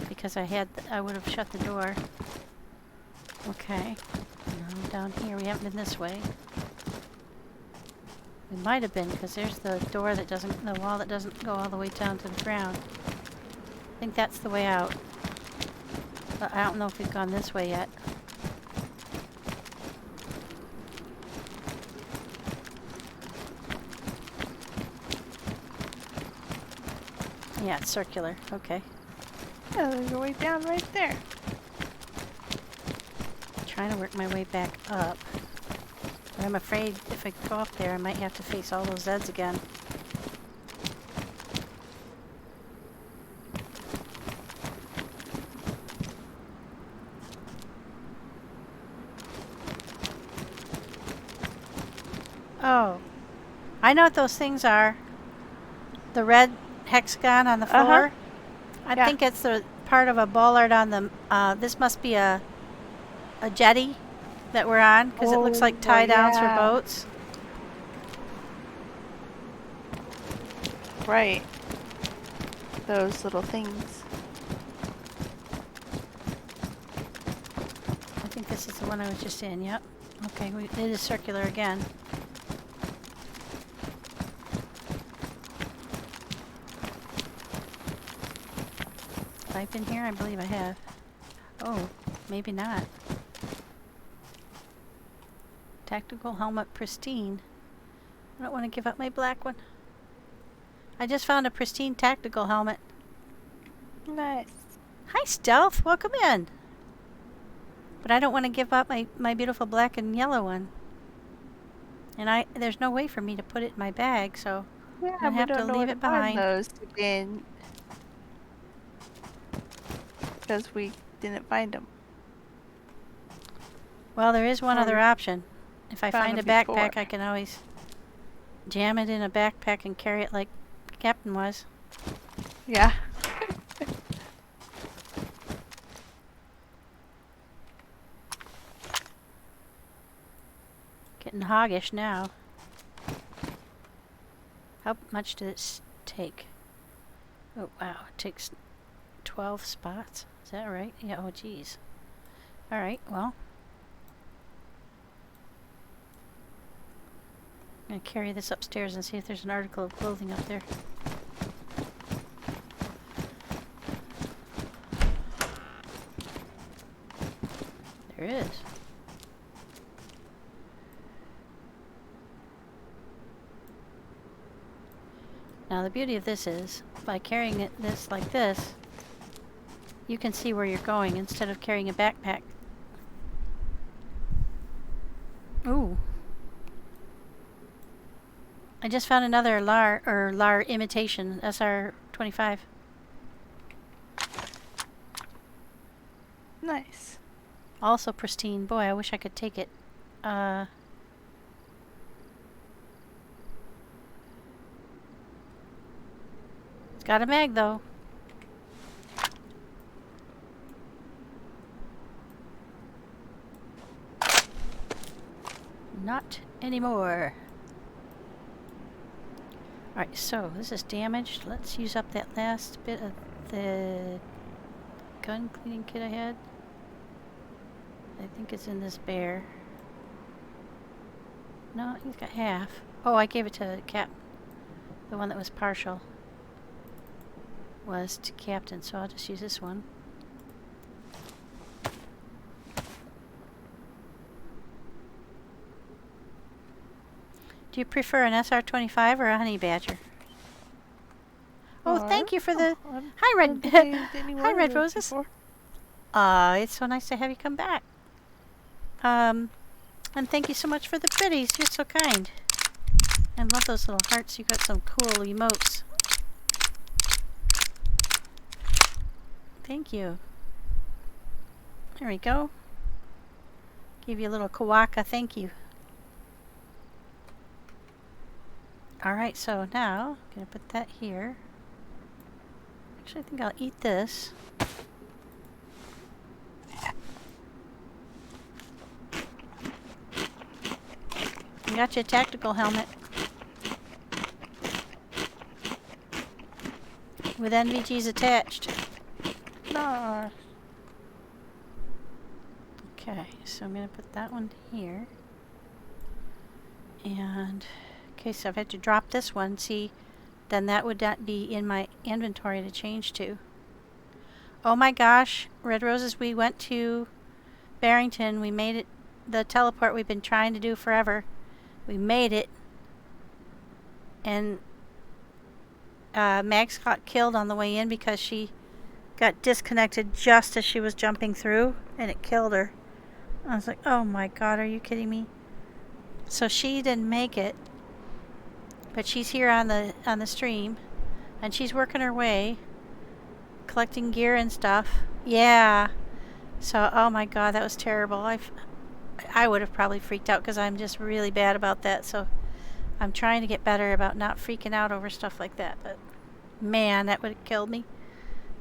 because I would have shut the door. Okay. No, down here, we haven't been this way. We might have been, because there's the door that doesn't, the wall that doesn't go all the way down to the ground. I think that's the way out. But I don't know if we've gone this way yet. Yeah, it's circular. Okay. Yeah, there's a way down right there. Trying to work my way back up. But I'm afraid if I go up there, I might have to face all those Zeds again. Oh. I know what those things are. The red hexagon on the floor. I think it's the part of a bollard on the this must be a jetty that we're on because it looks like tie downs for boats. Right. Those little things. I think this is the one I was just in. Yep. Okay, it is circular again. I've been here? I believe I have. Oh, maybe not. Tactical helmet pristine. I don't want to give up my black one. I just found a pristine tactical helmet. Nice. Hi, Stealth. Welcome in. But I don't want to give up my beautiful black and yellow one. And there's no way for me to put it in my bag, so Yeah, I have we to don't know leave where it to find behind. those again. Because we didn't find them. Well, there is one Or other option. If I found find a them backpack, before. I can always jam it in a backpack and carry it like Captain was. Yeah. Getting hoggish now. How much did it take? Oh, wow. It takes 12 spots. Is that right? Yeah, oh, geez. Alright, well. I'm going to carry this upstairs and see if there's an article of clothing up there. There is. Now the beauty of this is, by carrying this like this, you can see where you're going instead of carrying a backpack. Ooh. I just found another LAR imitation, SR-25. Nice. Also pristine. Boy, I wish I could take it. It's got a mag though. Not anymore. Alright, so this is damaged. Let's use up that last bit of the gun cleaning kit I had. I think it's in this bear. No, he's got half. Oh, I gave it to Cap. The one that was partial was to Captain, so I'll just use this one. Do you prefer an SR-25 or a honey badger? Oh, thank you for the... Hi, Red... Hi, Red Roses. It's so nice to have you come back. And thank you so much for the pretties. You're so kind. I love those little hearts. You got some cool emotes. Thank you. There we go. Give you a little kawaka thank you. Alright, so now I'm going to put that here. Actually, I think I'll eat this. I got you a tactical helmet. With NVGs attached. No. Okay, so I'm going to put that one here. And, okay, so if I had to drop this one, see, then that would not be in my inventory to change to. Oh my gosh, Red Roses, we went to Barrington. We made it, the teleport we've been trying to do forever. We made it. And Magz got killed on the way in because she got disconnected just as she was jumping through, and it killed her. I was like, oh my god, are you kidding me? So she didn't make it, but she's here on the stream, and she's working her way, collecting gear and stuff. Yeah. So, oh my god, that was terrible. I would have probably freaked out because I'm just really bad about that. So I'm trying to get better about not freaking out over stuff like that. But man, that would have killed me.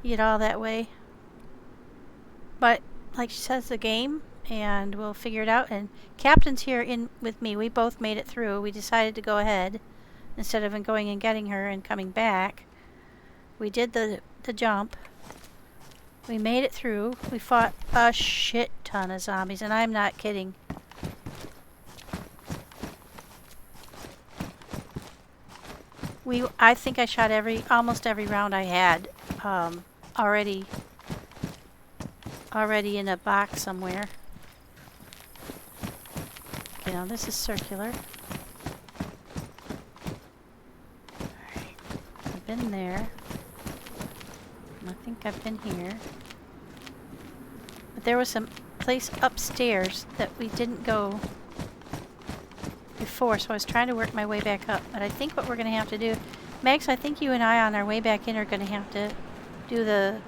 Get all that way. But like she says, the game, and we'll figure it out. And Captain's here in with me. We both made it through. We decided to go ahead instead of going and getting her and coming back. We did the jump. We made it through. We fought a shit ton of zombies, and I'm not kidding. I think I shot almost every round I had already in a box somewhere. Okay, now this is circular. Alright, I've been there. I think I've been here. But there was some place upstairs that we didn't go before, so I was trying to work my way back up. But I think what we're going to have to do... Magz, I think you and I on our way back in are going to have to do the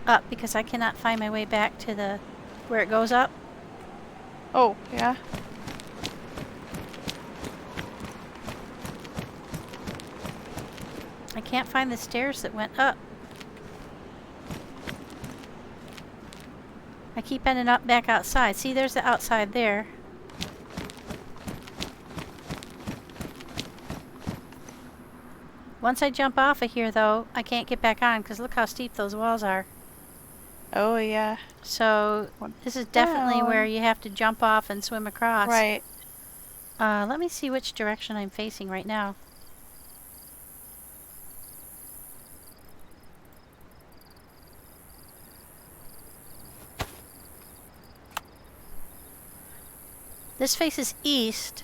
up, because I cannot find my way back to the where it goes up. Oh, yeah. I can't find the stairs that went up. I keep ending up back outside. See, there's the outside there. Once I jump off of here, though, I can't get back on because look how steep those walls are. Oh, yeah. So, this is definitely where you have to jump off and swim across. Right. Let me see which direction I'm facing right now. This faces east,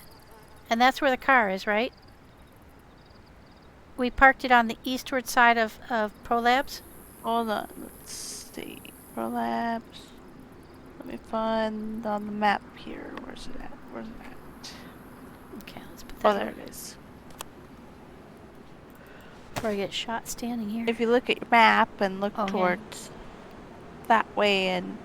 and that's where the car is, right? We parked it on the eastward side of ProLabs. Hold on, let's see. ProLabs. Let me find on the map here. Where's it at? Where's it at? Okay, let's put that. Oh, there it is. Before I get shot standing here. If you look at your map and look Oh, towards that way and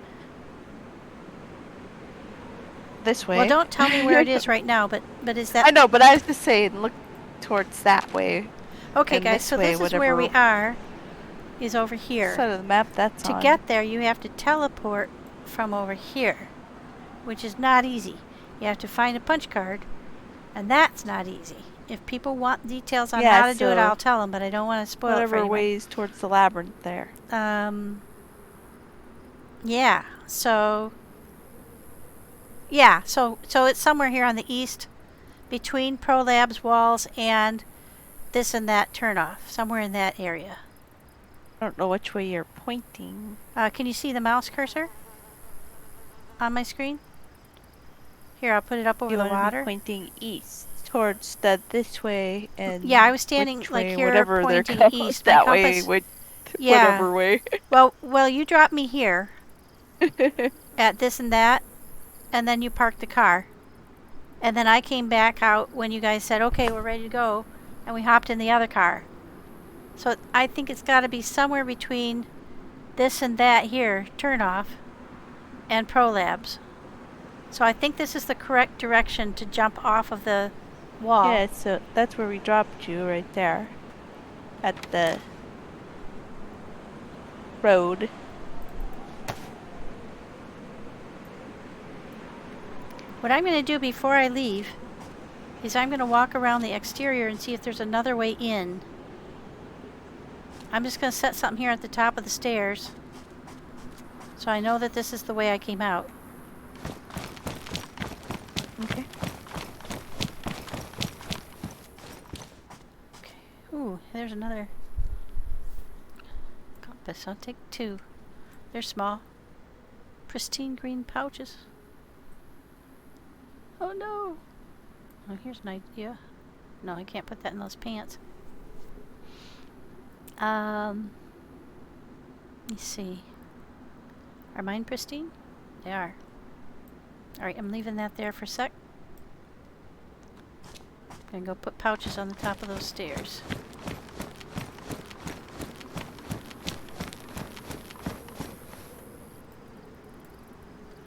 this way. Well, don't tell me where it is right now, but is that... I know, but I was just saying, look towards that way. Okay, and guys, this so way, this is where we are, is over here. Side of the map that's To on. get there, you have to teleport from over here, which is not easy. You have to find a punch card, and that's not easy. If people want details on Yeah, how to do it, so I'll tell them, but I don't want to spoil it for whatever anyone. ways towards the labyrinth there. Yeah. So it's somewhere here on the east, between ProLabs walls and this and that turnoff, somewhere in that area. I don't know which way you're pointing. Can you see the mouse cursor on my screen? Here, I'll put it up over You the want to be water. pointing east towards this way, and Yeah, I was standing which like way, here, whatever they're pointing called, east. that My way, compass. whatever way. Well, you dropped me here at this and that, and then you parked the car, and then I came back out when you guys said, "Okay, we're ready to go," and we hopped in the other car. So I think it's got to be somewhere between this and that here, turnoff, and ProLabs. So I think this is the correct direction to jump off of the wall. Yeah, so that's where we dropped you, right there, at the road. What I'm going to do before I leave is I'm going to walk around the exterior and see if there's another way in. I'm just going to set something here at the top of the stairs so I know that this is the way I came out. Okay. Okay. Ooh, there's another compass. I'll take 2. They're small. Pristine green pouches. Oh no! Oh, here's an idea. No, I can't put that in those pants. Let me see. Are mine pristine? They are. Alright, I'm leaving that there for a sec. I'm gonna go put pouches on the top of those stairs.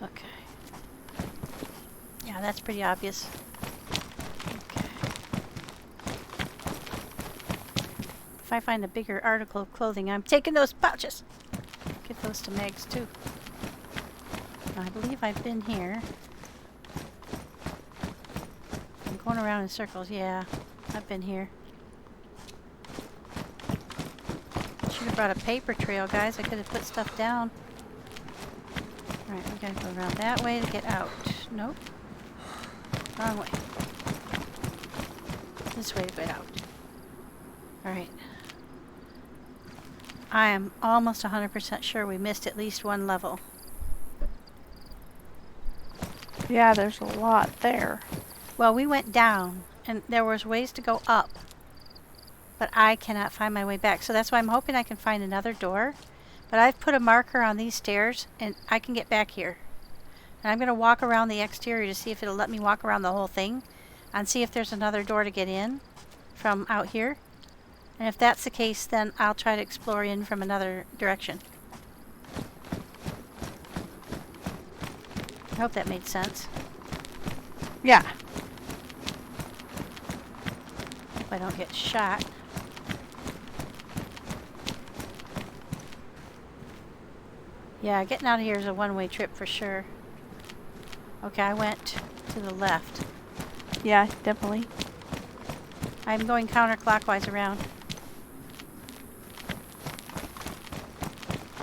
Okay. Yeah, that's pretty obvious. Okay. If I find a bigger article of clothing, I'm taking those pouches. Get those to Magz too. I believe I've been here. I'm going around in circles. Yeah, I've been here. Should have brought a paper trail, guys. I could have put stuff down. Alright, we gotta go around that way to get out. Nope. Wrong way. This way to get out. Alright. I am almost 100% sure we missed at least one level. Yeah, there's a lot there. Well, we went down, and there was ways to go up. But I cannot find my way back. So that's why I'm hoping I can find another door. But I've put a marker on these stairs, and I can get back here. And I'm going to walk around the exterior to see if it'll let me walk around the whole thing. And see if there's another door to get in from out here. And if that's the case, then I'll try to explore in from another direction. I hope that made sense. Yeah. Hope I don't get shot. Yeah, getting out of here is a one-way trip for sure. Okay, I went to the left. Yeah, definitely. I'm going counterclockwise around.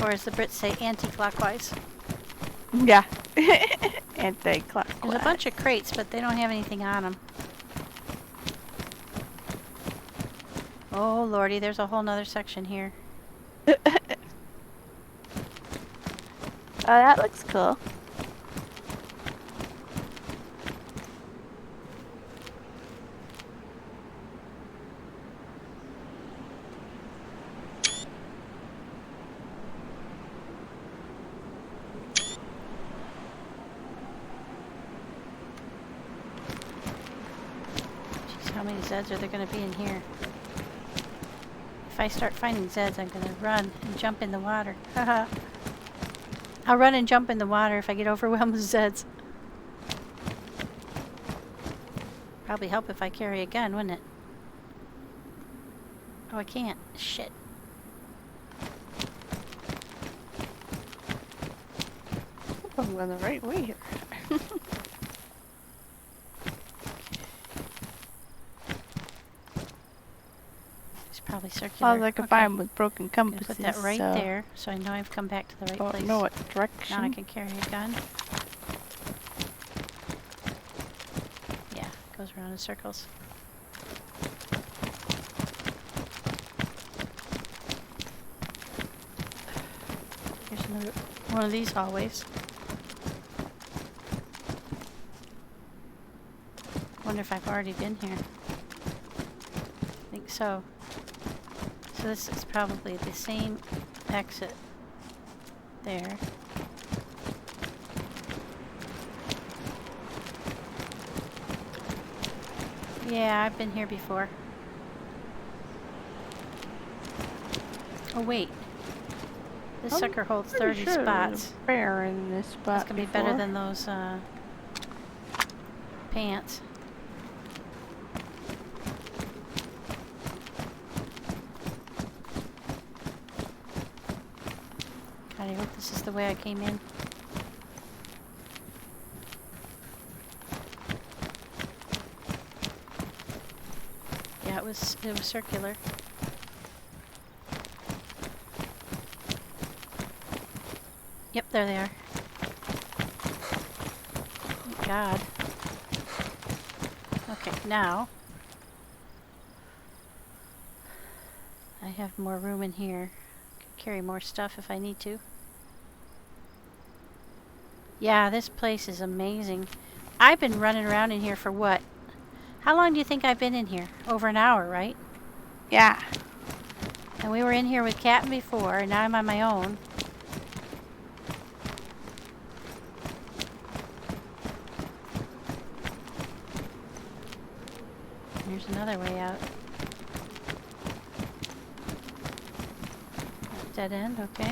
Or as the Brits say, anti-clockwise. Yeah. Anti-clockwise. There's a bunch of crates, but they don't have anything on them. Oh lordy, there's a whole nother section here. Oh, that looks cool. Jeez, how many Zeds are there going to be in here? If I start finding Zeds, I'm going to run and jump in the water. Haha. I'll run and jump in the water if I get overwhelmed with Zeds. Probably help if I carry a gun, wouldn't it? Oh, I can't. Shit. I'm going the right way here. It's probably circular. All I can Okay. find with broken I'm gonna compasses. put that right so there, so I know I've come back to the right Don't place. know what Now I direction. can carry a gun. Yeah, it goes around in circles. Here's another one of these hallways. Wonder if I've already been here. I think so. So this is probably the same exit there. Yeah, I've been here before. Oh wait. This I'm sucker holds pretty 30 sure there's spots. a bear in this spot. That's gonna be better before. than those pants. God, I hope this is the way I came in. Yeah, it was circular. Yep, there they are. Thank God. Okay, now I have more room in here. Can carry more stuff if I need to. Yeah, this place is amazing. I've been running around in here for what? How long do you think I've been in here? Over an hour, right? Yeah. And we were in here with Captain before, and now I'm on my own. Here's another way out. Dead end, okay.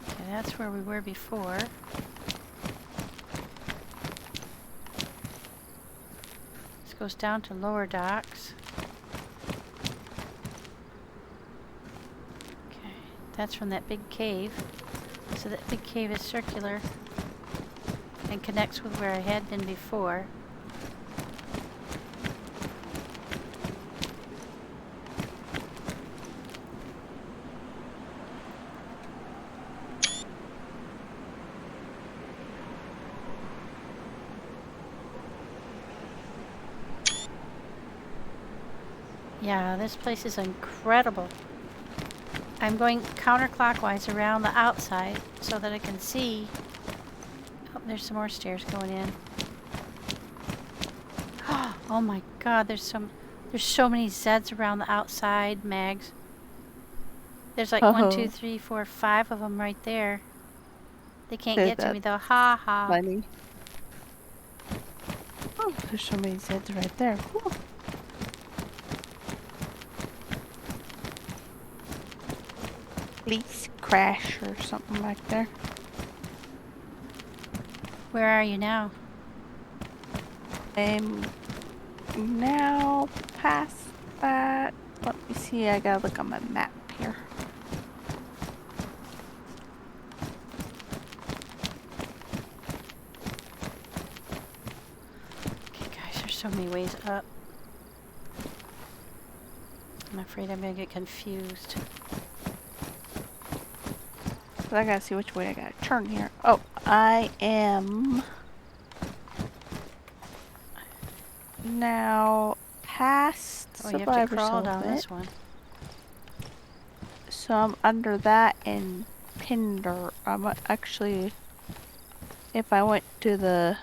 Okay, that's where we were before. This goes down to lower docks. Okay, that's from that big cave. So that big cave is circular and connects with where I had been before. Yeah, this place is incredible. I'm going counterclockwise around the outside so that I can see. Oh, there's some more stairs going in. Oh my God, there's so many Zeds around the outside, Mags. There's like 1, 2, 3, 4, 5 of them right there. They can't get to me though. Ha ha. Funny. Oh, there's so many Zeds right there. Whew. Please crash or something like there. Where are you now? I'm now past that. Let me see, I gotta look on my map here. Okay guys, there's so many ways up. I'm afraid I'm gonna get confused. But I gotta see which way I gotta turn here. Oh, I am now past Oh, you have to Survivor's crawl down Element. this one. So I'm under that in Pinder. I'm actually, if I went to the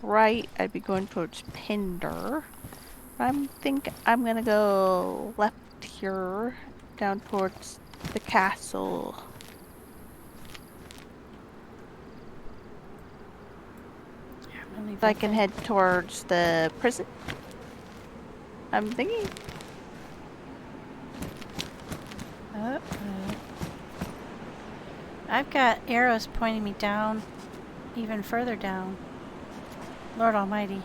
right, I'd be going towards Pinder. Think I'm gonna go left here, down towards the castle. Yeah, I'm gonna leave So I that can there. head towards the prison. I'm thinking. Uh-oh. I've got arrows pointing me down, even further down. Lord Almighty.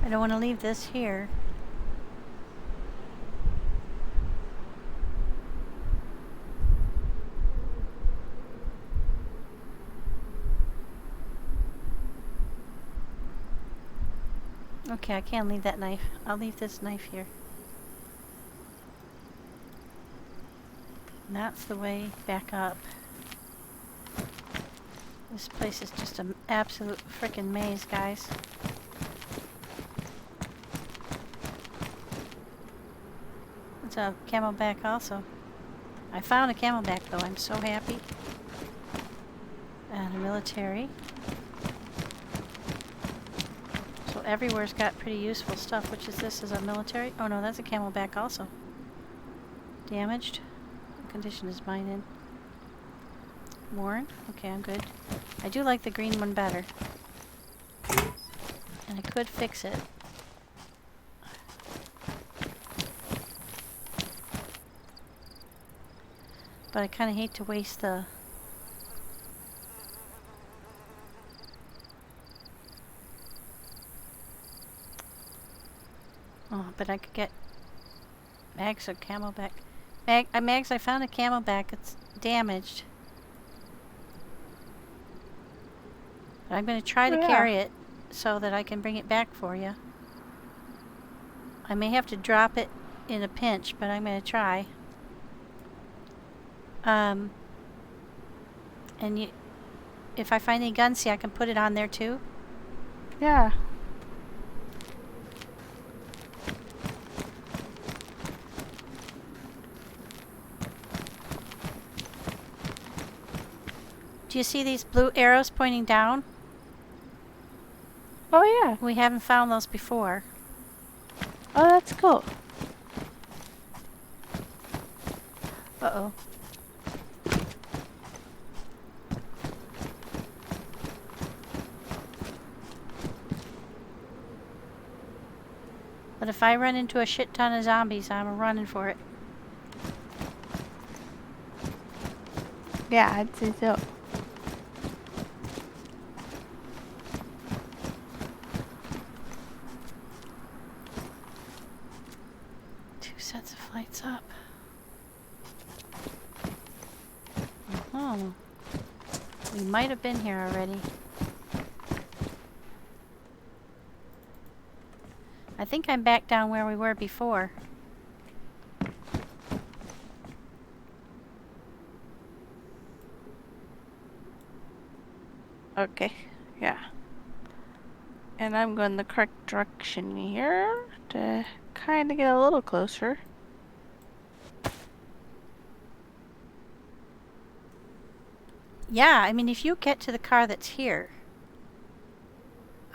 I don't want to leave this here. Okay, I can't leave that knife. I'll leave this knife here. And that's the way back up. This place is just an absolute frickin' maze, guys. It's a camelback also. I found a camelback though, I'm so happy. And a military. So everywhere's got pretty useful stuff. Which is this? Is a military? Oh no, that's a camelback also. Damaged. What condition is mine in? Worn? Okay, I'm good. I do like the green one better. And I could fix it. But I kind of hate to waste the... Oh, but I could get Magz or camelback. Magz, I found a camelback. It's damaged. But I'm going to try to carry it so that I can bring it back for you. I may have to drop it in a pinch, but I'm going to try. And if I find any guns, see, I can put it on there too. Yeah. Do you see these blue arrows pointing down? Oh yeah. We haven't found those before. Oh, that's cool. Uh-oh. But if I run into a shit ton of zombies, I'm running for it. Yeah, I'd say so. Two sets of flights up. Oh. We might have been here already. I think I'm back down where we were before. Okay, yeah. And I'm going the correct direction here to kind of get a little closer. Yeah, I mean, if you get to the car that's here.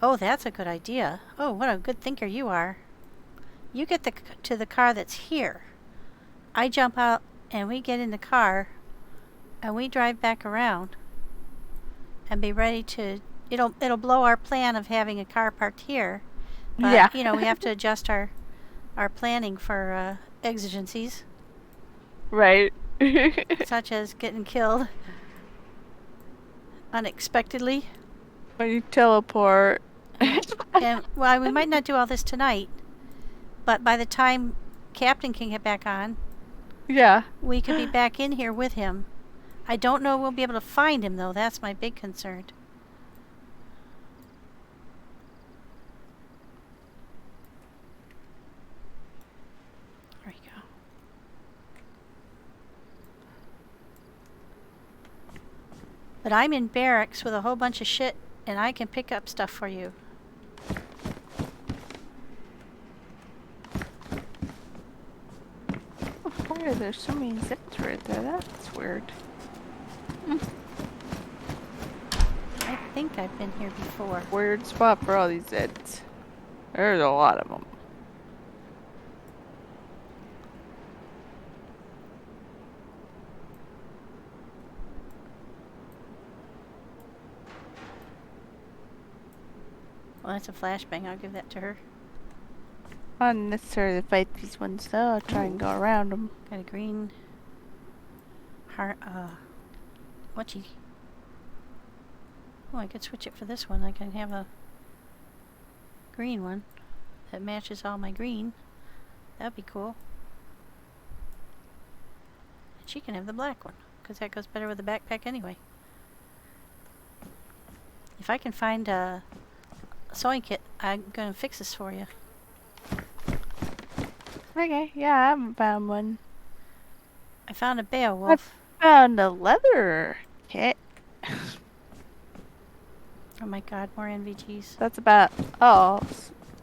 Oh, that's a good idea. Oh, what a good thinker you are. You get to the car that's here. I jump out and we get in the car and we drive back around and be ready to... It'll blow our plan of having a car parked here. But, Yeah. you know, we have to adjust our planning for exigencies. Right. Such as getting killed unexpectedly. When you teleport. And, well, we might not do all this tonight, but by the time Captain can get back on, Yeah. we could be back in here with him. I don't know if we'll be able to find him, though. That's my big concern. There you go. But I'm in barracks with a whole bunch of shit, and I can pick up stuff for you. Why are there so many zips right there? That's weird. I think I've been here before. Weird spot for all these zips. There's a lot of them. Well, that's a flashbang. I'll give that to her. Not necessarily fight these ones though. I'll try and go around them. Got a green heart. Whatchy? Oh, I could switch it for this one. I can have a green one that matches all my green. That'd be cool. And she can have the black one, because that goes better with the backpack anyway. If I can find sewing kit. I'm gonna fix this for you. Okay, yeah, I haven't found one. I found a Beowulf. Found a leather kit. Oh my god, more NVGs. That's about all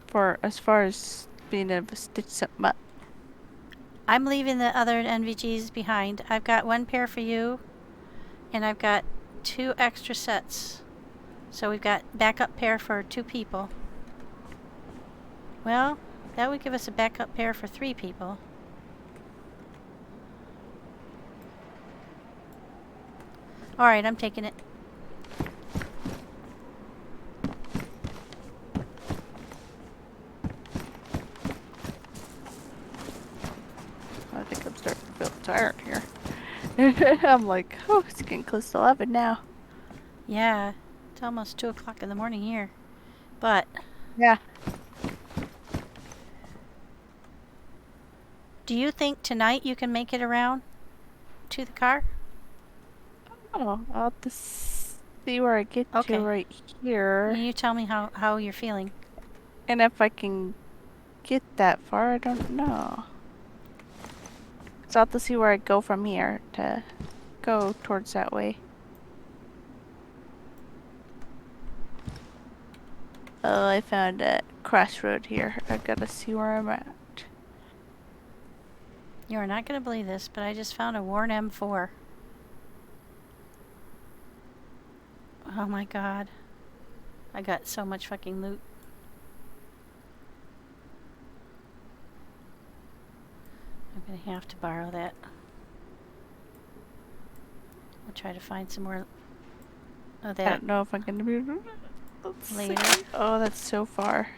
for as far as being able to stitch something up. I'm leaving the other NVGs behind. I've got one pair for you, and I've got 2 extra sets. So we've got backup pair for 2 people. Well, that would give us a backup pair for 3 people. Alright, I'm taking it. I think I'm starting to feel tired here. I'm like, oh, it's getting close to 11 now. Yeah, it's almost 2 o'clock in the morning here. But, Yeah. do you think tonight you can make it around to the car? Oh, I'll have to see where I get Okay. to right here. You tell me how you're feeling. And if I can get that far, I don't know. So I'll have to see where I go from here to go towards that way. Oh, I found a crossroad here. I've got to see where I'm at. You are not going to believe this, but I just found a worn M4. Oh my god. I got so much fucking loot. I'm going to have to borrow that. I'll try to find some more of I that don't know if I'm gonna be Let's see. later. Oh, that's so far.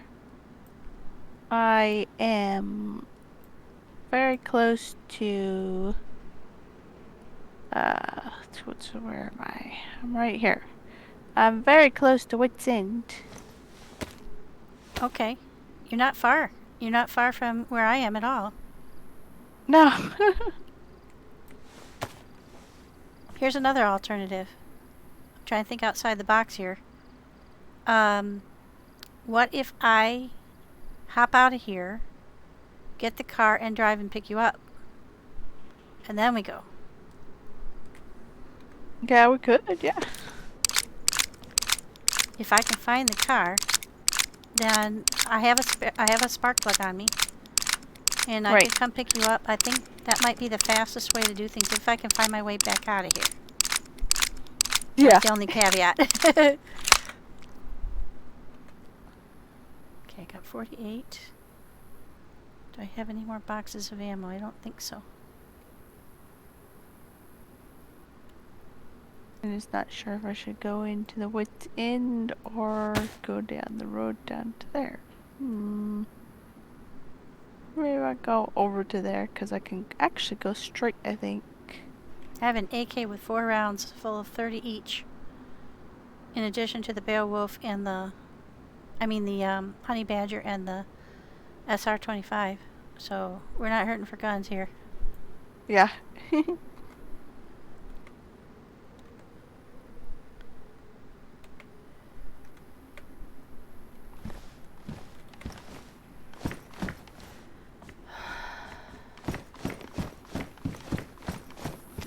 I am very close to where am I? I'm right here. I'm very close to Wit's End. Okay. You're not far. You're not far from where I am at all. No. Here's another alternative. I'm trying to think outside the box here. What if I hop out of here, get the car, and drive and pick you up? And then we go. Yeah, we could, yeah. If I can find the car, then I have a spark plug on me, and I Right. can come pick you up. I think that might be the fastest way to do things if I can find my way back out of here. Yeah. That's the only caveat. Okay, I got 48. Do I have any more boxes of ammo? I don't think so. I'm just not sure if I should go into the Wit's End or go down the road down to there. Maybe I'll go over to there because I can actually go straight, I think. I have an AK with 4 rounds full of 30 each. In addition to the Beowulf and the Honey Badger and the SR-25. So we're not hurting for guns here. Yeah.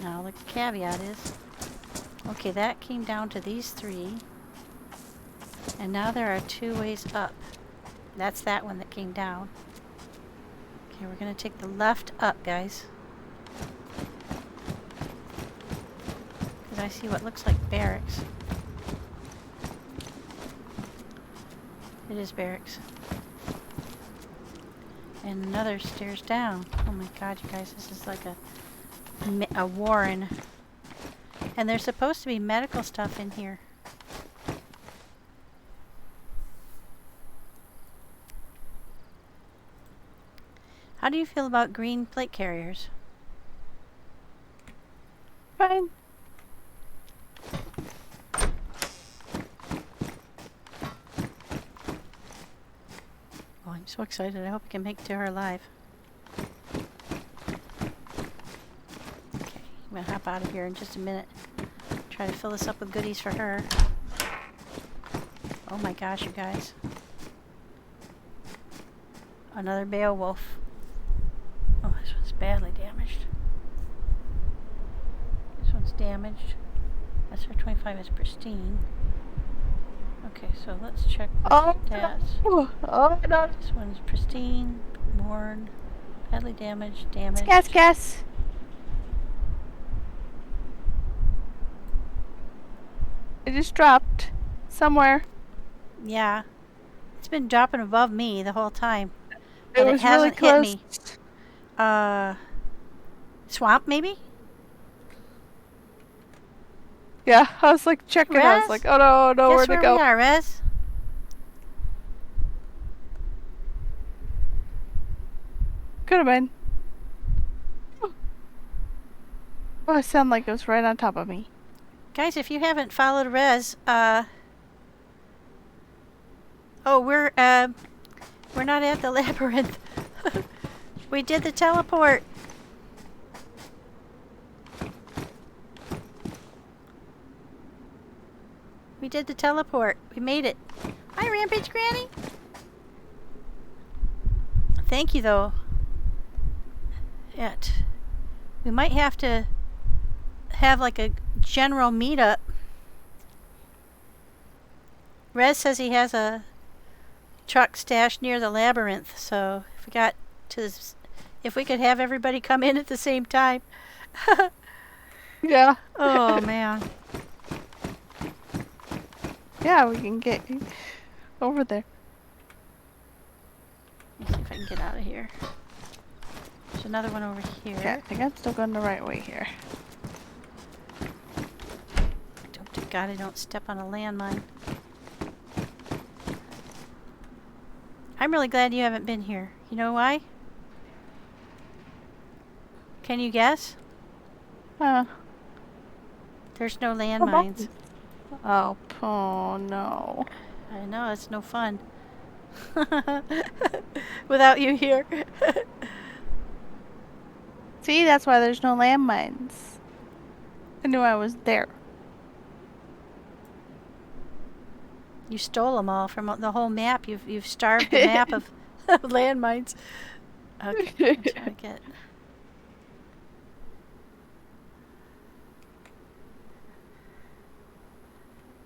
Now the caveat is, okay, that came down to these 3. And now there are 2 ways up. That's that one that came down. Okay, we're gonna take the left up, guys. Because I see what looks like barracks. It is barracks. And another stairs down. Oh my god, you guys, this is like a warren. And there's supposed to be medical stuff in here. How do you feel about green plate carriers? Fine. Oh, I'm so excited. I hope I can make it to her alive. Okay, I'm gonna hop out of here in just a minute. Try to fill this up with goodies for her. Oh my gosh, you guys. Another Beowulf. Oh, this one's badly damaged. This one's damaged. SR25 is pristine. Okay, so let's check the stats. Oh no. This one's pristine, worn, badly damaged, damaged. Gas. It just dropped somewhere. Yeah. It's been dropping above me the whole time. It was really close. Hit me. Swamp, maybe? Yeah, I was like checking. I was Rez? like, oh no, Guess where to where go? we are, Rez? Could have been. Oh, it sounded like it was right on top of me. Guys, if you haven't followed Rez, oh, we're not at the Labyrinth. We did the teleport. We did the teleport. We made it. Hi, Rampage Granny. Thank you, though. We might have to have like a general meetup. Rez says he has a truck stashed near the Labyrinth, so if we could have everybody come in at the same time. Yeah. Oh man. Yeah, we can get over there. Let me see if I can get out of here. There's another one over here. Okay, I think I'm still going the right way here. God, I don't step on a landmine. I'm really glad you haven't been here. You know why? Can you guess? There's no landmines. Oh no. I know, it's no fun. Without you here. See, that's why there's no landmines. I knew I was there. You stole them all from the whole map. You've starved the map of landmines. Okay, I'm trying to get.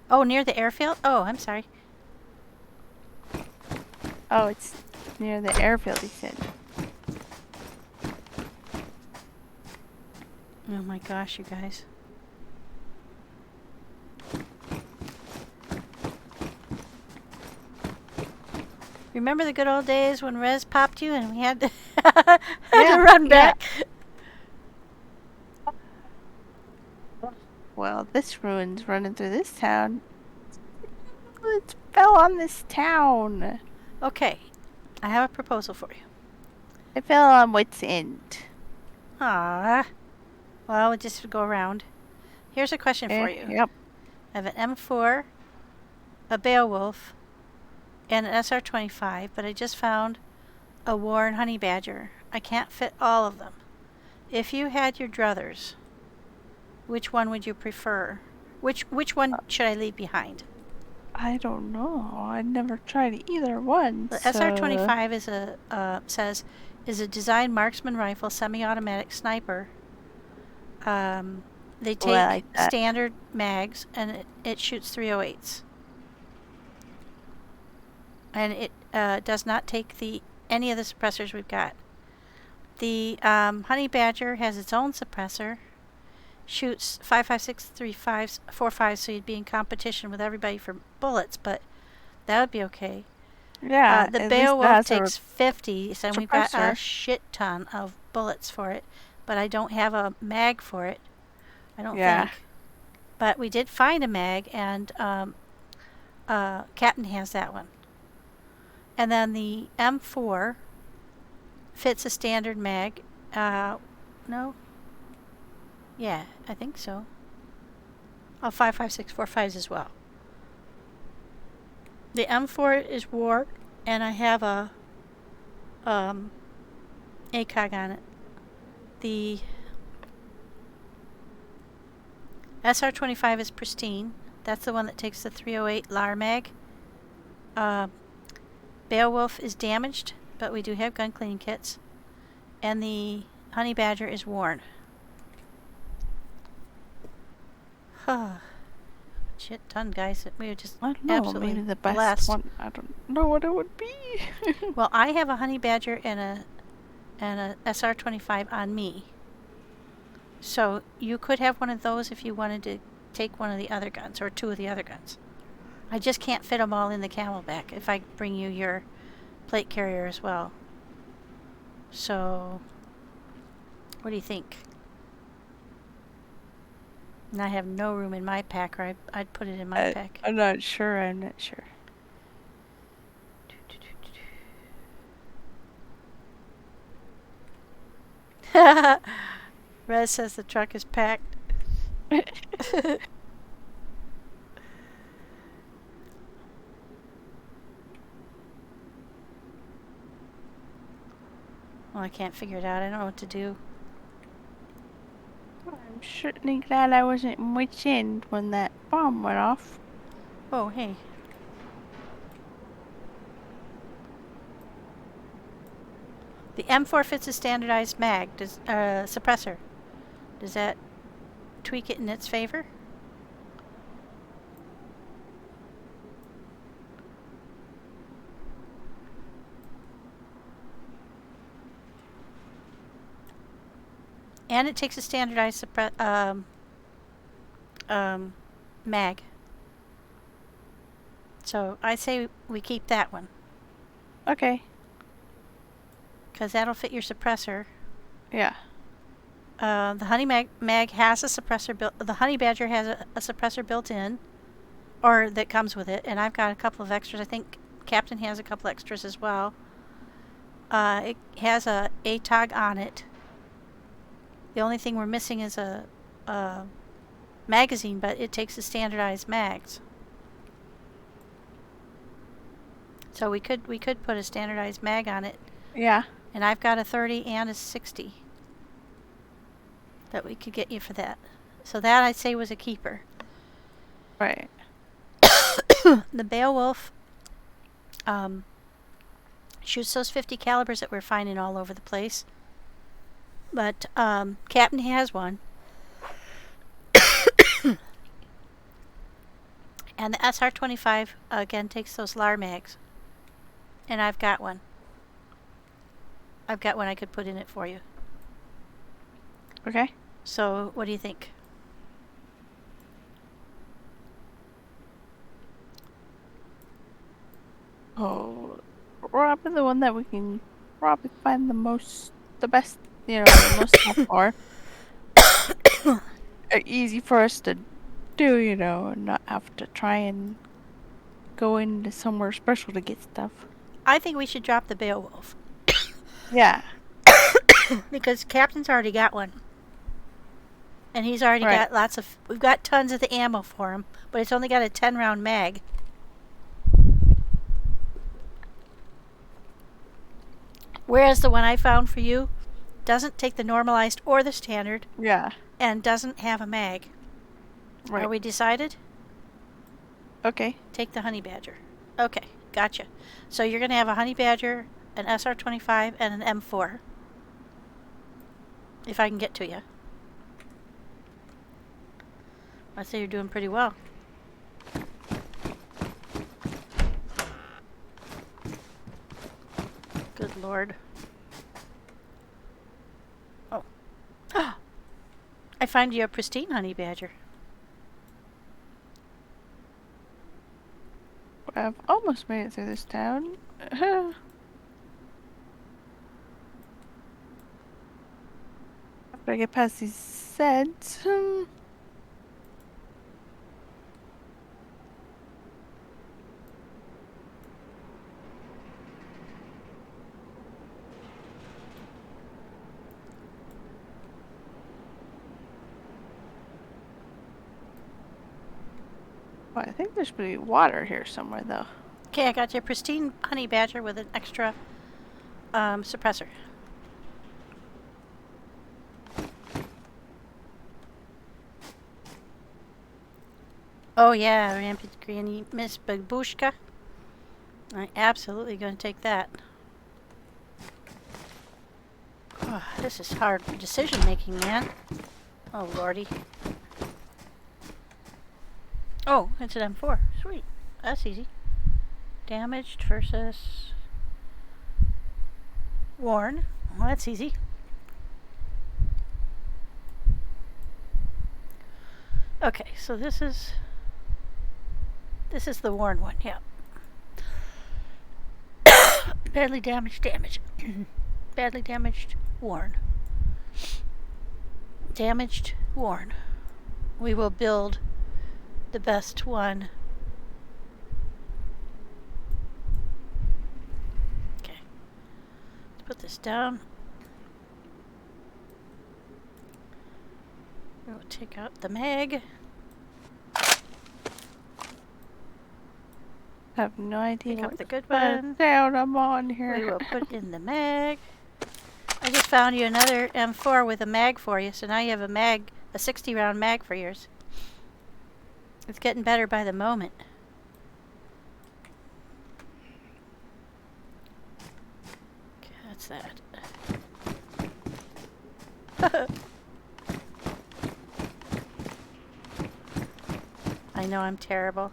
Oh, near the airfield? Oh, I'm sorry. Oh, it's near the airfield, he said. Oh my gosh, you guys. Remember the good old days when Rez popped you and we had to, had to run back? Well, this ruin's running through this town. It fell on this town. Okay, I have a proposal for you. It fell on Wit's End. Ah, well, we'll just go around. Here's a question for you. Yep. I have an M4, a Beowulf, and an SR25, but I just found a Warren Honey Badger. I can't fit all of them. If you had your druthers, which one would you prefer? Which one should I leave behind? I don't know. I never tried either one. The so... SR25 is a design marksman rifle, semi-automatic sniper. They take standard mags, and it shoots 308s. And it does not take any of the suppressors we've got. The Honey Badger has its own suppressor, shoots 5.56, 3.5s, 4.5s, so you'd be in competition with everybody for bullets, but that would be okay. Yeah, the Beowulf takes 50s, and we've got a shit ton of bullets for it, but I don't have a mag for it. I don't think. But we did find a mag, and Captain has that one. And then the M4 fits a standard mag. No? Yeah, I think so. Oh, 5.56, 4.5s as well. The M4 is war, and I have a ACOG on it. The SR25 is pristine. That's the one that takes the 308 LAR mag. Beowulf is damaged. but we do have gun cleaning kits. And the honey badger is worn. Shit ton, guys. We are just I don't know, absolutely maybe the best blessed. one. I don't know what it would be. Well, I have a honey badger and a SR-25 on me. So you could have one of those if you wanted to take one of the other guns or two of the other guns. I just can't fit them all in the Camelback if I bring you your plate carrier as well. So, what do you think? And I have no room in my pack, or I'd put it in my pack. I'm not sure. Rez says the truck is packed. Well, I can't figure it out. I don't know what to do. I'm certainly glad I wasn't in which end when that bomb went off. Oh, hey. The M4 fits a standardized mag, suppressor. Does that tweak it in its favor? And it takes a standardized mag. So I say we keep that one. Okay. Because that'll fit your suppressor. Yeah. The honey mag has a suppressor built. The honey badger has a suppressor built in, or that comes with it. And I've got a couple of extras. I think Captain has a couple extras as well. It has a ATOG on it. The only thing we're missing is a magazine, but it takes the standardized mags. So we could put a standardized mag on it. Yeah. And I've got a 30 and a 60 that we could get you for that. So that I'd say was a keeper. Right. The Beowulf shoots those 50 calibers that we're finding all over the place. But Captain has one. And the SR-25 again takes those LAR mags. And I've got one. I've got one I could put in it for you. Okay. So what do you think? Oh, probably the one that we can probably find the best, the most stuff for. Easy for us to do, and not have to try and go into somewhere special to get stuff. I think we should drop the Beowulf. Yeah. Because Captain's already got one. And he's already got we've got tons of the ammo for him, but it's only got a 10-round mag. Whereas the one I found for you doesn't take the normalized or the standard. Yeah. And doesn't have a mag. Right. Are we decided? Okay. Take the honey badger. Okay, gotcha. So you're going to have a honey badger, an SR-25, and an M4. If I can get to you. I'd say you're doing pretty well. Good Lord. Oh. I find you a pristine honey badger. I've almost made it through this town. After I get past these sets. Well, I think there should be water here somewhere, though. Okay, I got your pristine honey badger with an extra suppressor. Oh yeah, Rampant Granny, Miss Babushka. I'm absolutely going to take that. Oh, this is hard decision making, man. Oh, lordy. Oh, it's an M4. Sweet. That's easy. Damaged versus worn. Well, that's easy. Okay, so this is the worn one, yeah. Badly damaged, badly damaged, worn. Damaged, worn. We will build the best one. Okay. Let's put this down. We'll take out the mag. I have no idea Pick up what the good kind one. of sound I'm on here. We will put in the mag. I just found you another M4 with a mag for you, so now you have a mag, a 60 round mag for yours. It's getting better by the moment. Okay, that's that. I know I'm terrible.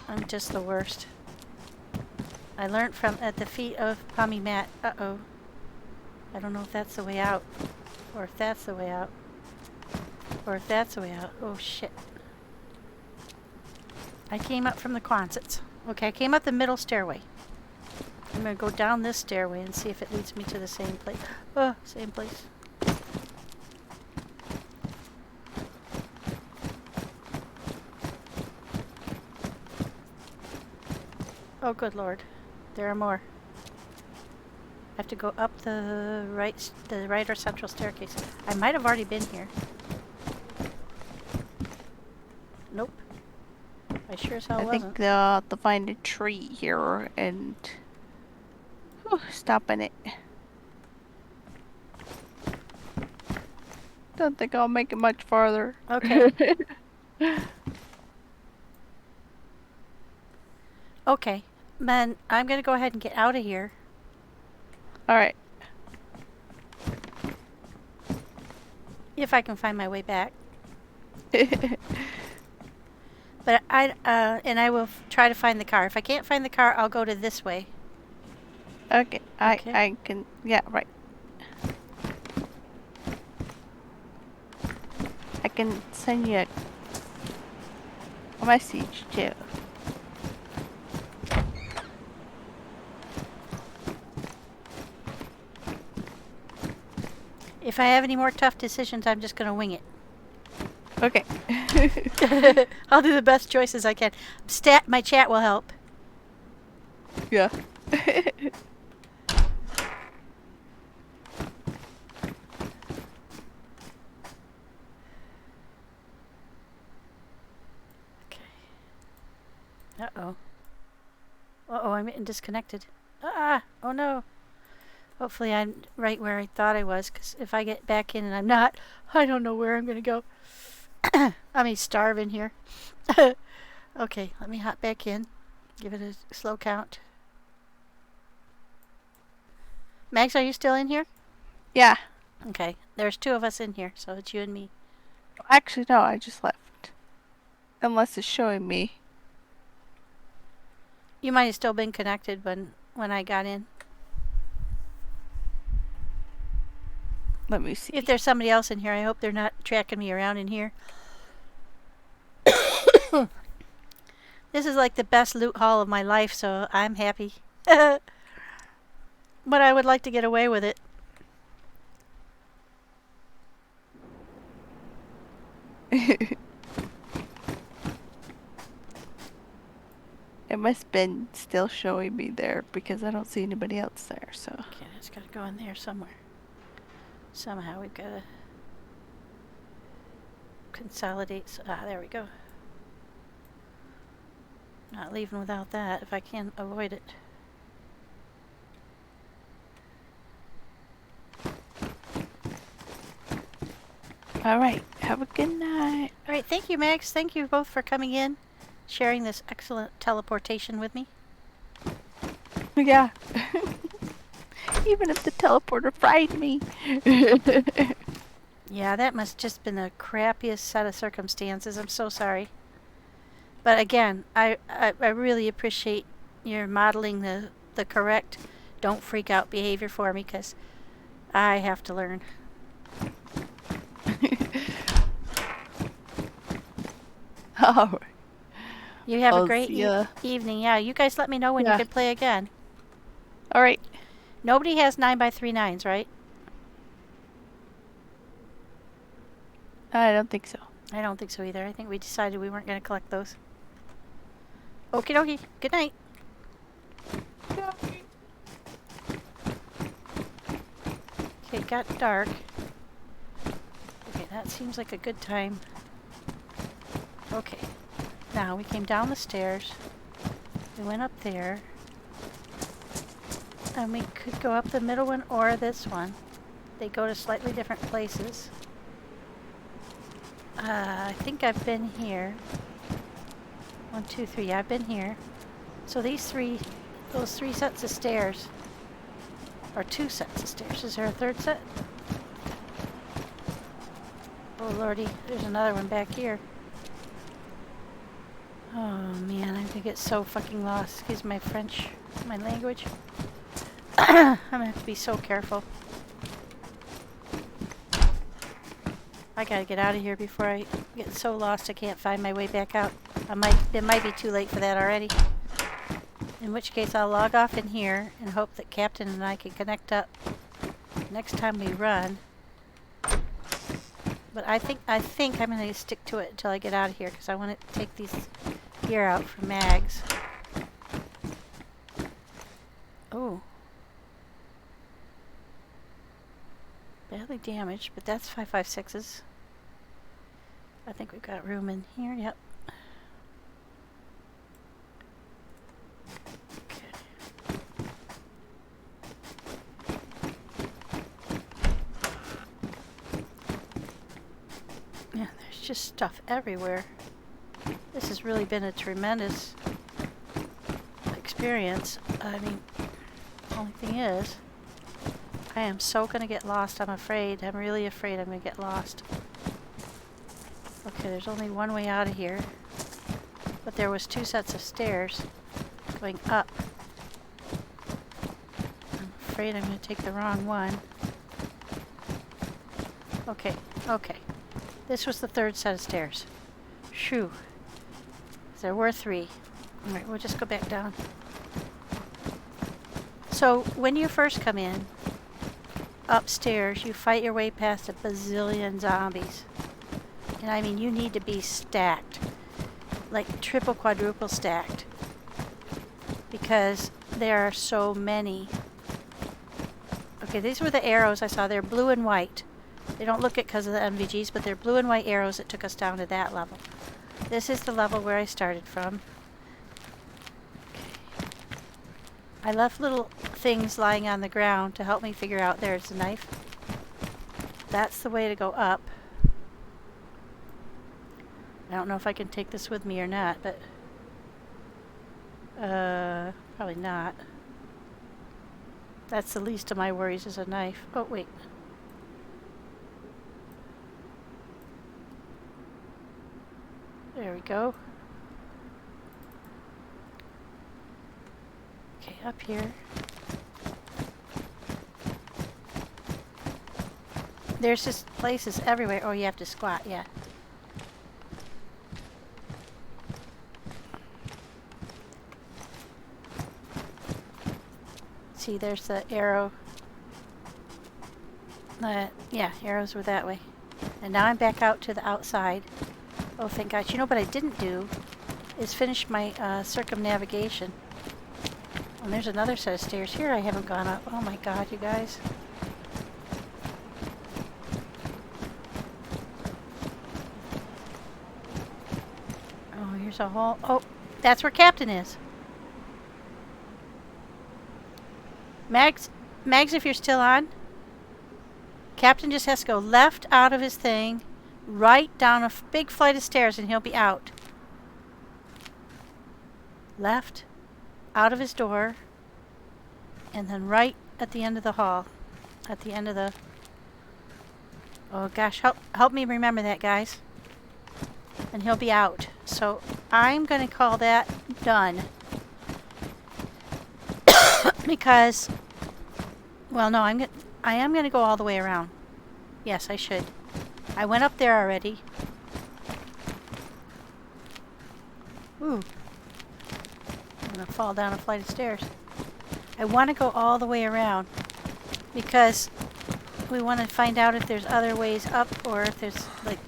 I'm just the worst. I learned from at the feet of Pommy Matt. Uh-oh. I don't know if that's the way out. Or if that's the way out. Or if that's the way out. Oh, shit. I came up from the closets. Okay, I came up the middle stairway. I'm going to go down this stairway and see if it leads me to the same place. Oh, same place. Oh, good lord. There are more. I have to go up the right or central staircase. I might have already been here. Nope. I sure as hell I wasn't. think they'll have to find a tree here and stop in it. Don't think I'll make it much farther. Okay. Okay. Then I'm going to go ahead and get out of here. Alright. If I can find my way back. But and I will try to find the car. If I can't find the car, I'll go to this way. Okay. Okay. I can, yeah, right. I can send you a message too. If I have any more tough decisions, I'm just going to wing it. Okay. I'll do the best choices I can. My chat will help. Yeah. Okay. Uh-oh. Uh-oh, I'm disconnected. Ah! Oh no. Hopefully I'm right where I thought I was, because if I get back in and I'm not, I don't know where I'm going to go. I may starve in here. Okay, let me hop back in. Give it a slow count. Max, are you still in here? Yeah. Okay, there's two of us in here, so it's you and me. Actually, no, I just left. Unless it's showing me. You might have still been connected when I got in. Let me see. If there's somebody else in here, I hope they're not tracking me around in here. This is like the best loot haul of my life, so I'm happy. But I would like to get away with it. It must have been still showing me there because I don't see anybody else there, so. Okay, it's got to go in there somewhere. Somehow we've got to consolidate. There we go. Not leaving without that if I can avoid it. Alright, have a good night. All right, thank you, Max. Thank you both for coming in, sharing this excellent teleportation with me. Yeah. Even if the teleporter fried me. Yeah, that must just been the crappiest set of circumstances. I'm so sorry. But again, I really appreciate your modeling the correct don't freak out behavior for me, because I have to learn. Oh, You have I'll a great see ya. evening. Yeah, you guys let me know when Yeah. you can play again. all right. Nobody has 9x3 9s, right? I don't think so. I don't think so either. I think we decided we weren't going to collect those. Okie dokie. Good night. Okay, it got dark. Okay, that seems like a good time. Okay. Now, we came down the stairs. We went up there. And we could go up the middle one or this one. They go to slightly different places. I think I've been here. 1, 2, 3. Yeah, I've been here. So those three sets of stairs, or 2 sets of stairs. Is there a third set? Oh lordy, there's another one back here. Oh man, I'm gonna get so fucking lost. Excuse my French, my language. I'm gonna have to be so careful. I gotta get out of here before I get so lost I can't find my way back out. It might be too late for that already. In which case I'll log off in here and hope that Captain and I can connect up next time we run. But I think I'm gonna stick to it until I get out of here, because I want to take these gear out for Magz. Oh. Badly damaged, but that's 5.56s. I think we've got room in here. Yep. Okay. Yeah, there's just stuff everywhere. This has really been a tremendous experience. I mean, the only thing is, I am so gonna get lost, I'm afraid. I'm really afraid I'm gonna get lost. Okay, there's only one way out of here. But there was 2 sets of stairs going up. I'm afraid I'm gonna take the wrong one. Okay, okay. This was the 3rd set of stairs. Shoo. There were 3. Alright, we'll just go back down. So, when you first come in, upstairs, you fight your way past a bazillion zombies. And I mean, you need to be stacked. Like triple, quadruple stacked. Because there are so many. Okay, these were the arrows I saw. They're blue and white. They don't look it because of the NVGs, but they're blue and white arrows that took us down to that level. This is the level where I started from. Okay. I left little things lying on the ground to help me figure out there's a knife. That's the way to go up. I don't know if I can take this with me or not, but probably not. That's the least of my worries, is a knife. Oh, wait. There we go. Okay, up here. There's just places everywhere. Oh, you have to squat, yeah. See, there's the arrow. Yeah, arrows were that way. And now I'm back out to the outside. Oh, thank God. You know what I didn't do is finish my circumnavigation. And there's another set of stairs here I haven't gone up. Oh my God, you guys. Oh, here's a hole. Oh, that's where Captain is. Magz, if you're still on, Captain just has to go left out of his thing, right down a big flight of stairs, and he'll be out. Left, out of his door, and then right at the end of the hall. At the end of the... Oh gosh, help me remember that, guys. And he'll be out. So I'm going to call that done. Because... Well, no, I am going to go all the way around. Yes, I should. I went up there already. Ooh. I'm going to fall down a flight of stairs. I want to go all the way around because we want to find out if there's other ways up or if there's, like,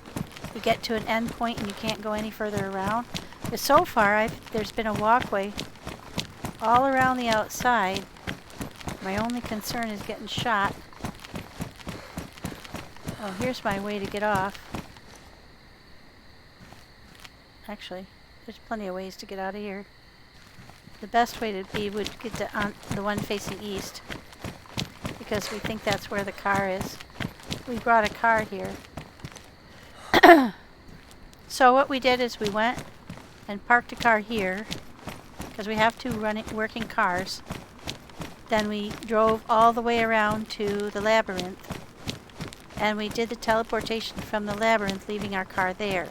you get to an end point and you can't go any further around. But so far, there's been a walkway all around the outside. My only concern is getting shot. Oh, here's my way to get off. Actually, there's plenty of ways to get out of here. The best way to be would get to the one facing east, because we think that's where the car is. We brought a car here. So what we did is we went and parked a car here, because we have two working cars. Then we drove all the way around to the Labyrinth, and we did the teleportation from the Labyrinth, leaving our car there.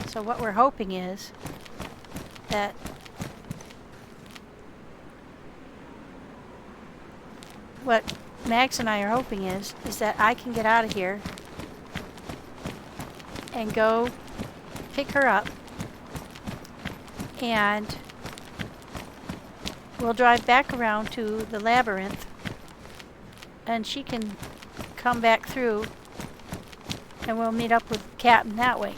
So what we're hoping is that what Max and I are hoping is that I can get out of here and go pick her up, and we'll drive back around to the Labyrinth, and she can come back through, and we'll meet up with Captain that way.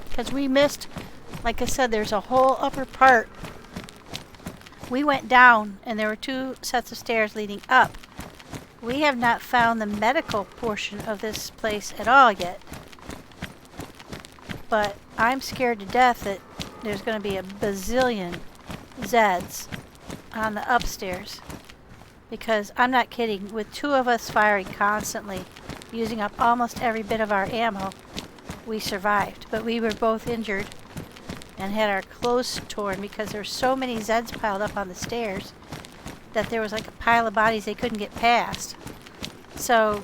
Because we missed, like I said, there's a whole upper part. We went down, and there were 2 sets of stairs leading up. We have not found the medical portion of this place at all yet. But I'm scared to death that there's going to be a bazillion Zeds on the upstairs. Because, I'm not kidding, with 2 of us firing constantly, using up almost every bit of our ammo, we survived. But we were both injured and had our clothes torn because there were so many Zeds piled up on the stairs that there was like a pile of bodies they couldn't get past. So,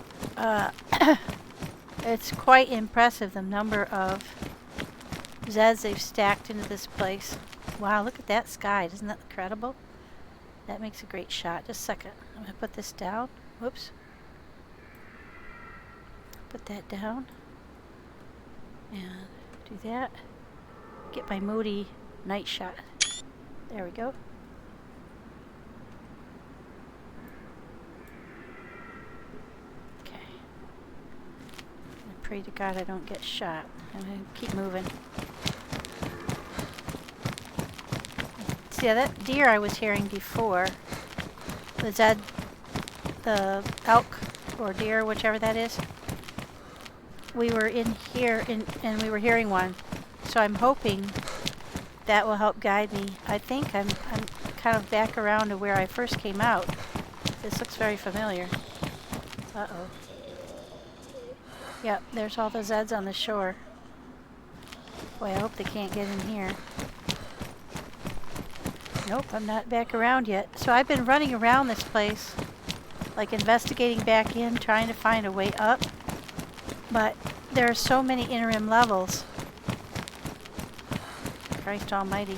it's quite impressive the number of Zeds they've stacked into this place. Wow, look at that sky. Isn't that incredible? That makes a great shot. Just a second. I'm going to put this down. Whoops. Put that down. And do that. Get my moody night shot. There we go. Okay. I pray to God I don't get shot. I'm going to keep moving. See, that deer I was hearing before, the elk or deer, whichever that is, we were in here and we were hearing one. So I'm hoping that will help guide me. I think I'm kind of back around to where I first came out. This looks very familiar. Uh-oh. Yep, there's all the Zeds on the shore. Boy, I hope they can't get in here. Nope, I'm not back around yet. So I've been running around this place, like investigating back in, trying to find a way up. But there are so many interim levels. Christ almighty.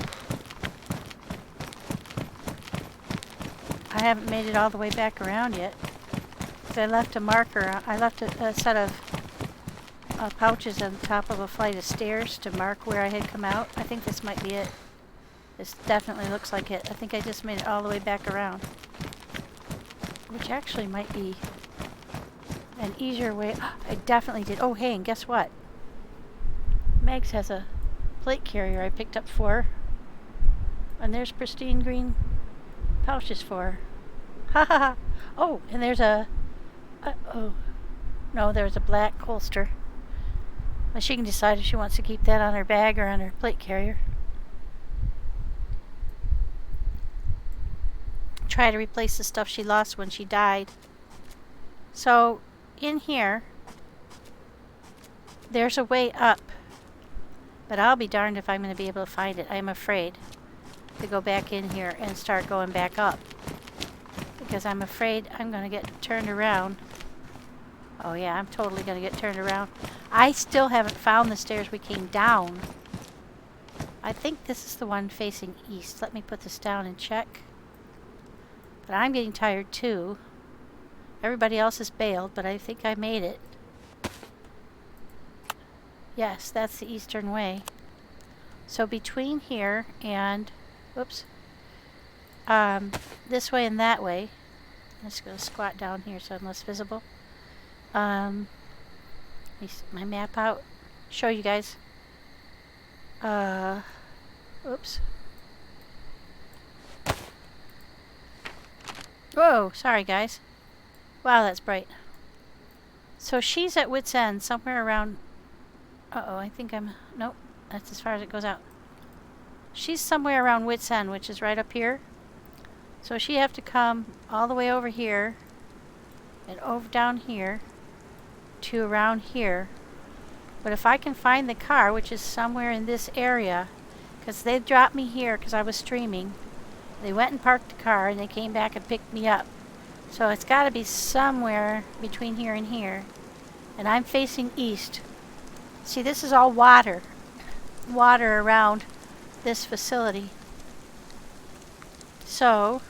I haven't made it all the way back around yet. So I left a marker. I left a set of pouches on the top of a flight of stairs to mark where I had come out. I think this might be it. This definitely looks like it. I think I just made it all the way back around. Which actually might be an easier way. I definitely did. Oh, hey, and guess what? Magz has a plate carrier I picked up for her. And there's pristine green pouches for her. Ha ha ha. Oh, and there's a... oh. No, there's a black holster. Well, she can decide if she wants to keep that on her bag or on her plate carrier. Try to replace the stuff she lost when she died. So, in here, there's a way up. But I'll be darned if I'm going to be able to find it. I'm afraid to go back in here and start going back up. because I'm afraid I'm going to get turned around. Oh yeah, I'm totally going to get turned around. I still haven't found the stairs we came down. I think this is the one facing east. Let me put this down and check. But I'm getting tired too. Everybody else has bailed, but I think I made it. Yes, that's the eastern way. So between here and, whoops, this way and that way. I'm just going to squat down here so I'm less visible. Let me set my map out. Show you guys. Oops. Whoa, sorry guys. Wow, that's bright. So she's at wit's end, somewhere around... Uh-oh, I think I'm... Nope, that's as far as it goes out. She's somewhere around wit's end, which is right up here. So she have to come all the way over here and over down here to around here. But if I can find the car, which is somewhere in this area, because they dropped me here because I was streaming. They went and parked the car and they came back and picked me up. So it's got to be somewhere between here and here. And I'm facing east. See, this is all water. Water around this facility. So,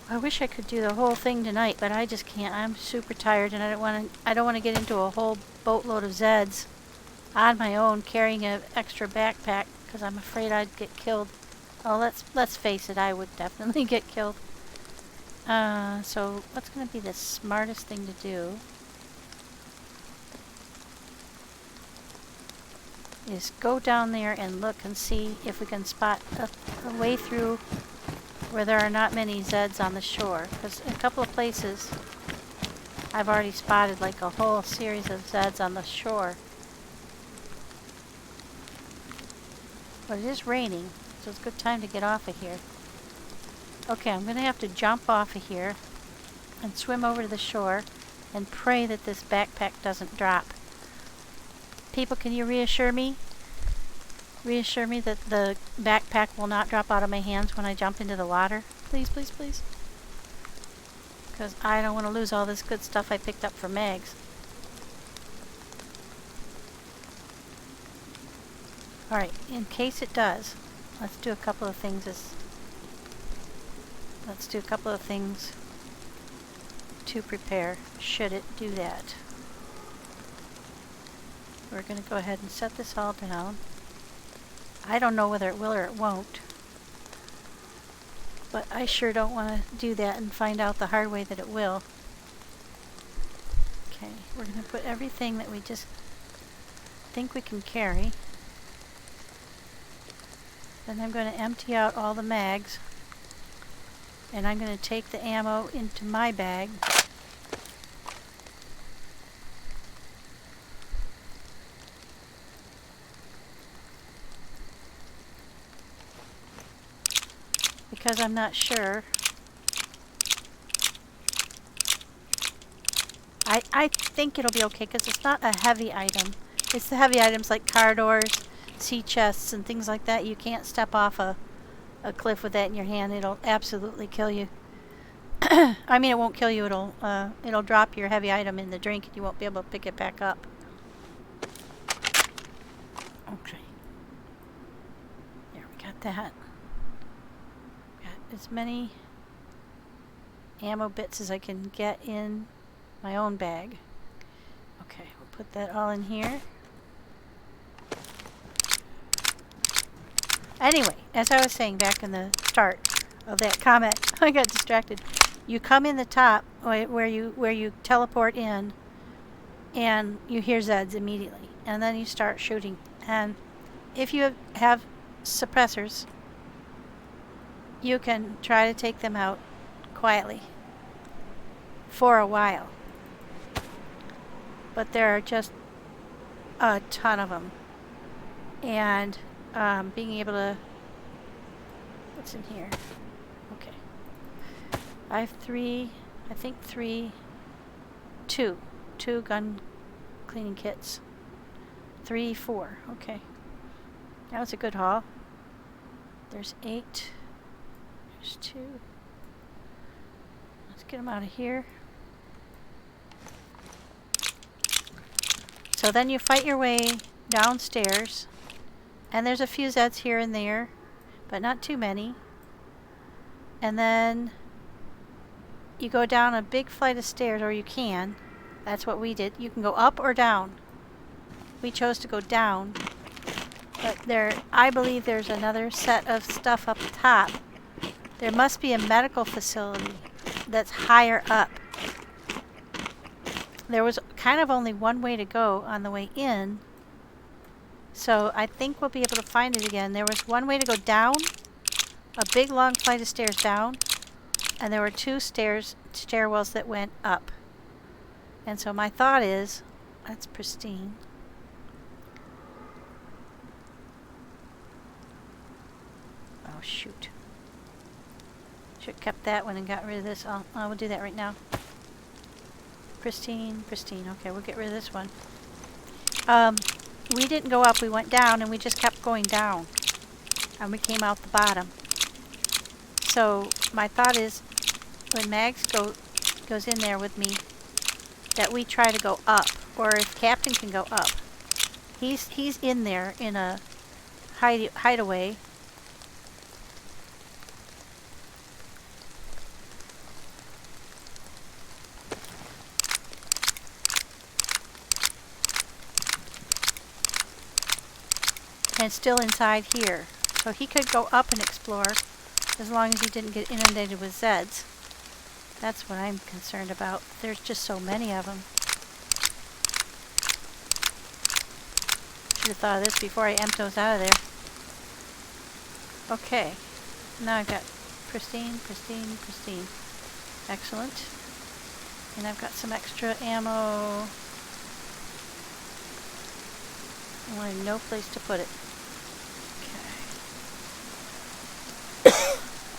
I wish I could do the whole thing tonight, but I just can't. I'm super tired and I don't want to get into a whole boatload of Zeds on my own carrying an extra backpack because I'm afraid I'd get killed. Oh, let's face it, I would definitely get killed. So what's going to be the smartest thing to do is go down there and look and see if we can spot a way through where there are not many Zeds on the shore. Because in a couple of places I've already spotted like a whole series of Zeds on the shore. But it is raining, so it's a good time to get off of here. Okay, I'm going to have to jump off of here and swim over to the shore and pray that this backpack doesn't drop. People, can you reassure me? Reassure me that the backpack will not drop out of my hands when I jump into the water. Please, please, please. Because I don't want to lose all this good stuff I picked up from Magz. Alright, in case it does, let's do a couple of things to prepare, should it do that. We're going to go ahead and set this all down. I don't know whether it will or it won't. But I sure don't want to do that and find out the hard way that it will. Okay, we're going to put everything that we just think we can carry. Then I'm going to empty out all the mags. And I'm going to take the ammo into my bag. Because I'm not sure. I think it'll be okay because it's not a heavy item. It's the heavy items like car doors, sea chests, and things like that. You can't step off a cliff with that in your hand. It'll absolutely kill you. I mean, it won't kill you. It'll drop your heavy item in the drink and you won't be able to pick it back up. Okay. There, we got that. Got as many ammo bits as I can get in my own bag. Okay, we'll put that all in here. Anyway, as I was saying back in the start of that comment, I got distracted. You come in the top where you teleport in, and you hear Zeds immediately, and then you start shooting. And if you have suppressors, you can try to take them out quietly for a while. But there are just a ton of them, and being able to... What's in here? Okay. I have two gun cleaning kits. 4. Okay. That was a good haul. There's 8. There's 2. get them out of here. So then you fight your way downstairs, and there's a few Zeds here and there, but not too many. And then you go down a big flight of stairs, or you can. That's what we did. You can go up or down. We chose to go down. But I believe there's another set of stuff up top. There must be a medical facility that's higher up. There was kind of only one way to go on the way in. So I think we'll be able to find it again. There was one way to go down, a big long flight of stairs down, and there were two stairwells that went up. And so my thought is, that's pristine. Oh shoot. Should have kept that one and got rid of this. I will do that right now. Pristine, pristine. Okay, we'll get rid of this one. We didn't go up, we went down, and we just kept going down. And we came out the bottom. So my thought is, when Magz goes in there with me, that we try to go up, or if Captain can go up. He's in there in a hideaway. And still inside here. So he could go up and explore as long as he didn't get inundated with Zeds. That's what I'm concerned about. There's just so many of them. Should have thought of this before I emptied those out of there. Okay. Now I've got pristine, pristine, pristine. Excellent. And I've got some extra ammo. I have no place to put it.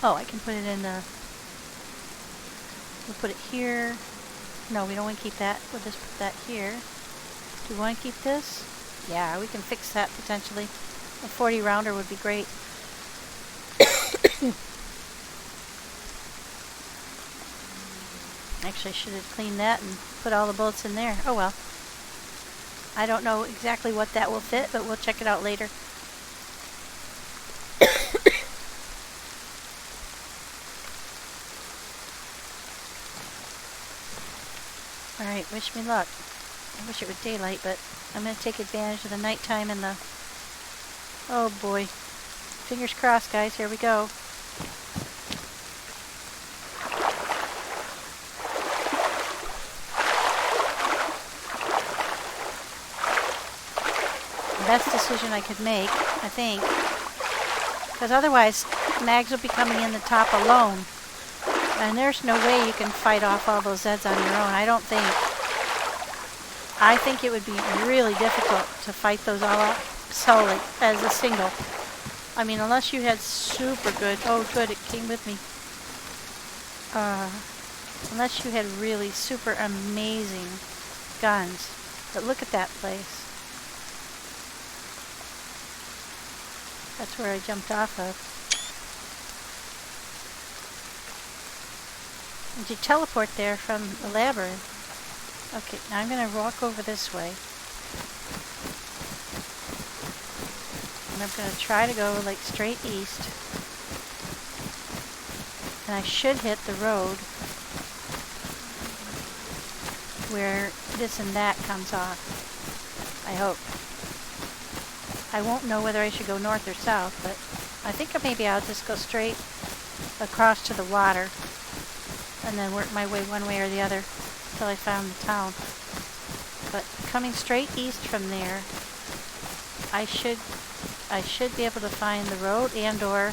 Oh, I can put it in the... We'll put it here. No, we don't want to keep that. We'll just put that here. Do we want to keep this? Yeah, we can fix that potentially. A 40 rounder would be great. Actually, I should have cleaned that and put all the bullets in there. Oh well. I don't know exactly what that will fit, but we'll check it out later. Alright, wish me luck. I wish it were daylight, but I'm going to take advantage of the nighttime and the... Oh boy. Fingers crossed, guys. Here we go. The best decision I could make, I think. Because otherwise, Magz will be coming in the top alone. And there's no way you can fight off all those Zeds on your own, I don't think. I think it would be really difficult to fight those all up solely as a single. I mean, unless you had super good... Oh, good, it came with me. Unless you had really super amazing guns. But look at that place. That's where I jumped off of. And you teleport there from the Labyrinth. Okay, now I'm going to walk over this way. And I'm going to try to go like straight east. And I should hit the road where this and that comes off. I hope. I won't know whether I should go north or south, but I think maybe I'll just go straight across to the water and then work my way one way or the other till I found the town. But coming straight east from there, I should be able to find the road and or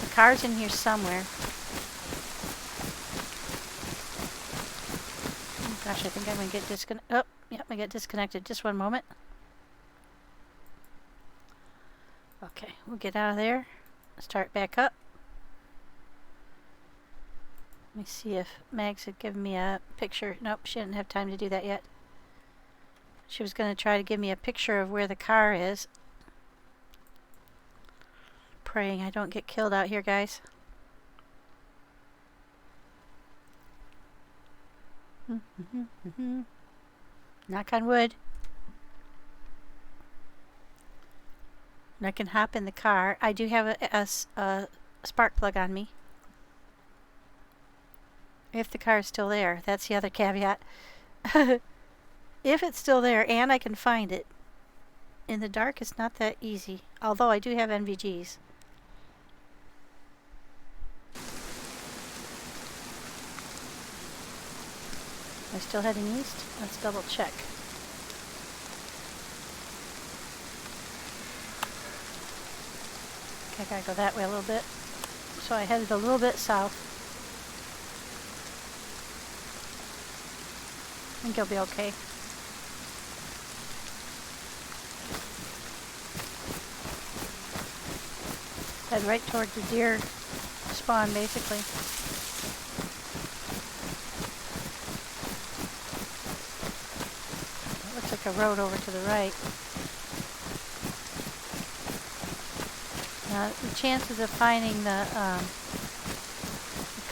the car's in here somewhere. Oh gosh, I think I'm gonna get disconnected. Oh, yep, I get disconnected. Just one moment. Okay, we'll get out of there. Start back up. Let me see if Magz had given me a picture. Nope, she didn't have time to do that yet. She was going to try to give me a picture of where the car is. Praying I don't get killed out here, guys. Knock on wood. And I can hop in the car. I do have a spark plug on me. If the car is still there. That's the other caveat. If it's still there and I can find it. In the dark, it's not that easy. Although I do have NVGs. Am I still heading east? Let's double check. Okay, I gotta go that way a little bit. So I headed a little bit south. I think I'll be okay. Head right toward the deer spawn, basically. It looks like a road over to the right. Now, the chances of finding the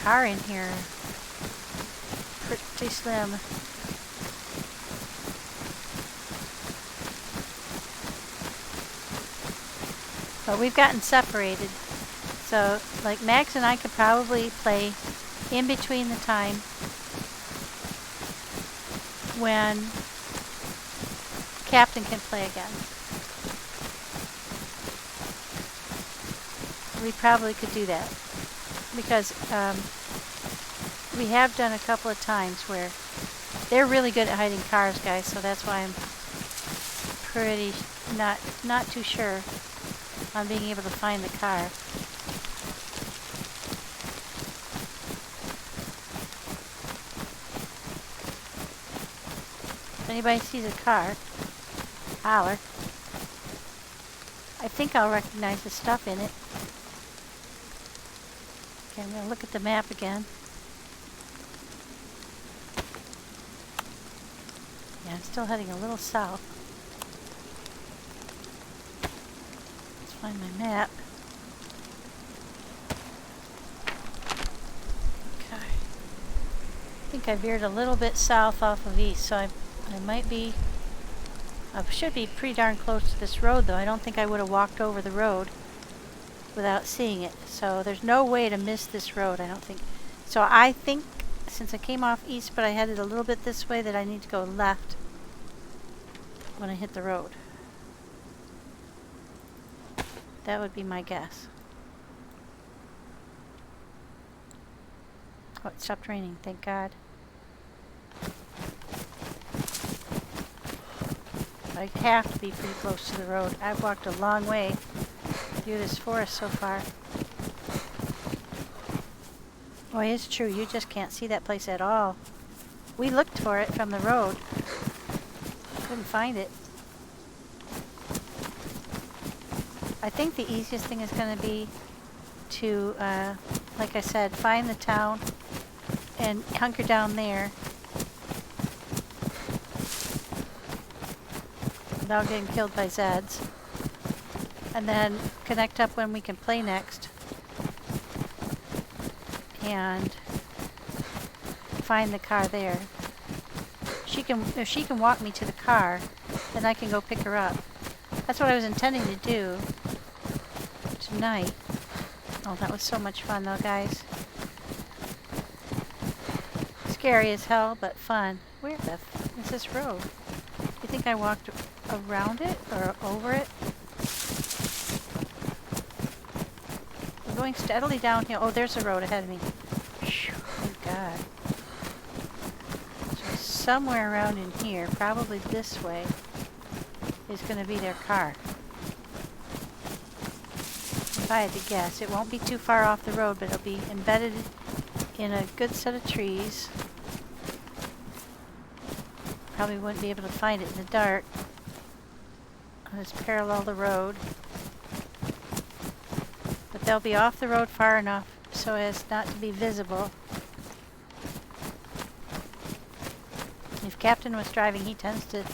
car in here pretty slim. But we've gotten separated. So, like, Max and I could probably play in between the time when Captain can play again. We probably could do that. Because we have done a couple of times where they're really good at hiding cars, guys, so that's why I'm pretty not too sure on being able to find the car. If anybody sees a car, holler. I think I'll recognize the stuff in it. Okay, I'm going to look at the map again. Yeah, I'm still heading a little south. Find my map. Okay. I think I veered a little bit south off of east, so I might be... I should be pretty darn close to this road, though. I don't think I would have walked over the road without seeing it. So there's no way to miss this road, I don't think. So I think, since I came off east, but I headed a little bit this way, that I need to go left when I hit the road. That would be my guess. Oh, it stopped raining, thank God. I have to be pretty close to the road. I've walked a long way through this forest so far. Boy, it's true, you just can't see that place at all. We looked for it from the road. Couldn't find it. I think the easiest thing is going to be to, like I said, find the town and hunker down there without getting killed by Zeds, and then connect up when we can play next and find the car there. If she can walk me to the car, then I can go pick her up. That's what I was intending to do tonight. Oh, that was so much fun though, guys. Scary as hell, but fun. Where the f is this road? Do you think I walked around it or over it? We're going steadily downhill. Oh, there's a road ahead of me. Phew, thank God. So somewhere around in here, probably this way, is going to be their car. If I had to guess, it won't be too far off the road, but it'll be embedded in a good set of trees. Probably wouldn't be able to find it in the dark. I'll just parallel the road. But they'll be off the road far enough so as not to be visible. If Captain was driving, he tends to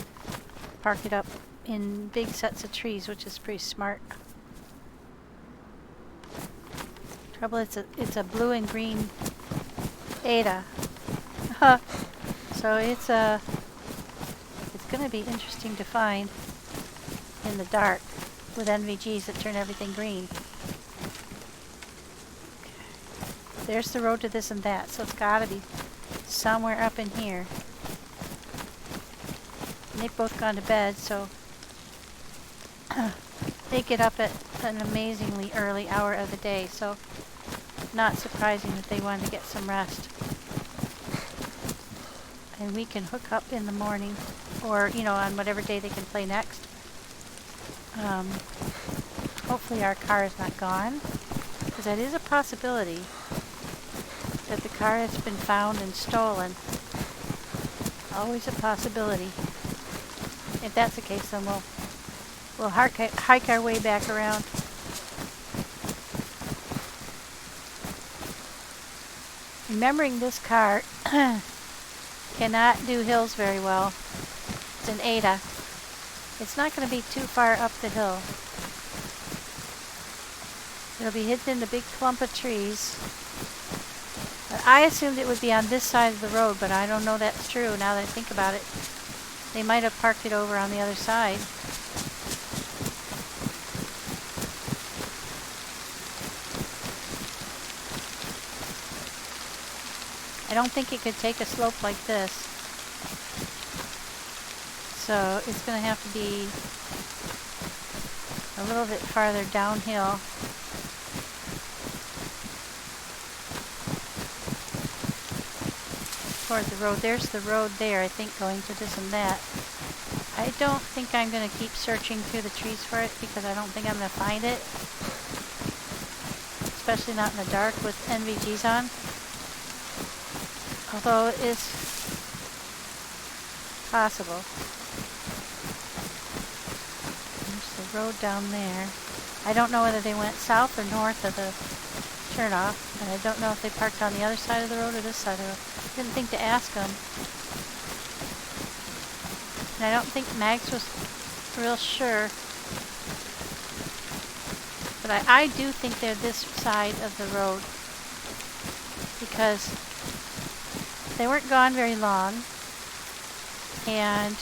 park it up in big sets of trees, which is pretty smart. Trouble, it's a blue and green Ada. So So it's gonna be interesting to find in the dark with NVGs that turn everything green. There's the road to this and that, so it's gotta be somewhere up in here. And they've both gone to bed, so they get up at an amazingly early hour of the day, so not surprising that they wanted to get some rest. And we can hook up in the morning, or, you know, on whatever day they can play next. Hopefully our car is not gone, because that is a possibility that the car has been found and stolen. Always a possibility. If that's the case, then we'll hike our way back around. Remembering this car cannot do hills very well. It's an Ada. It's not going to be too far up the hill. It'll be hidden in a big clump of trees. I assumed it would be on this side of the road, but I don't know that's true now that I think about it. They might have parked it over on the other side. I don't think it could take a slope like this. So it's going to have to be a little bit farther downhill. Toward the road. There's the road there, I think, going to this and that. I don't think I'm going to keep searching through the trees for it because I don't think I'm going to find it. Especially not in the dark with NVGs on. Although it is possible. There's the road down there. I don't know whether they went south or north of the turnoff, and I don't know if they parked on the other side of the road or this side of the road. Didn't think to ask them. And I don't think Magz was real sure. But I do think they're this side of the road. Because they weren't gone very long. And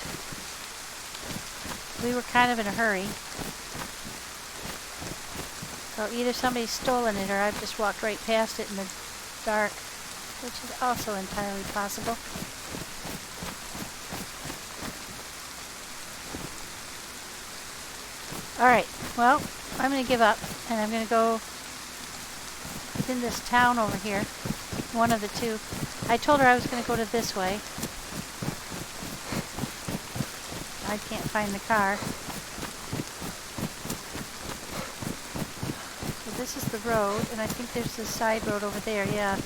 we were kind of in a hurry. So either somebody's stolen it or I've just walked right past it in the dark. Which is also entirely possible. Alright, well, I'm going to give up, and I'm going to go within this town over here. One of the two. I told her I was going to go to this way. I can't find the car. So this is the road, and I think there's the side road over there, yeah.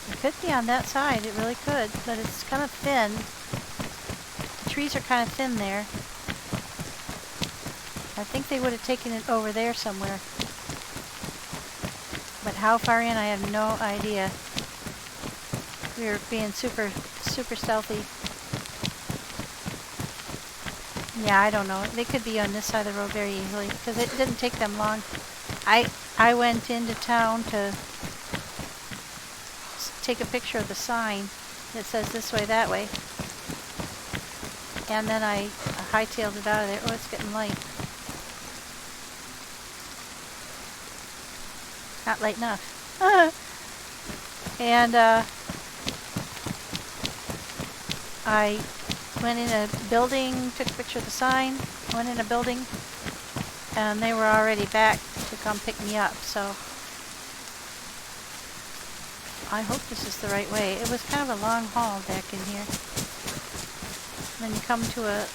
It could be on that side, it really could, but it's kind of thin. The trees are kind of thin there. I think they would have taken it over there somewhere. But how far in, I have no idea. We were being super stealthy. Yeah, I don't know. They could be on this side of the road very easily, because it didn't take them long. I went into town to take a picture of the sign that says this way, that way. And then I hightailed it out of there. Oh, it's getting light. Not light enough. And I went in a building, took a picture of the sign, went in a building, and they were already back to come pick me up, so I hope this is the right way. It was kind of a long haul back in here. And then you come to a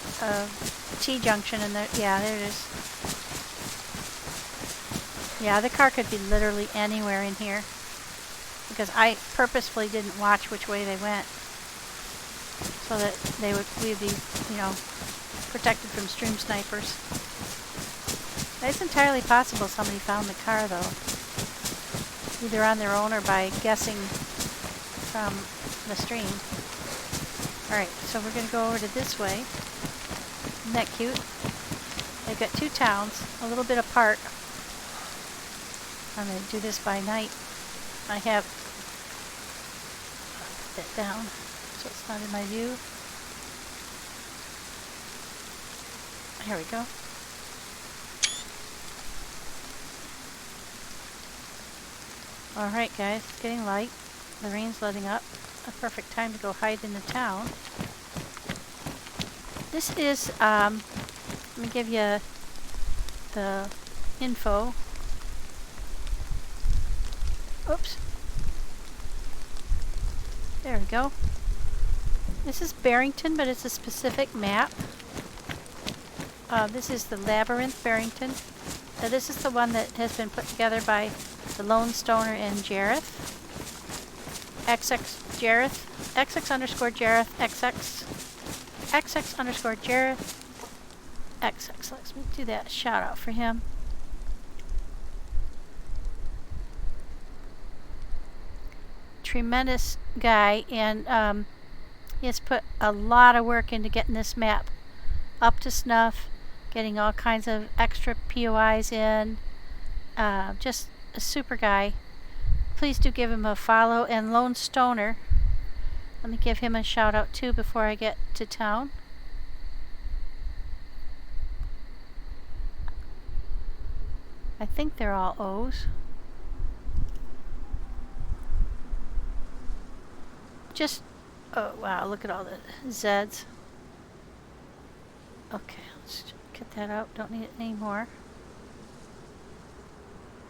T-junction and there, yeah, there it is. Yeah, the car could be literally anywhere in here. Because I purposefully didn't watch which way they went. So that we'd be, you know, protected from stream snipers. It's entirely possible somebody found the car though. Either on their own or by guessing from the stream. Alright, so we're going to go over to this way. Isn't that cute? They've got two towns, a little bit apart. I'm going to do this by night. I have that down so it's not in my view. Here we go. Alright guys, it's getting light. The rain's letting up. A perfect time to go hide in the town. This is, let me give you the info. Oops. There we go. This is Barrington, but it's a specific map. This is the Labyrinth, Barrington. This is the one that has been put together by the Lone Stoner and Jareth. XX Jareth. XX underscore Jareth. XX. XX underscore Jareth. XX. Let's do that shout out for him. Tremendous guy, and he has put a lot of work into getting this map up to snuff, getting all kinds of extra POIs in. Just a super guy. Please do give him a follow. And Lone Stoner, let me give him a shout out too before I get to town. I think they're all O's. Just, oh wow, look at all the Z's. Okay, let's get that out. Don't need it anymore.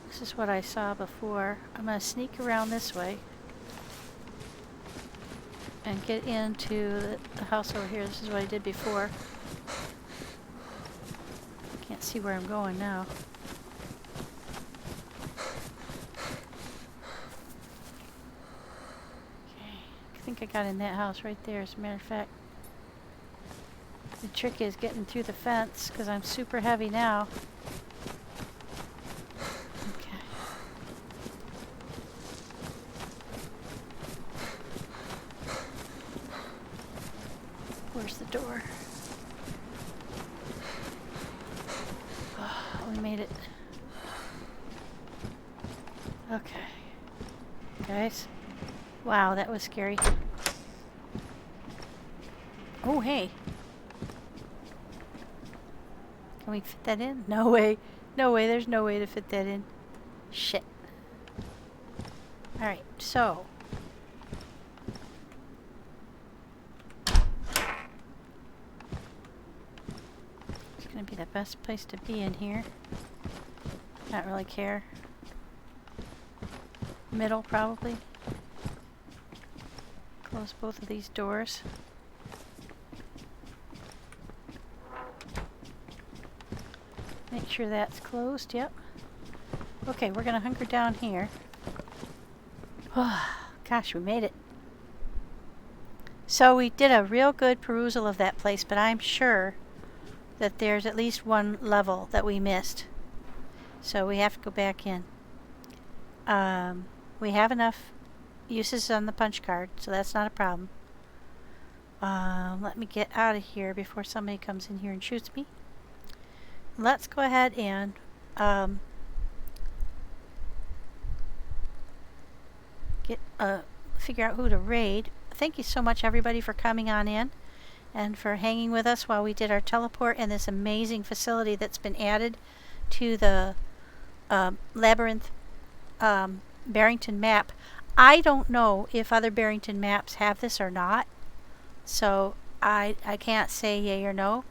This is what I saw before. I'm going to sneak around this way and get into the house over here. This is what I did before. Can't see where I'm going now. I think I got in that house right there, as a matter of fact. The trick is getting through the fence, because I'm super heavy now. Okay. Where's the door? Oh, we made it. Okay. Guys. Wow, that was scary. Oh, hey. Can we fit that in? No way. No way. There's no way to fit that in. Shit. Alright, so. It's going to be the best place to be in here. Not really care. Middle, probably. Close both of these doors. Make sure that's closed, yep. Okay, we're gonna hunker down here. Gosh, we made it. So we did a real good perusal of that place, but I'm sure that there's at least one level that we missed. So we have to go back in. We have enough uses on the punch card, so that's not a problem. Let me get out of here before somebody comes in here and shoots me. Let's go ahead and figure out who to raid. Thank you so much, everybody, for coming on in and for hanging with us while we did our teleport and this amazing facility that's been added to the Labyrinth Barrington map. I don't know if other Barrington maps have this or not, so I can't say yay or no.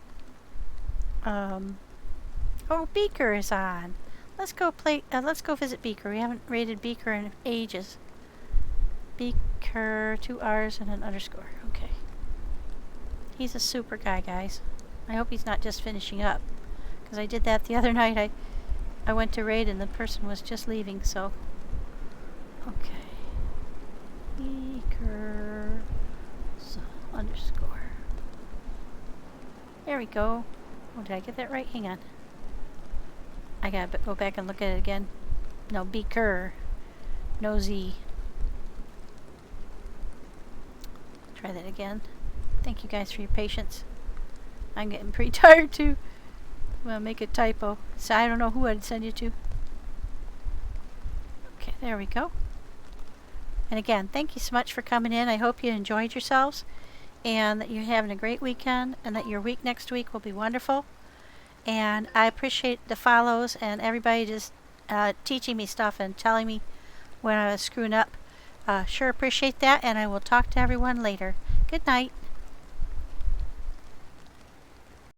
Oh, Beaker is on. Let's go play. Let's go visit Beaker. We haven't raided Beaker in ages. Beaker, 2 R's and an underscore. Okay. He's a super guy, guys. I hope he's not just finishing up, because I did that the other night. I went to raid and the person was just leaving. So, okay. Beaker underscore. There we go. Oh, did I get that right? Hang on. I gotta go back and look at it again. No, Beaker. No Z. Try that again. Thank you guys for your patience. I'm getting pretty tired too. I'm gonna make a typo. So I don't know who I'd send you to. Okay, there we go. And again, thank you so much for coming in. I hope you enjoyed yourselves and that you're having a great weekend and that your week next week will be wonderful. And I appreciate the follows and everybody just teaching me stuff and telling me when I was screwing up. Sure appreciate that, and I will talk to everyone later. Good night.